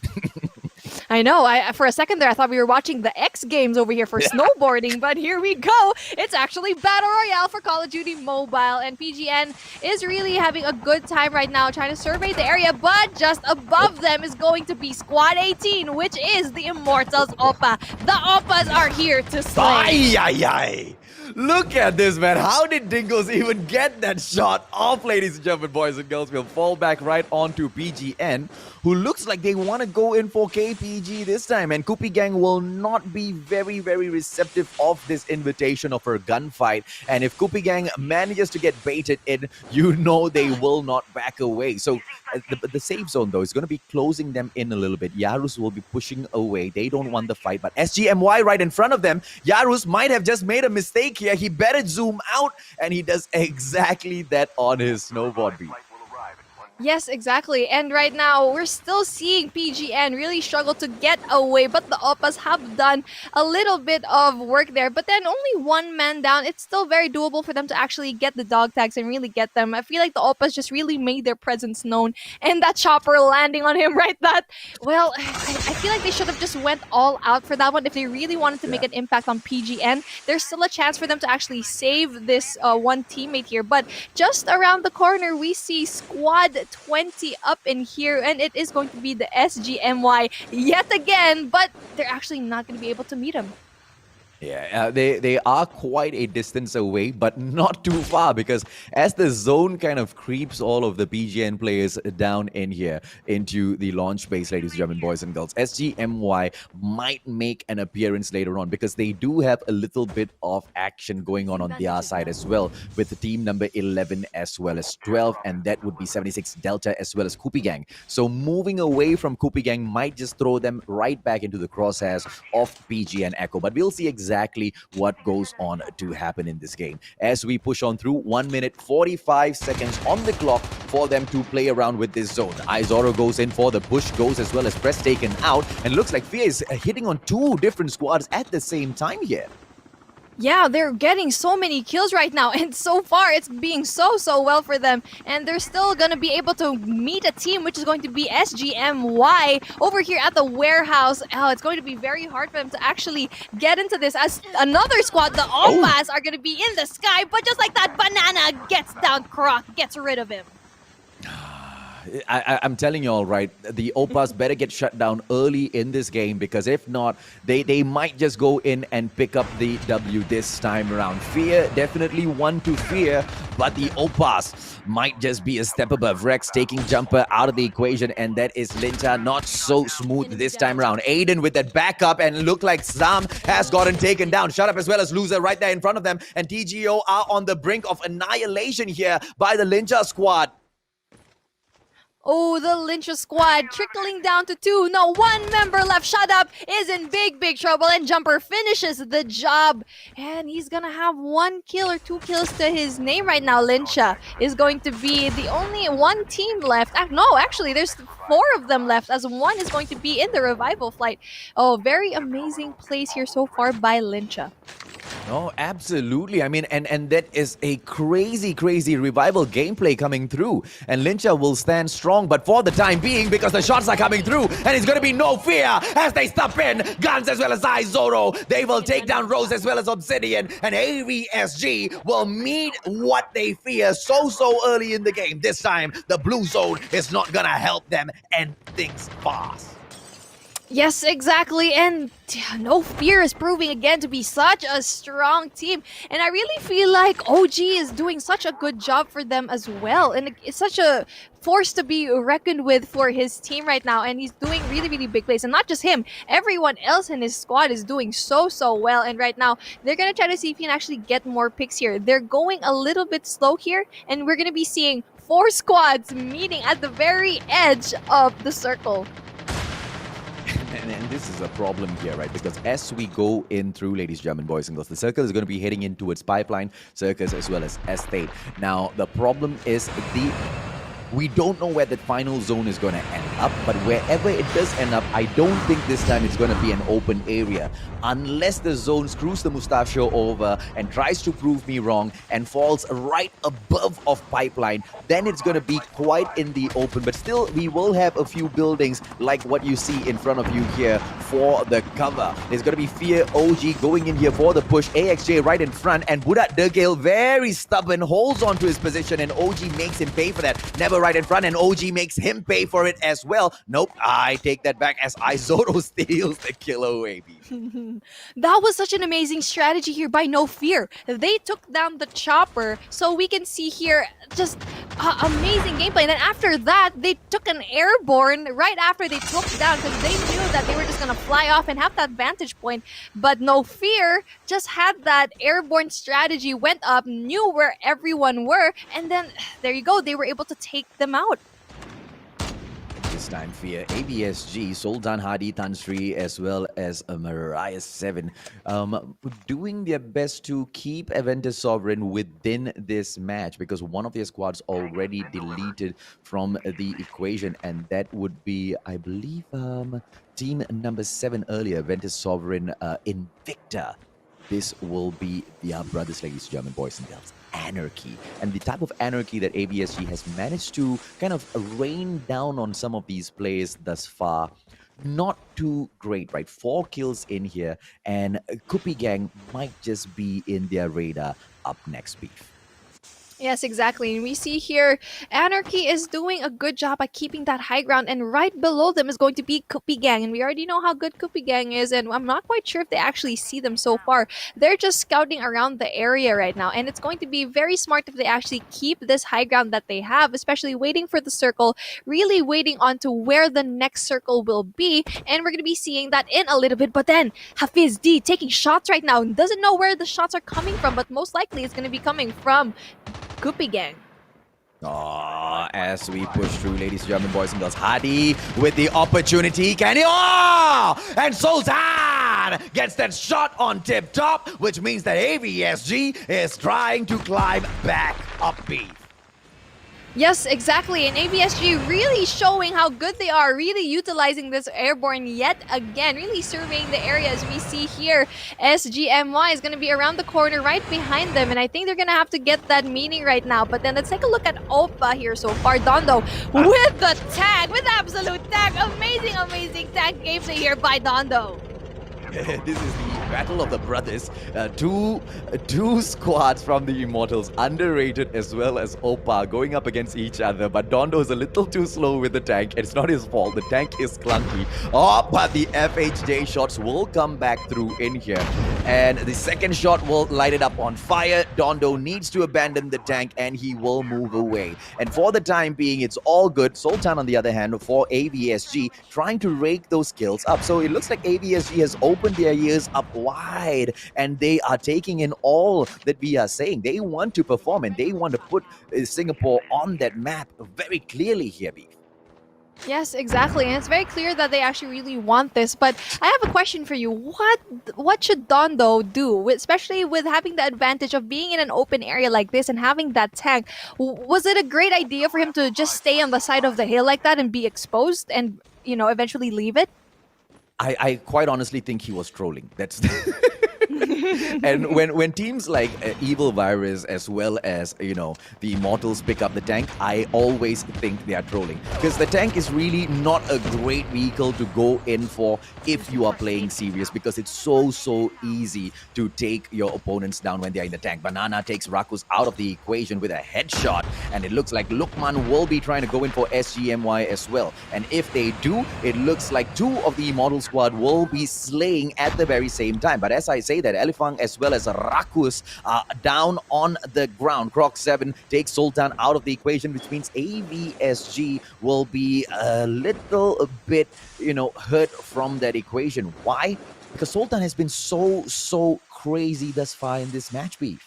I know. For a second there, I thought we were watching the X Games over here for snowboarding, but here we go. It's actually Battle Royale for Call of Duty Mobile, and PGN is really having a good time right now trying to survey the area, but just above them is going to be Squad 18, which is the Immortals Oppa. The Oppas are here to slay. Ay, ay, ay. Look at this, man. How did Dingoes even get that shot off, ladies and gentlemen, boys and girls? We'll fall back right onto PGN, who looks like they want to go in for KPG this time. And Kupi Gang will not be very, very receptive of this invitation of a gunfight. And if Kupi Gang manages to get baited in, they will not back away. So the safe zone, though, is going to be closing them in a little bit. Yarus will be pushing away. They don't want the fight. But SGMY right in front of them. Yarus might have just made a mistake here. He better zoom out, and he does exactly that on his snowboard beat. Yes, exactly. And right now, we're still seeing PGN really struggle to get away, but the Oppas have done a little bit of work there. But then only one man down. It's still very doable for them to actually get the dog tags and really get them. I feel like the Oppas just really made their presence known. And that chopper landing on him I feel like they should have just went all out for that one. If they really wanted to make an impact on PGN, there's still a chance for them to actually save this one teammate here. But just around the corner, we see Squad 20 up in here, and it is going to be the SGMY yet again, but they're actually not going to be able to meet him. Yeah, they are quite a distance away, but not too far, because as the zone kind of creeps all of the PGN players down in here into the launch base, ladies and gentlemen, boys and girls, SGMY might make an appearance later on, because they do have a little bit of action going on their side as well, with the team number 11 as well as 12, and that would be 76 Delta as well as Kupi Gang. So moving away from Kupi Gang might just throw them right back into the crosshairs of PGN Echo, but we'll see exactly what goes on to happen in this game as we push on through. 1 minute 45 seconds on the clock for them to play around with this zone. Izoro goes in for the push, goes as well as press taken out, and looks like Fear is hitting on 2 different squads at the same time here. Yeah, they're getting so many kills right now, and so far it's being so well for them, and they're still gonna be able to meet a team which is going to be SGMY over here at the warehouse. It's going to be very hard for them to actually get into this, as another squad, the Oppas, are gonna be in the sky, but just like that, Banana gets down Croc, gets rid of him. I'm telling you all, right, the Oppas better get shut down early in this game, because if not, they might just go in and pick up the W this time around. Fear, definitely one to fear, but the Oppas might just be a step above. Rex taking Jumper out of the equation, and that is Linta, not so smooth this time around. Aiden with that backup, and look like Sam has gotten taken down. Shut Up as well as Loser right there in front of them, and TGO are on the brink of annihilation here by the Linta squad. Oh, the Lynch squad trickling down to 2. No, 1 member left. Shut Up is in big trouble, and Jumper finishes the job. And he's gonna have 1 kill or 2 kills to his name right now. Lyncha is going to be the only one team left. No, actually, there's 4 of them left, as 1 is going to be in the revival flight. Oh, very amazing plays here so far by Lyncha. Oh, absolutely. I mean, and that is a crazy revival gameplay coming through. And Lyncha will stand strong, but for the time being, because the shots are coming through, and it's going to be no fear as they step in. Guns as well as Zoro. They will take down Rose as well as Obsidian, and AVSG will meet what they fear so early in the game. This time, the blue zone is not going to help them end things fast. Yes, exactly. And No Fear is proving again to be such a strong team. And I really feel like OG is doing such a good job for them as well. And it's such a force to be reckoned with for his team right now. And he's doing really big plays. And not just him, everyone else in his squad is doing so well. And right now, they're going to try to see if he can actually get more picks here. They're going a little bit slow here. And we're going to be seeing 4 squads meeting at the very edge of the circle. And this is a problem here, right? Because as we go in through, ladies, German boys and girls, the circle is going to be heading in towards Pipeline, Circus, as well as Estate. Now, the problem is we don't know where the final zone is going to end up, but wherever it does end up, I don't think this time it's going to be an open area. Unless the zone screws the Mustachio over and tries to prove me wrong and falls right above of Pipeline, then it's going to be quite in the open. But still, we will have a few buildings like what you see in front of you here for the cover. There's going to be Fear OG going in here for the push. AXJ right in front, and Budak Dergale, very stubborn, holds on to his position, and OG makes him pay for that. Never right in front, and OG makes him pay for it as well. Nope, I take that back as Izoro steals the kill away. That was such an amazing strategy here by No Fear. They took down the chopper, so we can see here just amazing gameplay. And then after that, they took an airborne right after they took down, because they knew that they were just gonna fly off and have that vantage point. But No Fear just had that airborne strategy, went up, knew where everyone were, and then there you go, they were able to take them out. This time, Fear, ABSG, Sultan Hadi Tansri, as well as Mariah 7, doing their best to keep Aventus Sovereign within this match, because one of their squads already deleted from the equation, and that would be, I believe, team number 7 earlier, Aventus Sovereign, Invicta. This will be the brothers, ladies, German boys and girls. Anarchy, and the type of anarchy that ABSG has managed to kind of rain down on some of these players thus far, not too great, right? 4 kills in here, and Kupi Gang might just be in their radar up next, Beef. Yes, exactly. And we see here, Anarchy is doing a good job at keeping that high ground. And right below them is going to be Kupi Gang. And we already know how good Kupi Gang is. And I'm not quite sure if they actually see them so far. They're just scouting around the area right now. And it's going to be very smart if they actually keep this high ground that they have, especially waiting for the circle, really waiting on to where the next circle will be. And we're going to be seeing that in a little bit. But then Hafiz D taking shots right now. Doesn't know where the shots are coming from, but most likely it's going to be coming from Kupi Gang. As we push through, ladies, German boys and girls, Hadi with the opportunity. Can he? And Sultan gets that shot on tip top, which means that AVSG is trying to climb back up Beef. Yes, exactly. And ABSG really showing how good they are, really utilizing this airborne yet again, really surveying the area. As we see here, SGMY is going to be around the corner right behind them, and I think they're going to have to get that meeting right now. But then let's take a look at Opa here so far. Dondo with the tag, with absolute tag. Amazing tag gameplay here by Dondo. This is the battle of the brothers. Two squads from the Immortals, underrated as well as Opa, going up against each other. But Dondo is a little too slow with the tank. It's not his fault. The tank is clunky. But the FHJ shots will come back through in here. And the second shot will light it up on fire. Dondo needs to abandon the tank, and he will move away. And for the time being, it's all good. Sultan, on the other hand, for AVSG, trying to rake those kills up. So it looks like AVSG has opened their ears up wide, and they are taking in all that we are saying. They want to perform, and they want to put Singapore on that map very clearly here, Beef. Yes, exactly. And it's very clear that they actually really want this. But I have a question for you. What should Don though do, especially with having the advantage of being in an open area like this and having that tank? Was it a great idea for him to just stay on the side of the hill like that and be exposed and eventually leave it? I quite honestly think he was trolling. That's and when teams like Evil Virus as well as the Immortals pick up the tank, I always think they are trolling because the tank is really not a great vehicle to go in for if you are playing serious because it's so easy to take your opponents down when they are in the tank. Banana takes Rakus out of the equation with a headshot, and it looks like Lukman will be trying to go in for SGMY as well. And if they do, it looks like two of the Immortal squad will be slaying at the very same time. But as I say that, Elifang as well as Rakus are down on the ground. Croc 7 takes Sultan out of the equation, which means AVSG will be a little bit, hurt from that equation. Why? Because Sultan has been so crazy thus far in this match, Beef.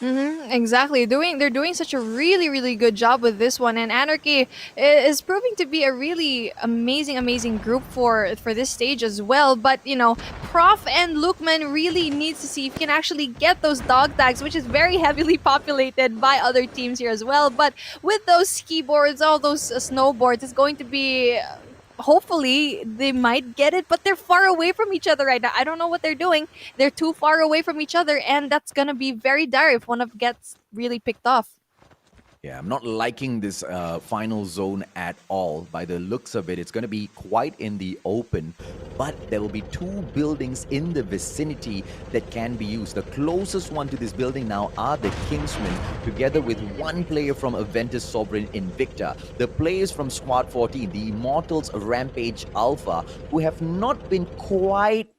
Exactly. They're doing such a really good job with this one, and Anarchy is proving to be a really amazing group for this stage as well. But Prof and Lukman really needs to see if he can actually get those dog tags, which is very heavily populated by other teams here as well. But with those ski boards, all those snowboards, it's going to be. Hopefully they might get it, but they're far away from each other right now. I don't know what they're doing. They're too far away from each other, and that's gonna be very dire if one of gets really picked off. Yeah, I'm not liking this final zone at all. By the looks of it, it's going to be quite in the open, but there will be two buildings in the vicinity that can be used. The closest one to this building now are the Kingsmen, together with one player from Aventus Sovereign Invicta. The players from Squad 14, the Immortals Rampage Alpha, who have not been quite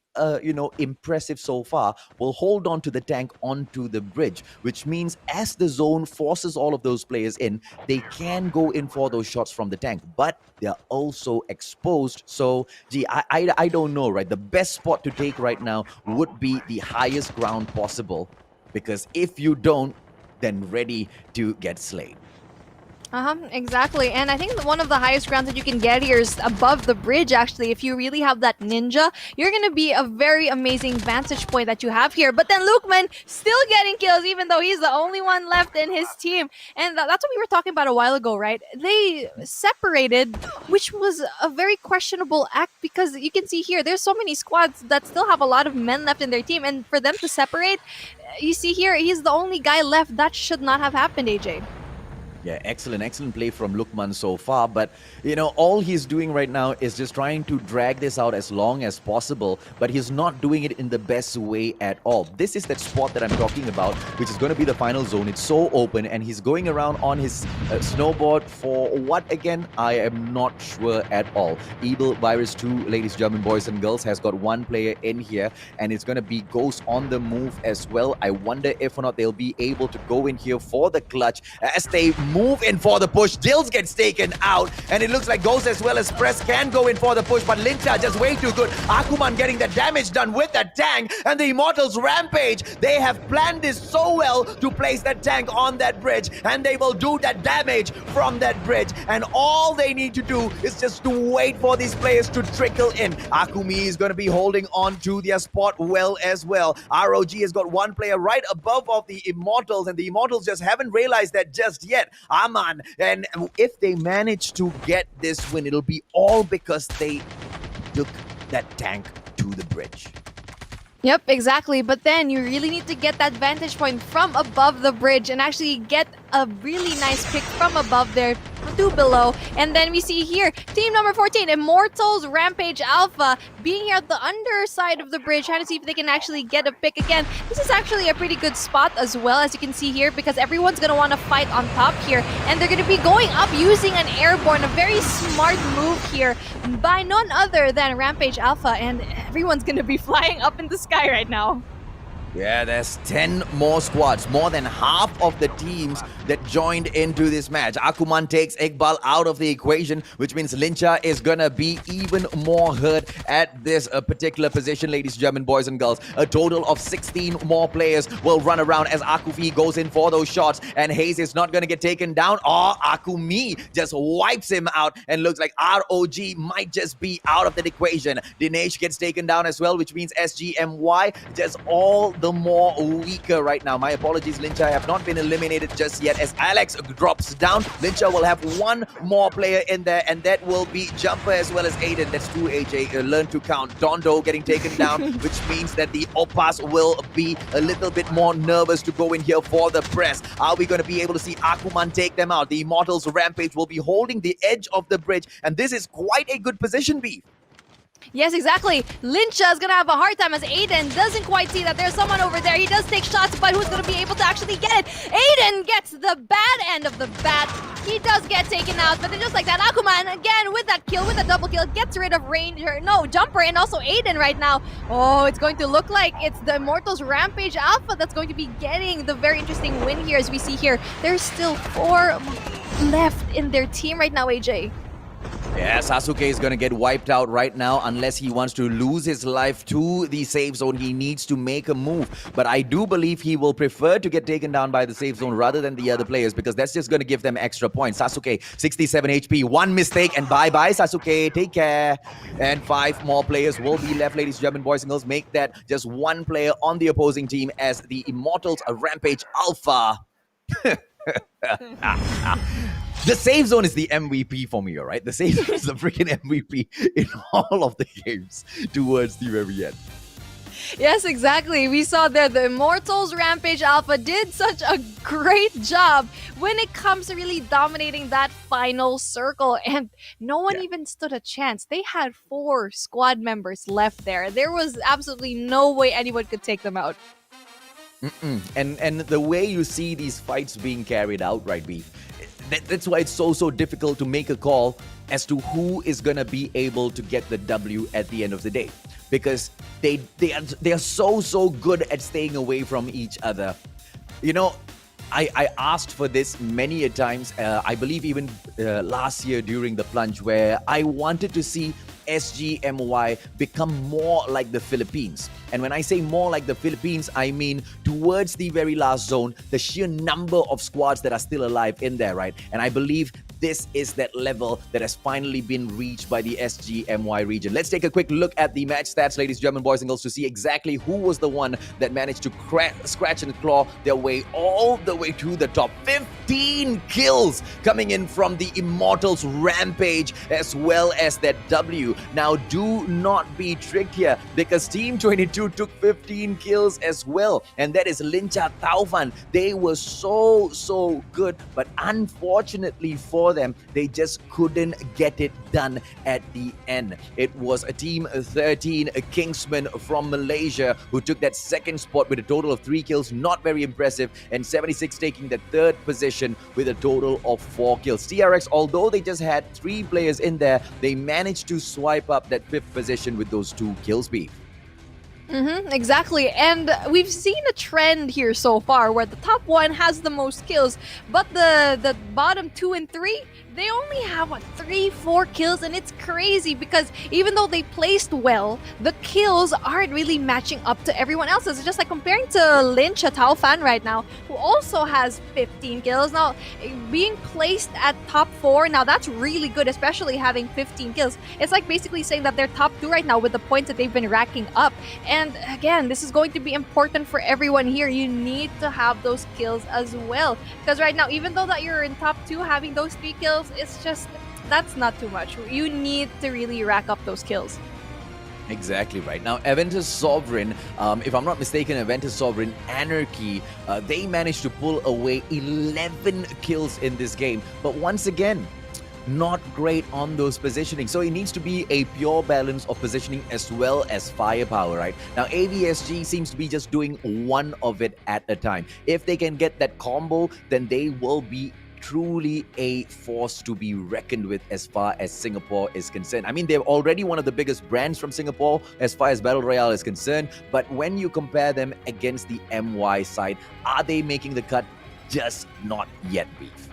impressive so far, will hold on to the tank onto the bridge, which means as the zone forces all of those players in, they can go in for those shots from the tank, but they're also exposed. So, I don't know, right? The best spot to take right now would be the highest ground possible, because if you don't, then ready to get slain. Exactly. And I think one of the highest grounds that you can get here is above the bridge, actually. If you really have that ninja, you're going to be a very amazing vantage point that you have here. But then Lukman still getting kills, even though he's the only one left in his team. And that's what we were talking about a while ago, right? They separated, which was a very questionable act because you can see here, there's so many squads that still have a lot of men left in their team. And for them to separate, you see here, he's the only guy left. That should not have happened, AJ. Yeah, excellent play from Lukman so far. But, all he's doing right now is just trying to drag this out as long as possible. But he's not doing it in the best way at all. This is that spot that I'm talking about, which is going to be the final zone. It's so open, and he's going around on his snowboard for what again? I am not sure at all. Evil Virus 2, ladies, and gentlemen, boys and girls, has got one player in here, and it's going to be Ghost on the move as well. I wonder if or not they'll be able to go in here for the clutch as they move in for the push. Dills gets taken out, and it looks like Ghost as well as Press can go in for the push, but Linta just way too good. Akuman getting the damage done with that tank, and the Immortals Rampage. They have planned this so well to place that tank on that bridge, and they will do that damage from that bridge, and all they need to do is just to wait for these players to trickle in. Akumi is going to be holding on to their spot well as well. ROG has got one player right above of the Immortals, and the Immortals just haven't realized that just yet. Aman, and if they manage to get this win, it'll be all because they took that tank to the bridge. Yep, exactly. But then you really need to get that vantage point from above the bridge and actually get a really nice pick from above there to below. And then we see here, team number 14, Immortals Rampage Alpha, being here at the underside of the bridge, trying to see if they can actually get a pick again. This is actually a pretty good spot as well, as you can see here, because everyone's going to want to fight on top here. And they're going to be going up using an airborne, a very smart move here by none other than Rampage Alpha. And everyone's going to be flying up in the sky right now. Yeah, there's 10 more squads, more than half of the teams that joined into this match. Akuman takes Iqbal out of the equation, which means Lincha is gonna be even more hurt at this particular position, ladies and gentlemen, boys and girls. A total of 16 more players will run around as Akufi goes in for those shots, and Hayes is not gonna get taken down. Oh, Akumi just wipes him out, and looks like ROG might just be out of the equation. Dinesh gets taken down as well, which means SGMY just all the more weaker right now. My apologies, Lincha have not been eliminated just yet. As Alex drops down, Lincha will have one more player in there, and that will be Jumper as well as Aiden. That's true, AJ. Learn to count. Dondo getting taken down, which means that the Opas will be a little bit more nervous to go in here for the press. Are we going to be able to see Akuman take them out? The Immortals Rampage will be holding the edge of the bridge, and this is quite a good position, Beef. Yes, exactly. Lincha is going to have a hard time as Aiden doesn't quite see that there's someone over there. He does take shots, but who's going to be able to actually get it? Aiden gets the bad end of the bat. He does get taken out, but then just like that, Akuman, again, with that kill, with a double kill, gets rid of Jumper, and also Aiden right now. Oh, it's going to look like it's the Immortals Rampage Alpha that's going to be getting the very interesting win here, as we see here. There's still 4 left in their team right now, AJ. Yeah, Sasuke is going to get wiped out right now unless he wants to lose his life to the safe zone. He needs to make a move. But I do believe he will prefer to get taken down by the safe zone rather than the other players, because that's just going to give them extra points. Sasuke, 67 HP, 1 mistake, and bye-bye, Sasuke. Take care. And 5 more players will be left, ladies and gentlemen, boys and girls. Make that just 1 player on the opposing team as the Immortals Rampage Alpha. The save zone is the MVP for me, all right? The save zone is the freaking MVP in all of the games towards the very end. Yes, exactly. We saw there the Immortals Rampage Alpha did such a great job when it comes to really dominating that final circle, and no one even stood a chance. They had 4 squad members left there. There was absolutely no way anyone could take them out. And the way you see these fights being carried out, right, Beef? That's why it's so difficult to make a call as to who is going to be able to get the W at the end of the day, because they are so good at staying away from each other. You know, I asked for this many a times, I believe even last year during the Plunge, where I wanted to see SGMY become more like the Philippines. And when I say more like the Philippines, I mean towards the very last zone, the sheer number of squads that are still alive in there, right? And I believe this is that level that has finally been reached by the SGMY region. Let's take a quick look at the match stats, ladies, German boys and girls, to see exactly who was the one that managed to scratch and claw their way all the way to the top. 15 kills coming in from the Immortals Rampage, as well as that W. Now, do not be tricked here, because Team 22 took 15 kills as well, and that is Lincha Taufan. They were so good, but unfortunately for them, they just couldn't get it done at the end. It was a Team 13, a Kingsman from Malaysia, who took that second spot with a total of 3 kills. Not very impressive, and 76 taking the third position with a total of 4 kills. TRX, although they just had 3 players in there, they managed to swipe up that 5th position with those 2 kills, Beef. Exactly, and we've seen a trend here so far where the top 1 has the most kills, but the bottom 2 and 3, they only have 3-4 kills, and it's crazy because even though they placed well, the kills aren't really matching up to everyone else's. It's just like comparing to Lincha Taufan right now, who also has 15 kills. Now, being placed at top 4, now that's really good, especially having 15 kills. It's like basically saying that they're top 2 right now with the points that they've been racking up. And again, this is going to be important for everyone here. You need to have those kills as well, because right now, even though that you're in top 2, having those 3 kills, it's just, that's not too much. You need to really rack up those kills. Exactly right. Now, Aventus Sovereign, if I'm not mistaken, Aventus Sovereign Anarchy, they managed to pull away 11 kills in this game. But once again, not great on those positioning. So it needs to be a pure balance of positioning as well as firepower, right? Now, AVSG seems to be just doing one of it at a time. If they can get that combo, then they will be truly a force to be reckoned with as far as Singapore is concerned. I mean, they're already one of the biggest brands from Singapore as far as Battle Royale is concerned, but when you compare them against the MY side, are they making the cut? Just not yet, Beef.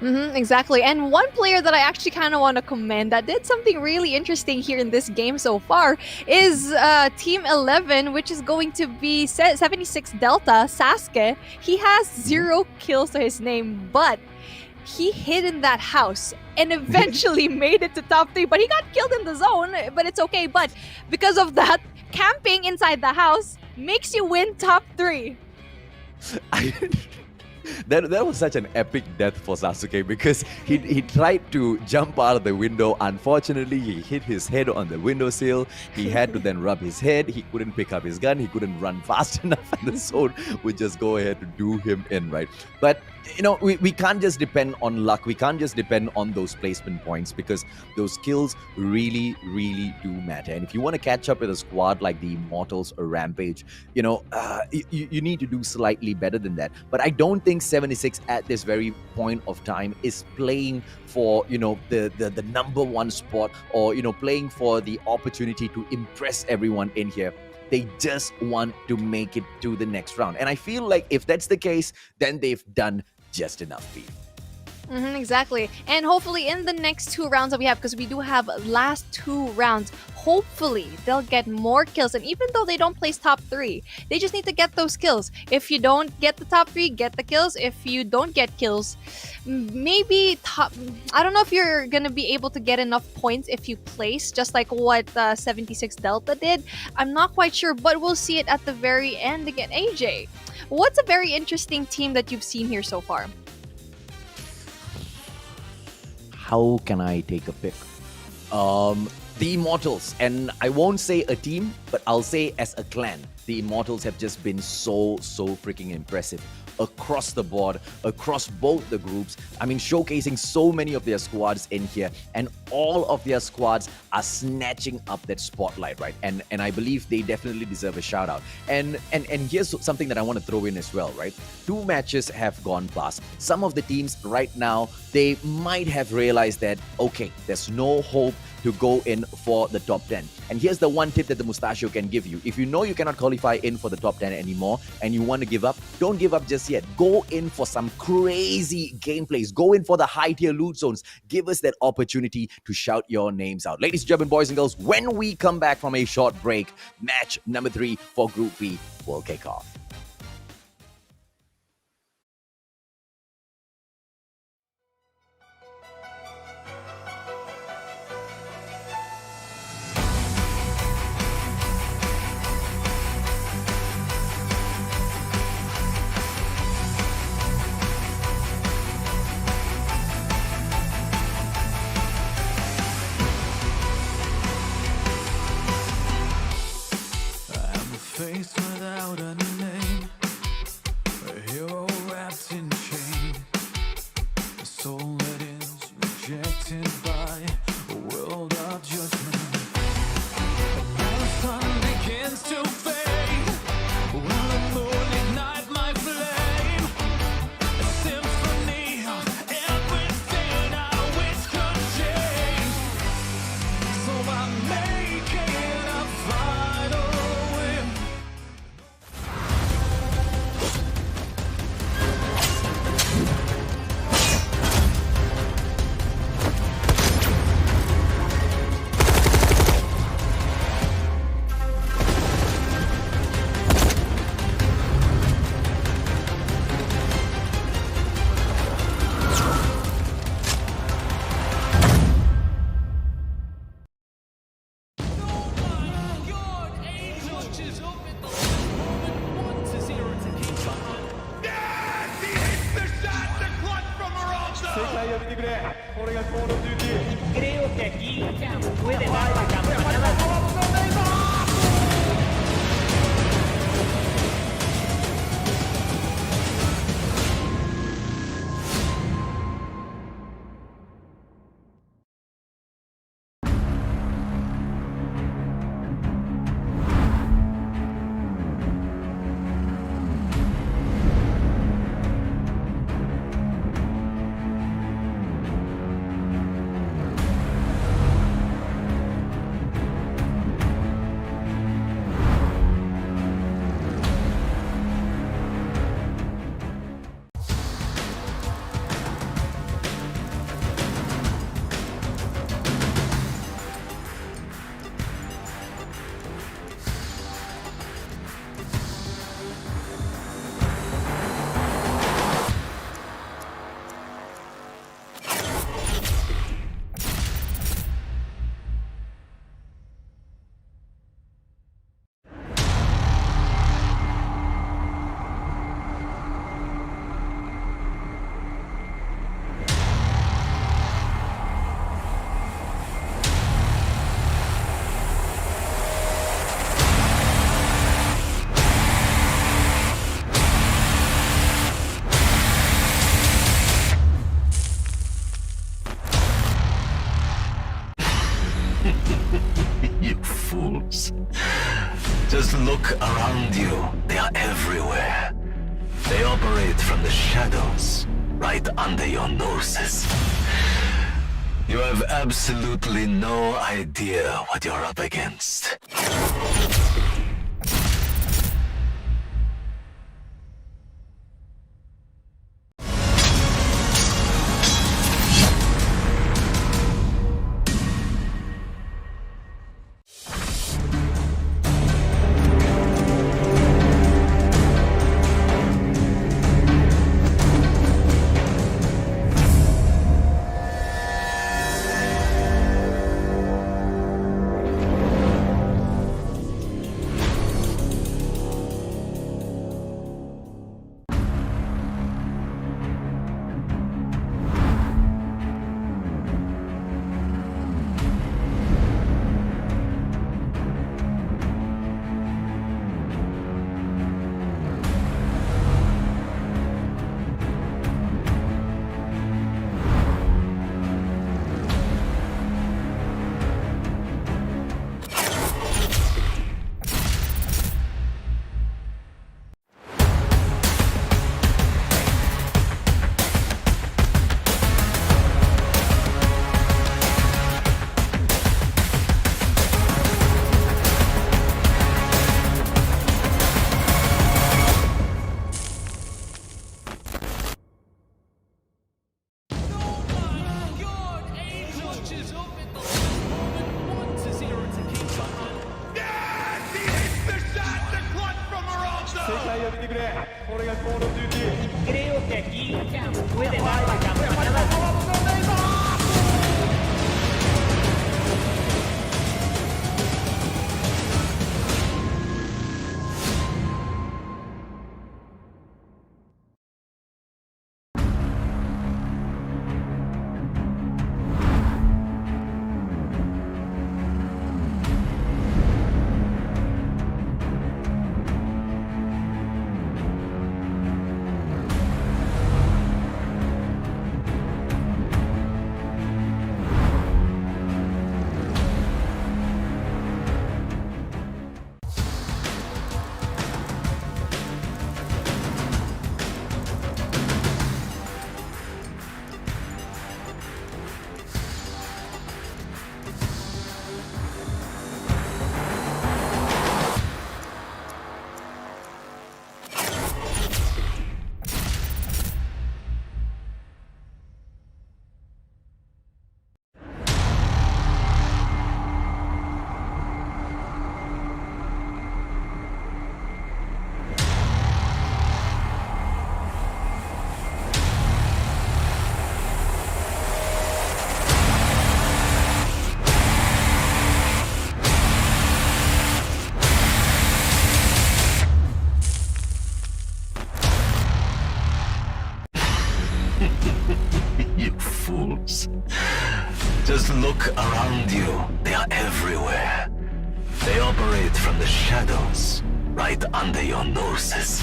Exactly. And one player that I actually kind of want to commend that did something really interesting here in this game so far is Team 11, which is going to be 76 Delta, Sasuke. He has 0 kills to his name, but he hid in that house and eventually made it to top 3. But he got killed in the zone, but it's okay. But because of that, camping inside the house makes you win top 3. That was such an epic death for Sasuke because he tried to jump out of the window. Unfortunately, he hit his head on the windowsill. He had to then rub his head. He couldn't pick up his gun. He couldn't run fast enough, and the zone would just go ahead to do him in, right? But you know, we can't just depend on luck. We can't just depend on those placement points because those kills really, really do matter. And if you want to catch up with a squad like the Immortals or Rampage, you know, you need to do slightly better than that. But I don't think 76 at this very point of time is playing for, you know, the number 1 spot or, you know, playing for the opportunity to impress everyone in here. They just want to make it to the next round. And I feel like if that's the case, then they've done just enough, Pete. Exactly. And hopefully in the next 2 rounds that we have, because we do have last 2 rounds, hopefully they'll get more kills. And even though they don't place top 3, they just need to get those kills. If you don't get the top 3, get the kills. If you don't get kills, maybe I don't know if you're going to be able to get enough points if you place, just like what 76 Delta did. I'm not quite sure, but we'll see it at the very end again. AJ, what's a very interesting team that you've seen here so far? How can I take a pick? The Immortals, and I won't say a team, but I'll say as a clan, the Immortals have just been so freaking impressive across the board, across both the groups. I mean, showcasing so many of their squads in here, and all of their squads are snatching up that spotlight, right? And I believe they definitely deserve a shout out. And here's something that I want to throw in as well, right? 2 matches have gone past. Some of the teams right now, they might have realized that, okay, there's no hope to go in for the top 10. And here's the one tip that the Mustachio can give you. If you know you cannot qualify in for the top 10 anymore and you want to give up, don't give up just yet. Go in for some crazy gameplays. Go in for the high tier loot zones. Give us that opportunity to shout your names out. Ladies and gentlemen, boys and girls, when we come back from a short break, match number 3 for Group B will kick off. Face without a name, a hero wrapped in shame, a soul that is rejected by a world of judgment. And now the sun begins to fade, will the moon ignite my flame? A symphony of everything I wish could change. So I'm making a final win. Creo que aquí puede dar la campanada. Just look around you. They are everywhere. They operate from the shadows, right under your noses. You have absolutely no idea what you're up against. Creo que aquí puede dar la campanada. You fools. Just look around you. They are everywhere. They operate from the shadows, right under your noses.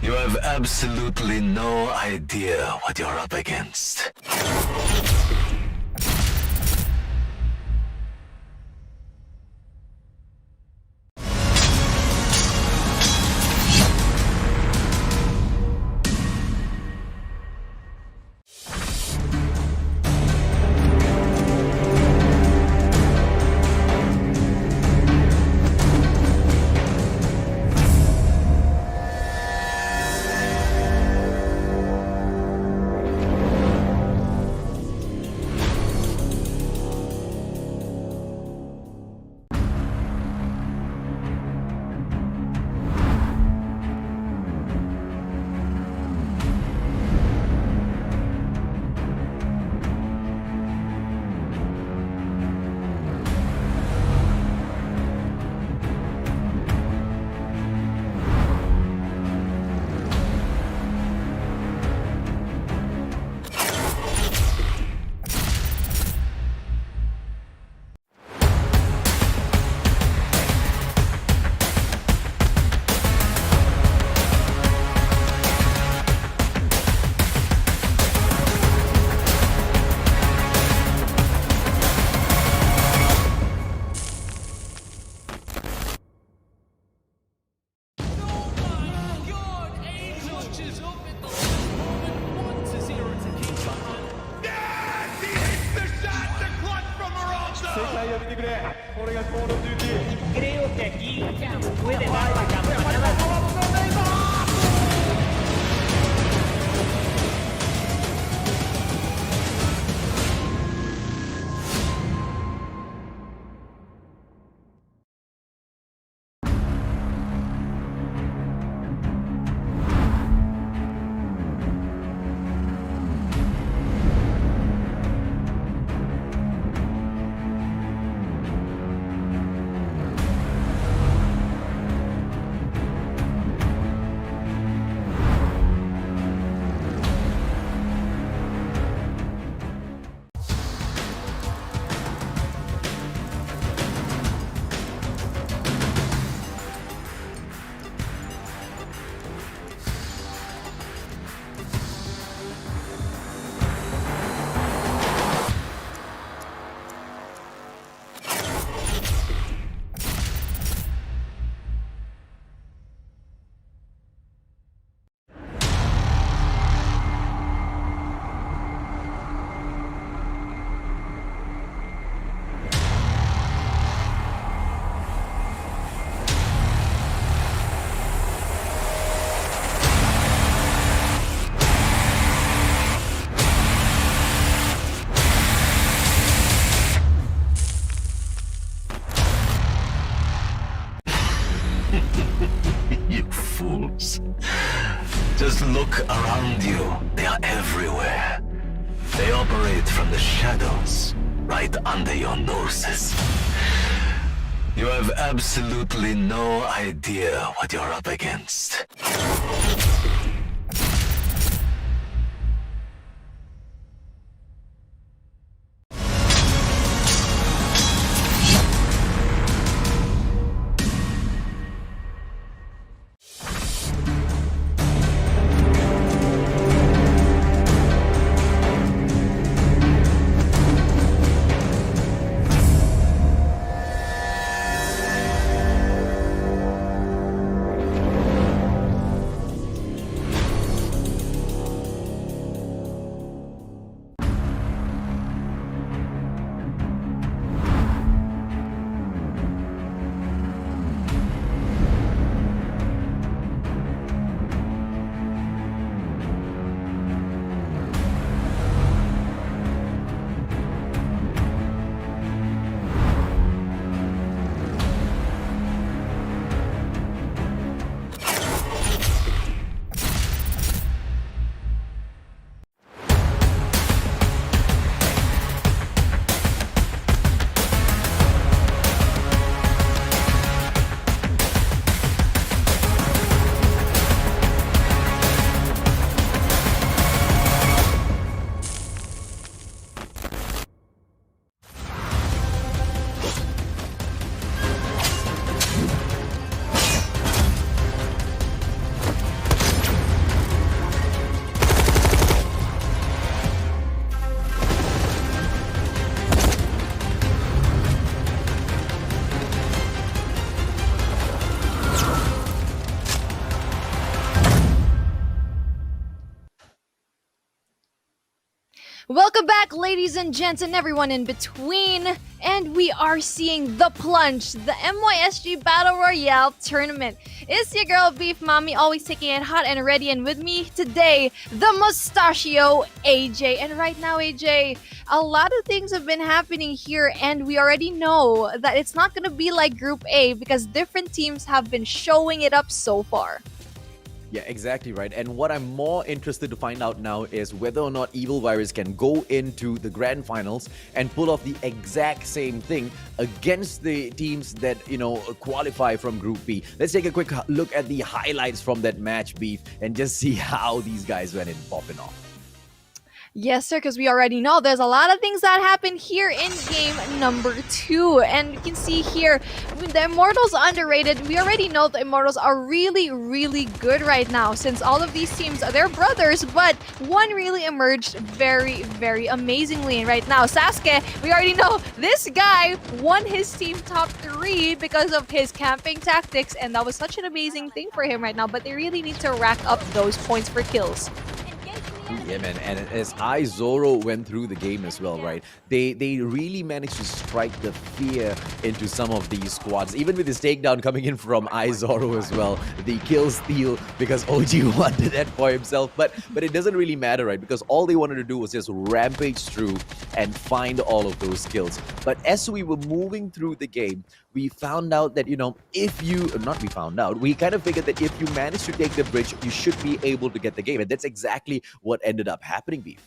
You have absolutely no idea what you're up against. 世界を見てくれ。これがコールオブデューティー。Creo que aquí puede dar la campanada. You fools. Just look around you. They are everywhere. They operate from the shadows, right under your noses. You have absolutely no idea what you're up against. Welcome back, ladies and gents, and everyone in between. And we are seeing the Plunge, the MYSG Battle Royale tournament. It's your girl, Beef Mommy, always taking it hot and ready. And with me today, the Mustachio AJ. And right now, AJ, a lot of things have been happening here, and we already know that it's not going to be like Group A because different teams have been showing it up so far. Yeah, exactly right. And what I'm more interested to find out now is whether or not Evil Virus can go into the grand finals and pull off the exact same thing against the teams that, qualify from Group B. Let's take a quick look at the highlights from that match, Beef, and just see how these guys went in popping off. Yes, sir, because we already know there's a lot of things that happen here in game number 2. And you can see here, the Immortals underrated. We already know the Immortals are really, really good right now since all of these teams are their brothers, but one really emerged very, very amazingly. And right now, Sasuke, we already know this guy won his team top 3 because of his camping tactics, and that was such an amazing thing for him right now, but they really need to rack up those points for kills. Yeah, man, and as Zoro went through the game as well, right? They really managed to strike the fear into some of these squads. Even with his takedown coming in from Zoro as well, the kill steal because OG wanted that for himself. But it doesn't really matter, right? Because all they wanted to do was just rampage through and find all of those kills. But as we were moving through the game, we found out that, if you, not we found out, we kind of figured that if you manage to take the bridge, you should be able to get the game. And that's exactly what ended up happening, Beef.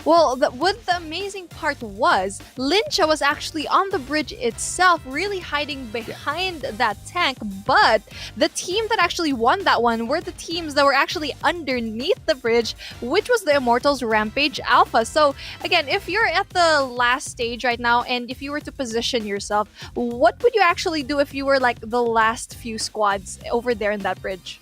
Well, what the amazing part was, Lincha was actually on the bridge itself, really hiding behind that tank, but the team that actually won that one were the teams that were actually underneath the bridge, which was the Immortals Rampage Alpha. So again, if you're at the last stage right now, and if you were to position yourself, what would you actually do if you were like the last few squads over there in that bridge?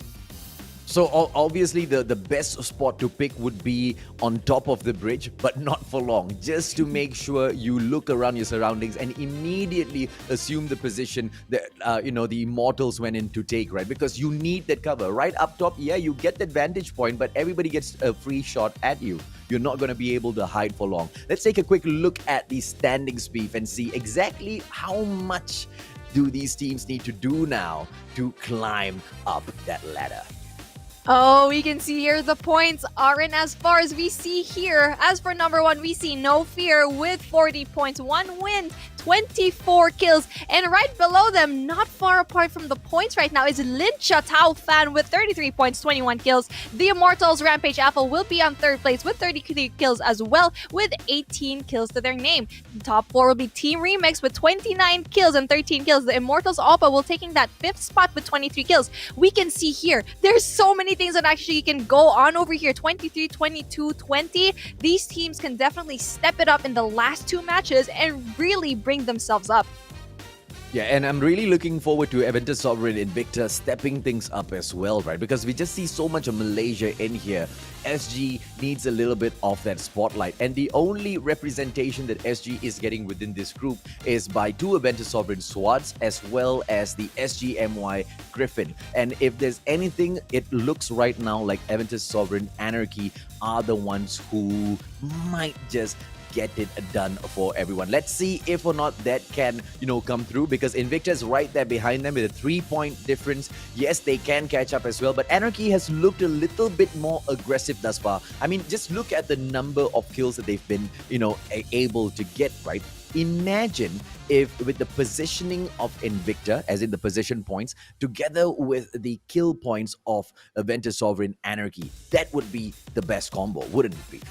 So obviously the best spot to pick would be on top of the bridge, but not for long, just to make sure you look around your surroundings and immediately assume the position that the Immortals went in to take, right? Because you need that cover. Right up top, yeah, you get that vantage point, but everybody gets a free shot at you. You're not going to be able to hide for long. Let's take a quick look at the standings, Beef, and see exactly how much do these teams need to do now to climb up that ladder. Oh, we can see here the points aren't as far as we see here. As for number 1, we see No Fear with 40 points, 1 win, 24 kills. And right below them, not far apart from the points right now, is Lincha Tao Fan with 33 points, 21 kills. The Immortals Rampage Alpha will be on 3rd place with 33 kills as well, with 18 kills to their name. The top 4 will be Team Remix with 29 kills and 13 kills. The Immortals Alpha will taking that 5th spot with 23 kills. We can see here, there's so many things that actually can go on over here. 23, 22, 20. These teams can definitely step it up in the last 2 matches and really bring themselves up. Yeah, and I'm really looking forward to Aventus Sovereign Invicta stepping things up as well, right? Because we just see so much of Malaysia in here. SG needs a little bit of that spotlight. And the only representation that SG is getting within this group is by 2 Aventus Sovereign Swords as well as the SGMY Griffin. And if there's anything, it looks right now like Aventus Sovereign Anarchy are the ones who might just get it done for everyone. Let's see if or not that can, come through, because Invicta's right there behind them with a 3-point difference. Yes, they can catch up as well, but Anarchy has looked a little bit more aggressive thus far. I mean, just look at the number of kills that they've been, able to get, right? Imagine if with the positioning of Invicta, as in the position points, together with the kill points of Aventus Sovereign Anarchy, that would be the best combo, wouldn't it be?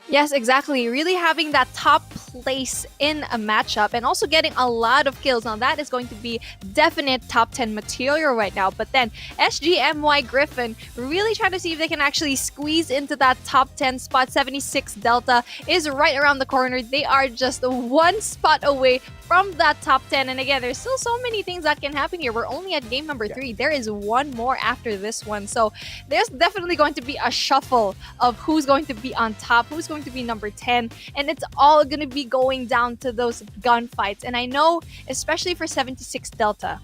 Yes, exactly. Really having that top place in a matchup and also getting a lot of kills. Now, that is going to be definite top 10 material right now. But then SGMY Griffin really trying to see if they can actually squeeze into that top 10 spot. 76 Delta is right around the corner. They are just 1 spot away from that top 10. And again, there's still so many things that can happen here. We're only at game number 3. There is 1 more after this one. So there's definitely going to be a shuffle of who's going to be on top, who's going to be number 10, and it's all going to be going down to those gunfights. And I know, especially for 76 Delta,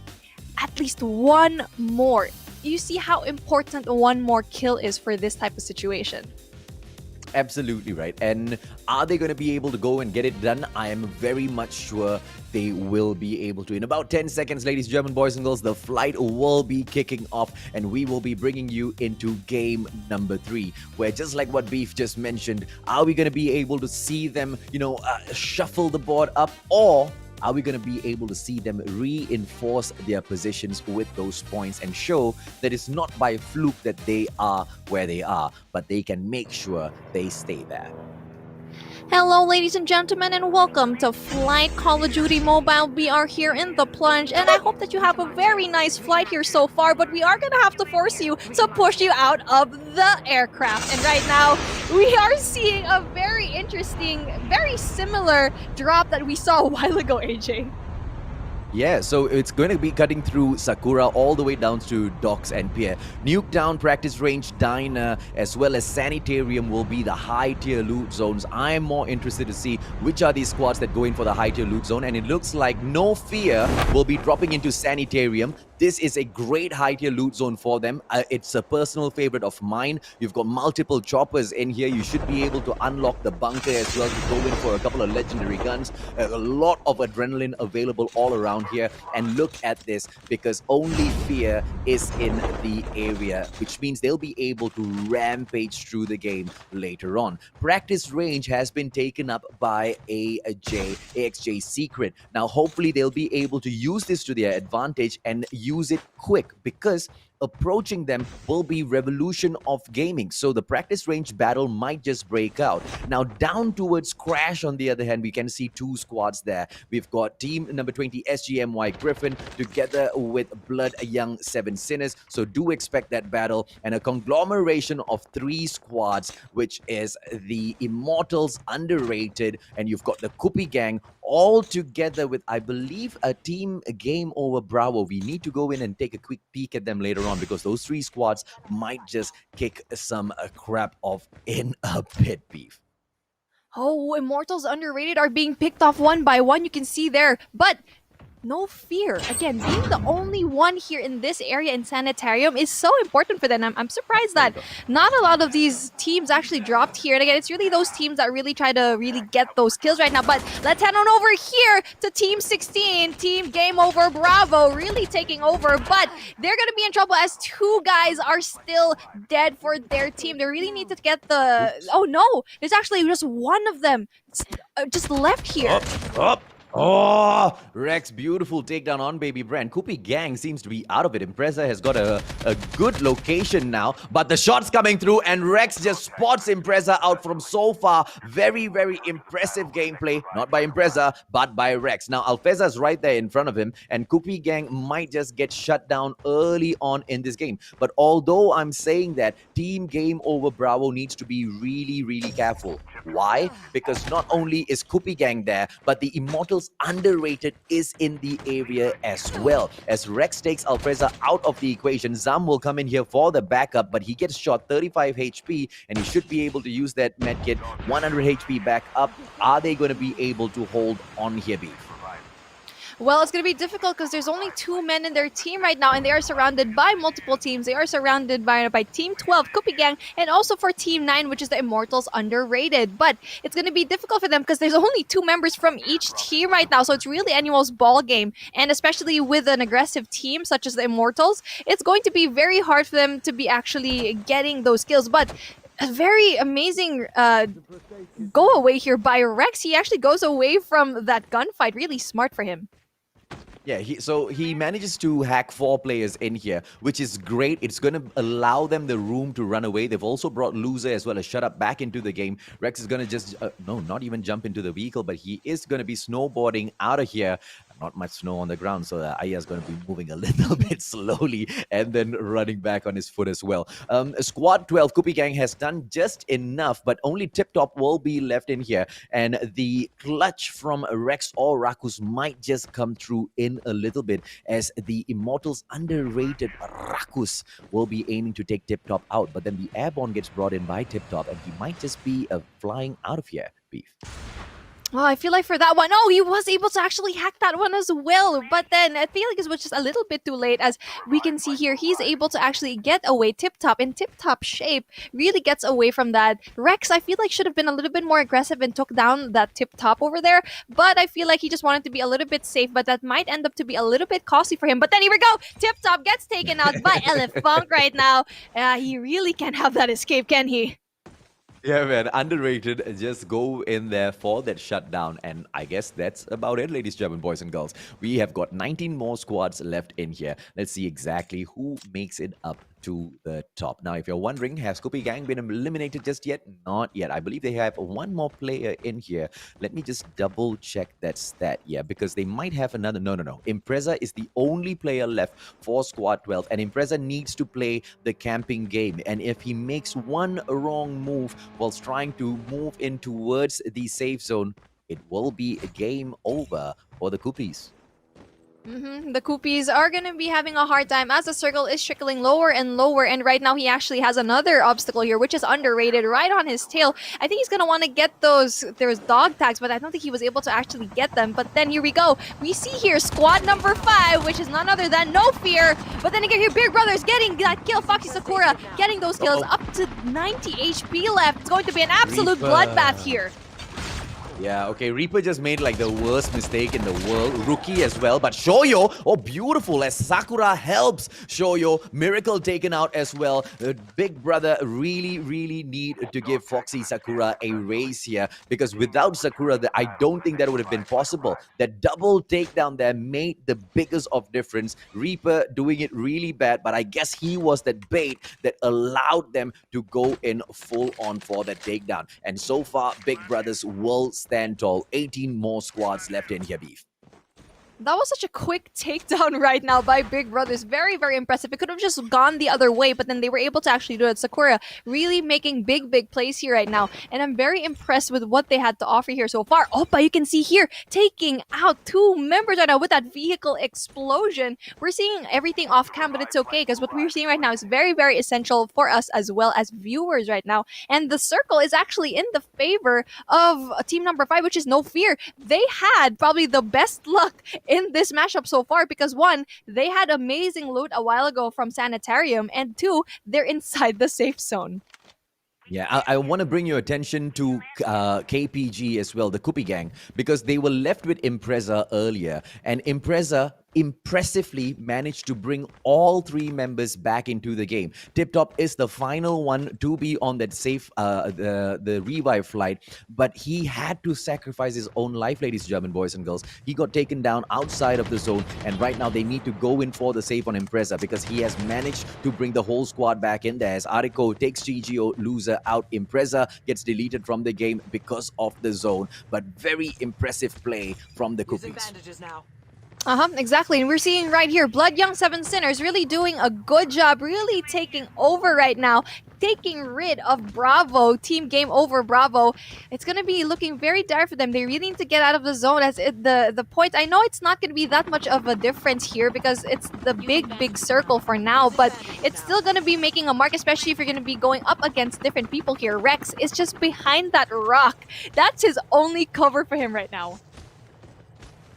at least 1 more. You see how important 1 more kill is for this type of situation. Absolutely right. And are they going to be able to go and get it done? I am very much sure they will be able to. In about 10 seconds, ladies and gentlemen, boys and girls, the flight will be kicking off and we will be bringing you into game number 3, where just like what Beef just mentioned, are we going to be able to see them, shuffle the board up, or are we going to be able to see them reinforce their positions with those points and show that it's not by fluke that they are where they are, but they can make sure they stay there? Hello, ladies and gentlemen, and welcome to Flight Call of Duty Mobile. We are here in the Plunge, and I hope that you have a very nice flight here so far, but we are gonna have to force you to push you out of the aircraft. And right now, we are seeing a very interesting, very similar drop that we saw a while ago, AJ. Yeah, so it's going to be cutting through Sakura all the way down to Docks and Pier. Nuketown, Practice Range, Diner, as well as Sanitarium will be the high-tier loot zones. I'm more interested to see which are these squads that go in for the high-tier loot zone, and it looks like No Fear will be dropping into Sanitarium. This is a great high-tier loot zone for them. It's a personal favorite of mine. You've got multiple choppers in here. You should be able to unlock the bunker as well to go in for a couple of legendary guns. A lot of adrenaline available all around here. And look at this, because only Fear is in the area, which means they'll be able to rampage through the game later on. Practice Range has been taken up by AXJ Secret. Now, hopefully they'll be able to use this to their advantage and use it quick, because approaching them will be revolution of gaming. So the practice range battle might just break out. Now down towards Crash, on the other hand, we can see two squads there. We've got team number 20 SGMY Griffin together with Blood Young 7 Sinners. So do expect that battle, and a conglomeration of three squads, which is the Immortals Underrated, and you've got the Kupi Gang all together with, I believe, a team Game Over Bravo. We need to go in and take a quick peek at them later on, because those three squads might just kick some crap off in a pit, Beef. Oh, Immortals Underrated are being picked off one by one. You can see there, but No Fear, again, being the only one here in this area in Sanitarium is so important for them. I'm surprised that not a lot of these teams actually dropped here. And again, it's really those teams that really try to really get those kills right now. But let's head on over here to Team 16, Team Game Over Bravo, really taking over. But they're going to be in trouble as two guys are still dead for their team. They really need to get the... Oh no, there's actually just one of them just left here. Up. Oh, Rex, beautiful takedown on Baby Brand. Kupi Gang seems to be out of it. Impreza has got a good location now, but the shot's coming through, and Rex just spots Impreza out from so far. Very, very impressive gameplay. Not by Impreza, but by Rex. Now, Alfeza's right there in front of him, and Kupi Gang might just get shut down early on in this game. But although I'm saying that, Team Game Over Bravo needs to be really, really careful. Why? Because not only is Kupi Gang there, but the Immortals Underrated is in the area as well. As Rex takes Alfreza out of the equation, Zam will come in here for the backup, but he gets shot 35 HP, and he should be able to use that medkit. 100 HP back up. Are they going to be able to hold on here, Beef? Well, it's going to be difficult because there's only two men in their team right now, and they are surrounded by multiple teams. They are surrounded by Team 12, Kupi Gang, and also for Team 9, which is the Immortals Underrated. But it's going to be difficult for them because there's only two members from each team right now, so it's really anyone's ball game. And especially with an aggressive team such as the Immortals, it's going to be very hard for them to be actually getting those kills. But a very amazing go away here by Rex. He actually goes away from that gunfight. Really smart for him. Yeah, so he manages to hack 4 players in here, which is great. It's going to allow them the room to run away. They've also brought Loser as well as Shut Up back into the game. Rex is going to just, no, not even jump into the vehicle, but he is going to be snowboarding out of here. Not much snow on the ground, so Aya is going to be moving a little bit slowly and then running back on his foot as well. Squad 12, Kupi Gang has done just enough, but only Tip Top will be left in here. And the clutch from Rex or Rakus might just come through in a little bit, as the Immortals Underrated Rakus will be aiming to take Tip Top out. But then the airborne gets brought in by Tip Top, and he might just be flying out of here, Beef. Oh, I feel like for that one, oh, he was able to actually hack that one as well. But then I feel like it was just a little bit too late. As we can see here, he's able to actually get away. Tip Top in Tip Top shape really gets away from that. Rex, I feel like should have been a little bit more aggressive and took down that Tip Top over there. But I feel like he just wanted to be a little bit safe. But that might end up to be a little bit costly for him. But then here we go. Tip Top gets taken out by Elefunk right now. He really can't have that escape, can he? Yeah, man, Underrated. Just go in there for that shutdown. And I guess that's about it, ladies, gentlemen, boys and girls. We have got 19 more squads left in here. Let's see exactly who makes it up to the top. Now, if you're wondering, has Kupi Gang been eliminated just yet? Not yet. I believe they have one more player in here. Let me just double check that stat. Yeah, because they might have another. No. Impreza is the only player left for Squad 12, and Impreza needs to play the camping game. And if he makes one wrong move whilst trying to move in towards the safe zone, it will be a game over for the Kupis. The Koopies are going to be having a hard time as the circle is trickling lower and lower. And right now, he actually has another obstacle here, which is underrated right on his tail. I think he's going to want to get those dog tags, but I don't think he was able to actually get them. But then here we go. We see here squad number 5, which is none other than No Fear. But then again, here, Big Brother's getting that kill. Foxy Sakura getting those kills up to 90 HP left. It's going to be an absolute Reaper. bloodbath here. Yeah, okay, Reaper just made like the worst mistake in the world. Rookie as well, but Shoyo, oh beautiful, as Sakura helps Shoyo. Miracle taken out as well. The Big Brother really need to give Foxy Sakura a race here, because without Sakura, I don't think that would have been possible. That double takedown there made the biggest of difference. Reaper doing it really bad, but I guess he was that bait that allowed them to go in full on for that takedown. And so far, Big Brothers will stand tall. 18 more squads left in here, Beef. That was such a quick takedown right now by Big Brothers. Very impressive. It could have just gone the other way, but then they were able to actually do it. Sakura really making big plays here right now. And I'm very impressed with what they had to offer here so far. Oppa, you can see here, taking out 2 members right now with that vehicle explosion. We're seeing everything off cam, but it's okay, because what we're seeing right now is very essential for us as well as viewers right now. And the circle is actually in the favor of team number 5, which is No Fear. They had probably the best luck in this mashup so far, because 1, they had amazing loot a while ago from Sanitarium, and 2, they're inside the safe zone. Yeah, I want to bring your attention to KPG as well, the Kupi Gang, because they were left with Impreza earlier, and Impreza impressively managed to bring all 3 members back into the game. Tip Top is the final one to be on that safe, the revive flight, but he had to sacrifice his own life, ladies and gentlemen, boys and girls. He got taken down outside of the zone, and right now they need to go in for the save on Impreza, because he has managed to bring the whole squad back in there. As Ariko takes GGO loser out, Impreza gets deleted from the game because of the zone, but very impressive play from the Cookies. Exactly. And we're seeing right here, Blood Young 7 Sinners really doing a good job, really taking over right now, taking rid of Bravo, team game over Bravo. It's going to be looking very dire for them. They really need to get out of the zone, as the point, I know it's not going to be that much of a difference here because it's the big circle for now, but it's still going to be making a mark, especially if you're going to be going up against different people here. Rex is just behind that rock. That's his only cover for him right now.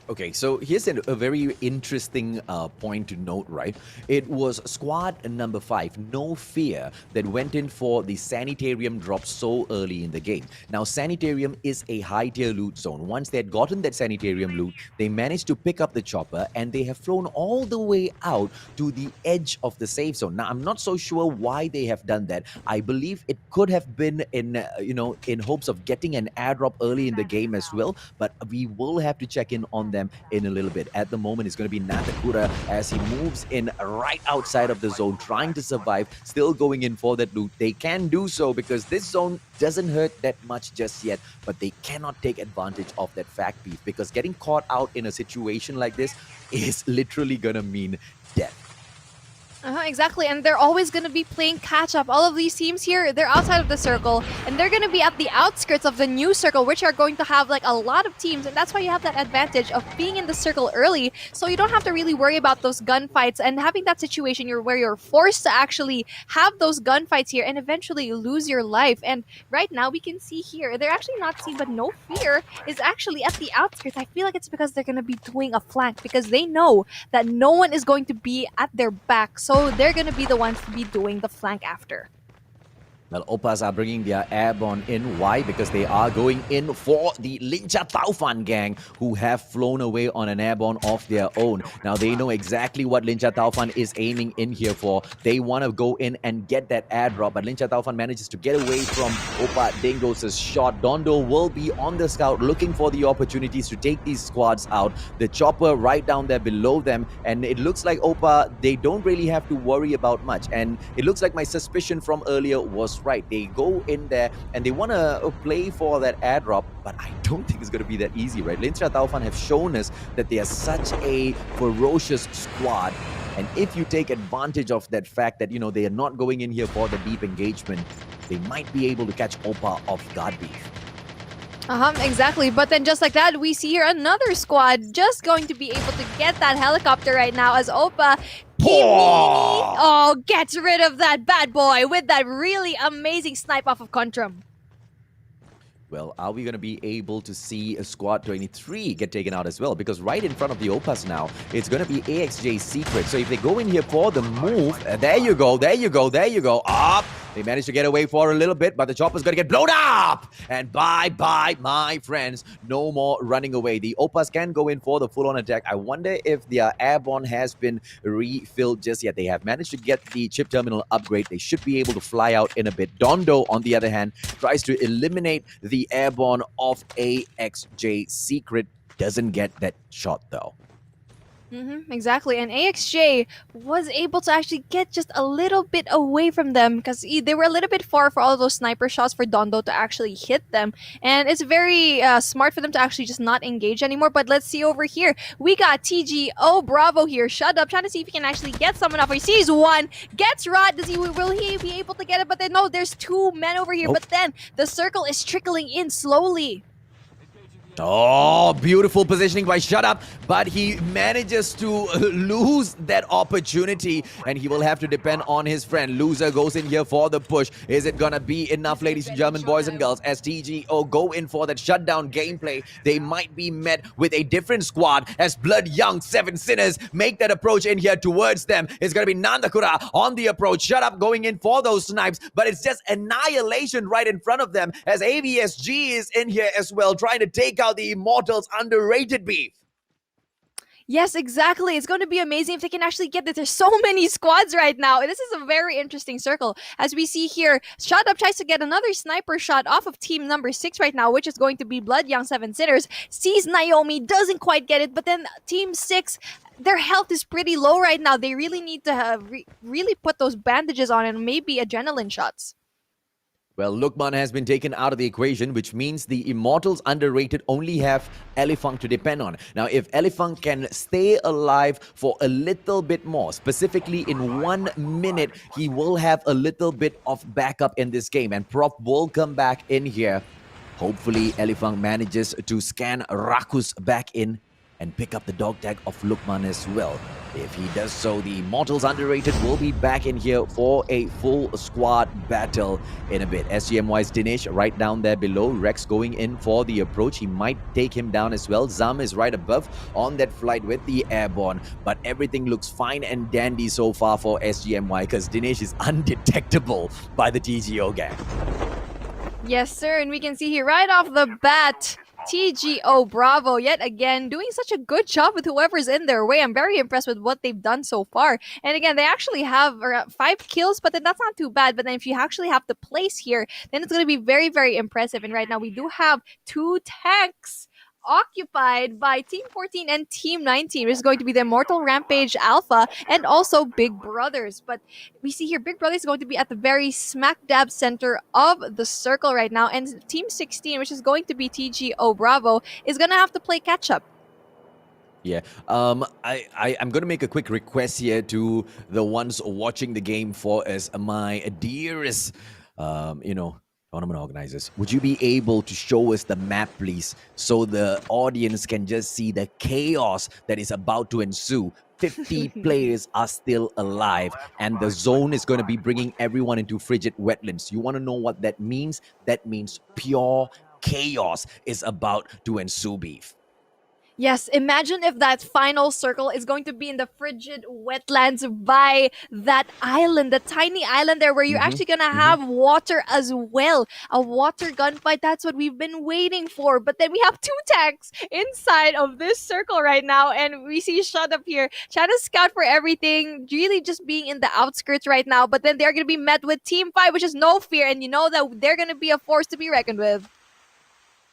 Okay, so here's a very interesting point to note, right? It was squad number 5, No Fear, that went in for the Sanitarium drop so early in the game. Now, Sanitarium is a high-tier loot zone. Once they had gotten that Sanitarium loot, they managed to pick up the chopper, and they have flown all the way out to the edge of the safe zone. Now, I'm not so sure why they have done that. I believe it could have been in hopes of getting an airdrop early in the game as well, but we will have to check in on them in a little bit. At the moment, it's going to be Natakura as he moves in right outside of the zone, trying to survive, still going in for that loot. They can do so because this zone doesn't hurt that much just yet, but they cannot take advantage of that fact, Beef, because getting caught out in a situation like this is literally going to mean death. Exactly, and they're always going to be playing catch-up. All of these teams here, they're outside of the circle, and they're going to be at the outskirts of the new circle, which are going to have like a lot of teams, and that's why you have that advantage of being in the circle early, so you don't have to really worry about those gunfights and having that situation where you're forced to actually have those gunfights here and eventually you lose your life. And right now we can see here, they're actually not seen, but No Fear is actually at the outskirts. I feel like it's because they're going to be doing a flank, because they know that no one is going to be at their back. So they're going to be the ones to be doing the flank after. Well, Opas are bringing their airborne in. Why? Because they are going in for the Lincha Taufan gang, who have flown away on an airborne of their own. Now, they know exactly what Lincha Taufan is aiming in here for. They want to go in and get that airdrop, but Lincha Taufan manages to get away from Opa Dingos' shot. Dondo will be on the scout, looking for the opportunities to take these squads out. The chopper right down there below them, and it looks like Opa, they don't really have to worry about much. And it looks like my suspicion from earlier was right. They go in there and they want to play for that airdrop, but I don't think it's going to be that easy, right? Linstra Taufan have shown us that they are such a ferocious squad. And if you take advantage of that fact that, they are not going in here for the deep engagement, they might be able to catch Opa off guard, Beef. Exactly. But then just like that, we see here another squad just going to be able to get that helicopter right now as Opa gets rid of that bad boy with that really amazing snipe off of Contrum. Well, are we going to be able to see a Squad 23 get taken out as well? Because right in front of the Opas now, it's going to be AXJ Secret. So if they go in here for the move, there you go. Up! They managed to get away for a little bit, but the chopper's going to get blown up! And bye-bye, my friends. No more running away. The Opas can go in for the full-on attack. I wonder if their airborne has been refilled just yet. They have managed to get the chip terminal upgrade. They should be able to fly out in a bit. Dondo, on the other hand, tries to eliminate the airborne of AXJ Secret. Doesn't get that shot, though. Exactly, and AXJ was able to actually get just a little bit away from them because they were a little bit far for all those sniper shots for Dondo to actually hit them, and it's very smart for them to actually just not engage anymore. But let's see over here, we got TGO Bravo here, shut up, trying to see if he can actually get someone off. He sees one, gets Rod, will he be able to get it? But then no, there's two men over here, but then the circle is trickling in slowly. Oh, beautiful positioning by Shut Up, but he manages to lose that opportunity, and he will have to depend on his friend. Loser goes in here for the push. Is it gonna be enough, ladies and gentlemen, boys and girls? As TGO go in for that shutdown gameplay, they might be met with a different squad as Blood Young 7 Sinners make that approach in here towards them. It's gonna be Nandakura on the approach. Shut Up going in for those snipes, but it's just annihilation right in front of them as AVSG is in here as well, trying to take out the Immortals. Underrated, Beef. Yes, exactly. It's going to be amazing if they can actually get this. There's so many squads right now. This is a very interesting circle. As we see here, Shot Up tries to get another sniper shot off of team number 6 right now, which is going to be Blood Young 7 Sinners. Sees Naomi, doesn't quite get it, but then team 6, their health is pretty low right now. They really need to really put those bandages on and maybe adrenaline shots. Well, Lukman has been taken out of the equation, which means the Immortals underrated only have Elifunk to depend on. Now, if Elifunk can stay alive for a little bit more, specifically in 1 minute, he will have a little bit of backup in this game, and Prop will come back in here. Hopefully, Elifunk manages to scan Rakus back in and pick up the dog tag of Lukman as well. If he does so, the Immortals underrated will be back in here for a full squad battle in a bit. SGMY's Dinesh right down there below. Rex going in for the approach. He might take him down as well. Zam is right above on that flight with the airborne. But everything looks fine and dandy so far for SGMY because Dinesh is undetectable by the TGO gang. Yes, sir. And we can see here right off the bat, TGO Bravo yet again doing such a good job with whoever's in their way. I'm very impressed with what they've done so far. And again, they actually have around 5 kills, but then that's not too bad. But then if you actually have the place here, then it's going to be very, very impressive. And right now we do have 2 tanks occupied by Team 14 and Team 19, which is going to be the Immortal Rampage Alpha and also Big Brothers. But we see here Big Brother is going to be at the very smack dab center of the circle right now, and Team 16, which is going to be TGO Bravo, is going to have to play catch up. Yeah, I'm going to make a quick request here to the ones watching the game for us, my dearest, tournament organizers. Would you be able to show us the map, please, so the audience can just see the chaos that is about to ensue? 50 players are still alive, and the zone is going to be bringing everyone into frigid wetlands. You want to know what that means? That means pure chaos is about to ensue, Beef. Yes, imagine if that final circle is going to be in the frigid wetlands by that island, the tiny island there where you're actually gonna have water as well. A water gunfight, that's what we've been waiting for. But then we have two tanks inside of this circle right now, and we see Shut Up here trying to scout for everything, really just being in the outskirts right now. But then they're gonna be met with Team 5, which is no fear, and you know that they're gonna be a force to be reckoned with.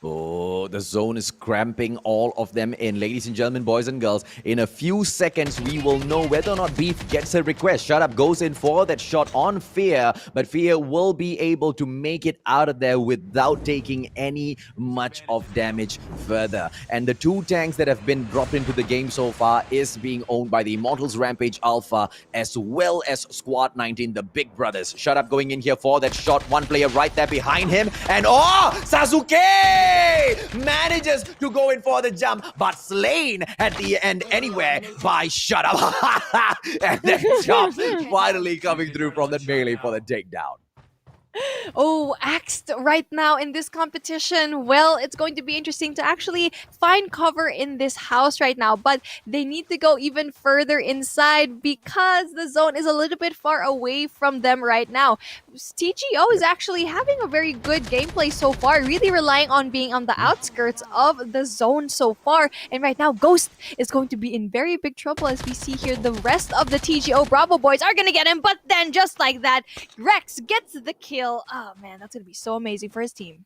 Oh, the zone is cramping all of them in. Ladies and gentlemen, boys and girls, in a few seconds, we will know whether or not Beef gets a request. Shut Up goes in for that shot on Fear, but Fear will be able to make it out of there without taking any much of damage further. And the two tanks that have been dropped into the game so far is being owned by the Immortals Rampage Alpha as well as Squad 19, the big brothers. Shut Up going in here for that shot. One player right there behind him. And oh, Sasuke! Manages to go in for the jump, but slain at the end anyway by Shut Up. And then Chop finally coming through from that melee for the takedown. Oh, axed right now in this competition. Well, it's going to be interesting to actually find cover in this house right now, but they need to go even further inside because the zone is a little bit far away from them right now. TGO is actually having a very good gameplay so far, really relying on being on the outskirts of the zone so far. And right now, Ghost is going to be in very big trouble as we see here the rest of the TGO Bravo boys are going to get him, but then just like that, Rex gets the kill. Oh man, that's gonna be so amazing for his team.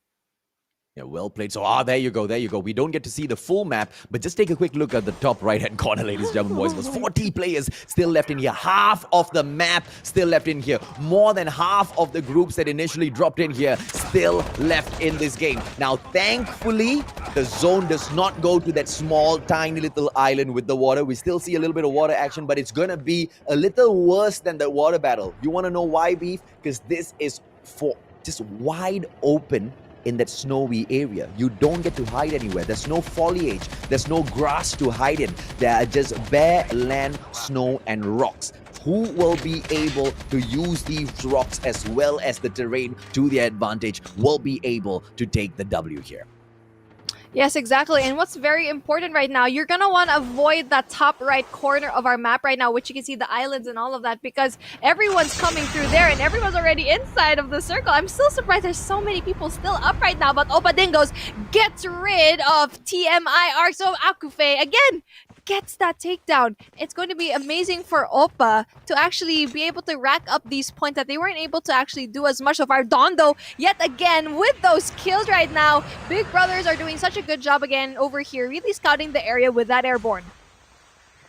Yeah, well played. So, there you go, there you go. We don't get to see the full map, but just take a quick look at the top right-hand corner, ladies and gentlemen, boys. There's 40 players still left in here. Half of the map still left in here. More than half of the groups that initially dropped in here still left in this game. Now, thankfully, the zone does not go to that small, tiny little island with the water. We still see a little bit of water action, but it's gonna be a little worse than the water battle. You wanna know why, Beef? Because this is for just wide open in that snowy area. You don't get to hide anywhere. There's no foliage. There's no grass to hide in. There are just bare land, snow, and rocks. Who will be able to use these rocks as well as the terrain to their advantage will be able to take the W here. Yes, exactly. And what's very important right now, you're going to want to avoid that top right corner of our map right now, which you can see the islands and all of that, because everyone's coming through there and everyone's already inside of the circle. I'm still surprised there's so many people still up right now, but Opa Dingos gets rid of TMI Arc. So Akufe, again, gets that takedown. It's going to be amazing for Opa to actually be able to rack up these points that they weren't able to actually do as much of. Our Dondo, yet again, with those kills right now, Big Brothers are doing such a good job again over here, really scouting the area with that airborne.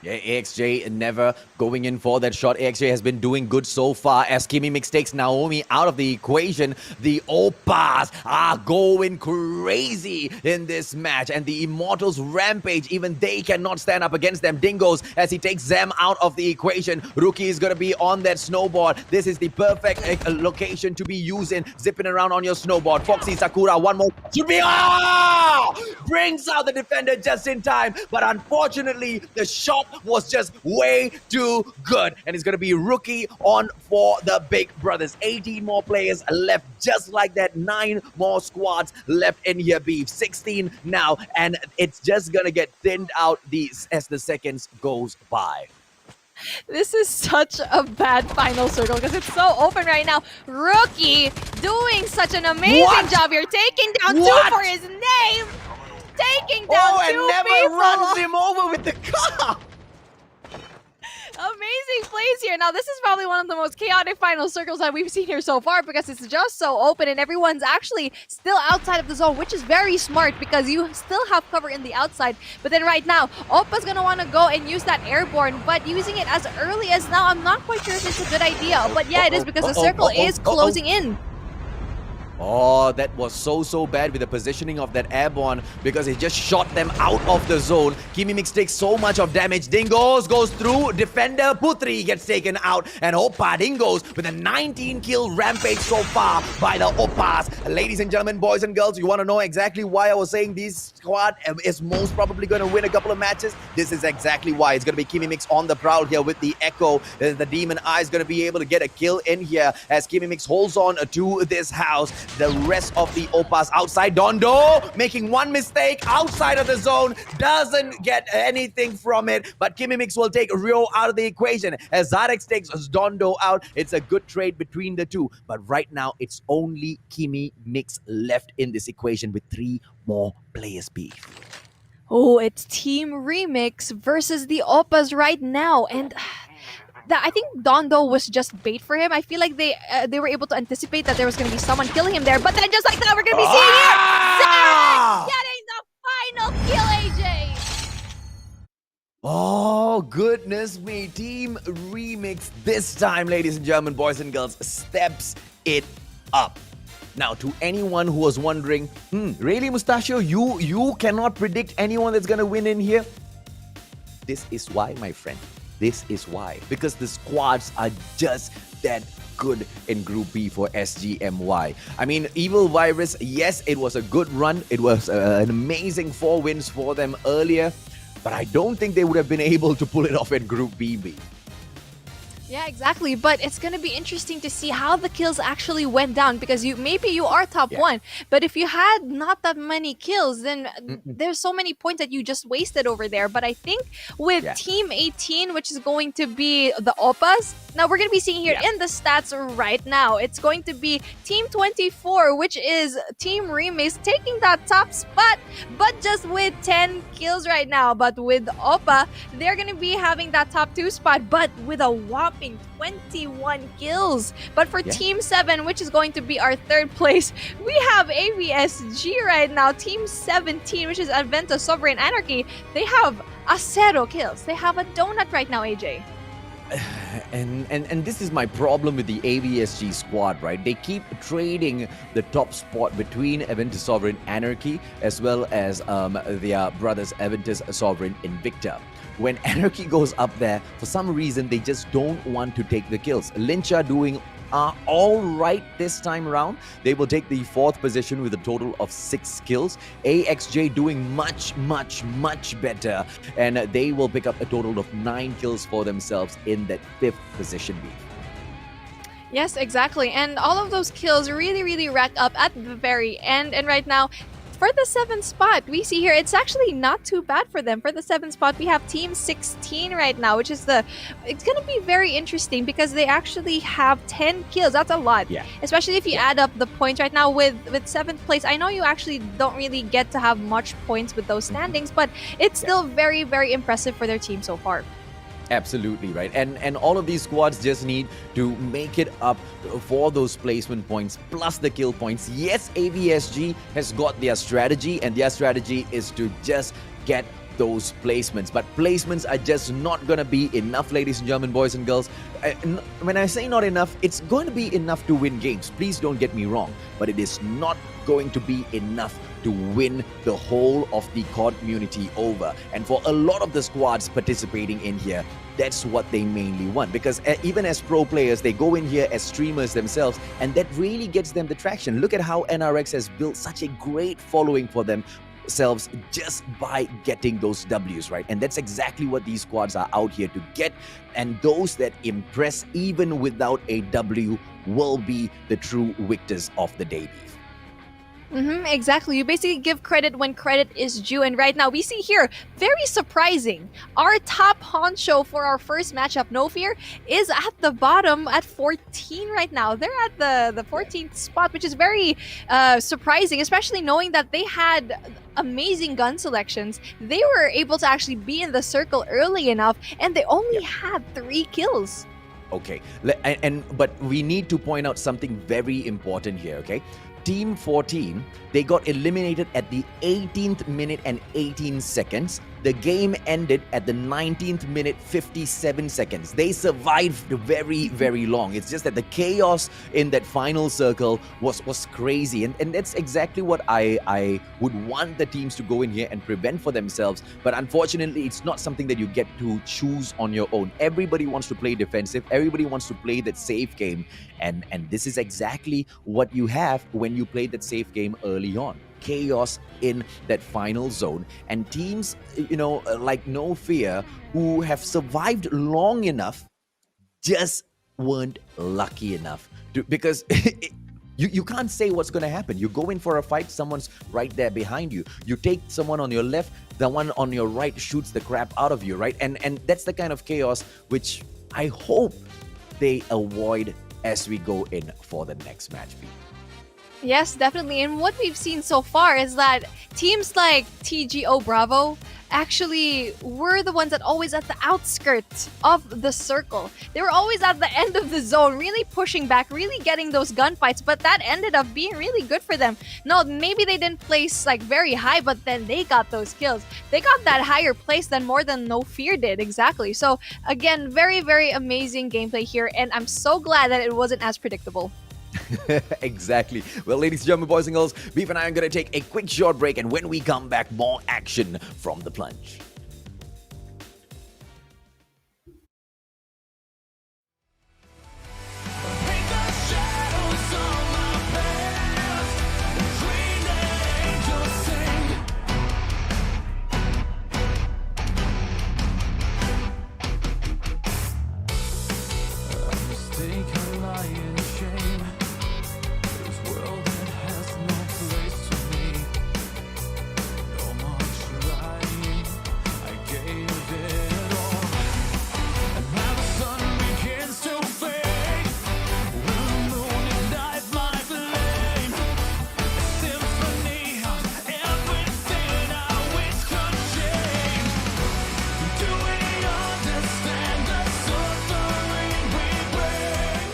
Yeah, AXJ never going in for that shot. AXJ has been doing good so far as Kimmy Mix takes Naomi out of the equation. The Opas are going crazy in this match, and the Immortals Rampage, even they cannot stand up against them. Dingos as he takes them out of the equation. Rookie is going to be on that snowboard. This is the perfect location to be using, zipping around on your snowboard. Foxy Sakura, one more. Should be brings out the defender just in time, but unfortunately, the shot was just way too good, and it's going to be Rookie on for the Big Brothers. 18 more players left, just like that. 9 more squads left in here, Beef. 16 now, and it's just going to get thinned out as the seconds goes by. This is such a bad final circle because it's so open right now. Rookie doing such an amazing job here, taking down 2 for his name, taking down 2 and never people. runs him over with the car. Amazing plays here. Now, this is probably one of the most chaotic final circles that we've seen here so far because it's just so open and everyone's actually still outside of the zone, which is very smart because you still have cover in the outside. But then right now, Oppa's going to want to go and use that airborne, but using it as early as now, I'm not quite sure if it's a good idea. But yeah, it is because the circle is closing in. Oh, that was so bad with the positioning of that airborne because it just shot them out of the zone. Kimi Mix takes so much of damage. Dingos goes through. Defender Putri gets taken out. And Oppa Dingos with a 19-kill rampage so far by the Oppas. Ladies and gentlemen, boys and girls, you want to know exactly why I was saying this squad is most probably going to win a couple of matches? This is exactly why. It's going to be Kimi Mix on the prowl here with the Echo. The Demon Eye is going to be able to get a kill in here as Kimi Mix holds on to this house. the rest of the Opas outside. Dondo making one mistake outside of the zone, doesn't get anything from it, but Kimimix will take Rio out of the equation as Zarex takes Dondo out. It's a good trade between the two, but right now it's only Kimi Mix left in this equation with 3 more players beef. Oh, it's Team Remix versus the Oppas right now, and I think Dondo was just bait for him. I feel like they were able to anticipate that there was going to be someone killing him there, but then just like that, we're going to be seeing here Zarex getting the final kill, AJ. Oh, goodness me. Team Remix this time, ladies and gentlemen, boys and girls, steps it up. Now, to anyone who was wondering, really, Mustachio, you cannot predict anyone that's going to win in here? This is why, my friend. This is why. Because the squads are just that good in Group B for SGMY. I mean, Evil Virus, yes, it was a good run. It was an amazing 4 wins for them earlier. But I don't think they would have been able to pull it off in Group BB. Yeah, exactly. But it's going to be interesting to see how the kills actually went down, because maybe you are top 1, but if you had not that many kills, then there's so many points that you just wasted over there. But I think with Team 18, which is going to be the Oppas, now we're going to be seeing here in the stats right now, it's going to be Team 24, which is Team Remix taking that top spot, but just with 10 kills right now. But with Oppa, they're going to be having that top 2 spot, but with a whopping 21 kills. But for Team 7, which is going to be our 3rd place, we have AVSG right now. Team 17, which is Adventa Sovereign Anarchy, they have a 0 kills. They have a donut right now, AJ. And this is my problem with the AVSG squad, right? They keep trading the top spot between Aventus Sovereign Anarchy as well as their brothers Aventus Sovereign Invicta. When Anarchy goes up there, for some reason, they just don't want to take the kills. Lyncha doing all right this time around. They will take the 4th position with a total of 6 kills. AXJ doing much, much, much better. And they will pick up a total of 9 kills for themselves in that 5th position. Yes, exactly. And all of those kills really, really rack up at the very end. And right now, for the 7th spot, we see here, it's actually not too bad for them. For the 7th spot, we have Team 16 right now, which is it's going to be very interesting because they actually have 10 kills. That's a lot. Yeah. Especially if you add up the points right now with 7th place. I know you actually don't really get to have much points with those standings, but it's still very, very impressive for their team so far. Absolutely right. And all of these squads just need to make it up for those placement points plus the kill points. Yes, AVSG has got their strategy, and their strategy is to just get those placements. But placements are just not going to be enough, ladies and gentlemen, boys and girls. When I say not enough, it's going to be enough to win games. Please don't get me wrong. But it is not going to be enough to win the whole of the COD community over. And for a lot of the squads participating in here, that's what they mainly want. Because even as pro players, they go in here as streamers themselves, and that really gets them the traction. Look at how NRX has built such a great following for themselves just by getting those Ws, right? And that's exactly what these squads are out here to get. And those that impress even without a W will be the true victors of the day. Exactly. You basically give credit when credit is due. And right now, we see here, very surprising, our top honcho for our first matchup, No Fear, is at the bottom at 14 right now. They're at the 14th spot, which is very surprising, especially knowing that they had amazing gun selections. They were able to actually be in the circle early enough, and they only had 3 kills. Okay, but we need to point out something very important here, okay? Team 14, they got eliminated at the 18th minute and 18 seconds. The game ended at the 19th minute, 57 seconds. They survived very, very long. It's just that the chaos in that final circle was crazy. And that's exactly what I would want the teams to go in here and prevent for themselves. But unfortunately, it's not something that you get to choose on your own. Everybody wants to play defensive. Everybody wants to play that safe game. And this is exactly what you have when you play that safe game early on. Chaos in that final zone, and teams, like No Fear, who have survived long enough, just weren't lucky enough to, because You can't say what's going to happen. You go in for a fight, someone's right there behind you. You take someone on your left, the one on your right shoots the crap out of you, right? And that's the kind of chaos which I hope they avoid as we go in for the next match, Pete. Yes, definitely. And what we've seen so far is that teams like TGO Bravo actually were the ones that always at the outskirts of the circle. They were always at the end of the zone, really pushing back, really getting those gunfights, but that ended up being really good for them. No, maybe they didn't place like very high, but then they got those kills. They got that higher place than more than No Fear did, exactly. So again, very, very amazing gameplay here, and I'm so glad that it wasn't as predictable. Exactly. Well, ladies and gentlemen, boys and girls, Beef and I are going to take a quick short break, and when we come back, more action from the plunge. Paint the shadows on my past. Green angels sing. A mistake, a lie, and shame. This world that has no place for me. No more trying. I gave it all. And now the sun begins to fade. Will the moon ignite my flame? A symphony of everything I wish could change. Do we understand the suffering we bring?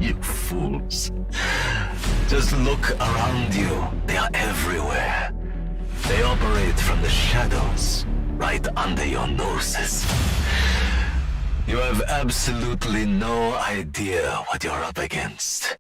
You fools. Just look around you. They are everywhere. They operate from the shadows, right under your noses. You have absolutely no idea what you're up against.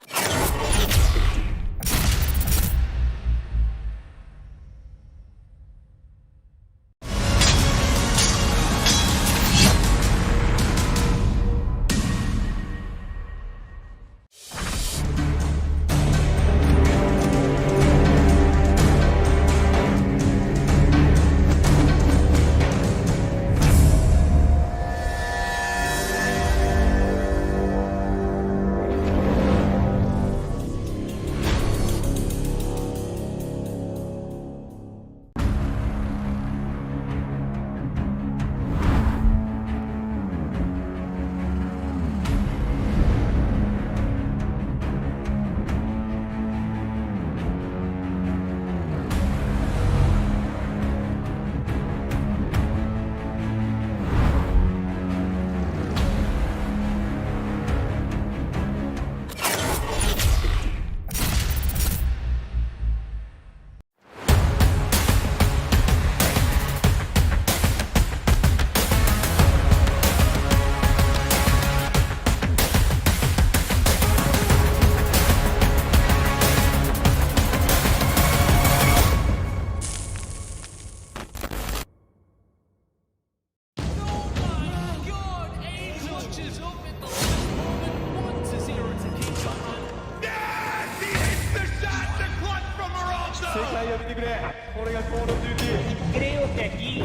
Creo que aquí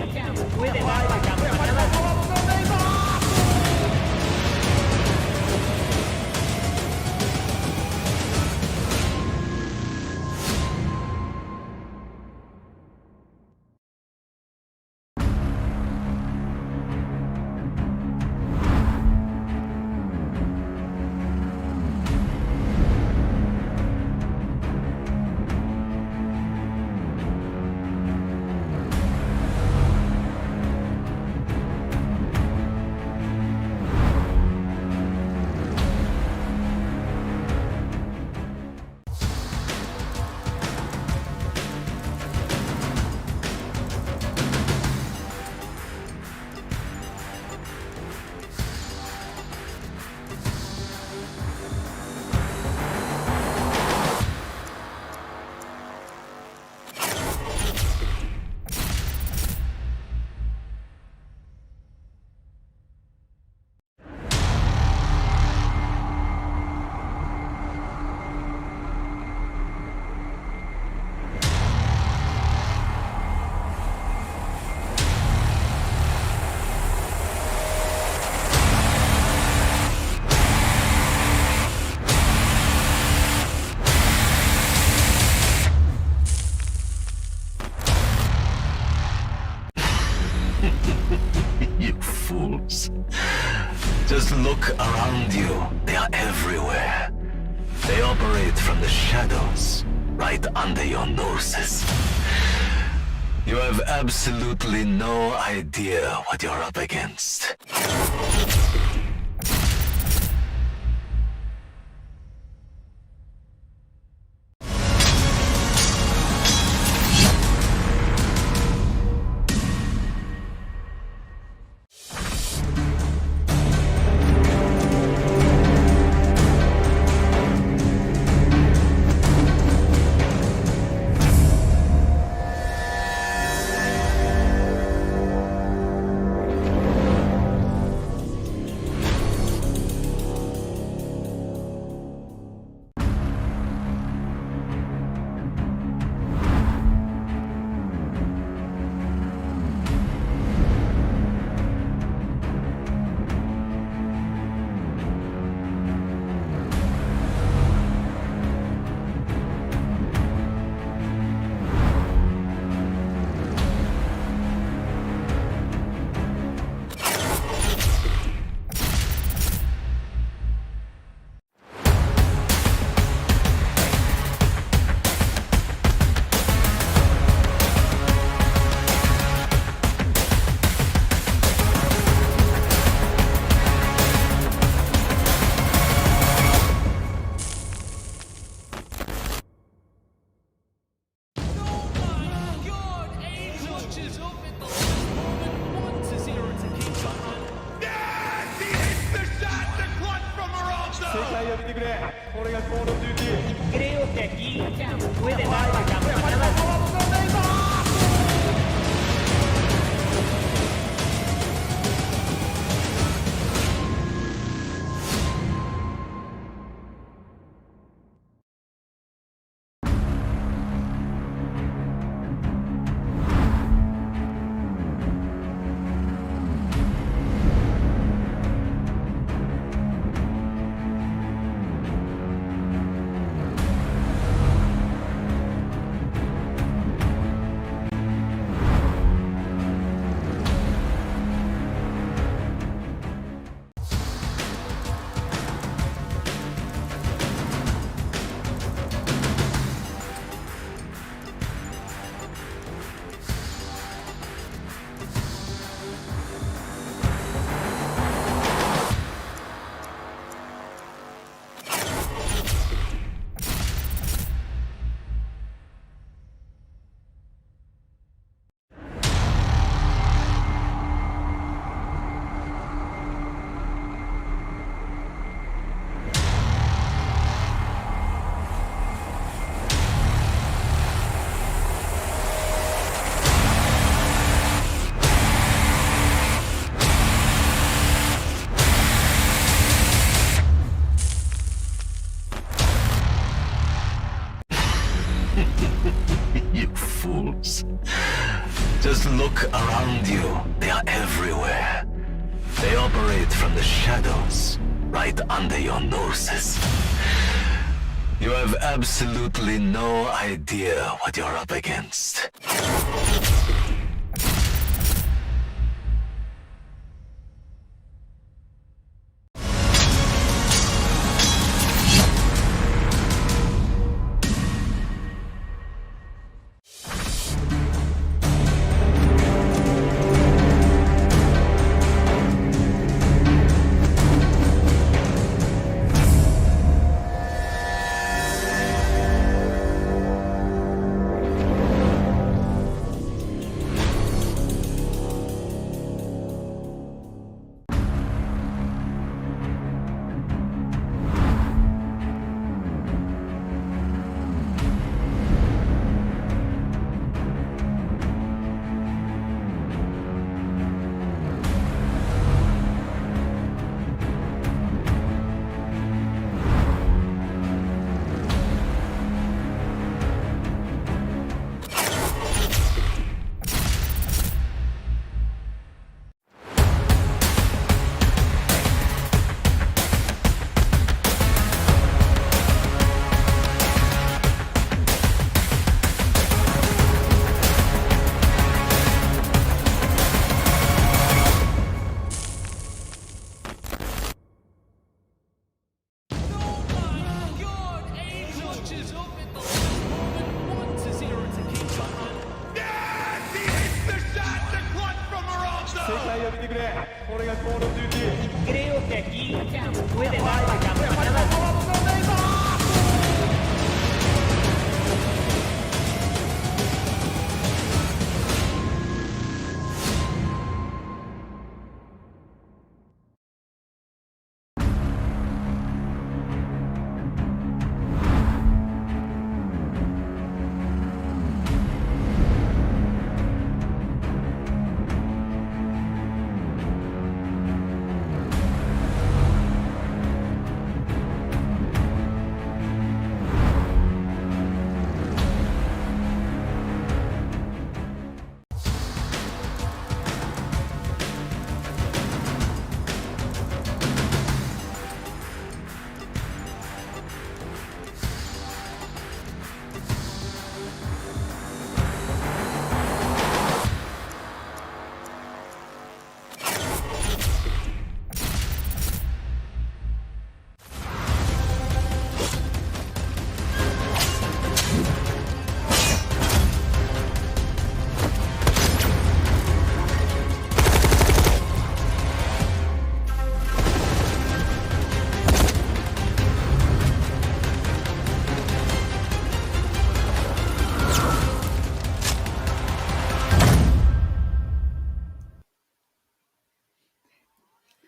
puede dar la campanada. Just look around you. They are everywhere. They operate from the shadows, right under your noses. You have absolutely no idea what you're up against. Creo que aquí puede dar la campanada. You fools. Just look around you. They are everywhere. They operate from the shadows, right under your noses. You have absolutely no idea what you're up against. dengan Call of Duty. Creo que aquí puede dar la campanada.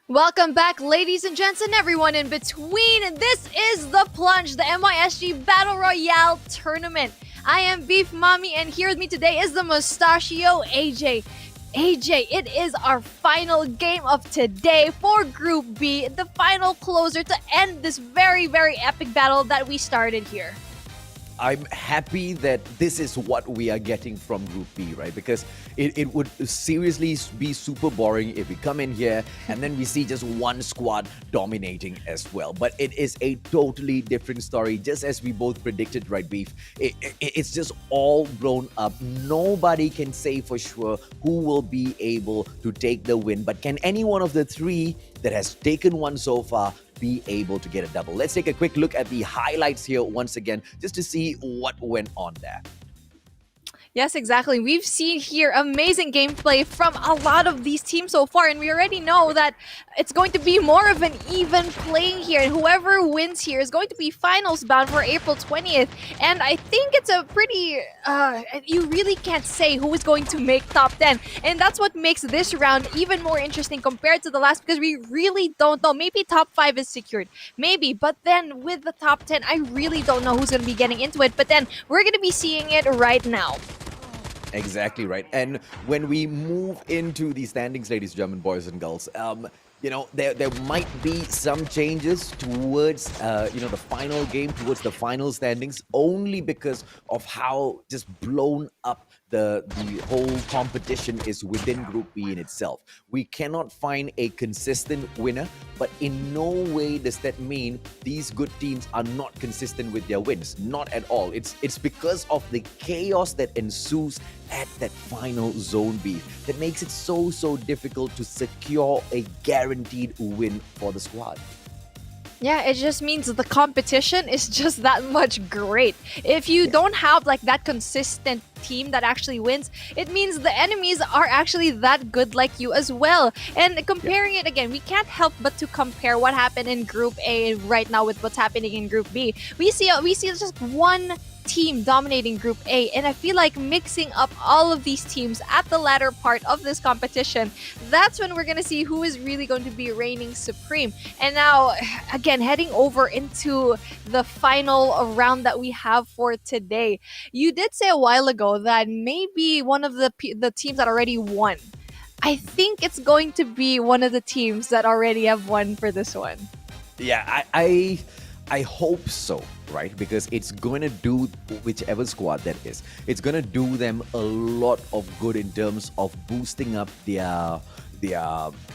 Welcome back, ladies and gents, and everyone in between. This is the Plunge, the MYSG Battle Royale Tournament. I am Beef Mommy, and here with me today is the Mustachio AJ. AJ, it is our final game of today for Group B, the final closer to end this very, very epic battle that we started here. I'm happy that this is what we are getting from Group B, right? Because it would seriously be super boring if we come in here and then we see just one squad dominating as well. But it is a totally different story, just as we both predicted, right, Beef? It's just all blown up. Nobody can say for sure who will be able to take the win. But can any one of the three that has taken one so far be able to get a double? Let's take a quick look at the highlights here once again, just to see what went on there. Yes, exactly. We've seen here amazing gameplay from a lot of these teams so far, and we already know that it's going to be more of an even playing here, and whoever wins here is going to be finals bound for April 20th. And I think it's a pretty, you really can't say who is going to make top 10, and that's what makes this round even more interesting compared to the last, because we really don't know. Maybe top 5 is secured, maybe, but then with the top 10, I really don't know who's going to be getting into it, but then we're going to be seeing it right now. Exactly right. And when we move into the standings, ladies and gentlemen, boys and girls, you know, there might be some changes towards, the final game, towards the final standings, only because of how just blown up the whole competition is within Group B in itself. We cannot find a consistent winner, but in no way does that mean these good teams are not consistent with their wins. Not at all. It's because of the chaos that ensues at that final zone B that makes it so difficult to secure a guaranteed win for the squad. Yeah, it just means the competition is just that much great. If you don't have like that consistent team that actually wins, it means the enemies are actually that good like you as well. And comparing it again, we can't help but to compare what happened in Group A right now with what's happening in Group B. We see just one team dominating Group A, and I feel like mixing up all of these teams at the latter part of this competition, that's when we're gonna see who is really going to be reigning supreme. And now, again, heading over into the final round that we have for today. You did say a while ago that maybe one of the teams that already won. I think it's going to be one of the teams that already have won for this one. Yeah, I hope so, right? Because it's going to do, whichever squad that is, it's going to do them a lot of good in terms of boosting up their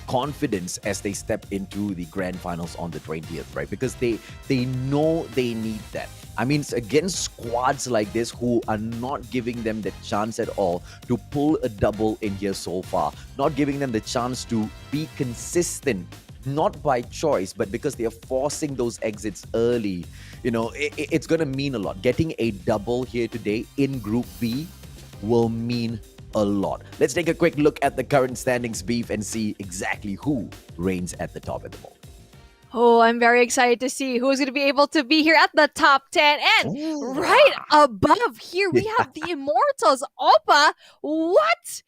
confidence as they step into the grand finals on the 20th, right? Because they know they need that. I mean, it's against squads like this who are not giving them the chance at all to pull a double in here so far, not giving them the chance to be consistent, not by choice, but because they are forcing those exits early. You know, it's going to mean a lot. Getting a double here today in Group B will mean a lot. Let's take a quick look at the current standings, Beef, and see exactly who reigns at the top at the moment. Oh, I'm very excited to see who's going to be able to be here at the top 10. And right above here, we have the Immortals. Oppa, what?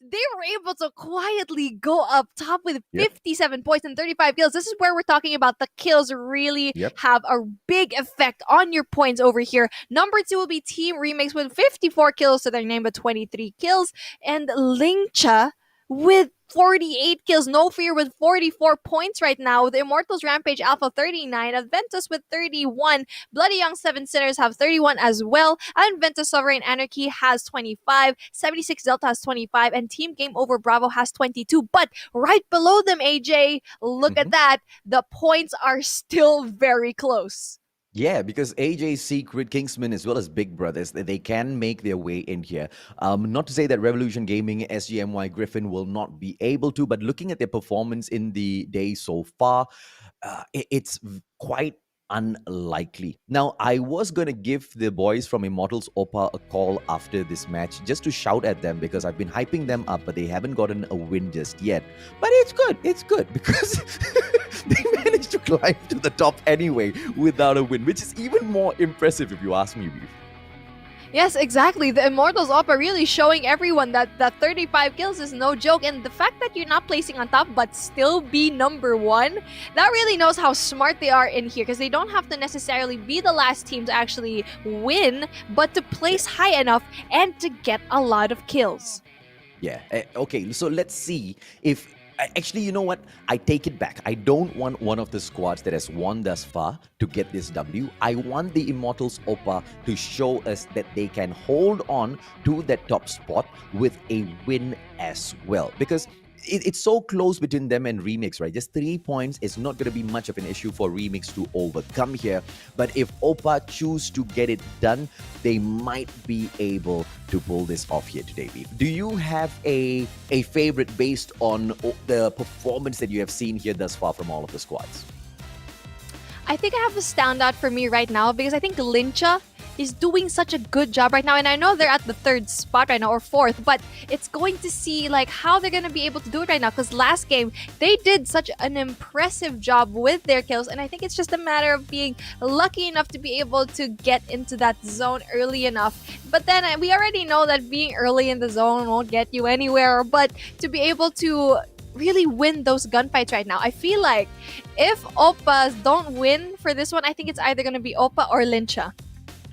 They were able to quietly go up top with 57 points and 35 kills. This is where we're talking about the kills really have a big effect on your points over here. Number 2 will be Team Remix with 54 kills to their name, but 23 kills. And Lingcha with 48 kills. No Fear with 44 points right now. The Immortals Rampage Alpha 39. Adventus with 31. Bloody Young 7 Sinners have 31 as well. And Ventus Sovereign Anarchy has 25. 76 Delta has 25. And Team Game Over Bravo has 22. But right below them, AJ, look at that. The points are still very close. Yeah, because AJ, Secret, Kingsman, as well as Big Brothers, they can make their way in here. Not to say that Revolution Gaming, SGMY, Griffin will not be able to, but looking at their performance in the day so far, it's quite unlikely. Now, I was going to give the boys from Immortals Oppa a call after this match just to shout at them because I've been hyping them up, but they haven't gotten a win just yet. But it's good because they managed to climb to the top anyway without a win, which is even more impressive if you ask me, Reef. Yes, exactly. The Immortals Oppa really showing everyone that 35 kills is no joke. And the fact that you're not placing on top but still be number 1, that really knows how smart they are in here because they don't have to necessarily be the last team to actually win, but to place high enough and to get a lot of kills. Yeah. Okay, so let's see if... Actually, you know what? I take it back. I don't want one of the squads that has won thus far to get this W. I want the Immortals Oppa to show us that they can hold on to that top spot with a win as well. Because it's so close between them and Remix, right? Just 3 points is not going to be much of an issue for Remix to overcome here. But if Oppa choose to get it done, they might be able to pull this off here today, Beef. Do you have a favorite based on the performance that you have seen here thus far from all of the squads? I think I have a standout for me right now because I think Lingcha is doing such a good job right now, and I know they're at the 3rd spot right now or 4th, but it's going to see like how they're going to be able to do it right now because last game they did such an impressive job with their kills, and I think it's just a matter of being lucky enough to be able to get into that zone early enough. But then we already know that being early in the zone won't get you anywhere, but to be able to really win those gunfights right now, I feel like if Oppas don't win for this one, I think it's either going to be Oppa or Lingcha.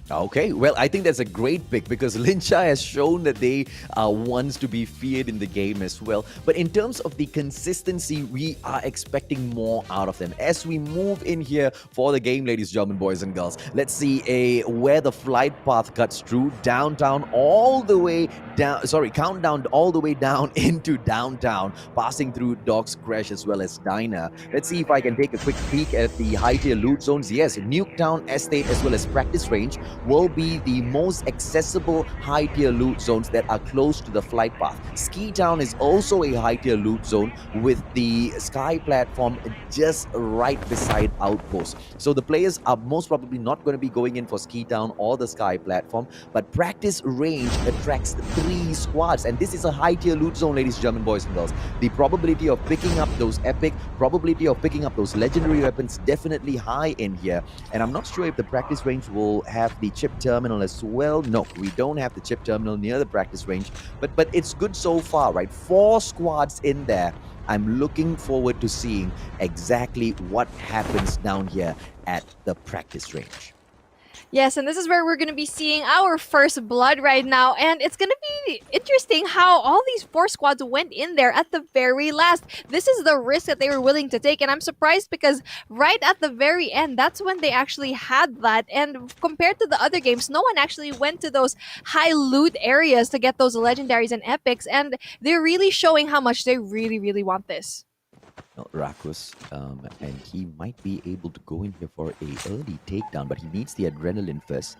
Okay, well, I think that's a great pick because Lingcha has shown that they are ones to be feared in the game as well. But in terms of the consistency, we are expecting more out of them. As we move in here for the game, ladies and gentlemen, boys and girls, let's see where the flight path cuts through downtown all the way down, countdown all the way down into downtown, passing through Doc's Crash as well as Diner. Let's see if I can take a quick peek at the high tier loot zones. Yes, Nuketown Estate as well as Practice Range will be the most accessible high tier loot zones that are close to the flight path. Ski Town is also a high tier loot zone with the sky platform just right beside Outpost. So the players are most probably not going to be going in for Ski Town or the sky platform, but Practice Range attracts 3 squads, and this is a high tier loot zone, ladies and gentlemen, boys and girls. The probability of picking up those epic, probability of picking up those legendary weapons definitely high in here, and I'm not sure if the Practice Range will have the chip terminal as well. No, we don't have the chip terminal near the Practice Range, but it's good so far, right? 4 squads in there. I'm looking forward to seeing exactly what happens down here at the Practice Range. Yes, and this is where we're going to be seeing our first blood right now. And it's going to be interesting how all these 4 squads went in there at the very last. This is the risk that they were willing to take. And I'm surprised because right at the very end, that's when they actually had that. And compared to the other games, no one actually went to those high loot areas to get those legendaries and epics. And they're really showing how much they really, really want this. Rakus, and he might be able to go in here for a early takedown, but he needs the adrenaline first.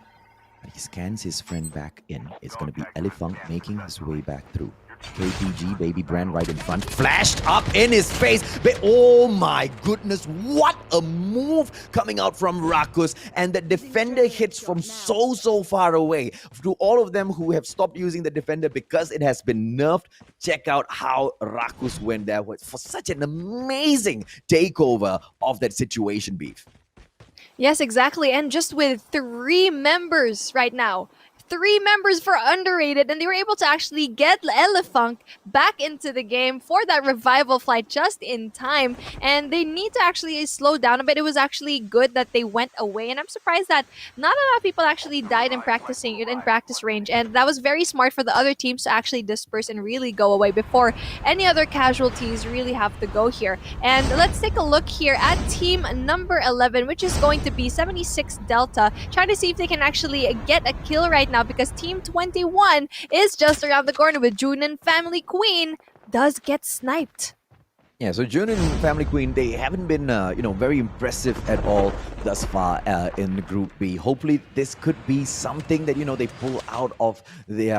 But he scans his friend back in. It's going to be Elefunk making his way back through. KPG, baby brand right in front, flashed up in his face. Oh my goodness, what a move coming out from Rakus. And the defender hits from so far away. To all of them who have stopped using the defender because it has been nerfed, check out how Rakus went there for such an amazing takeover of that situation, Beef. Yes, exactly. And just with 3 members right now, 3 members for underrated, and they were able to actually get Elefunk back into the game for that revival flight just in time. And they need to actually slow down a bit. It was actually good that they went away, and I'm surprised that not a lot of people actually died in practice range. And that was very smart for the other teams to actually disperse and really go away before any other casualties really have to go here. And let's take a look here at team number 11, which is going to be 76 Delta, trying to see if they can actually get a kill right now, because team 21 is just around the corner with Junin Family Queen does get sniped. Yeah, so June and Family Queen, they haven't been, very impressive at all thus far in Group B. Hopefully, this could be something that, they pull out of their,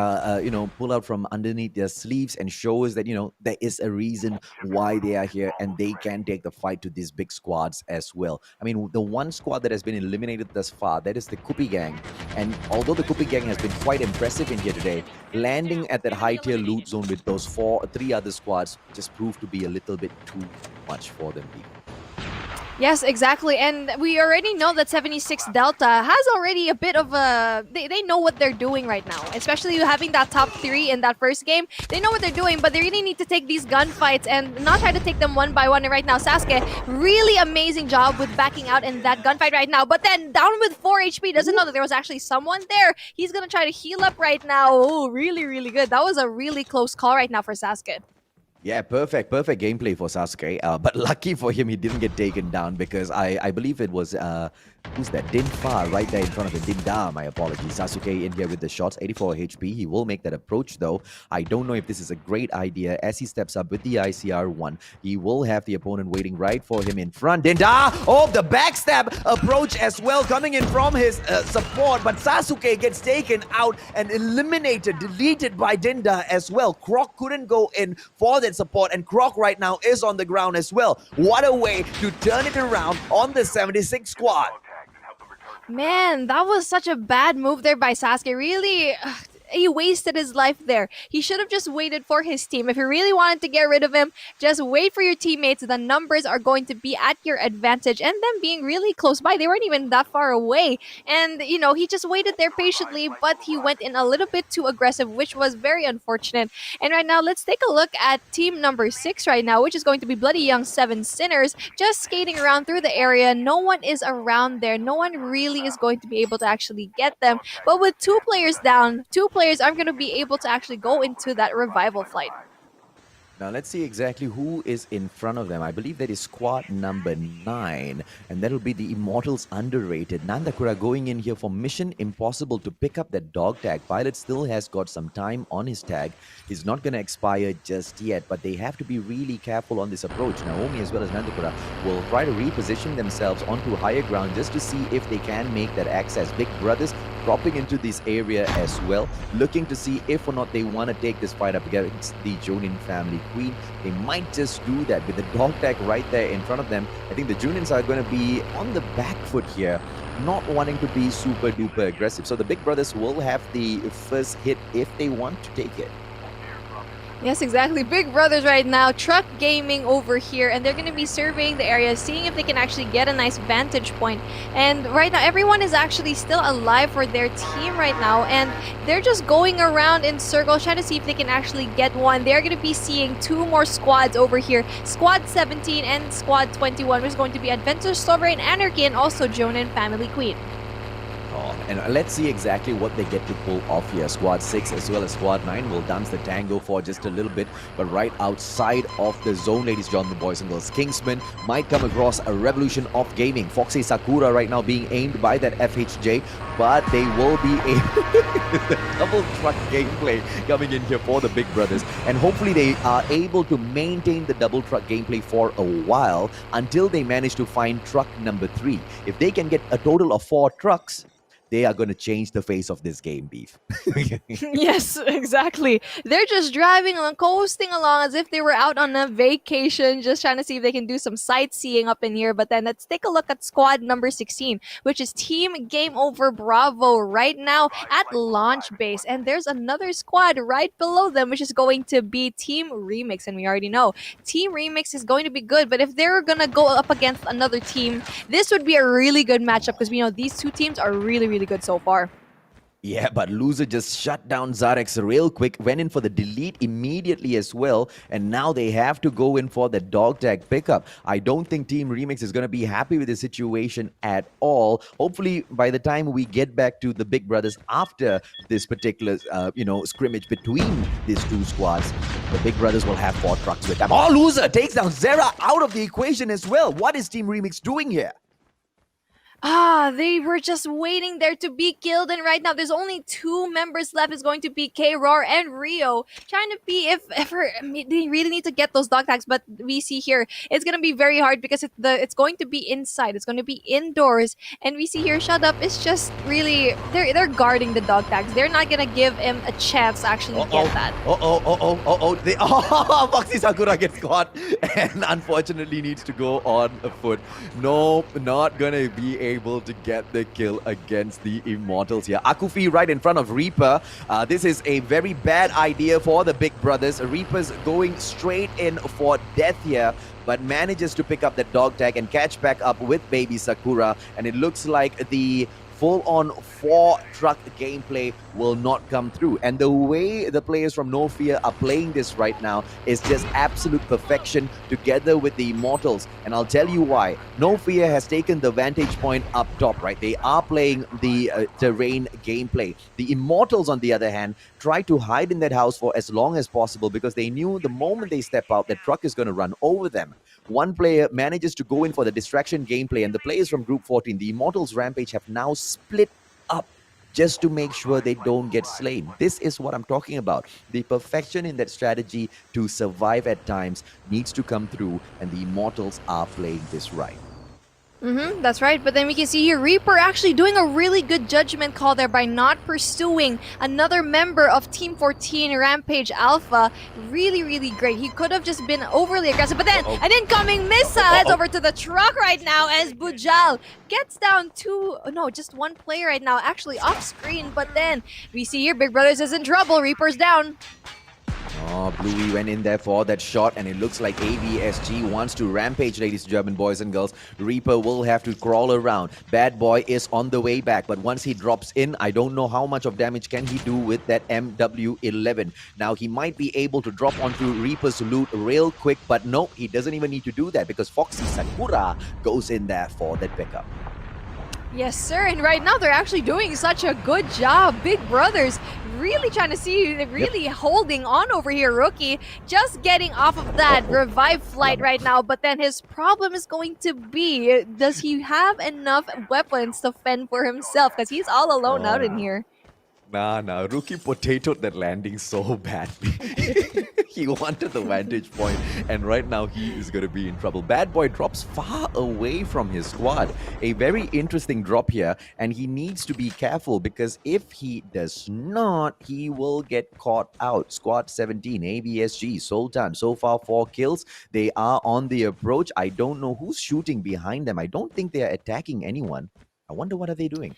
pull out from underneath their sleeves and show us that, there is a reason why they are here and they can take the fight to these big squads as well. I mean, the one squad that has been eliminated thus far, that is the Kupi Gang. And although the Kupi Gang has been quite impressive in here today, landing at that high tier loot zone with those 3 other squads just proved to be a little bit too much for them. Yes, exactly. And we already know that 76 Delta has already a bit of a... They know what they're doing right now. Especially having that top 3 in that first game. They know what they're doing, but they really need to take these gunfights and not try to take them one by one. And right now, Sasuke, really amazing job with backing out in that gunfight right now. But then down with 4 HP, doesn't know that there was actually someone there. He's going to try to heal up right now. Oh, really, really good. That was a really close call right now for Sasuke. Yeah, perfect gameplay for Sasuke. But lucky for him, he didn't get taken down because I believe it was, who's that? Dinfa right there in front of him. Dinda, my apologies. Sasuke in here with the shots, 84 HP. He will make that approach though. I don't know if this is a great idea. As he steps up with the ICR-1, he will have the opponent waiting right for him in front. Dinda! Oh, the backstab approach as well coming in from his support. But Sasuke gets taken out and eliminated, deleted by Dinda as well. Croc couldn't go in for that support, and Croc right now is on the ground as well. What a way to turn it around on the 76 squad. Man, that was such a bad move there by Sasuke. Really, he wasted his life there. He should have just waited for his team. If you really wanted to get rid of him, just wait for your teammates. The numbers are going to be at your advantage. And them being really close by, they weren't even that far away. And, he just waited there patiently, but he went in a little bit too aggressive, which was very unfortunate. And right now, let's take a look at team number 6 right now, which is going to be Bloody Young 7 Sinners, just skating around through the area. No one is around there. No one really is going to be able to actually get them. But with 2 players down, 2 players aren't going to be able to actually go into that revival flight. Now let's see exactly who is in front of them. I believe that is squad number 9, and that'll be the Immortals underrated. Nandakura going in here for Mission Impossible to pick up that dog tag. Pilot still has got some time on his tag. He's not going to expire just yet, but they have to be really careful on this approach. Naomi as well as Nandakura will try to reposition themselves onto higher ground just to see if they can make that access. Big Brothers dropping into this area as well, looking to see if or not they want to take this fight up against the Jonin Family Queen. They might just do that with the dog tag right there in front of them. I think the Junins are going to be on the back foot here, not wanting to be super duper aggressive. So the Big Brothers will have the first hit if they want to take it. Yes, exactly. Big Brothers right now, truck gaming over here, and they're going to be surveying the area, seeing if they can actually get a nice vantage point. And right now, everyone is actually still alive for their team right now, and they're just going around in circles, trying to see if they can actually get one. They're going to be seeing 2 more squads over here, Squad 17 and Squad 21, which is going to be Adventure Sovereign Anarchy and also Jonin Family Queen. And let's see exactly what they get to pull off here. Squad 6 as well as Squad 9 will dance the tango for just a little bit. But right outside of the zone, ladies and gentlemen, boys and girls, Kingsman might come across a revolution of gaming. Foxy Sakura right now being aimed by that FHJ, but they will be able double truck gameplay coming in here for the Big Brothers. And hopefully they are able to maintain the double truck gameplay for a while until they manage to find truck number 3. If they can get a total of 4 trucks, they are going to change the face of this game, Beef. Yes, exactly. They're just driving along, coasting along as if they were out on a vacation, just trying to see if they can do some sightseeing up in here. But then let's take a look at squad number 16, which is Team Game Over Bravo right now at launch base. And there's another squad right below them, which is going to be Team Remix. And we already know Team Remix is going to be good. But if they're going to go up against another team, this would be a really good matchup because we know these two teams are really, really good so far. Yeah, but Loser just shut down Zarex real quick, went in for the delete immediately as well, and now they have to go in for the dog tag pickup. I don't think Team Remix is going to be happy with the situation at all. Hopefully, by the time we get back to the Big Brothers after this particular, scrimmage between these two squads, the Big Brothers will have 4 trucks with them. Oh, Loser takes down Zera out of the equation as well. What is Team Remix doing here? They were just waiting there to be killed, and right now there's only 2 members left. It's going to be K-Roar and Rio, trying to be if ever they really need to get those dog tags. But we see here it's gonna be very hard because it's going to be inside, it's going to be indoors, and we see here Shut Up is just really they're guarding the dog tags. They're not gonna give him a chance to actually get that. Foxy Sakura gets caught and unfortunately needs to go on foot. Nope, not gonna be able to get the kill against the Immortals here. Akufi right in front of Reaper. This is a very bad idea for the Big Brothers. Reaper's going straight in for death here, but manages to pick up the dog tag and catch back up with Baby Sakura. And it looks like the full-on 4-truck gameplay will not come through. And the way the players from No Fear are playing this right now is just absolute perfection together with the Immortals. And I'll tell you why. No Fear has taken the vantage point up top, right? They are playing the terrain gameplay. The Immortals, on the other hand, try to hide in that house for as long as possible because they knew the moment they step out, the truck is going to run over them. One player manages to go in for the distraction gameplay, and the players from Group 14, the Immortals Rampage, have now split up just to make sure they don't get slain. This is what I'm talking about. The perfection in that strategy to survive at times needs to come through, and the Immortals are playing this right. That's right. But then we can see here Reaper actually doing a really good judgment call there by not pursuing another member of Team 14 Rampage Alpha. Really, really great. He could have just been overly aggressive. But then an incoming missile heads over to the truck right now as Bujal gets down just 1 player right now, actually off screen. But then we see here Big Brothers is in trouble. Reaper's down. Oh, Bluey went in there for that shot, and it looks like AVSG wants to rampage, ladies and gentlemen, boys and girls. Reaper will have to crawl around. Bad Boy is on the way back, but once he drops in, I don't know how much of damage can he do with that MW11. Now, he might be able to drop onto Reaper's loot real quick, but no, he doesn't even need to do that because Foxy Sakura goes in there for that pickup. Yes, sir. And right now, they're actually doing such a good job. Big Brothers really trying to see, really holding on over here. Rookie just getting off of that revive flight right now. But then his problem is going to be, does he have enough weapons to fend for himself? Because he's all alone out in here. Nah. Rookie potatoed that landing so badly. He wanted the vantage point, and right now he is going to be in trouble. Bad Boy drops far away from his squad. A very interesting drop here, and he needs to be careful because if he does not, he will get caught out. Squad 17, ABSG, Sultan, so far 4 kills. They are on the approach. I don't know who's shooting behind them. I don't think they are attacking anyone. I wonder what are they doing.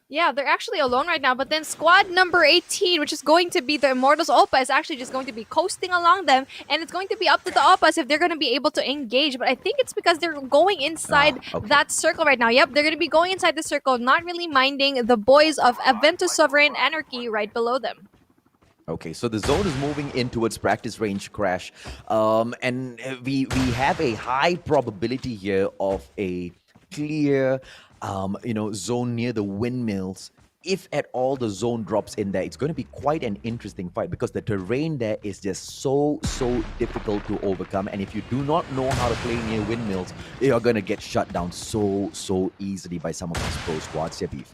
Yeah, they're actually alone right now. But then squad number 18, which is going to be the Immortals Oppa, is actually just going to be coasting along them. And it's going to be up to the Oppas if they're going to be able to engage. But I think it's because they're going inside that circle right now. Yep, they're going to be going inside the circle, not really minding the boys of Aventus Sovereign Anarchy right below them. Okay, so the zone is moving in towards practice range crash. And we have a high probability here of a clear zone near the windmills. If at all the zone drops in there, it's going to be quite an interesting fight because the terrain there is just so difficult to overcome. And if you do not know how to play near windmills, you're going to get shut down so easily by some of these pro squads here, Beef.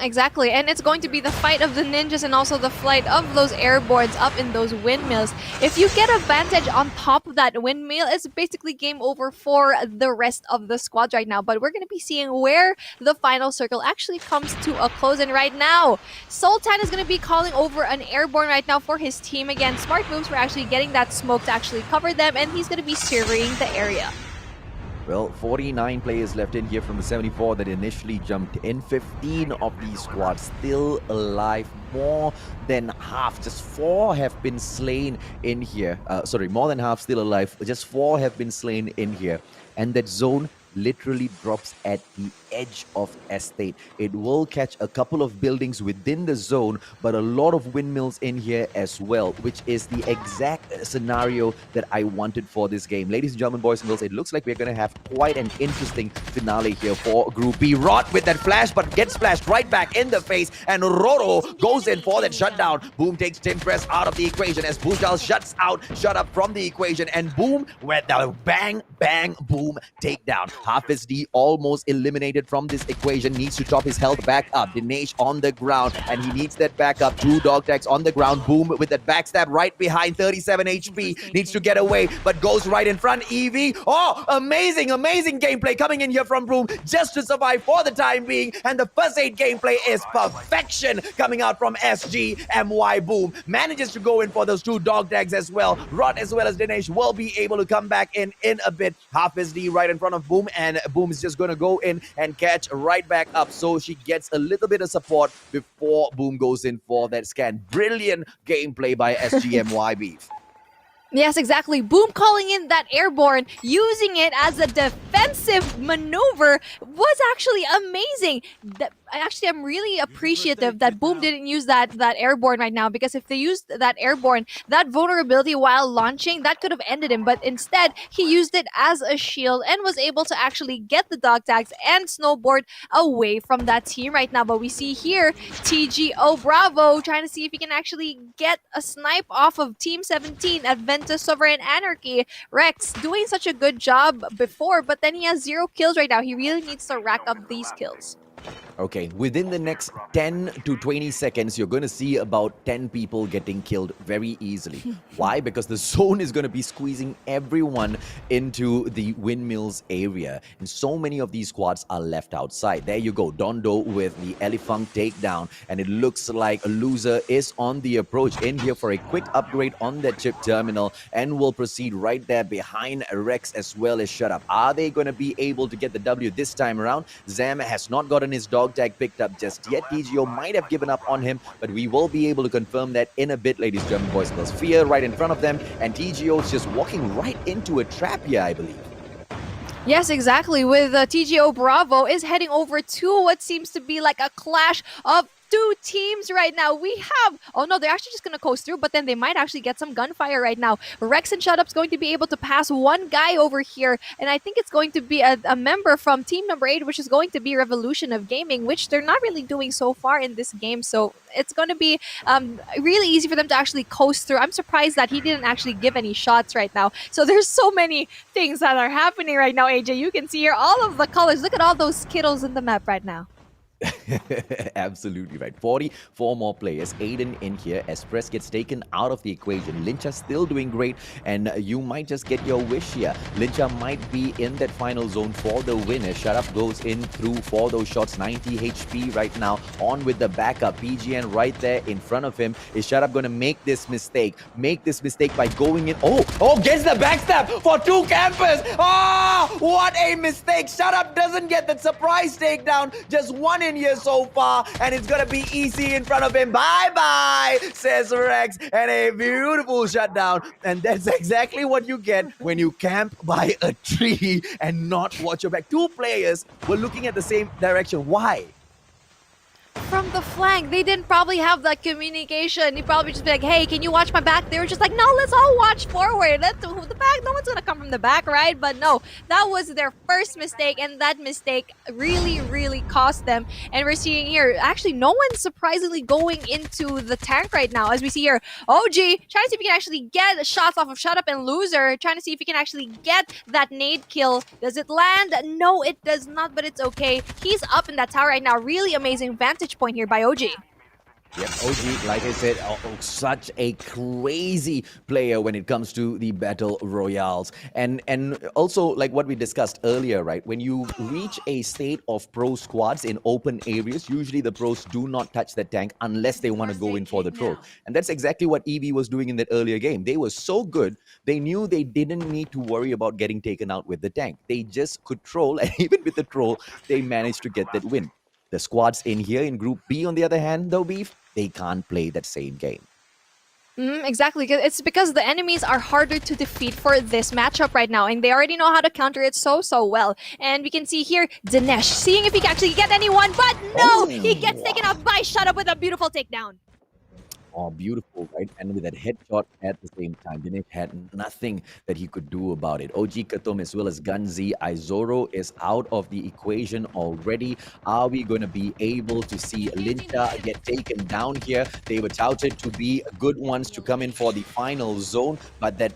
Exactly, and it's going to be the fight of the ninjas and also the flight of those airboards up in those windmills. If you get a vantage on top of that windmill, it's basically game over for the rest of the squads right now. But we're going to be seeing where the final circle actually comes to a close. And right now, Sultan is going to be calling over an airborne right now for his team again. Smart moves for actually getting that smoke to actually cover them, and he's going to be surveying the area. Well, 49 players left in here from the 74 that initially jumped in. 15 of these squads still alive. More than half, just 4 have been slain in here. Sorry, more than half still alive. Just 4 have been slain in here. And that zone literally drops at the edge of estate. It will catch a couple of buildings within the zone, but a lot of windmills in here as well, which is the exact scenario that I wanted for this game. Ladies and gentlemen, boys and girls, it looks like we're going to have quite an interesting finale here for Group B. Rot with that flash, but gets flashed right back in the face, and Roro goes in for that shutdown. Boom takes Timpress out of the equation as Bujal shuts out Shut Up from the equation, and Boom with the bang, bang, boom takedown. Hafiz D almost eliminated from this equation, needs to top his health back up. Dinesh on the ground, and he needs that backup. 2 dog tags on the ground. Boom with that backstab right behind, 37 HP. Needs to get away, but goes right in front. Eevee, oh, amazing gameplay coming in here from Boom just to survive for the time being. And the first aid gameplay is perfection coming out from SGMY. Boom manages to go in for those 2 dog tags as well. Rod as well as Dinesh will be able to come back in a bit. Hafiz D right in front of Boom, and Boom is just going to go in and catch right back up, so she gets a little bit of support before Boom goes in for that scan. Brilliant gameplay by SGMY Beef. Yes, exactly. Boom calling in that airborne, using it as a defensive maneuver was actually amazing. I'm really appreciative that Boom didn't use that airborne right now, because if they used that airborne, that vulnerability while launching, that could have ended him. But instead, he used it as a shield and was able to actually get the dog tags and snowboard away from that team right now. But we see here TGO Bravo trying to see if he can actually get a snipe off of Team 17 at Ventus Sovereign Anarchy. Rex doing such a good job before, but then he has 0 kills right now. He really needs to rack up these kills. Okay, within the next 10 to 20 seconds, you're going to see about 10 people getting killed very easily. Why? Because the zone is going to be squeezing everyone into the windmills area. And so many of these squads are left outside. There you go, Dondo with the Elephant takedown. And it looks like a loser is on the approach in here for a quick upgrade on that chip terminal. And will proceed right there behind Rex as well as Shut Up. Are they going to be able to get the W this time around? Zam has not gotten his dog tag picked up just yet. TGO might have given up on him, but we will be able to confirm that in a bit, ladies and gentlemen, boys and girls. Fear right in front of them, and TGO is just walking right into a trap here, I believe. Yes, exactly. With TGO Bravo is heading over to what seems to be like a clash of 2 teams right now. We have, oh no, they're actually just going to coast through, but then they might actually get some gunfire right now. Rex and Shut Up's going to be able to pass one guy over here, and I think it's going to be a member from team number 8, which is going to be Revolution of Gaming, which they're not really doing so far in this game, so it's going to be really easy for them to actually coast through. I'm surprised that he didn't actually give any shots right now. So there's so many things that are happening right now, AJ. You can see here all of the colors. Look at all those Skittles in the map right now. Absolutely right. 44 more players. Aiden in here. Express gets taken out of the equation. Lyncha still doing great, and you might just get your wish here. Lyncha might be in that final zone for the win. As Shut Up goes in through for those shots. 90 HP right now. On with the backup. PGN right there in front of him. Is Shut Up going to make this mistake? Make this mistake by going in. Oh, gets the backstab for 2 campers. Oh, what a mistake. Shut Up doesn't get that surprise takedown. Just 1 in here so far, and it's gonna be easy in front of him. Bye-bye, says Rex, and a beautiful shutdown. And that's exactly what you get when you camp by a tree and not watch your back. 2 players were looking at the same direction. Why? from the flank. They didn't probably have that communication. He probably just be like, hey, can you watch my back? They were just like, no, let's all watch forward. Let's the back. No one's gonna come from the back, right? But no, that was their first mistake, and that mistake really, really cost them. And we're seeing here, actually, no one's surprisingly going into the tank right now. As we see here, OG trying to see if he can actually get shots off of Shut Up and Loser, trying to see if he can actually get that nade kill. Does it land? No, it does not, but it's okay. He's up in that tower right now. Really amazing vantage point here by OG. Yep, OG, like I said, such a crazy player when it comes to the battle royales. And also, like what we discussed earlier, right? When you reach a state of pro squads in open areas, usually the pros do not touch the tank unless they want to go in for the troll. And that's exactly what EV was doing in that earlier game. They were so good, they knew they didn't need to worry about getting taken out with the tank. They just could troll, and even with the troll, they managed to get that win. The squads in here in Group B, on the other hand, though, Beef, they can't play that same game. Exactly. It's because the enemies are harder to defeat for this matchup right now, and they already know how to counter it so well. And we can see here, Dinesh seeing if he can actually get anyone, but no! He gets taken out by Shut Up with a beautiful takedown. Oh, beautiful, right? And with that headshot at the same time, Dinesh had nothing that he could do about it. OG Katum as well as Gunzi Izoro is out of the equation already. Are we going to be able to see Linta get taken down here? They were touted to be good ones to come in for the final zone, but that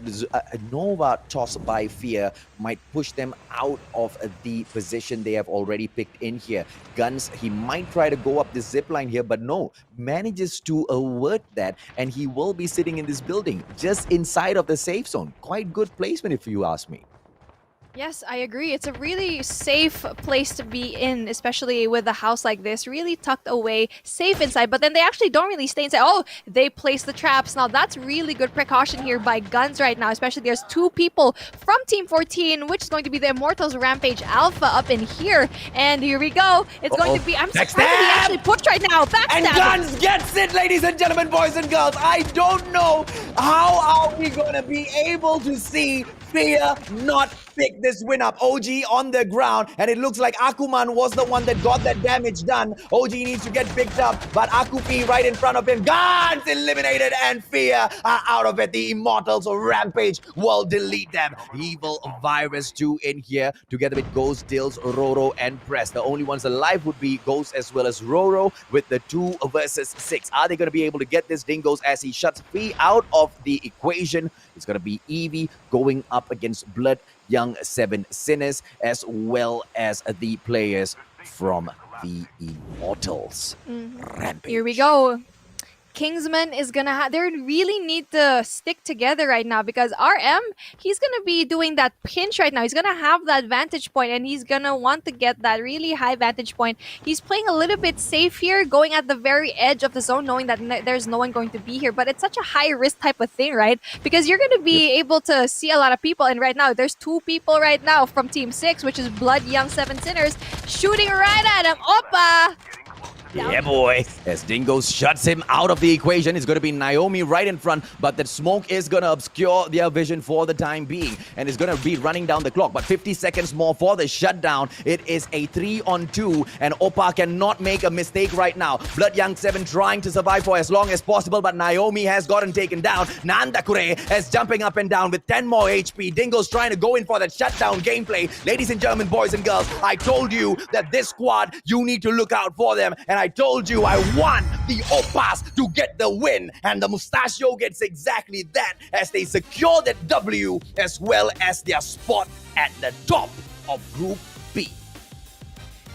Nova toss by Fear might push them out of the position they have already picked in here. Guns, he might try to go up this zip line here, but no, manages to avert that, and he will be sitting in this building just inside of the safe zone. Quite good placement if you ask me. Yes, I agree. It's a really safe place to be in, especially with a house like this, really tucked away, safe inside. But then they actually don't really stay inside. Oh, they place the traps. Now, that's really good precaution here by Guns right now, especially there's two people from Team 14, which is going to be the Immortals Rampage Alpha up in here. And here we go. It's going to be... I'm surprised that he actually pushed right now. Backstab. And Guns gets it, ladies and gentlemen, boys and girls. I don't know how are we going to be able to see Fear not pick this win up. OG on the ground, and it looks like Akuman was the one that got that damage done. OG needs to get picked up, but Akupi right in front of him. Guns eliminated, and Fear are out of it. The Immortals Rampage will delete them. Evil Virus 2 in here, together with Ghost, Dills, Roro, and Press. The only ones alive would be Ghost as well as Roro with the 2 versus 6. Are they going to be able to get this? Dingos as he shuts Fee out of the equation. It's going to be Eevee going up against Blood, Young 7 Sinners, as well as the players from the Immortals Rampage. Here we go. Kingsman is gonna have, they really need to stick together right now because RM, he's gonna be doing that pinch right now. He's gonna have that vantage point and he's gonna want to get that really high vantage point. He's playing a little bit safe here, going at the very edge of the zone, knowing that there's no one going to be here. But it's such a high risk type of thing, right? Because you're gonna be able to see a lot of people, and right now there's 2 people right now from Team 6, which is Blood, Young 7 Sinners, shooting right at him. Oppa! Yeah, boy. As Dingos shuts him out of the equation, it's going to be Naomi right in front, but that smoke is going to obscure their vision for the time being, and it's going to be running down the clock. But 50 seconds more for the shutdown. It is a 3-on-2, and Oppa cannot make a mistake right now. Blood Young 7 trying to survive for as long as possible, but Naomi has gotten taken down. Nandakure is jumping up and down with 10 more HP. Dingo's trying to go in for that shutdown gameplay. Ladies and gentlemen, boys and girls, I told you that this squad, you need to look out for them, and I told you I want the Oppas to get the win, and the Mustachio gets exactly that as they secure the W as well as their spot at the top of Group B.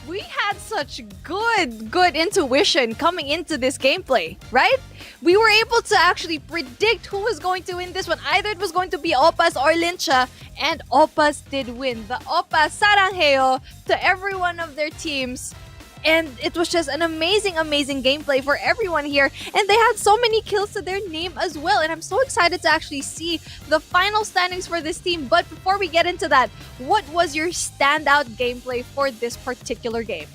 We had such good intuition coming into this gameplay, right? We were able to actually predict who was going to win this one. Either it was going to be Oppas or Lincha, and Oppas did win. The Oppas sarangheo to every one of their teams. And it was just an amazing gameplay for everyone here. And they had so many kills to their name as well. And I'm so excited to actually see the final standings for this team. But before we get into that, what was your standout gameplay for this particular game?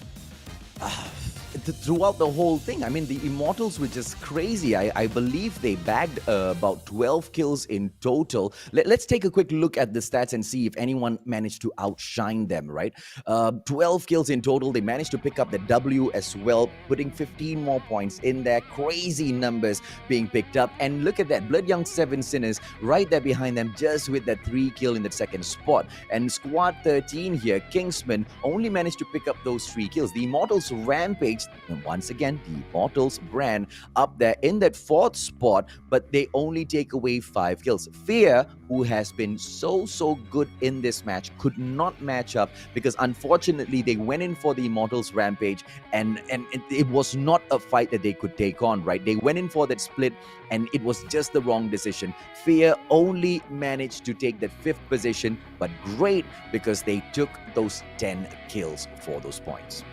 throughout the whole thing. I mean, the Immortals were just crazy. I believe they bagged about 12 kills in total. Let's take a quick look at the stats and see if anyone managed to outshine them, right? 12 kills in total. They managed to pick up the W as well, putting 15 more points in there. Crazy numbers being picked up. And look at that. Blood Young 7 Sinners right there behind them, just with that 3 kill in the second spot. And Squad 13 here, Kingsman, only managed to pick up those 3 kills. The Immortals rampaged, and once again, the Immortals brand up there in that 4th spot, but they only take away 5 kills. Fear, who has been so good in this match, could not match up because unfortunately they went in for the Immortals rampage and it was not a fight that they could take on, right? They went in for that split and it was just the wrong decision. Fear only managed to take that 5th position, but great because they took those 10 kills for those points.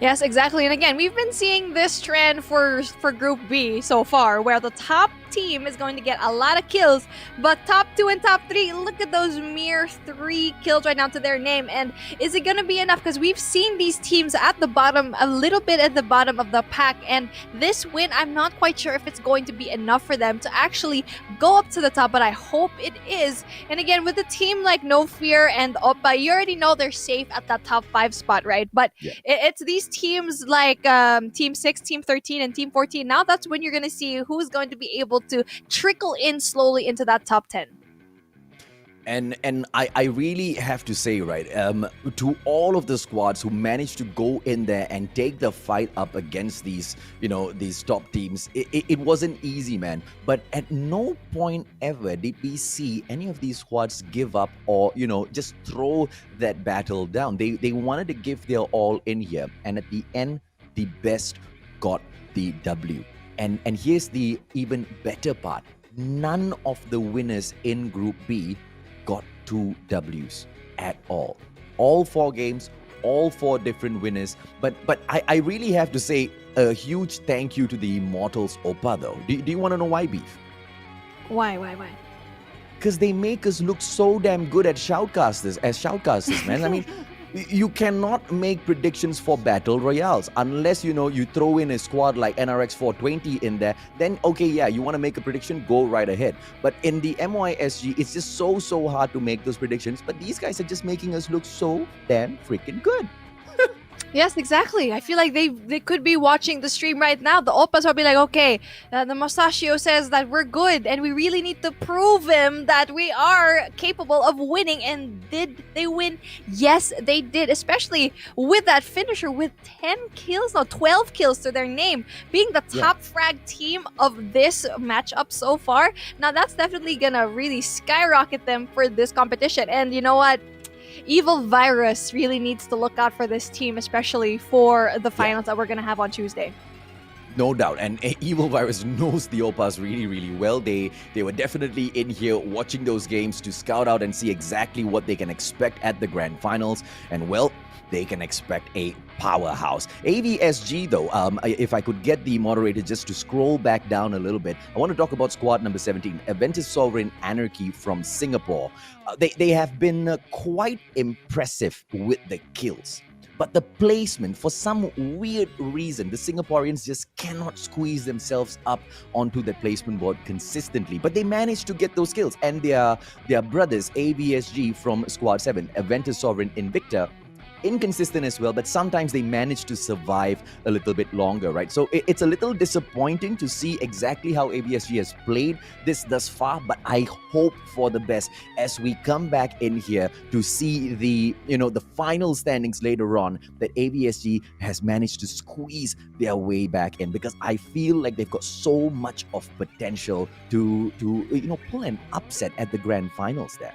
Yes, exactly. And again, we've been seeing this trend for Group B so far, where the top team is going to get a lot of kills, but top 2 and top 3, look at those mere 3 kills right now to their name. And is it going to be enough? Because we've seen these teams at the bottom, a little bit at the bottom of the pack, and this win, I'm not quite sure if it's going to be enough for them to actually go up to the top, but I hope it is. And again, with a team like No Fear and Oppa, you already know they're safe at that top 5 spot, right? But it's these teams like Team 6, Team 13, and Team 14. Now that's when you're going to see who's going to be able to trickle in slowly into that top 10. And I really have to say, right, to all of the squads who managed to go in there and take the fight up against these, these top teams, it wasn't easy, man. But at no point ever did we see any of these squads give up or, just throw that battle down. They wanted to give their all in here. And at the end, the best got the W. And here's the even better part. None of the winners in Group B got 2 Ws at all. All 4 games, all 4 different winners. But I really have to say a huge thank you to the Immortals Oppa though. Do you want to know why, Beef? Why? Because they make us look so damn good as shoutcasters, man. I mean, you cannot make predictions for battle royales unless you throw in a squad like NRX 420 in there. Then okay, yeah, you want to make a prediction, go right ahead. But in the MYSG, it's just so hard to make those predictions. But these guys are just making us look so damn freaking good. Yes, exactly. I feel like they could be watching the stream right now. The Oppas will be like, okay, the Mustachio says that we're good and we really need to prove him that we are capable of winning. And did they win? Yes, they did, especially with that finisher with 12 kills to their name, being the top frag team of this matchup so far. Now that's definitely gonna really skyrocket them for this competition. And you know what? Evil Virus really needs to look out for this team, especially for the finals that we're going to have on Tuesday. No doubt. And Evil Virus knows the Oppas really well. They were definitely in here watching those games to scout out and see exactly what they can expect at the grand finals. And well, they can expect a powerhouse. AVSG though, if I could get the moderator just to scroll back down a little bit, I want to talk about squad number 17, Aventus Sovereign Anarchy from Singapore. They have been quite impressive with the kills. But the placement, for some weird reason, the Singaporeans just cannot squeeze themselves up onto the placement board consistently. But they managed to get those kills. And their brothers, AVSG from Squad 7, Aventus Sovereign Invicta, inconsistent as well, but sometimes they manage to survive a little bit longer, right? So it's a little disappointing to see exactly how ABSG has played this thus far, but I hope for the best as we come back in here to see the final standings later on, that ABSG has managed to squeeze their way back in, because I feel like they've got so much of potential to pull an upset at the grand finals there.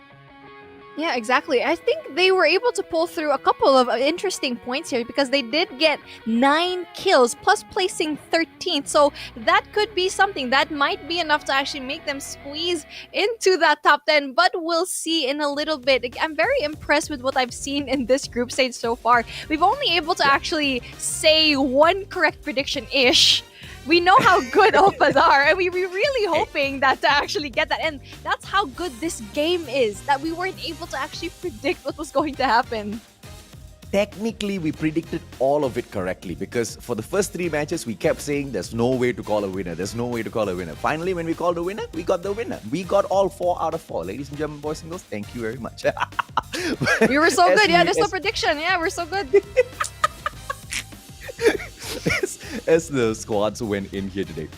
Yeah, exactly. I think they were able to pull through a couple of interesting points here because they did get 9 kills plus placing 13th. So that could be something that might be enough to actually make them squeeze into that top 10. But we'll see in a little bit. I'm very impressed with what I've seen in this group stage so far. We've only able to actually say one correct prediction-ish. We know how good Oppas are, and we were really hoping that to actually get that. And that's how good this game is, that we weren't able to actually predict what was going to happen. technically we predicted all of it correctly, because for the first 3 matches we kept saying there's no way to call a winner, there's no way to call a winner. Finally, when we called a winner, we got the winner. We got all 4 out of 4. Ladies and gentlemen, boys and girls, thank you very much. We were so good. Yeah, there's no as- prediction. Yeah, we're so good. as the squads went in here today.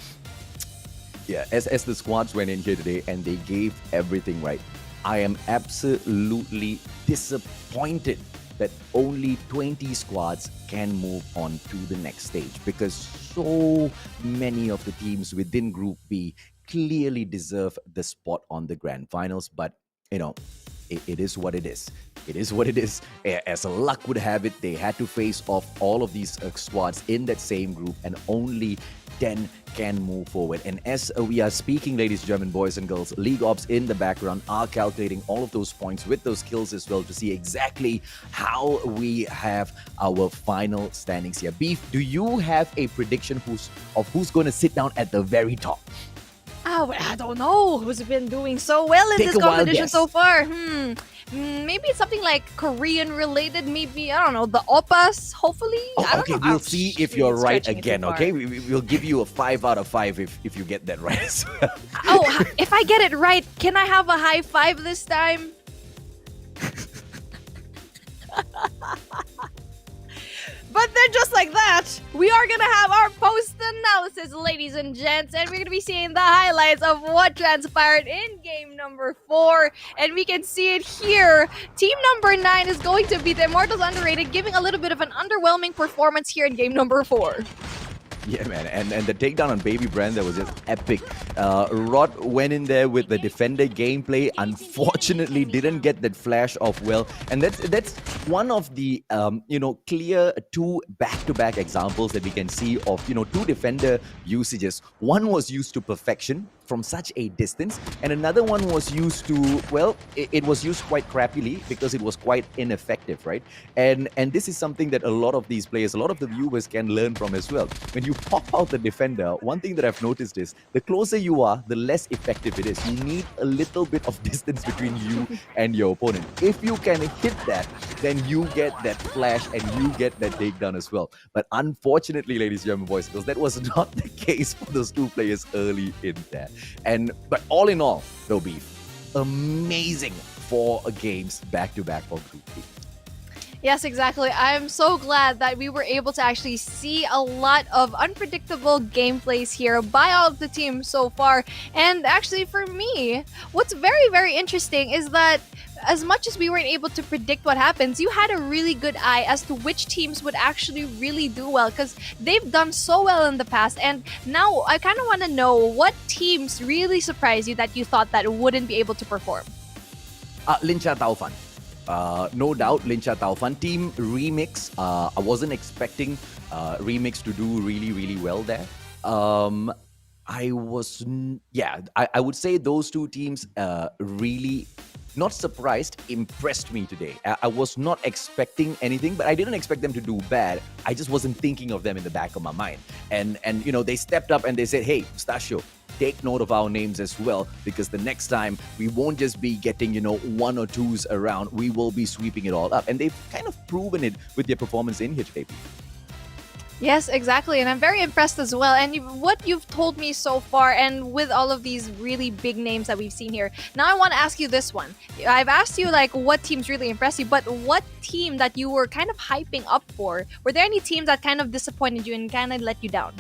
Yeah, as the squads went in here today and they gave everything right, I am absolutely disappointed that only 20 squads can move on to the next stage, because so many of the teams within Group B clearly deserve the spot on the grand finals. But, you know, it is what it is. It is what it is. As luck would have it, they had to face off all of these squads in that same group, and only 10 can move forward. And as we are speaking, ladies and gentlemen, boys and girls, League Ops in the background are calculating all of those points with those kills as well to see exactly how we have our final standings here. Beef, do you have a prediction of who's going to sit down at the very top? Oh, well, I don't know who's been doing so well in Take this a wild competition guess. so far. Maybe it's something like Korean related. Maybe, I don't know, the Oppas, hopefully. I Oh, don't okay, know. we'll I'm see if you're right stretching it too again, far. okay? We'll give you a 5 out of 5 if you get that right as well. Oh, if I get it right, can I have a high five this time? But then just like that, we are going to have our post-analysis, ladies and gents, and we're going to be seeing the highlights of what transpired in game number 4, and we can see it here. Team number 9 is going to be the Immortals Underrated, giving a little bit of an underwhelming performance here in game number 4. Yeah, man, and the takedown on Baby Brand, that was just epic. Rod went in there with the defender gameplay. Unfortunately, didn't get that flash off well, and that's one of the clear 2 back-to-back examples that we can see of 2 defender usages. One was used to perfection from such a distance, and another one was used to, well, it was used quite crappily because it was quite ineffective, right? And this is something that a lot of these players, a lot of the viewers can learn from as well. When you pop out the defender, one thing that I've noticed is the closer you are, the less effective it is. You need a little bit of distance between you and your opponent. If you can hit that, then you get that flash and you get that takedown as well. But unfortunately, ladies and gentlemen, boys and girls, that was not the case for those 2 players early in there. But all in all, though, Beef, amazing 4 games back-to-back for Group B. Yes, exactly. I'm so glad that we were able to actually see a lot of unpredictable gameplays here by all of the teams so far. And actually, for me, what's very, very interesting is that as much as we weren't able to predict what happens, you had a really good eye as to which teams would actually really do well, because they've done so well in the past. And now I kind of want to know what teams really surprised you that you thought that wouldn't be able to perform. Lincha Taufan. No doubt, Lincha Taufan. Team Remix, I wasn't expecting Remix to do really, really well there. I would say those 2 teams really, not surprised, impressed me today. I was not expecting anything, but I didn't expect them to do bad. I just wasn't thinking of them in the back of my mind. And they stepped up and they said, hey, Mustachio, take note of our names as well, because the next time we won't just be getting 1 or 2s around, we will be sweeping it all up. And they've kind of proven it with their performance in here today. Yes, exactly. And I'm very impressed as well. And what you've told me so far, and with all of these really big names that we've seen here, now I want to ask you this one. I've asked you like what teams really impressed you, but what team that you were kind of hyping up for? Were there any teams that kind of disappointed you and kind of let you down?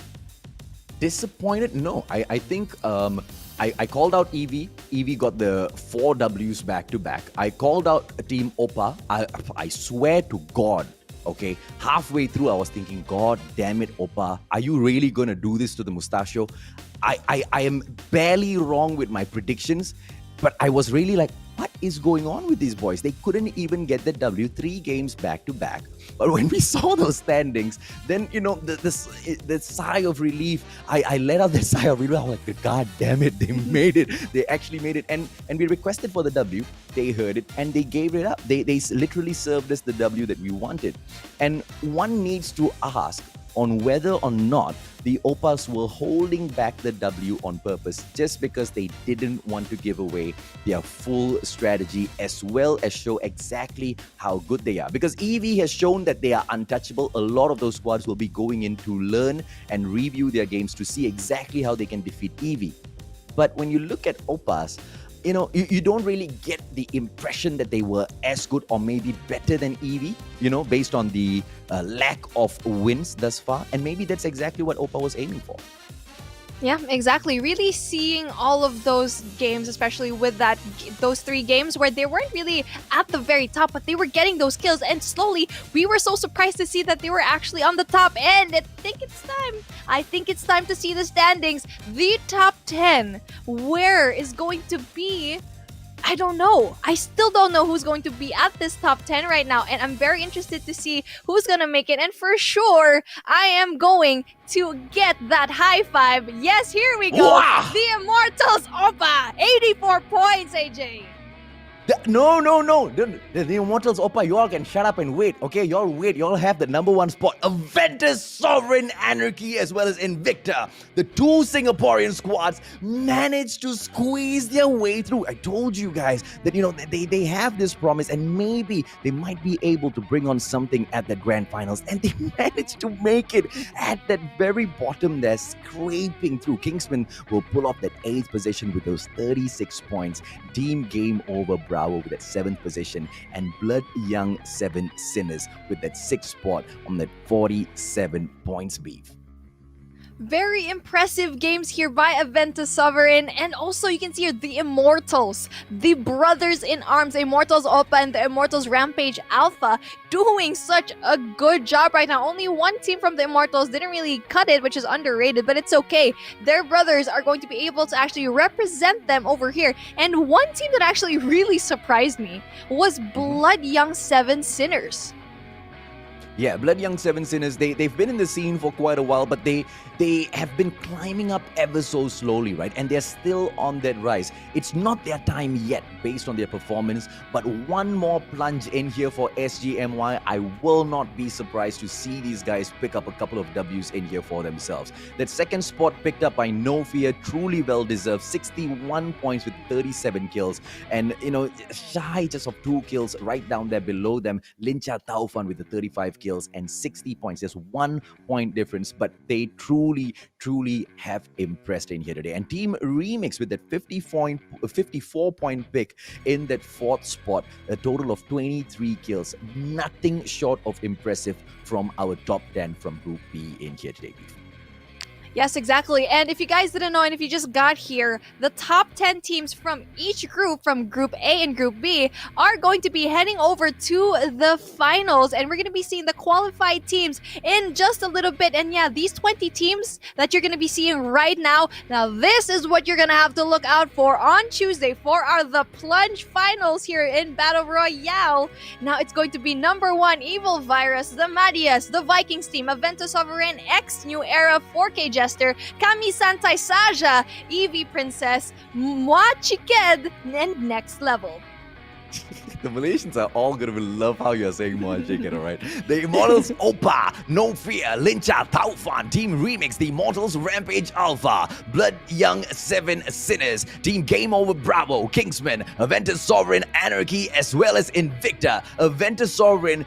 Disappointed? No. I think I called out Eevee. Eevee got the 4 Ws back-to-back. I called out Team Oppa. I swear to God, okay, halfway through I was thinking, God damn it, Oppa, are you really going to do this to the Mustachio? I am barely wrong with my predictions, but I was really like, what is going on with these boys? They couldn't even get the W 3 games back to back. But when we saw those standings, then, the sigh of relief, I let out the sigh of relief. I was like, God damn it, they made it. They actually made it. And we requested for the W. They heard it and they gave it up. They literally served us the W that we wanted. And one needs to ask, on whether or not the Opas were holding back the W on purpose just because they didn't want to give away their full strategy as well as show exactly how good they are. Because EV has shown that they are untouchable. A lot of those squads will be going in to learn and review their games to see exactly how they can defeat EV. But when you look at Opas, you don't really get the impression that they were as good or maybe better than EV, based on the lack of wins thus far. And maybe that's exactly what Opa was aiming for. Yeah, exactly. Really seeing all of those games, especially with those 3 games where they weren't really at the very top, but they were getting those kills. And slowly, we were so surprised to see that they were actually on the top. And I think it's time to see the standings. The top 10. Where is going to be? I don't know. I still don't know who's going to be at this top 10 right now. And I'm very interested to see who's going to make it. And for sure, I am going to get that high five. Yes, here we go. Wow. The Immortals Opa. 84 points, AJ. No. The Immortals Opa, you all can shut up and wait. Okay, y'all wait. Y'all have the number 1 spot. Aventus, Sovereign, Anarchy, as well as Invicta. The 2 Singaporean squads managed to squeeze their way through. I told you guys that, they have this promise and maybe they might be able to bring on something at the grand finals. And they managed to make it at that very bottom there, scraping through. Kingsman will pull off that 8th position with those 36 points. Team Game Over Bravo with that 7th position, and Blood Young 7 Sinners with that 6th spot on that 47 points, beef. Very impressive games here by Aventus Sovereign. And also you can see here the Immortals, the brothers in arms, the Immortals Opa and the Immortals Rampage Alpha, doing such a good job right now. Only one team from the Immortals didn't really cut it, which is underrated, but it's okay. Their brothers are going to be able to actually represent them over here. And one team that actually really surprised me was Blood Young 7 Sinners. Yeah, Blood Young 7 Sinners, they've been in the scene for quite a while, but they have been climbing up ever so slowly, right? And they're still on that rise. It's not their time yet based on their performance, but one more plunge in here for SGMY. I will not be surprised to see these guys pick up a couple of W's in here for themselves. That 2nd spot picked up by No Fear, truly well-deserved. 61 points with 37 kills. And, shy just of 2 kills right down there below them. Lincha Taufan with the 35 kills and 60 points. There's 1 point difference, but they truly have impressed in here today. And Team Remix with that 54-point pick in that 4th spot, a total of 23 kills. Nothing short of impressive from our top 10 from Group B in here today. Yes, exactly. And if you guys didn't know, and if you just got here, the top 10 teams from each group, from Group A and Group B, are going to be heading over to the finals. And we're going to be seeing the qualified teams in just a little bit. And yeah, these 20 teams that you're going to be seeing right now, this is what you're going to have to look out for on Tuesday for the Plunge finals here in Battle Royale. Now, it's going to be number 1, Evil Virus, the Madias, the Vikings team, Aventus Sovereign, X New Era, 4K Jester, Kami Santay Saja, Eevee Princess, Moi Chiked, and Next Level. The Malaysians are all going to love how you're saying Moi Chiked, alright? The Immortals Opa, No Fear, Lincha Taufan, Team Remix, the Immortals Rampage Alpha, Blood Young 7 Sinners, Team Game Over Bravo, Kingsman, Aventus Sovereign, Anarchy, as well as Invicta. Aventus Sovereign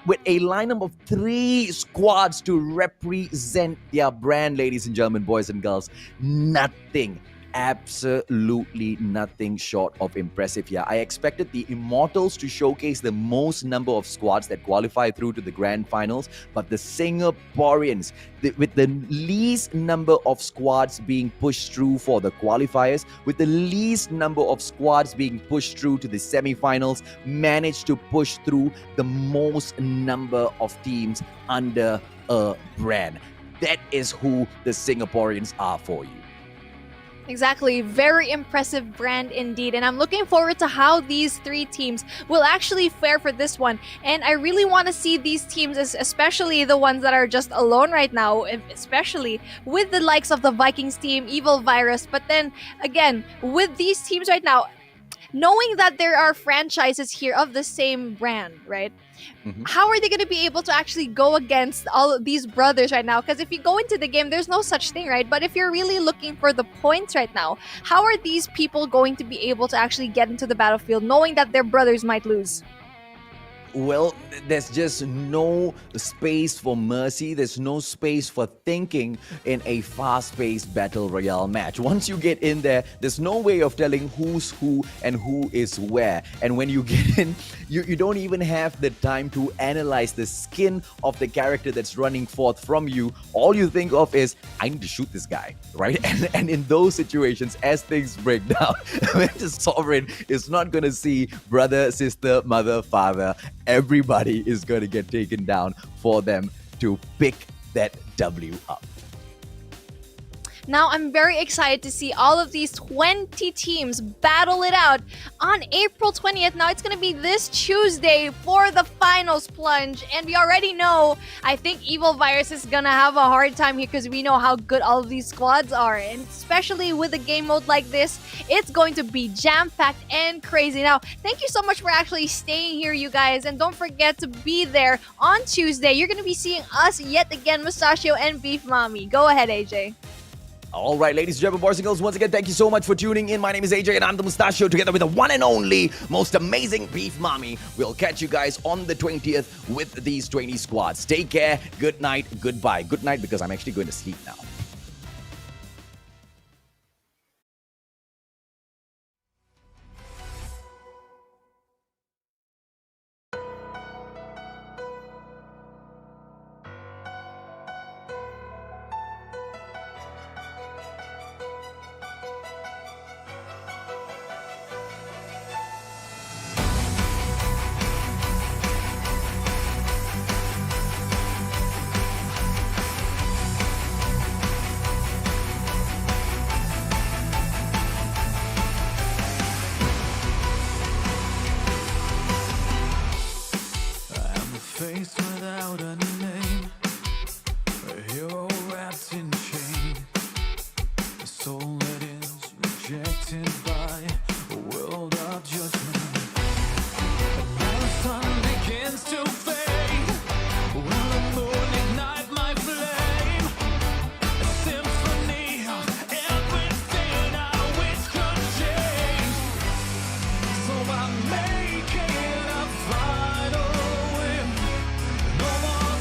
with a lineup of 3 squads to represent their brand, ladies and gentlemen, boys and girls. Nothing. Absolutely nothing short of impressive here. I expected the Immortals to showcase the most number of squads that qualify through to the grand finals, but the Singaporeans, with the least number of squads being pushed through for the qualifiers, with the least number of squads being pushed through to the semi-finals, managed to push through the most number of teams under a brand. That is who the Singaporeans are for you. Exactly. Very impressive brand indeed. And I'm looking forward to how these 3 teams will actually fare for this one. And I really want to see these teams, especially the ones that are just alone right now, especially with the likes of the Vikings team, Evil Virus. But then again, with these teams right now, knowing that there are franchises here of the same brand, right? How are they going to be able to actually go against all of these brothers right now? Because if you go into the game, there's no such thing, right? But if you're really looking for the points right now, how are these people going to be able to actually get into the battlefield knowing that their brothers might lose? Well, there's just no space for mercy. There's no space for thinking in a fast-paced battle royale match. Once you get in there, there's no way of telling who's who and who is where. And when you get in, you don't even have the time to analyze the skin of the character that's running forth from you. All you think of is, I need to shoot this guy, right? And in those situations, as things break down, when the Sovereign is not going to see brother, sister, mother, father, everybody is going to get taken down for them to pick that W up. Now, I'm very excited to see all of these 20 teams battle it out on April 20th. Now, it's going to be this Tuesday for the finals, Plunge. And we already know, I think Evil Virus is going to have a hard time here because we know how good all of these squads are. And especially with a game mode like this, it's going to be jam-packed and crazy. Now, thank you so much for actually staying here, you guys. And don't forget to be there on Tuesday. You're going to be seeing us yet again, Mustachio and Beef Mommy. Go ahead, AJ. All right, ladies and gentlemen, boys and girls, once again, thank you so much for tuning in. My name is AJ and I'm the Mustachio, together with the one and only, most amazing Beef Mommy. We'll catch you guys on the 20th with these 20 squads. Take care, good night, goodbye. Good night because I'm actually going to sleep now. Face without a name, a hero wrapped in shame, a soul that is rejected by a world of judgment. And now the sun begins to fade, will the moon ignite my flame? A symphony of everything I wish could change. So I'm making a final win. No more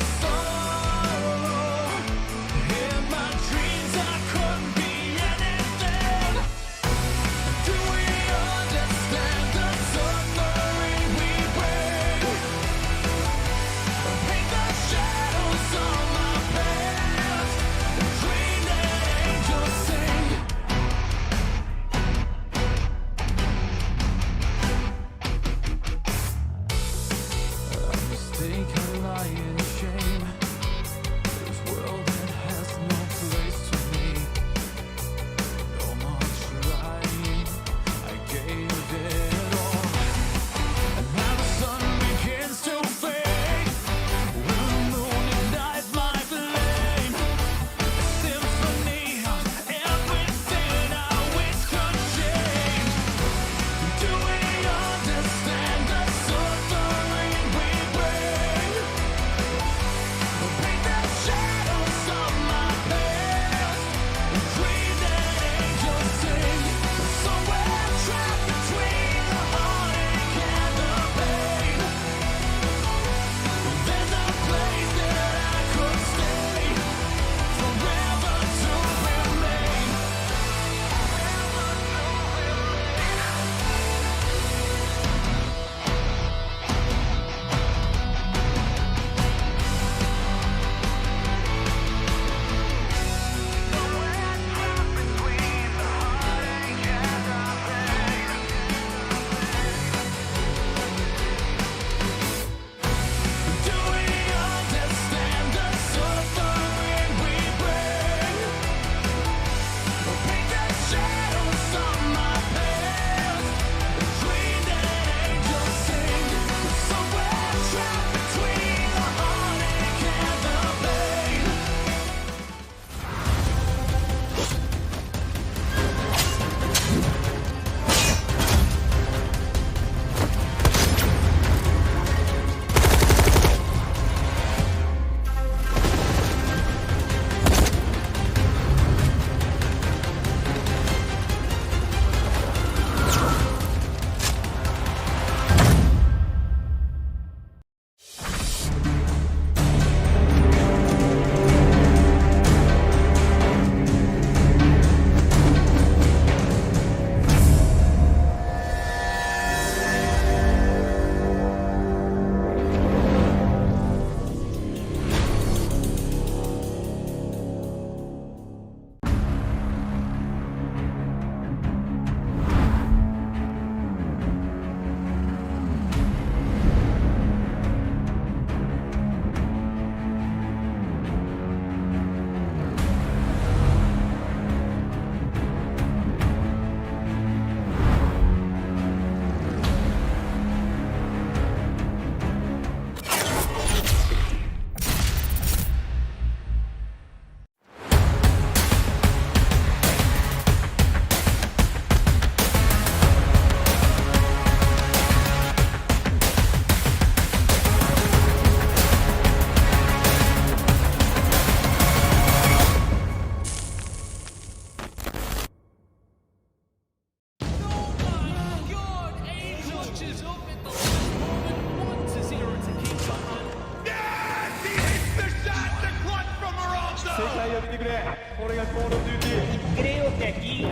これが Call of Duty. Creo que aquí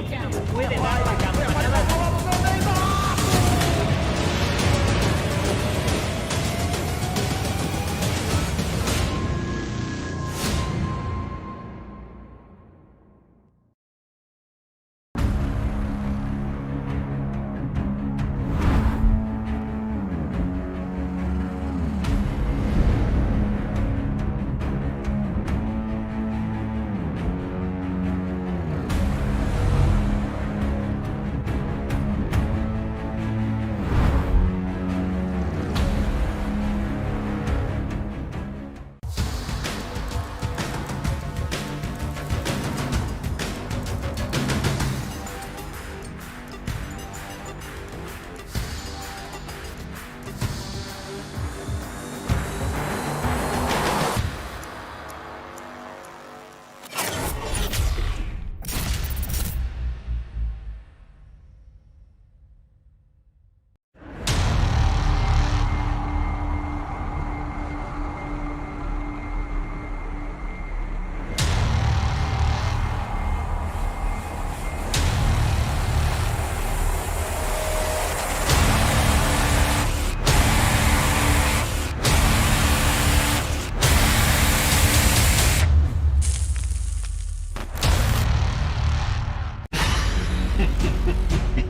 puede dar la campanada.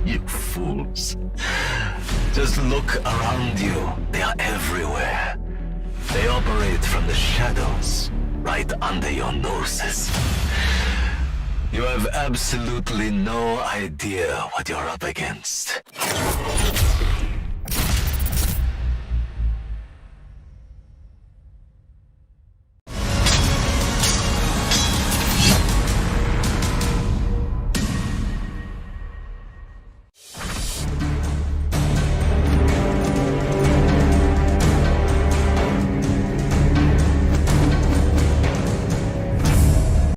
You fools. Just look around you. They are everywhere. They operate from the shadows, right under your noses. You have absolutely no idea what you're up against.